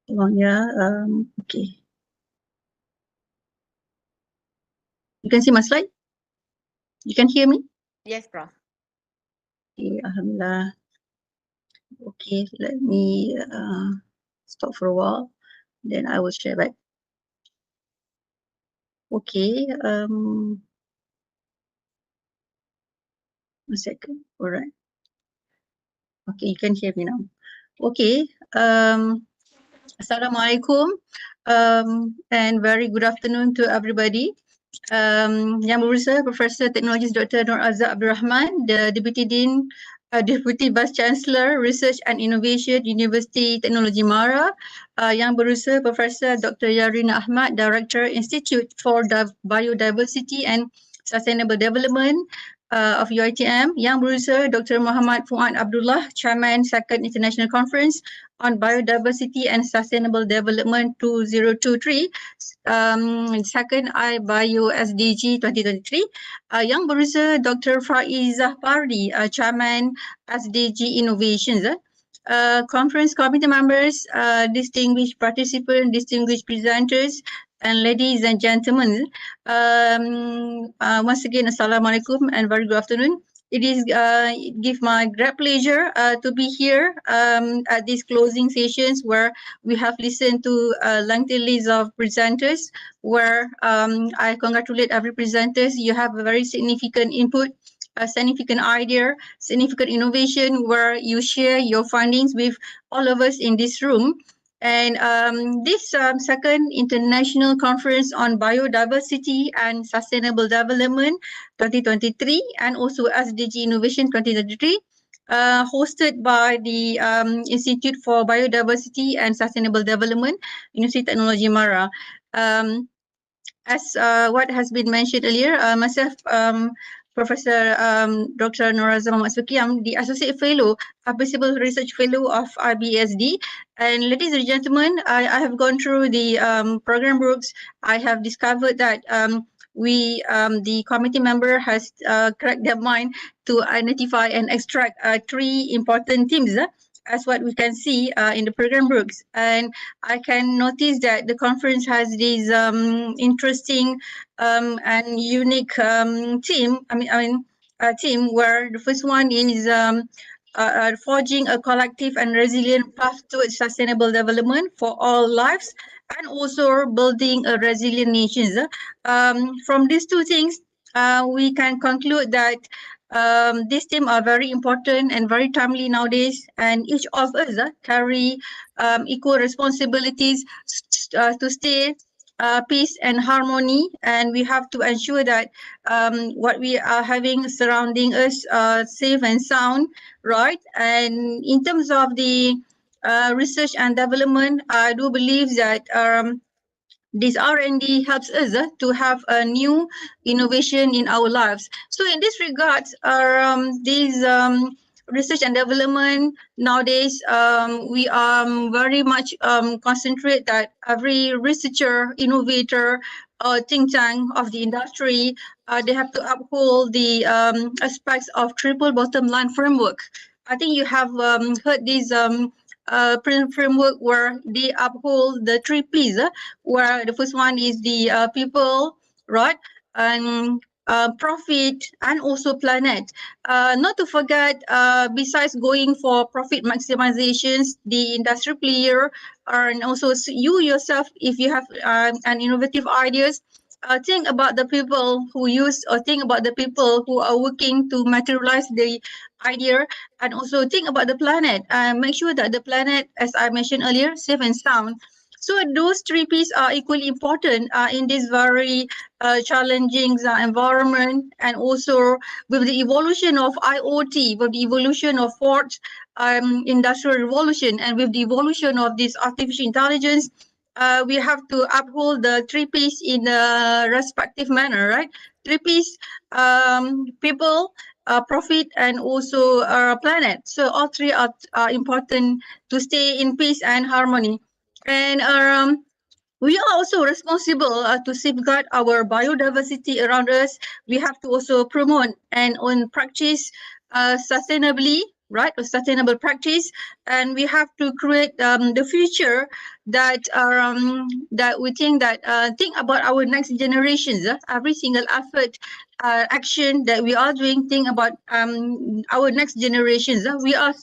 Hold on, yeah. Okay. You can see my slide? You can hear me? Yes, Prof. Okay, Alhamdulillah. Okay, let me stop for a while. Then I will share back. Okay. 1 second. All right. Okay, you can hear me now. Okay. Assalamualaikum. And very good afternoon to everybody. Yang Berusaha Profesor Teknologi Dr. Nur Azam Abdul Rahman, the Deputy Dean, Deputy Vice-Chancellor Research and Innovation, Universiti Teknologi Mara. Yang Berusaha Profesor Dr. Yarina Ahmad, Director Institute for Biodiversity and Sustainable Development of UiTM. Yang Berusaha Dr. Muhammad Fuad Abdullah, Chairman Second International Conference on Biodiversity and Sustainable Development 2023. Second iBIOSDG 2023. Yang Berusaha Dr. Faizah Pardi, Chairman SDG Innovations. Conference committee members, distinguished participants, distinguished presenters, and ladies and gentlemen. Once again, Assalamualaikum and very good afternoon. It give my great pleasure to be here at these closing sessions where we have listened to a lengthy list of presenters where I congratulate every presenters. You have a very significant input, a significant idea, significant innovation where you share your findings with all of us in this room. And this second international conference on biodiversity and sustainable development 2023 and also SDG Innovation 2023 hosted by the Institute for Biodiversity and Sustainable Development, Universiti Teknologi Mara. As what has been mentioned earlier, myself, Professor Dr. Nur Azam Muhammad Suki, I'm the Associate Fellow, Principal Research Fellow of iBSD. And ladies and gentlemen, I have gone through the program books. I have discovered that the committee member has cracked their mind to identify and extract 3 important themes as what we can see in the program books. And I can notice that the conference has this interesting and unique theme. Theme where the first one is forging a collective and resilient path towards sustainable development for all lives, and also building a resilient nation. From these 2 things, we can conclude that these themes are very important and very timely nowadays, and each of us carry equal responsibilities to stay peace and harmony, and we have to ensure that what we are having surrounding us safe and sound, right? And in terms of the research and development, I do believe that this R&D helps us to have a new innovation in our lives. So in this regard, these research and development nowadays, we are very much concentrate that every researcher, innovator, think tank of the industry, they have to uphold the aspects of triple bottom line framework. I think you have heard this framework where they uphold the 3 P's, where the first one is the people, right? And profit, and also planet. Not to forget, besides going for profit maximizations, the industry player, and also you yourself, if you have an innovative ideas, think about the people who use, or think about the people who are working to materialize the idea, and also think about the planet, and make sure that the planet, as I mentioned earlier, safe and sound. So those three P's are equally important in this very challenging environment, and also with the evolution of IoT, with the evolution of fourth industrial revolution, and with the evolution of this artificial intelligence, we have to uphold the three P's in a respective manner, right? Three P's, people, profit, and also planet. So all three are important to stay in peace and harmony. And we are also responsible to safeguard our biodiversity around us. We have to also promote and on practice sustainably, right? A sustainable practice, and we have to create the future that that we think that think about our next generations. Every single effort, action that we are doing, think about our next generations. We are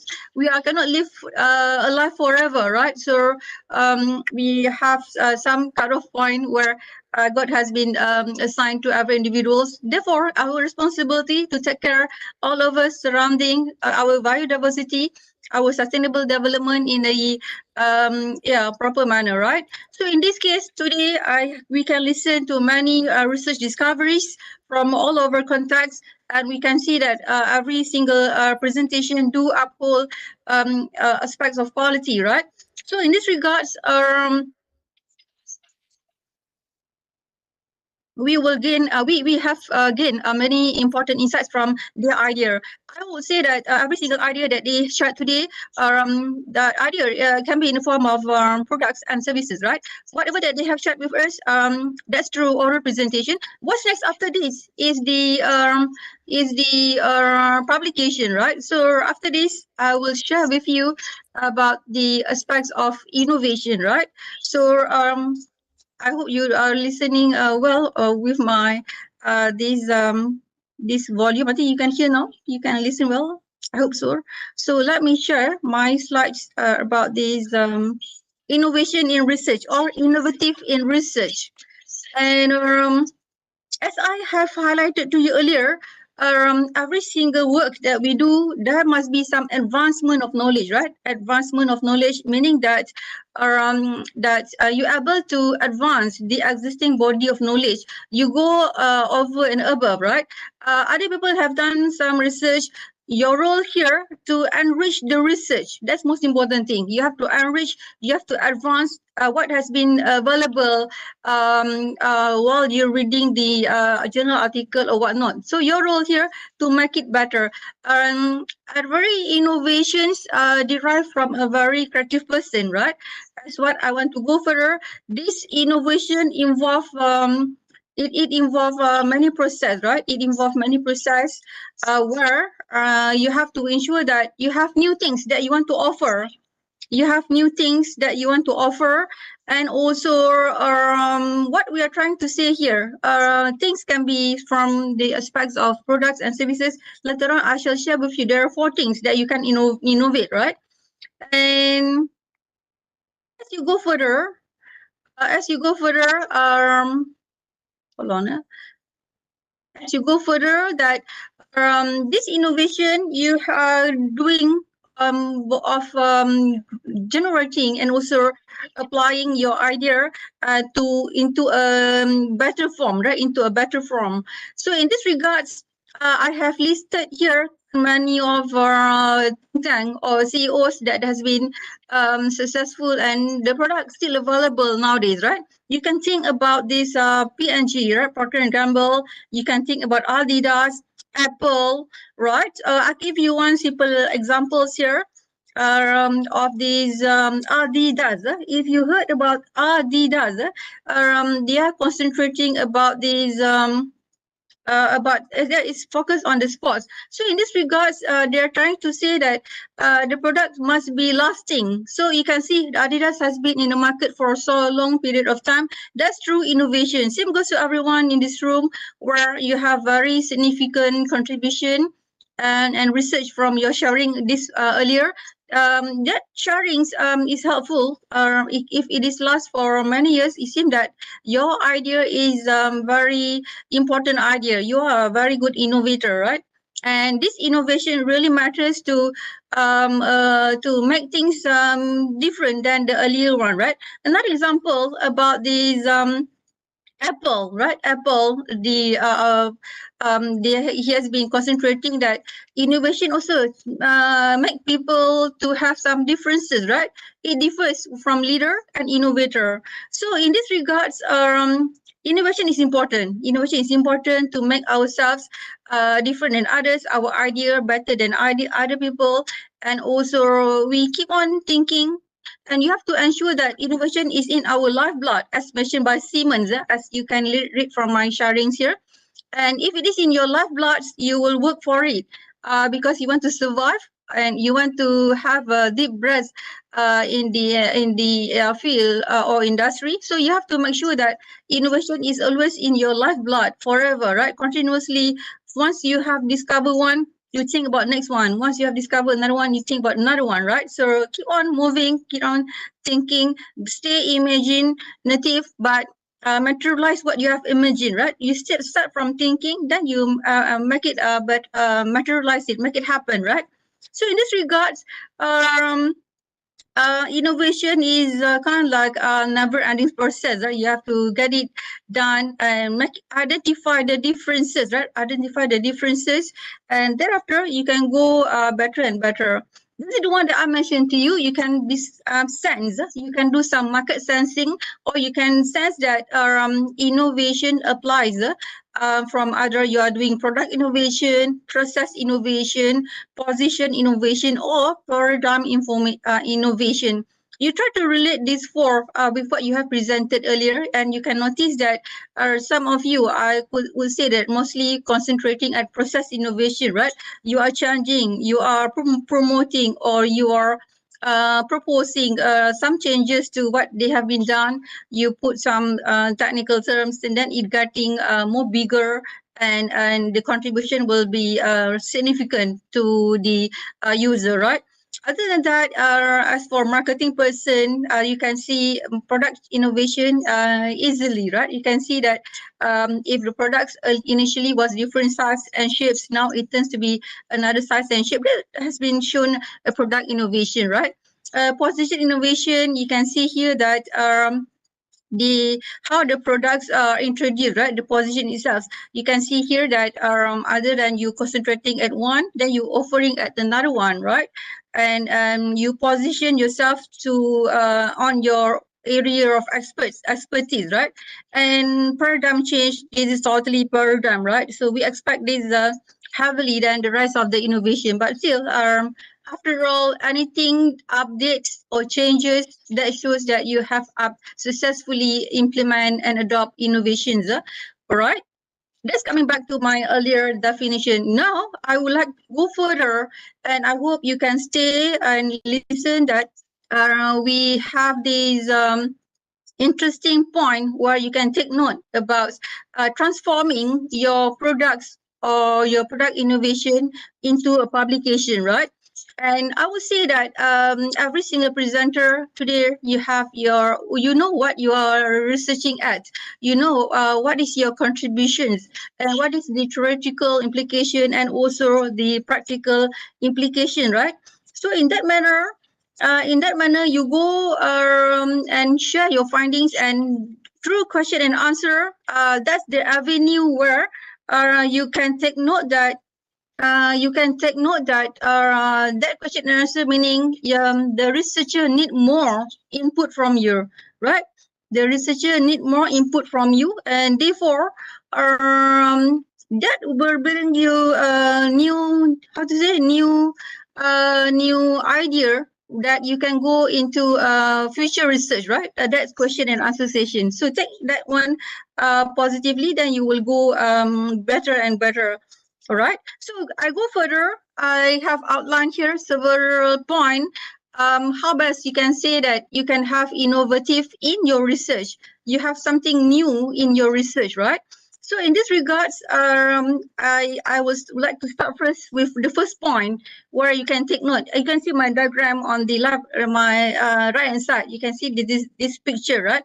cannot live alive forever, right? So we have some cutoff point where God has been assigned to every individuals. Therefore, our responsibility to take care all of us surrounding our biodiversity, our sustainable development in a proper manner, right? So in this case today, we can listen to many research discoveries from all over contexts, and we can see that every single presentation do uphold aspects of quality, right? So in this regards, we will gain, we have gained many important insights from their idea. I would say that every single idea that they shared today, the idea can be in the form of products and services, right? Whatever that they have shared with us, that's through oral presentation. What's next after this is the publication, right? So after this, I will share with you about the aspects of innovation, right? So I hope you are listening well with my this volume. I think you can hear now. You can listen well. I hope so. So let me share my slides about this innovation in research, or innovative in research. And as I have highlighted to you earlier, every single work that we do, there must be some advancement of knowledge, right? Advancement of knowledge, meaning that you're able to advance the existing body of knowledge. You go over and above, right? Other people have done some research. Your role here to enrich the research. That's most important thing. You have to enrich, you have to advance what has been available while you're reading the journal article or whatnot. So your role here to make it better. And very innovations derive from a very creative person, right? That's what I want to go further. This innovation involve it involves many process, right? It involves many process where you have to ensure that you have new things that you want to offer. You have new things that you want to offer, and also what we are trying to say here. Things can be from the aspects of products and services. Later on, I shall share with you. There are 4 things that you can innovate, right? And as you go further, hold on. As you go further, that this innovation you are doing of generating and also applying your idea into a better form, right? Into a better form. So in this regards, I have listed here many of our think or CEOs that has been successful, and the product still available nowadays, right? You can think about this P&G, right? Procter & Gamble. You can think about Adidas, Apple, right? I'll give you one simple examples here of these Adidas. If you heard about Adidas, they are concentrating about these that is focused on the sports. So in this regards, they are trying to say that the product must be lasting. So you can see Adidas has been in the market for so long period of time. That's true innovation. Same goes to everyone in this room, where you have very significant contribution and research from your sharing this earlier. That sharings is helpful. If it is last for many years, it seems that your idea is very important idea. You are a very good innovator, right? And this innovation really matters to make things different than the earlier one, right? Another example about these Apple, right? Apple, he has been concentrating that innovation also make people to have some differences, right? It differs from leader and innovator. So in this regards, innovation is important. Innovation is important to make ourselves different than others, our idea better than other people, and also we keep on thinking. And you have to ensure that innovation is in our lifeblood, as mentioned by Siemens, as you can read from my sharings here. And if it is in your lifeblood, you will work for it because you want to survive and you want to have a deep breath in the field or industry. So you have to make sure that innovation is always in your lifeblood forever, right? Continuously, once you have discovered one, you think about next one. Once you have discovered another one, you think about another one, right? So keep on moving, keep on thinking, stay imaginative, but materialize what you have imagined, right? You start from thinking, then you make it, materialize it, make it happen, right? So in this regards, innovation is kind of like a never-ending process, right? You have to get it done and identify the differences, right? Identify the differences, and thereafter you can go better and better. This is the one that I mentioned to you. You can sense, you can do some market sensing, or you can sense that innovation applies from either you are doing product innovation, process innovation, position innovation, or paradigm innovation. You try to relate these four with what you have presented earlier, and you can notice that some of you, I would say that mostly concentrating at process innovation, right? You are changing, you are promoting, or you are proposing some changes to what they have been done. You put some technical terms, and then it getting more bigger, and the contribution will be significant to the user, right? Other than that, as for marketing person, you can see product innovation easily, right? You can see that if the products initially was different size and shapes, now it tends to be another size and shape. That has been shown a product innovation, right? Position innovation, you can see here that how the products are introduced, right? The position itself. You can see here that other than you concentrating at one, then you offering at another one, right? And you position yourself to on your area of expertise, right? And paradigm change, this is totally paradigm, right? So we expect this heavily than the rest of the innovation, but still after all, anything updates or changes that shows that you have successfully implement and adopt innovations. All right. That's coming back to my earlier definition. Now, I would like to go further, and I hope you can stay and listen that we have these interesting point where you can take note about transforming your products or your product innovation into a publication, right? And I would say that every single presenter today, you know what you are researching at, you know what is your contributions and what is the theoretical implication and also the practical implication, right? So in that manner, you go and share your findings, and through question and answer, that's the avenue where you can take note that that question and answer, meaning the researcher need more input from you, right? The researcher need more input from you, and therefore that will bring you new, new idea that you can go into future research, right? That's question and answer session. So take that one positively, then you will go better and better. All right. So I go further. I have outlined here several points. How best you can say that you can have innovative in your research. You have something new in your research, right? So in this regards, I would like to start first with the first point where you can take note. You can see my diagram on the left, my right hand side. You can see this picture, right?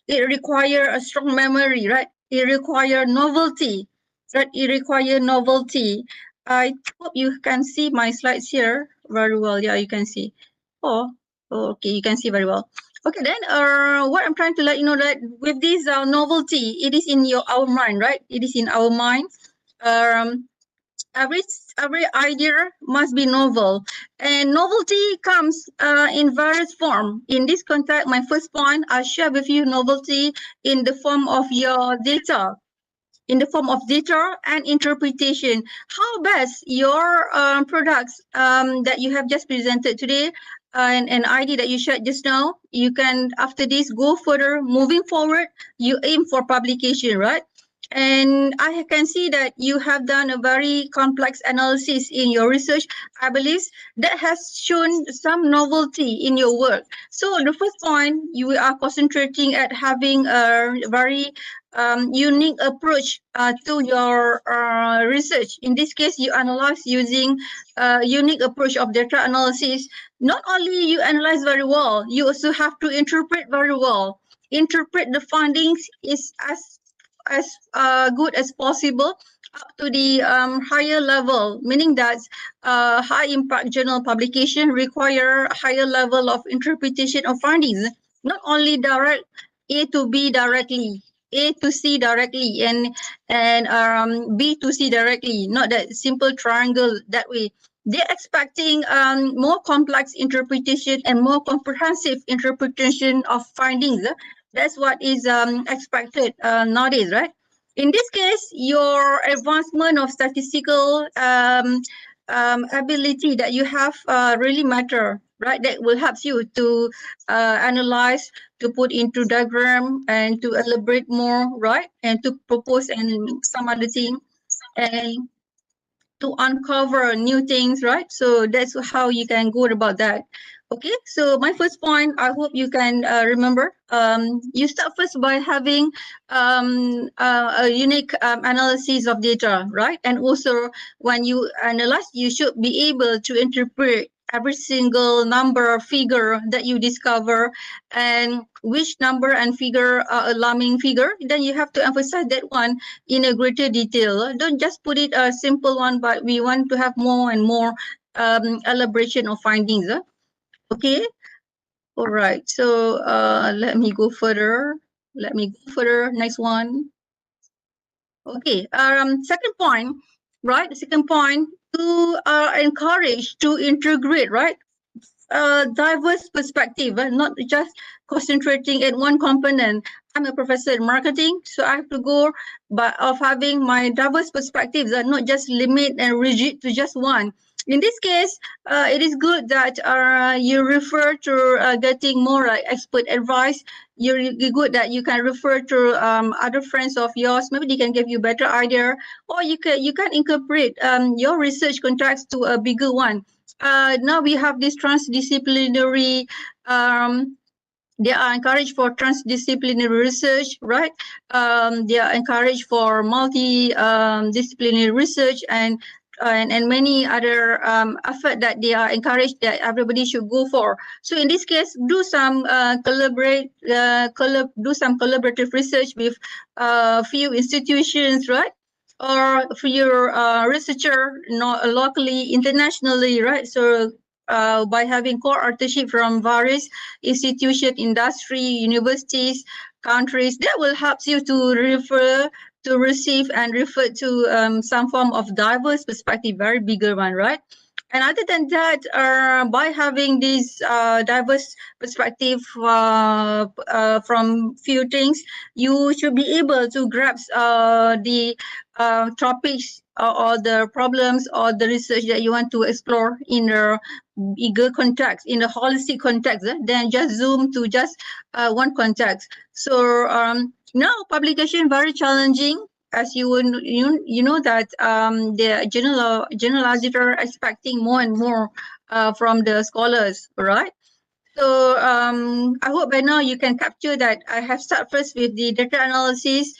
It requires a strong memory, right? It requires novelty, right? It requires novelty. I hope you can see my slides here very well. Yeah, you can see. Oh, okay, you can see very well. Okay, then what I'm trying to let you know that with this novelty, it is in our mind, right? It is in our mind. Every idea must be novel, and novelty comes in various form. In this context, my first point, I share with you novelty in the form of your data. In the form of data and interpretation. How best your products that you have just presented today and an idea that you shared just now, you can, after this, go further, moving forward, you aim for publication, right? And I can see that you have done a very complex analysis in your research. I believe that has shown some novelty in your work. So the first point, you are concentrating at having a very unique approach to your research. In this case, you analyze using a unique approach of data analysis. Not only you analyze very well, you also have to interpret very well. Interpret the findings is as good as possible up to the higher level, meaning that high impact journal publication require higher level of interpretation of findings, not only direct A to B directly, A to C directly, and B to C directly, not that simple triangle that way. They're expecting more complex interpretation and more comprehensive interpretation of findings. That's what is expected nowadays, right? In this case, your advancement of statistical ability that you have really matter, right? That will help you to analyze, to put into diagram, and to elaborate more, right? And to propose and some other thing, and to uncover new things, right? So that's how you can go about that. Okay, so my first point, I hope you can remember. You start first by having a unique analysis of data, right? And also when you analyze, you should be able to interpret every single number or figure that you discover, and which number and figure are alarming figure, then you have to emphasize that one in a greater detail. Don't just put it a simple one, but we want to have more and more elaboration of findings. Okay, all right, so let me go further. Next one. Okay, second point, right? The second point, to encourage to integrate, right? Diverse perspective, not just concentrating at one component. I'm a professor in marketing, so I have to go of having my diverse perspectives and not just limit and rigid to just one. In this case, it is good that you refer to getting more expert advice. You're good that you can refer to other friends of yours. Maybe they can give you better idea, or you can incorporate your research contracts to a bigger one. Now we have this transdisciplinary, they are encouraged for transdisciplinary research, right? They are encouraged for multi-disciplinary research and many other effort that they are encouraged that everybody should go for. So in this case, do some collaborative research with few institutions, right? Or for your researcher, not locally, internationally, right? So by having co-authorship from various institutions, industry, universities, countries, that will help you to receive and refer to some form of diverse perspective, very bigger one, right? And other than that, by having this diverse perspective from few things, you should be able to grasp the topics or the problems or the research that you want to explore in the bigger context, in the holistic context, then just zoom to just one context. So now publication very challenging, as you know that the journalists are expecting more and more from the scholars, right? So I hope by now you can capture that. I have start first with the data analysis,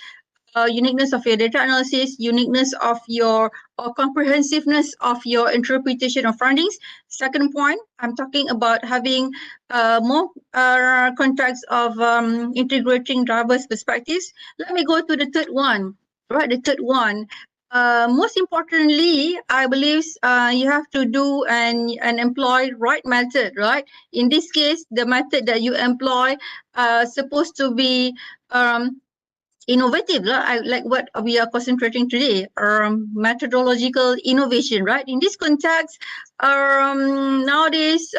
uniqueness of your data analysis, uniqueness of your or comprehensiveness of your interpretation of findings. Second point, I'm talking about having more context of integrating diverse perspectives. Let me go to the third one. Right, the third one. Most importantly, I believe you have to do and employ right method, right? In this case, the method that you employ supposed to be innovative, like what we are concentrating today, methodological innovation, right? In this context, nowadays,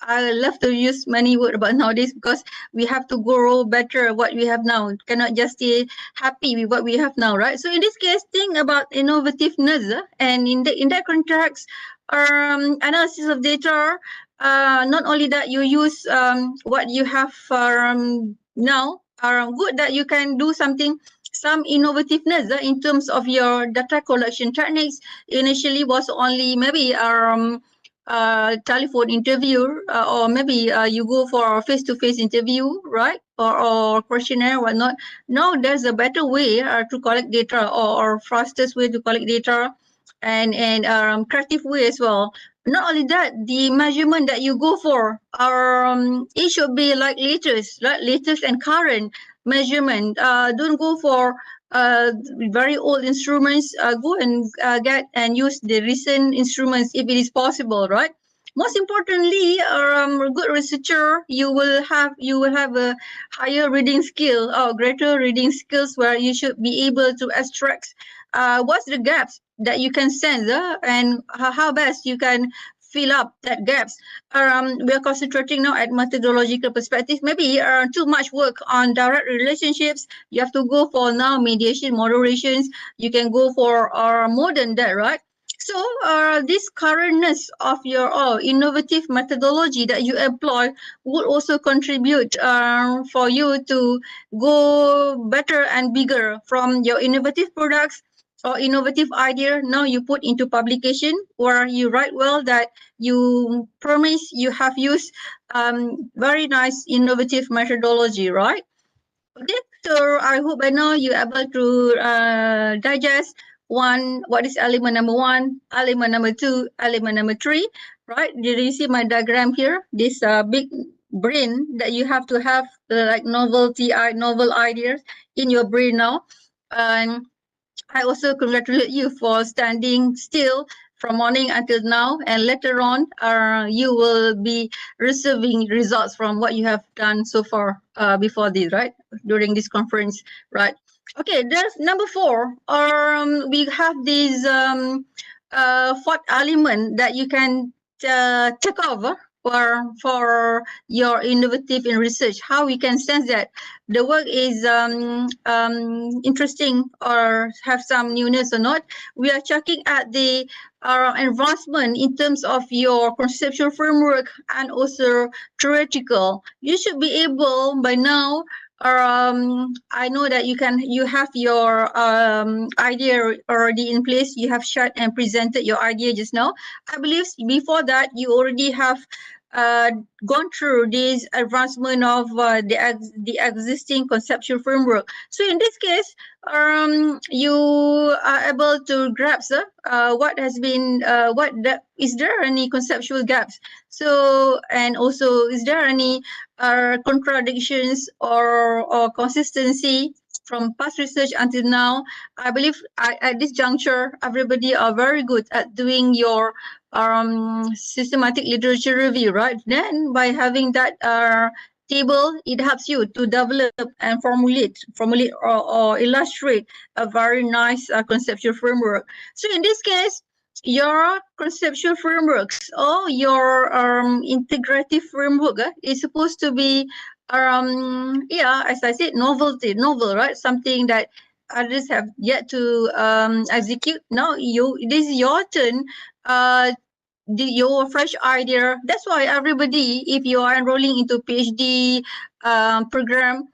I love to use many words about nowadays because we have to grow better what we have now. Cannot just stay happy with what we have now, right? So in this case, think about innovativeness, and in that context, analysis of data. Not only that, you use what you have now. Good that you can do some innovativeness in terms of your data collection techniques. Initially was only maybe telephone interview, or maybe you go for a face-to-face interview, right? Or questionnaire, whatnot. Now there's a better way to collect data, or fastest way to collect data, and creative way as well. Not only that, the measurement that you go for it should be like latest and current measurement. Don't go for very old instruments. Go and get and use the recent instruments if it is possible, right? Most importantly, a good researcher, you will have a higher reading skill or greater reading skills, where you should be able to extract what's the gaps that you can sense, and how best you can fill up that gaps. We are concentrating now at methodological perspective. Maybe too much work on direct relationships. You have to go for now mediation, moderations. You can go for more than that, right? So this currentness of your innovative methodology that you employ would also contribute for you to go better and bigger from your innovative products or innovative idea. Now you put into publication, where you write well that you promise you have used very nice innovative methodology, right? Okay, so I hope by now you're able to digest what is element number 1, element number 2, element number 3, right? Did you see my diagram here? This big brain that you have to have, like novel ideas in your brain now. And I also congratulate you for standing still from morning until now, and later on you will be receiving results from what you have done so far before this, right? During this conference, right? Okay, there's number 4. We have this fourth element that you can check off for your innovative in research. How we can sense that the work is interesting or have some newness or not. We are checking at the advancement in terms of your conceptual framework and also theoretical. You should be able by now. I know that you have your idea already in place. You have shared and presented your idea just now. I believe before that you already have gone through this advancement of the existing conceptual framework. So in this case, you are able to grasp what has been is there any conceptual gaps? So, and also, is there any contradictions or consistency from past research until now? I believe at this juncture, everybody are very good at doing your systematic literature review, right? Then by having that table, it helps you to develop and formulate or illustrate a very nice conceptual framework. So in this case, your conceptual frameworks or your integrative framework is supposed to be as I said, novel, right? Something that others have yet to execute. Now this is your turn. Your fresh idea. That's why everybody, if you are enrolling into PhD program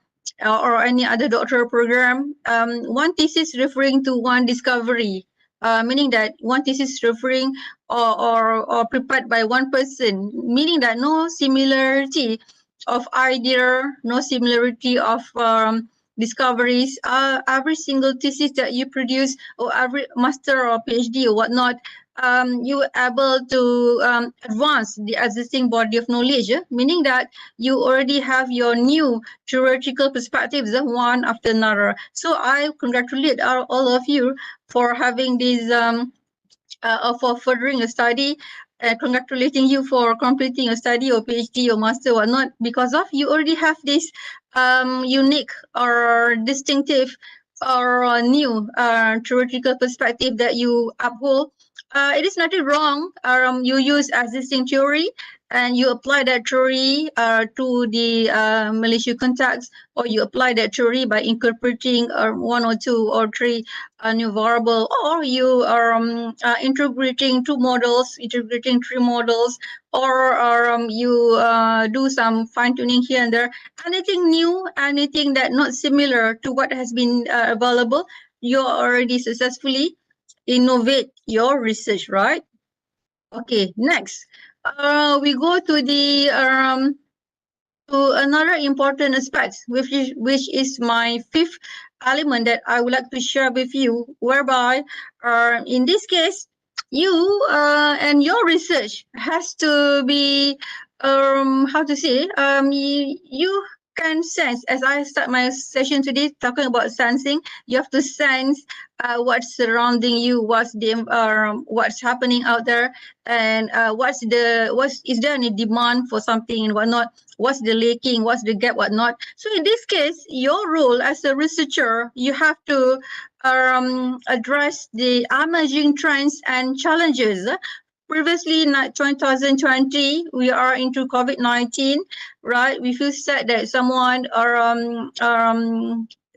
or any other doctoral program, one thesis referring to one discovery, meaning that one thesis referring or prepared by one person, meaning that no similarity of idea, no similarity of discoveries. Every single thesis that you produce, or every master or PhD or whatnot, you are able to advance the existing body of knowledge, meaning that you already have your new theoretical perspectives, one after another. So I congratulate all of you for having this, for furthering a study, congratulating you for completing a study or PhD or master or not, because of you already have this unique or distinctive or new theoretical perspective that you uphold. It is nothing wrong. You use existing theory and you apply that theory to the Malaysia context, or you apply that theory by incorporating one or two or three new variable, or you are integrating integrating three models, or you do some fine tuning here and there. Anything new, anything that not similar to what has been available, you already successfully innovate your research, right? Okay, next, we go to the to another important aspect, which is my fifth element that I would like to share with you, whereby in this case, you and your research has to be how to say, you can sense, as I start my session today talking about sensing, you have to sense what's surrounding you, what's happening out there, and is there any demand for something and whatnot, what's the lacking, what's the gap, whatnot. So in this case, your role as a researcher, you have to address the emerging trends and challenges. Previously, in 2020, we are into COVID-19, right? We feel sad that someone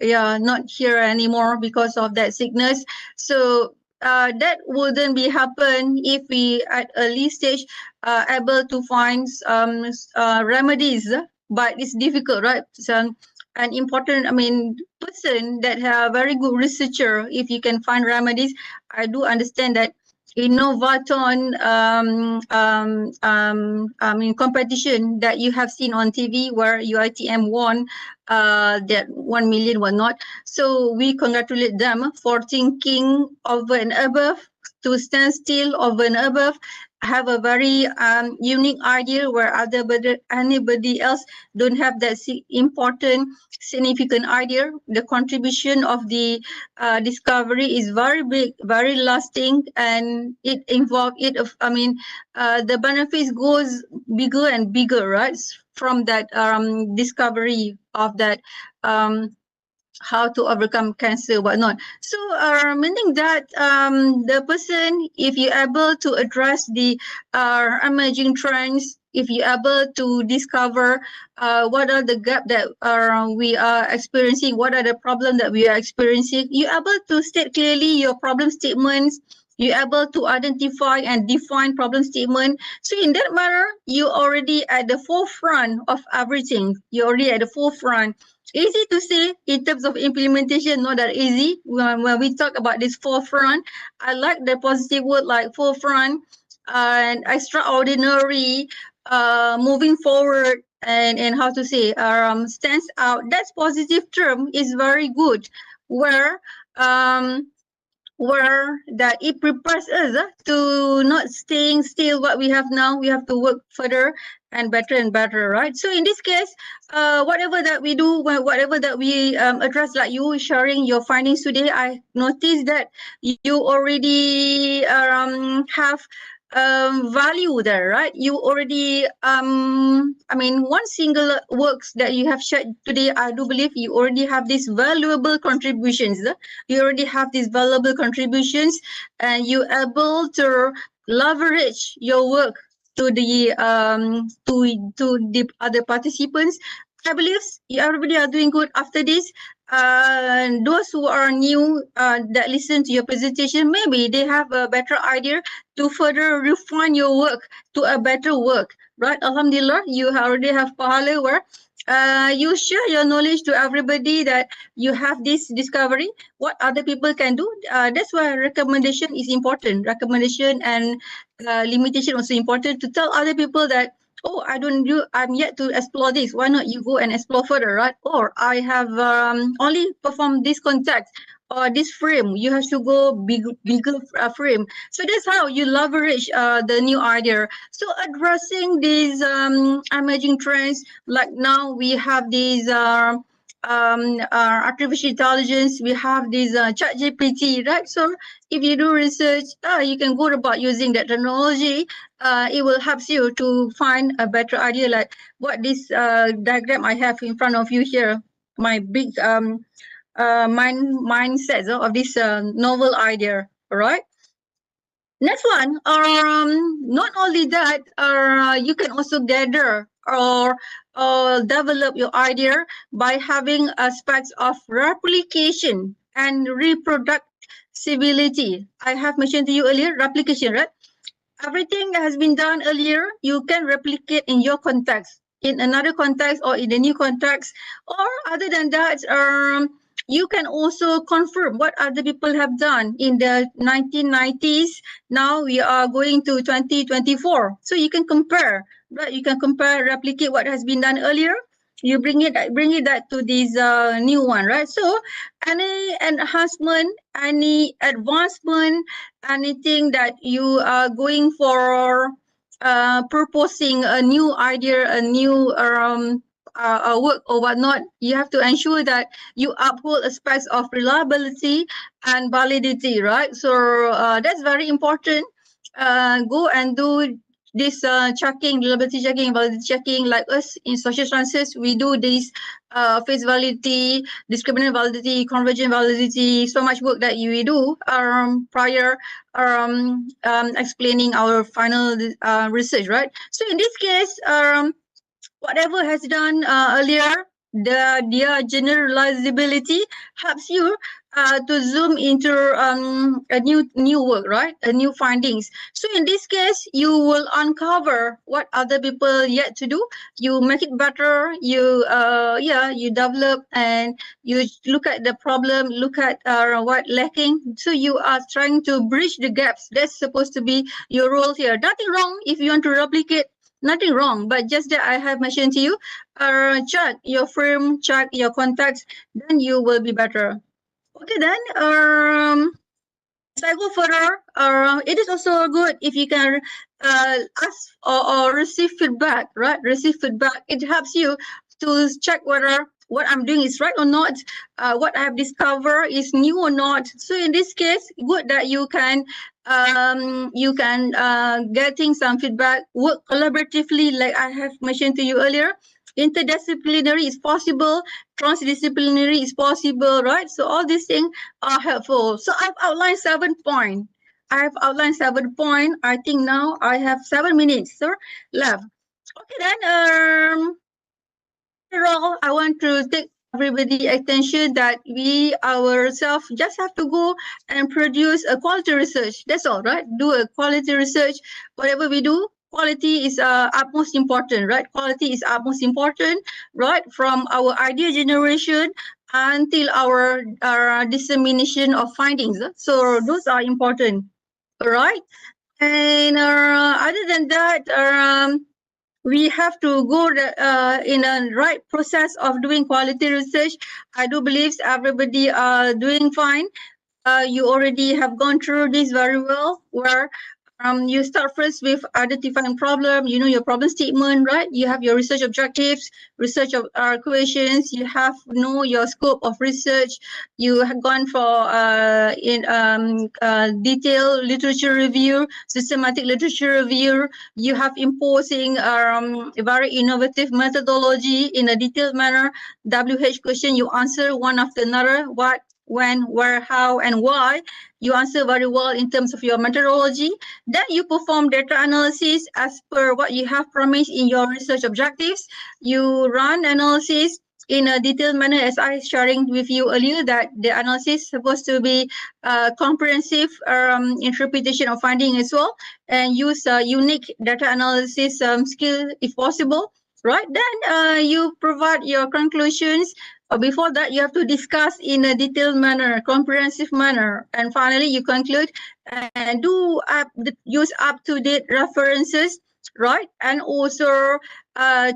not here anymore because of that sickness. So that wouldn't be happen if we at early stage able to find remedies, but it's difficult, right? So an important, person that have very good researcher, if you can find remedies. I do understand that Innovaton competition that you have seen on TV where UiTM won that 1 million whatnot. So we congratulate them for thinking over and above, to stand still over and above, have a very unique idea where anybody else don't have that important significant idea. The contribution of the discovery is very big, very lasting, and it involves the benefits goes bigger and bigger, right, from that discovery of that how to overcome cancer, whatnot. So meaning that the person, if you're able to address the emerging trends, if you're able to discover what are the gap that we are experiencing, what are the problems that we are experiencing, you're able to state clearly your problem statements, you're able to identify and define problem statement. So in that manner, you're already at the forefront of everything. You're already at the forefront. Easy to say in terms of implementation, not that easy. When we talk about this forefront, I like the positive word like forefront and extraordinary, moving forward, and how to say, stands out. That's positive term is very good, where that it prepares us to not staying still what we have now. We have to work further and better, right? So in this case, whatever that we do, whatever that we address, like you sharing your findings today, I noticed that you already have value there, right? You already one single works that you have shared today, I do believe you already have these valuable contributions. You already have these valuable contributions, and you're able to leverage your work to the to the other participants. I believe everybody are doing good after this. those who are new that listen to your presentation, maybe they have a better idea to further refine your work to a better work, right? Alhamdulillah, you already have pahala where you share your knowledge to everybody that you have this discovery, what other people can do. That's why recommendation is important. Recommendation and limitation also important to tell other people that, oh, I'm yet to explore this. Why not you go and explore further, right? Or I have only performed this context or this frame. You have to go bigger frame. So that's how you leverage the new idea. So addressing these emerging trends, like now we have these artificial intelligence, we have this ChatGPT, right? So if you do research, you can go about using that technology. It will help you to find a better idea, like what this diagram I have in front of you here, my big mindset of this novel idea, right? Next one, not only that, you can also gather or develop your idea by having aspects of replication and reproducibility. I have mentioned to you earlier, replication, right? Everything that has been done earlier, you can replicate in your context, in another context or in a new context. Or other than that, you can also confirm what other people have done in the 1990s. Now we are going to 2024. So you can compare, right? You can compare, replicate what has been done earlier. You bring it that to this new one, right? So any enhancement, any advancement, anything that you are going for, proposing a new idea, a new work or whatnot, you have to ensure that you uphold aspects of reliability and validity, right? So that's very important. Go and do this checking, reliability checking, validity checking. Like us in social sciences, we do this face validity, discriminant validity, convergent validity, so much work that we do prior explaining our final research, right? So in this case, whatever has done earlier, their generalizability helps you to zoom into a new work, right? A new findings. So in this case, you will uncover what other people yet to do. You make it better. You you develop and you look at the problem, look at what lacking. So you are trying to bridge the gaps. That's supposed to be your role here. Nothing wrong if you want to replicate. Nothing wrong, but just that I have mentioned to you, check your firm, check your contacts, then you will be better. Okay, then as I go further, it is also good if you can ask or receive feedback, right? Receive feedback. It helps you to check whether what I'm doing is right or not, what I have discovered is new or not. So in this case, good that you can getting some feedback, work collaboratively, like I have mentioned to you earlier. Interdisciplinary is possible, transdisciplinary is possible, right? So all these things are helpful. So I've outlined 7 points. I think now I have 7 minutes left. Okay, then overall, I want to take everybody attention that we ourselves just have to go and produce a quality research. That's all, right? Do a quality research. Whatever we do, quality is utmost important, right? Quality is utmost important, right? From our idea generation until our dissemination of findings. So those are important, right? And other than that, we have to go in a right process of doing quality research. I do believe everybody are doing fine. You already have gone through this very well, where you start first with identifying problem, you know your problem statement, right? You have your research objectives, research of questions, you have know your scope of research, you have gone for detailed literature review, systematic literature review, you have imposing a very innovative methodology in a detailed manner. WH question, you answer one after another, what, when, where, how, and why. You answer very well in terms of your methodology. Then you perform data analysis as per what you have promised in your research objectives. You run analysis, in a detailed manner, as I sharing with you earlier, that the analysis is supposed to be comprehensive interpretation of finding as well, and use unique data analysis skill if possible, right? Then you provide your conclusions. Before that, you have to discuss in a detailed manner, comprehensive manner, and finally you conclude and use up-to-date references, right? And also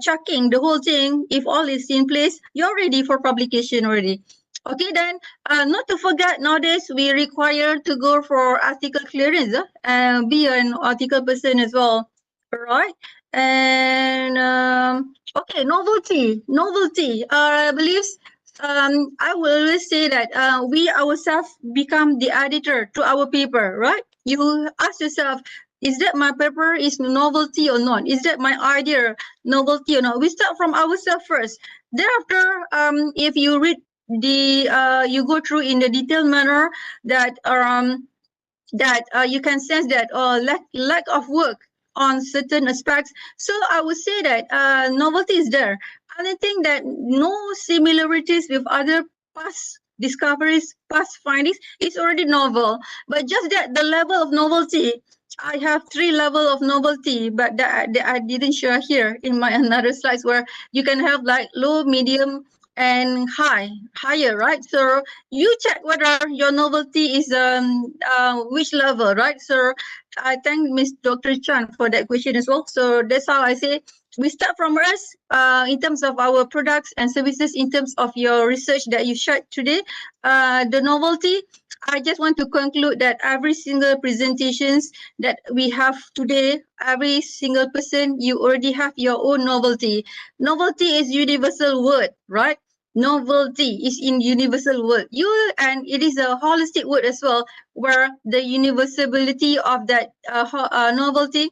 checking the whole thing. If all is in place, you're ready for publication already. Okay, then not to forget, nowadays we require to go for article clearance and be an article person as well, right? And okay, novelty. I believe I will always say that we ourselves become the editor to our paper, right? You ask yourself, is that my paper is novelty or not? Is that my idea novelty or not? We start from ourselves first. Thereafter, if you read you go through in the detailed manner that you can sense that lack of work on certain aspects. So I would say that novelty is there. And I think that no similarities with other past discoveries, past findings is already novel. But just that the level of novelty, I have 3 levels of novelty, but that I didn't share here in my another slides, where you can have like low, medium, and higher, right? So you check whether your novelty is which level, right? So I thank Ms. Dr. Chan for that question as well. So that's how I say we start from us in terms of our products and services, in terms of your research that you shared today. The novelty, I just want to conclude that every single presentations that we have today, every single person, you already have your own novelty. Novelty is universal word, right? Novelty is in universal word. And it is a holistic word as well, where the universality of that novelty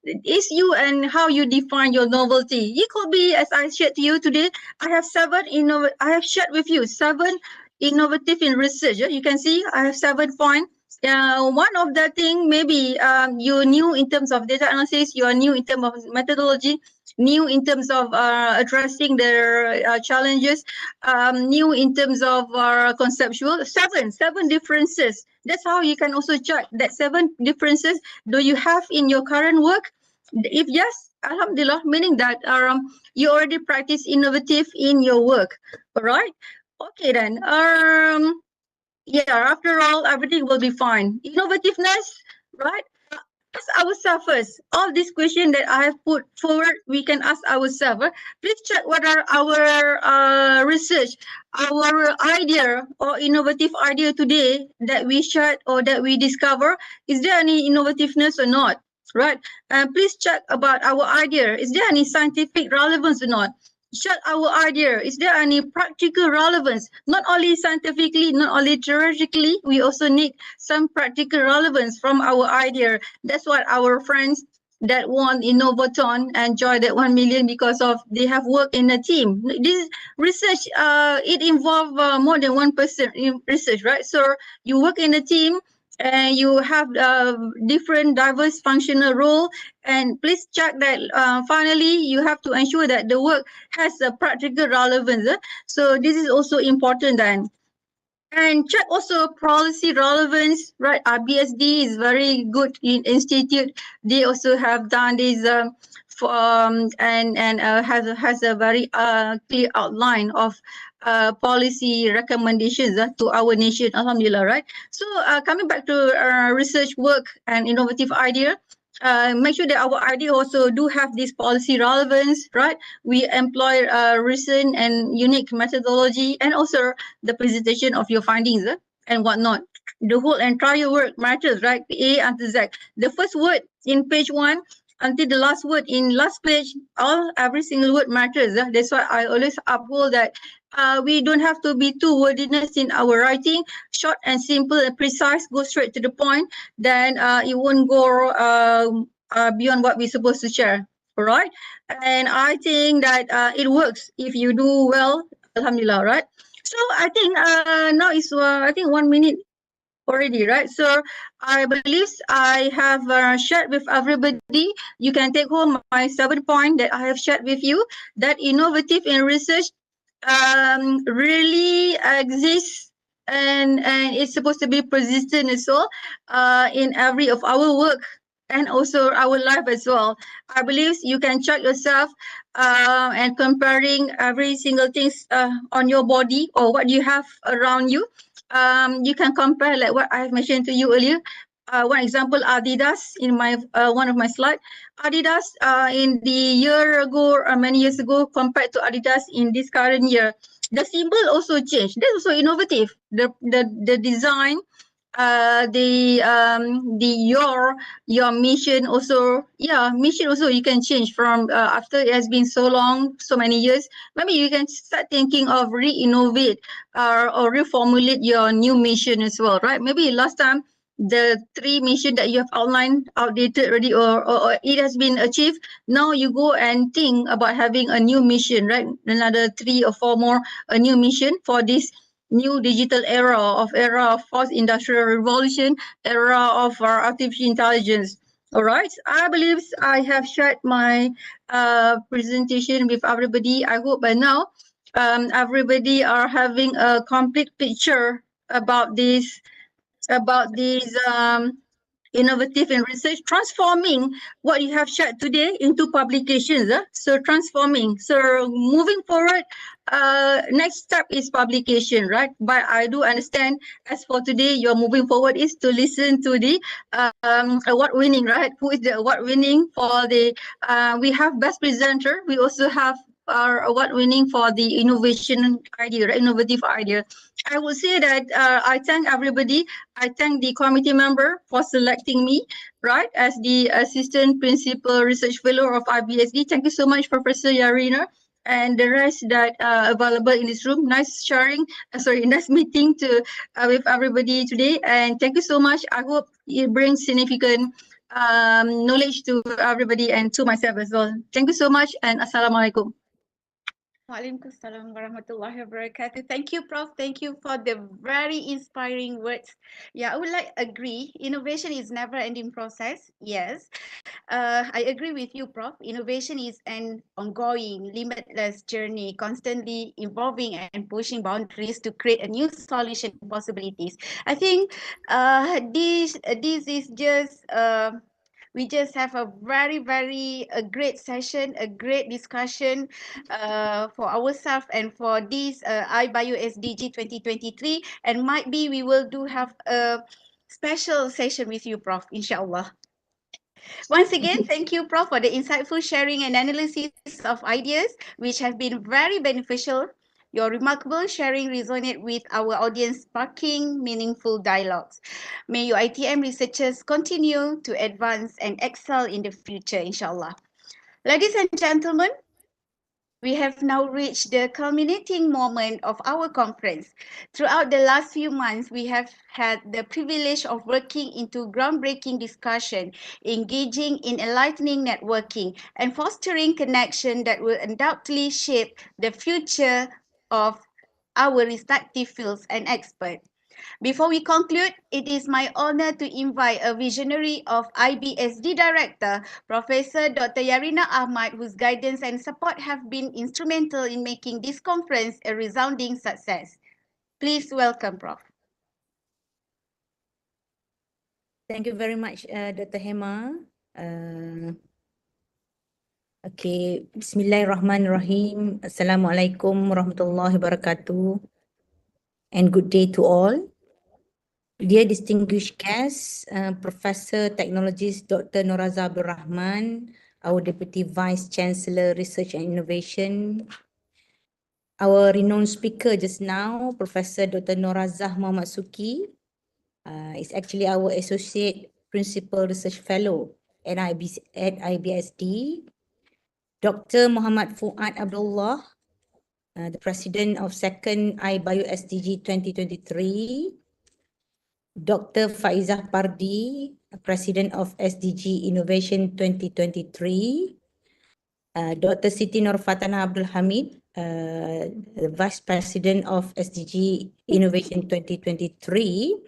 is you and how you define your novelty. It could be, as I shared to you today, I have shared with you 7 innovative in research. You can see I have 7 points. One of the thing, maybe you're new in terms of data analysis, you are new in terms of methodology, new in terms of addressing their challenges, new in terms of conceptual. Seven differences. That's how you can also check that 7 differences do you have in your current work. If yes, alhamdulillah, meaning that you already practice innovative in your work. All right. Okay then. Yeah, after all, everything will be fine. Innovativeness, right? Ask ourselves first. All these questions that I have put forward, we can ask ourselves. Please check whether our research, our idea or innovative idea today that we shared or that we discover, is there any innovativeness or not? Right? And please check about our idea. Is there any scientific relevance or not? Check our idea. Is there any practical relevance? Not only scientifically, not only theoretically, we also need some practical relevance from our idea. That's what our friends that won Innovathon enjoy that 1 million, because of they have worked in a team. This research, it involves more than one person in research, right? So you work in a team, and you have different diverse functional role, and please check that finally you have to ensure that the work has a practical relevance. So this is also important then. And check also policy relevance, right? iBIOSDG is very good institute. They also have done this and has a very clear outline of policy recommendations to our nation, alhamdulillah, right? So coming back to research work and innovative idea, make sure that our idea also do have this policy relevance, right? We employ recent and unique methodology, and also the presentation of your findings and whatnot. The whole entire work matters, right? A until Z. The first word in page 1 until the last word in last page, every single word matters. That's why I always uphold that we don't have to be too wordiness in our writing. Short and simple and precise, go straight to the point. Then it won't go beyond what we're supposed to share. All right. And I think that it works if you do well. Alhamdulillah, right? So I think now is I think 1 minute already, right? So I believe I have shared with everybody. You can take home my 7 point that I have shared with you. That innovative in research really exists, and it's supposed to be persistent as well in every of our work and also our life as well. I believe you can check yourself and comparing every single things on your body or what you have around you. You can compare like what I mentioned to you earlier. One example, Adidas in my one of my slide. Adidas in the year ago or many years ago compared to Adidas in this current year, the symbol also changed. That's also innovative. The design, the your mission also, mission also you can change from after it has been so long, so many years. Maybe you can start thinking of re-innovate or reformulate your new mission as well, right? Maybe last time the 3 mission that you have outlined outdated already, or it has been achieved. Now you go and think about having a new mission, right? Another 3 or 4 more a new mission for this new digital era of fourth industrial revolution, era of artificial intelligence. All right, I believe I have shared my presentation with everybody. I hope by now everybody are having a complete picture about this innovative and research, transforming what you have shared today into publications. So transforming. So moving forward, next step is publication, right? But I do understand as for today, your moving forward is to listen to the award winning, right? Who is the award winning for the, we have best presenter. We also have our award winning for the innovation idea, right? Innovative idea. I would say that I thank everybody. I thank the committee member for selecting me, right, as the Assistant Principal Research Fellow of iBIOSDG. Thank you so much, Professor Yarina, and the rest that available in this room. Nice sharing, nice meeting to with everybody today. And thank you so much. I hope it brings significant knowledge to everybody and to myself as well. Thank you so much, and Assalamualaikum. Waalaikumsalam warahmatullahi wabarakatuh. Thank you, Prof. Thank you for the very inspiring words. Yeah, I would agree. Innovation is never-ending process. Yes, I agree with you, Prof. Innovation is an ongoing, limitless journey, constantly evolving and pushing boundaries to create a new solution possibilities. I think this is just. We just have a very a great session, a great discussion for ourselves and for this iBIOSDG 2023, and might be we will have a special session with you, Prof, inshallah. Once again, thank you, Prof, for the insightful sharing and analysis of ideas, which have been very beneficial. Your remarkable sharing resonate with our audience, sparking meaningful dialogues. May your ITM researchers continue to advance and excel in the future, inshallah. Ladies and gentlemen, we have now reached the culminating moment of our conference. Throughout the last few months, we have had the privilege of working into groundbreaking discussion, engaging in enlightening networking, and fostering connection that will undoubtedly shape the future of our respective fields and experts. Before we conclude, it is my honor to invite a visionary of iBIOSDG Director, Professor Dr. Yarina Ahmad, whose guidance and support have been instrumental in making this conference a resounding success. Please welcome, Prof. Thank you very much, Dr. Hema. Okay, Bismillahirrahmanirrahim. Assalamualaikum warahmatullahi wabarakatuh. And good day to all. Dear distinguished guests, Professor Technologist Dr. Noraza Abdul Rahman, our Deputy Vice-Chancellor Research and Innovation, our renowned speaker just now, Professor Dr. Norazah Muhammad Suki, is actually our Associate Principal Research Fellow at iBIOSDG, Dr. Muhammad Fuad Abdullah, the President of 2nd iBIOSDG 2023, Dr. Faizah Pardi, President of SDG Innovation 2023, Dr. Siti Nurfatana Abdul Hamid, the Vice President of SDG Innovation 2023,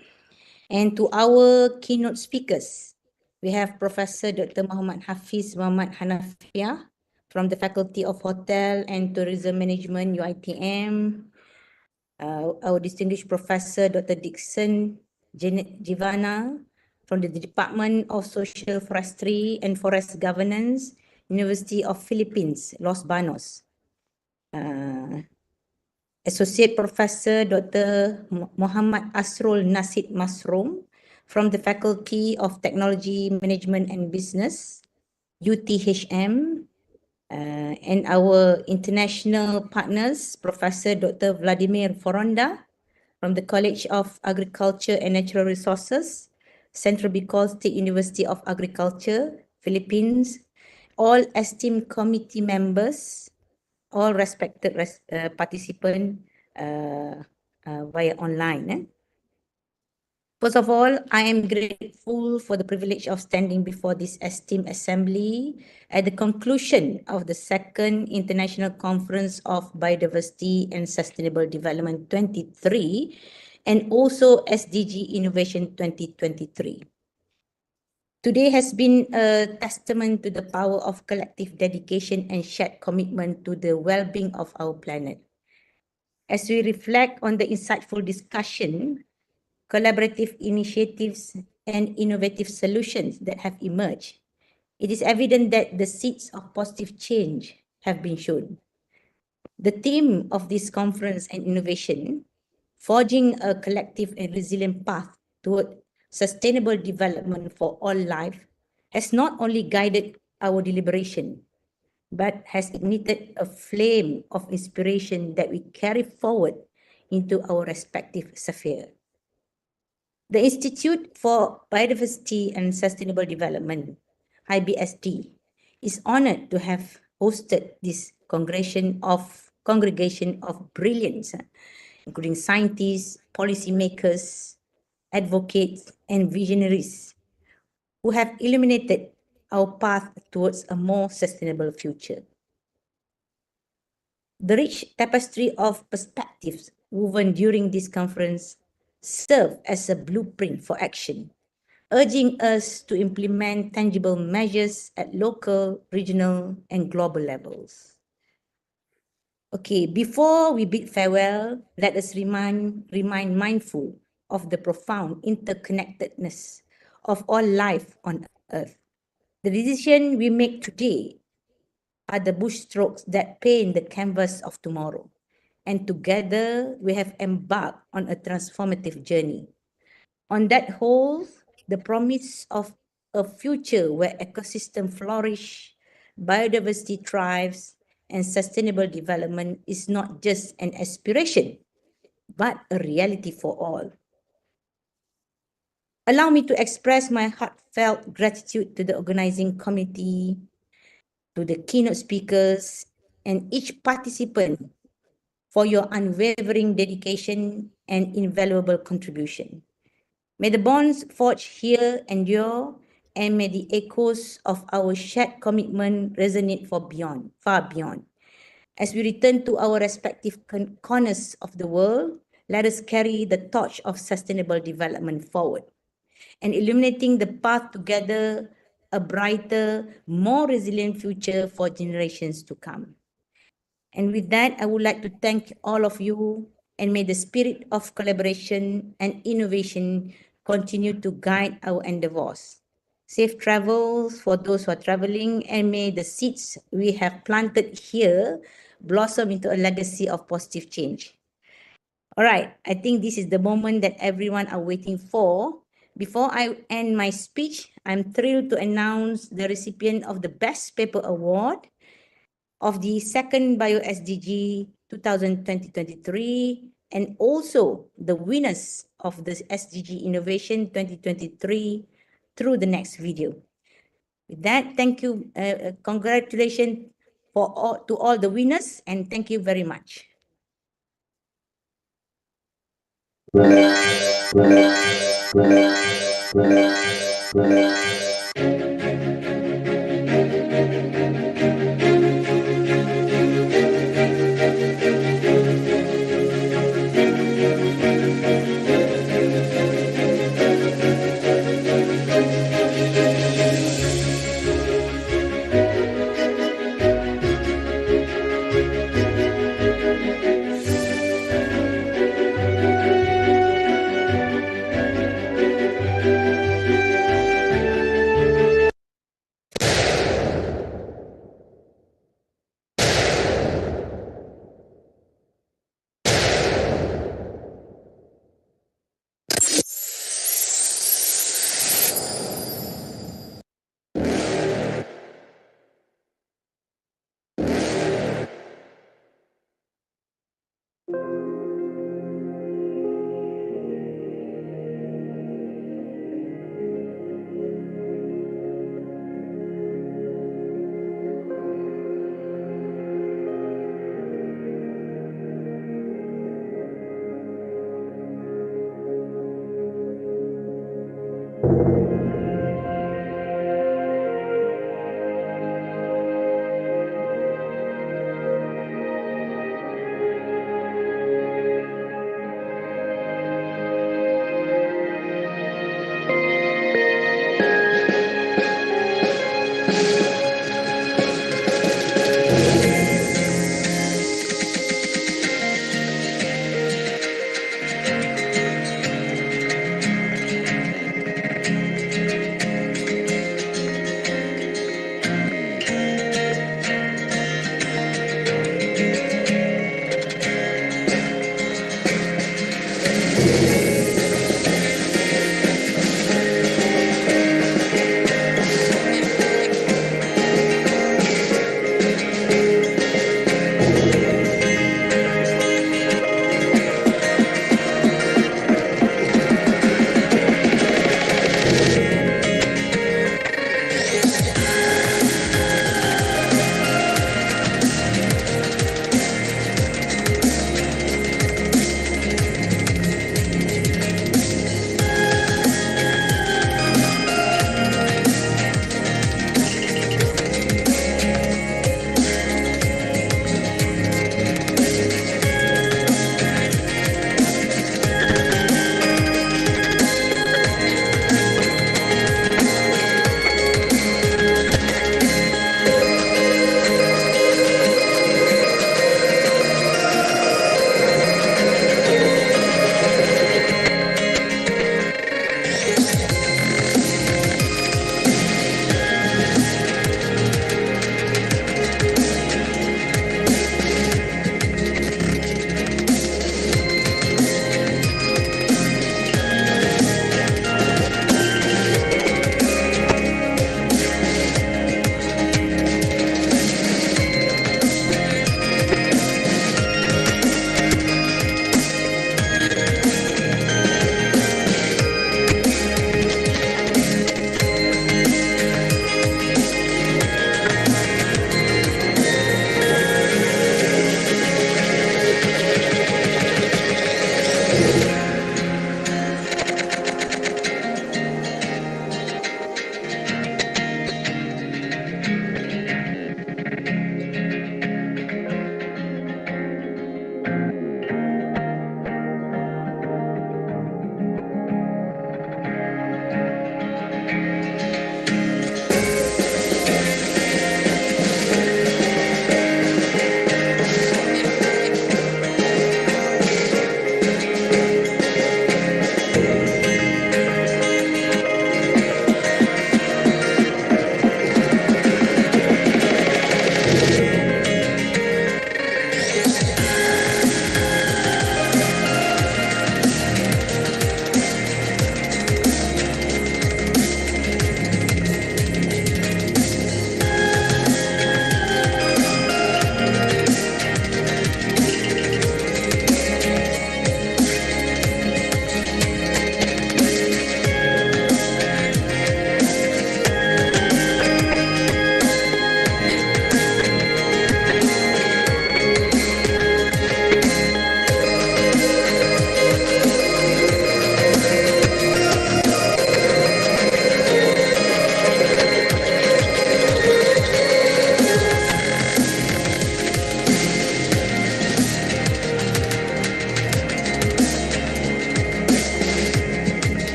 and to our keynote speakers, we have Professor Dr. Muhammad Hafiz Muhammad Hanafiah from the Faculty of Hotel and Tourism Management, UiTM, our distinguished Professor Dr. Dixon Jivana from the Department of Social Forestry and Forest Governance, University of Philippines, Los Banos. Associate Professor Dr. Muhammad Asrul Nasid Masroom from the Faculty of Technology, Management and Business, UTHM, and our international partners, Professor Dr. Vladimir Foronda from the College of Agriculture and Natural Resources, Central Bicol State University of Agriculture, Philippines, all esteemed committee members, all respected participants via online. First of all, I am grateful for the privilege of standing before this esteemed assembly at the conclusion of the second International Conference of Biodiversity and Sustainable Development 23 and also SDG Innovation 2023. Today has been a testament to the power of collective dedication and shared commitment to the well-being of our planet. As we reflect on the insightful discussion, collaborative initiatives, and innovative solutions that have emerged, it is evident that the seeds of positive change have been shown. The theme of this conference and innovation, forging a collective and resilient path toward sustainable development for all life, has not only guided our deliberation, but has ignited a flame of inspiration that we carry forward into our respective sphere. The Institute for Biodiversity and Sustainable Development, iBIOSDG, is honored to have hosted this congregation of brilliance, including scientists, policymakers, advocates, and visionaries who have illuminated our path towards a more sustainable future. The rich tapestry of perspectives woven during this conference serve as a blueprint for action, urging us to implement tangible measures at local, regional, and global levels. Okay, before we bid farewell, let us remain mindful of the profound interconnectedness of all life on Earth. The decision we make today are the brushstrokes that paint the canvas of tomorrow. And together, we have embarked on a transformative journey. On that whole, the promise of a future where ecosystems flourish, biodiversity thrives, and sustainable development is not just an aspiration, but a reality for all. Allow me to express my heartfelt gratitude to the organizing committee, to the keynote speakers, and each participant for your unwavering dedication and invaluable contribution. May the bonds forged here endure, and may the echoes of our shared commitment resonate far beyond. As we return to our respective corners of the world, let us carry the torch of sustainable development forward and illuminating the path together a brighter, more resilient future for generations to come. And with that, I would like to thank all of you, and may the spirit of collaboration and innovation continue to guide our endeavors. Safe travels for those who are traveling, and may the seeds we have planted here blossom into a legacy of positive change. All right, I think this is the moment that everyone are waiting for. Before I end my speech, I'm thrilled to announce the recipient of the Best Paper Award of the second BIOSDG 2023 and also the winners of the SDG Innovation 2023 through the next video. With that, thank you, congratulations to all the winners, and thank you very much.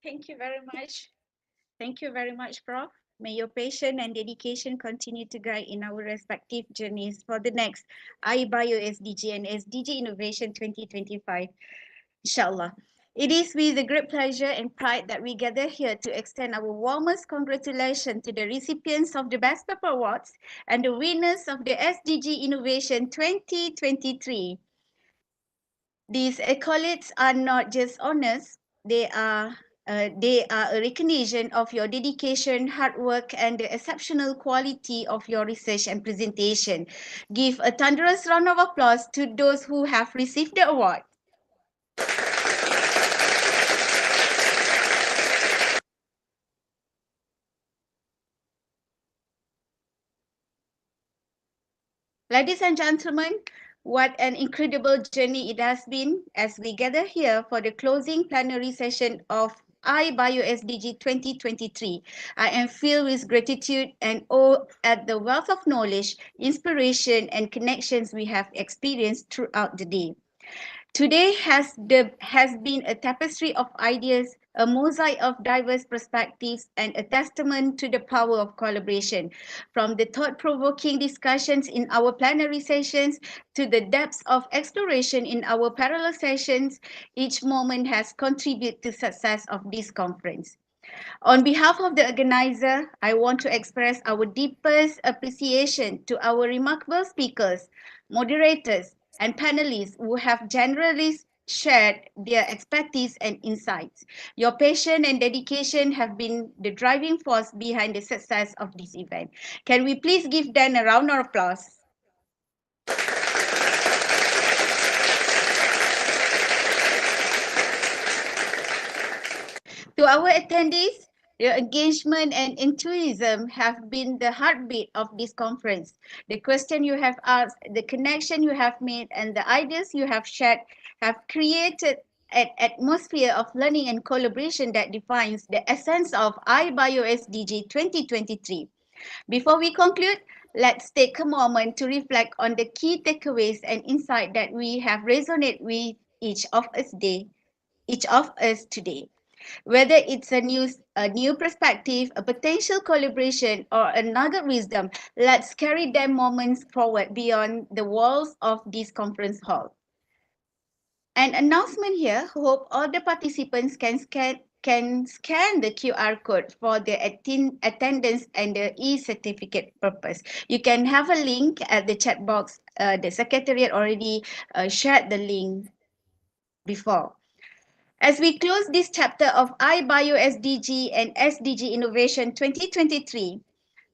Thank you very much. Thank you very much, Prof. May your passion and dedication continue to guide in our respective journeys for the next iBIOSDG and SDG Innovation 2025, inshallah. It is with a great pleasure and pride that we gather here to extend our warmest congratulations to the recipients of the Best Paper Awards and the winners of the SDG Innovation 2023. These accolades are not just honors, they are a recognition of your dedication, hard work, and the exceptional quality of your research and presentation. Give a thunderous round of applause to those who have received the award. Ladies and gentlemen, what an incredible journey it has been as we gather here for the closing plenary session of iBIOSDG 2023. I am filled with gratitude and awe at the wealth of knowledge, inspiration, and connections we have experienced throughout the day. Today has been a tapestry of ideas, a mosaic of diverse perspectives, and a testament to the power of collaboration. From the thought-provoking discussions in our plenary sessions to the depths of exploration in our parallel sessions, each moment has contributed to success of this conference. On behalf of the organizer, I want to express our deepest appreciation to our remarkable speakers, moderators, and panelists who have generously shared their expertise and insights. Your passion and dedication have been the driving force behind the success of this event. Can we please give them a round of applause? To our attendees, your engagement and enthusiasm have been the heartbeat of this conference. The question you have asked, the connection you have made, and the ideas you have shared have created an atmosphere of learning and collaboration that defines the essence of iBIOSDG 2023. Before we conclude, let's take a moment to reflect on the key takeaways and insight that we have resonated with each of us today. Whether it's a new perspective, a potential collaboration, or another wisdom, let's carry them moments forward beyond the walls of this conference hall. An announcement here. Hope all the participants can scan the QR code for the attendance and the e-certificate purpose. You can have a link at the chat box. The secretariat already shared the link before. As we close this chapter of iBIOSDG and SDG Innovation 2023,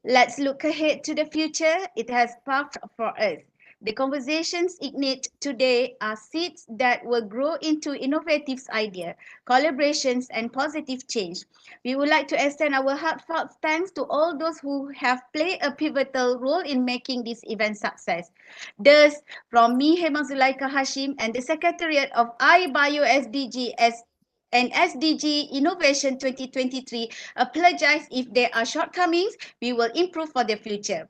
let's look ahead to the future it has sparked for us. The conversations ignite today are seeds that will grow into innovative ideas, collaborations, and positive change. We would like to extend our heartfelt thanks to all those who have played a pivotal role in making this event success. Thus, from me, Hema Zulaika Hashim, and the Secretariat of iBIOSDG and SDG Innovation 2023, apologize if there are shortcomings. We will improve for the future.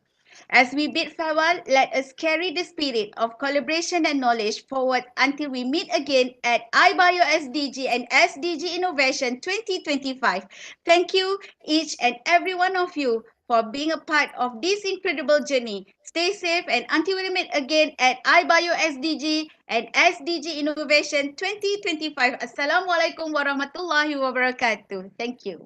As we bid farewell, let us carry the spirit of collaboration and knowledge forward until we meet again at iBIOSDG and SDG Innovation 2025. Thank you, each and every one of you, for being a part of this incredible journey. Stay safe, and until we meet again at iBIOSDG and SDG Innovation 2025. Assalamualaikum warahmatullahi wabarakatuh. Thank you.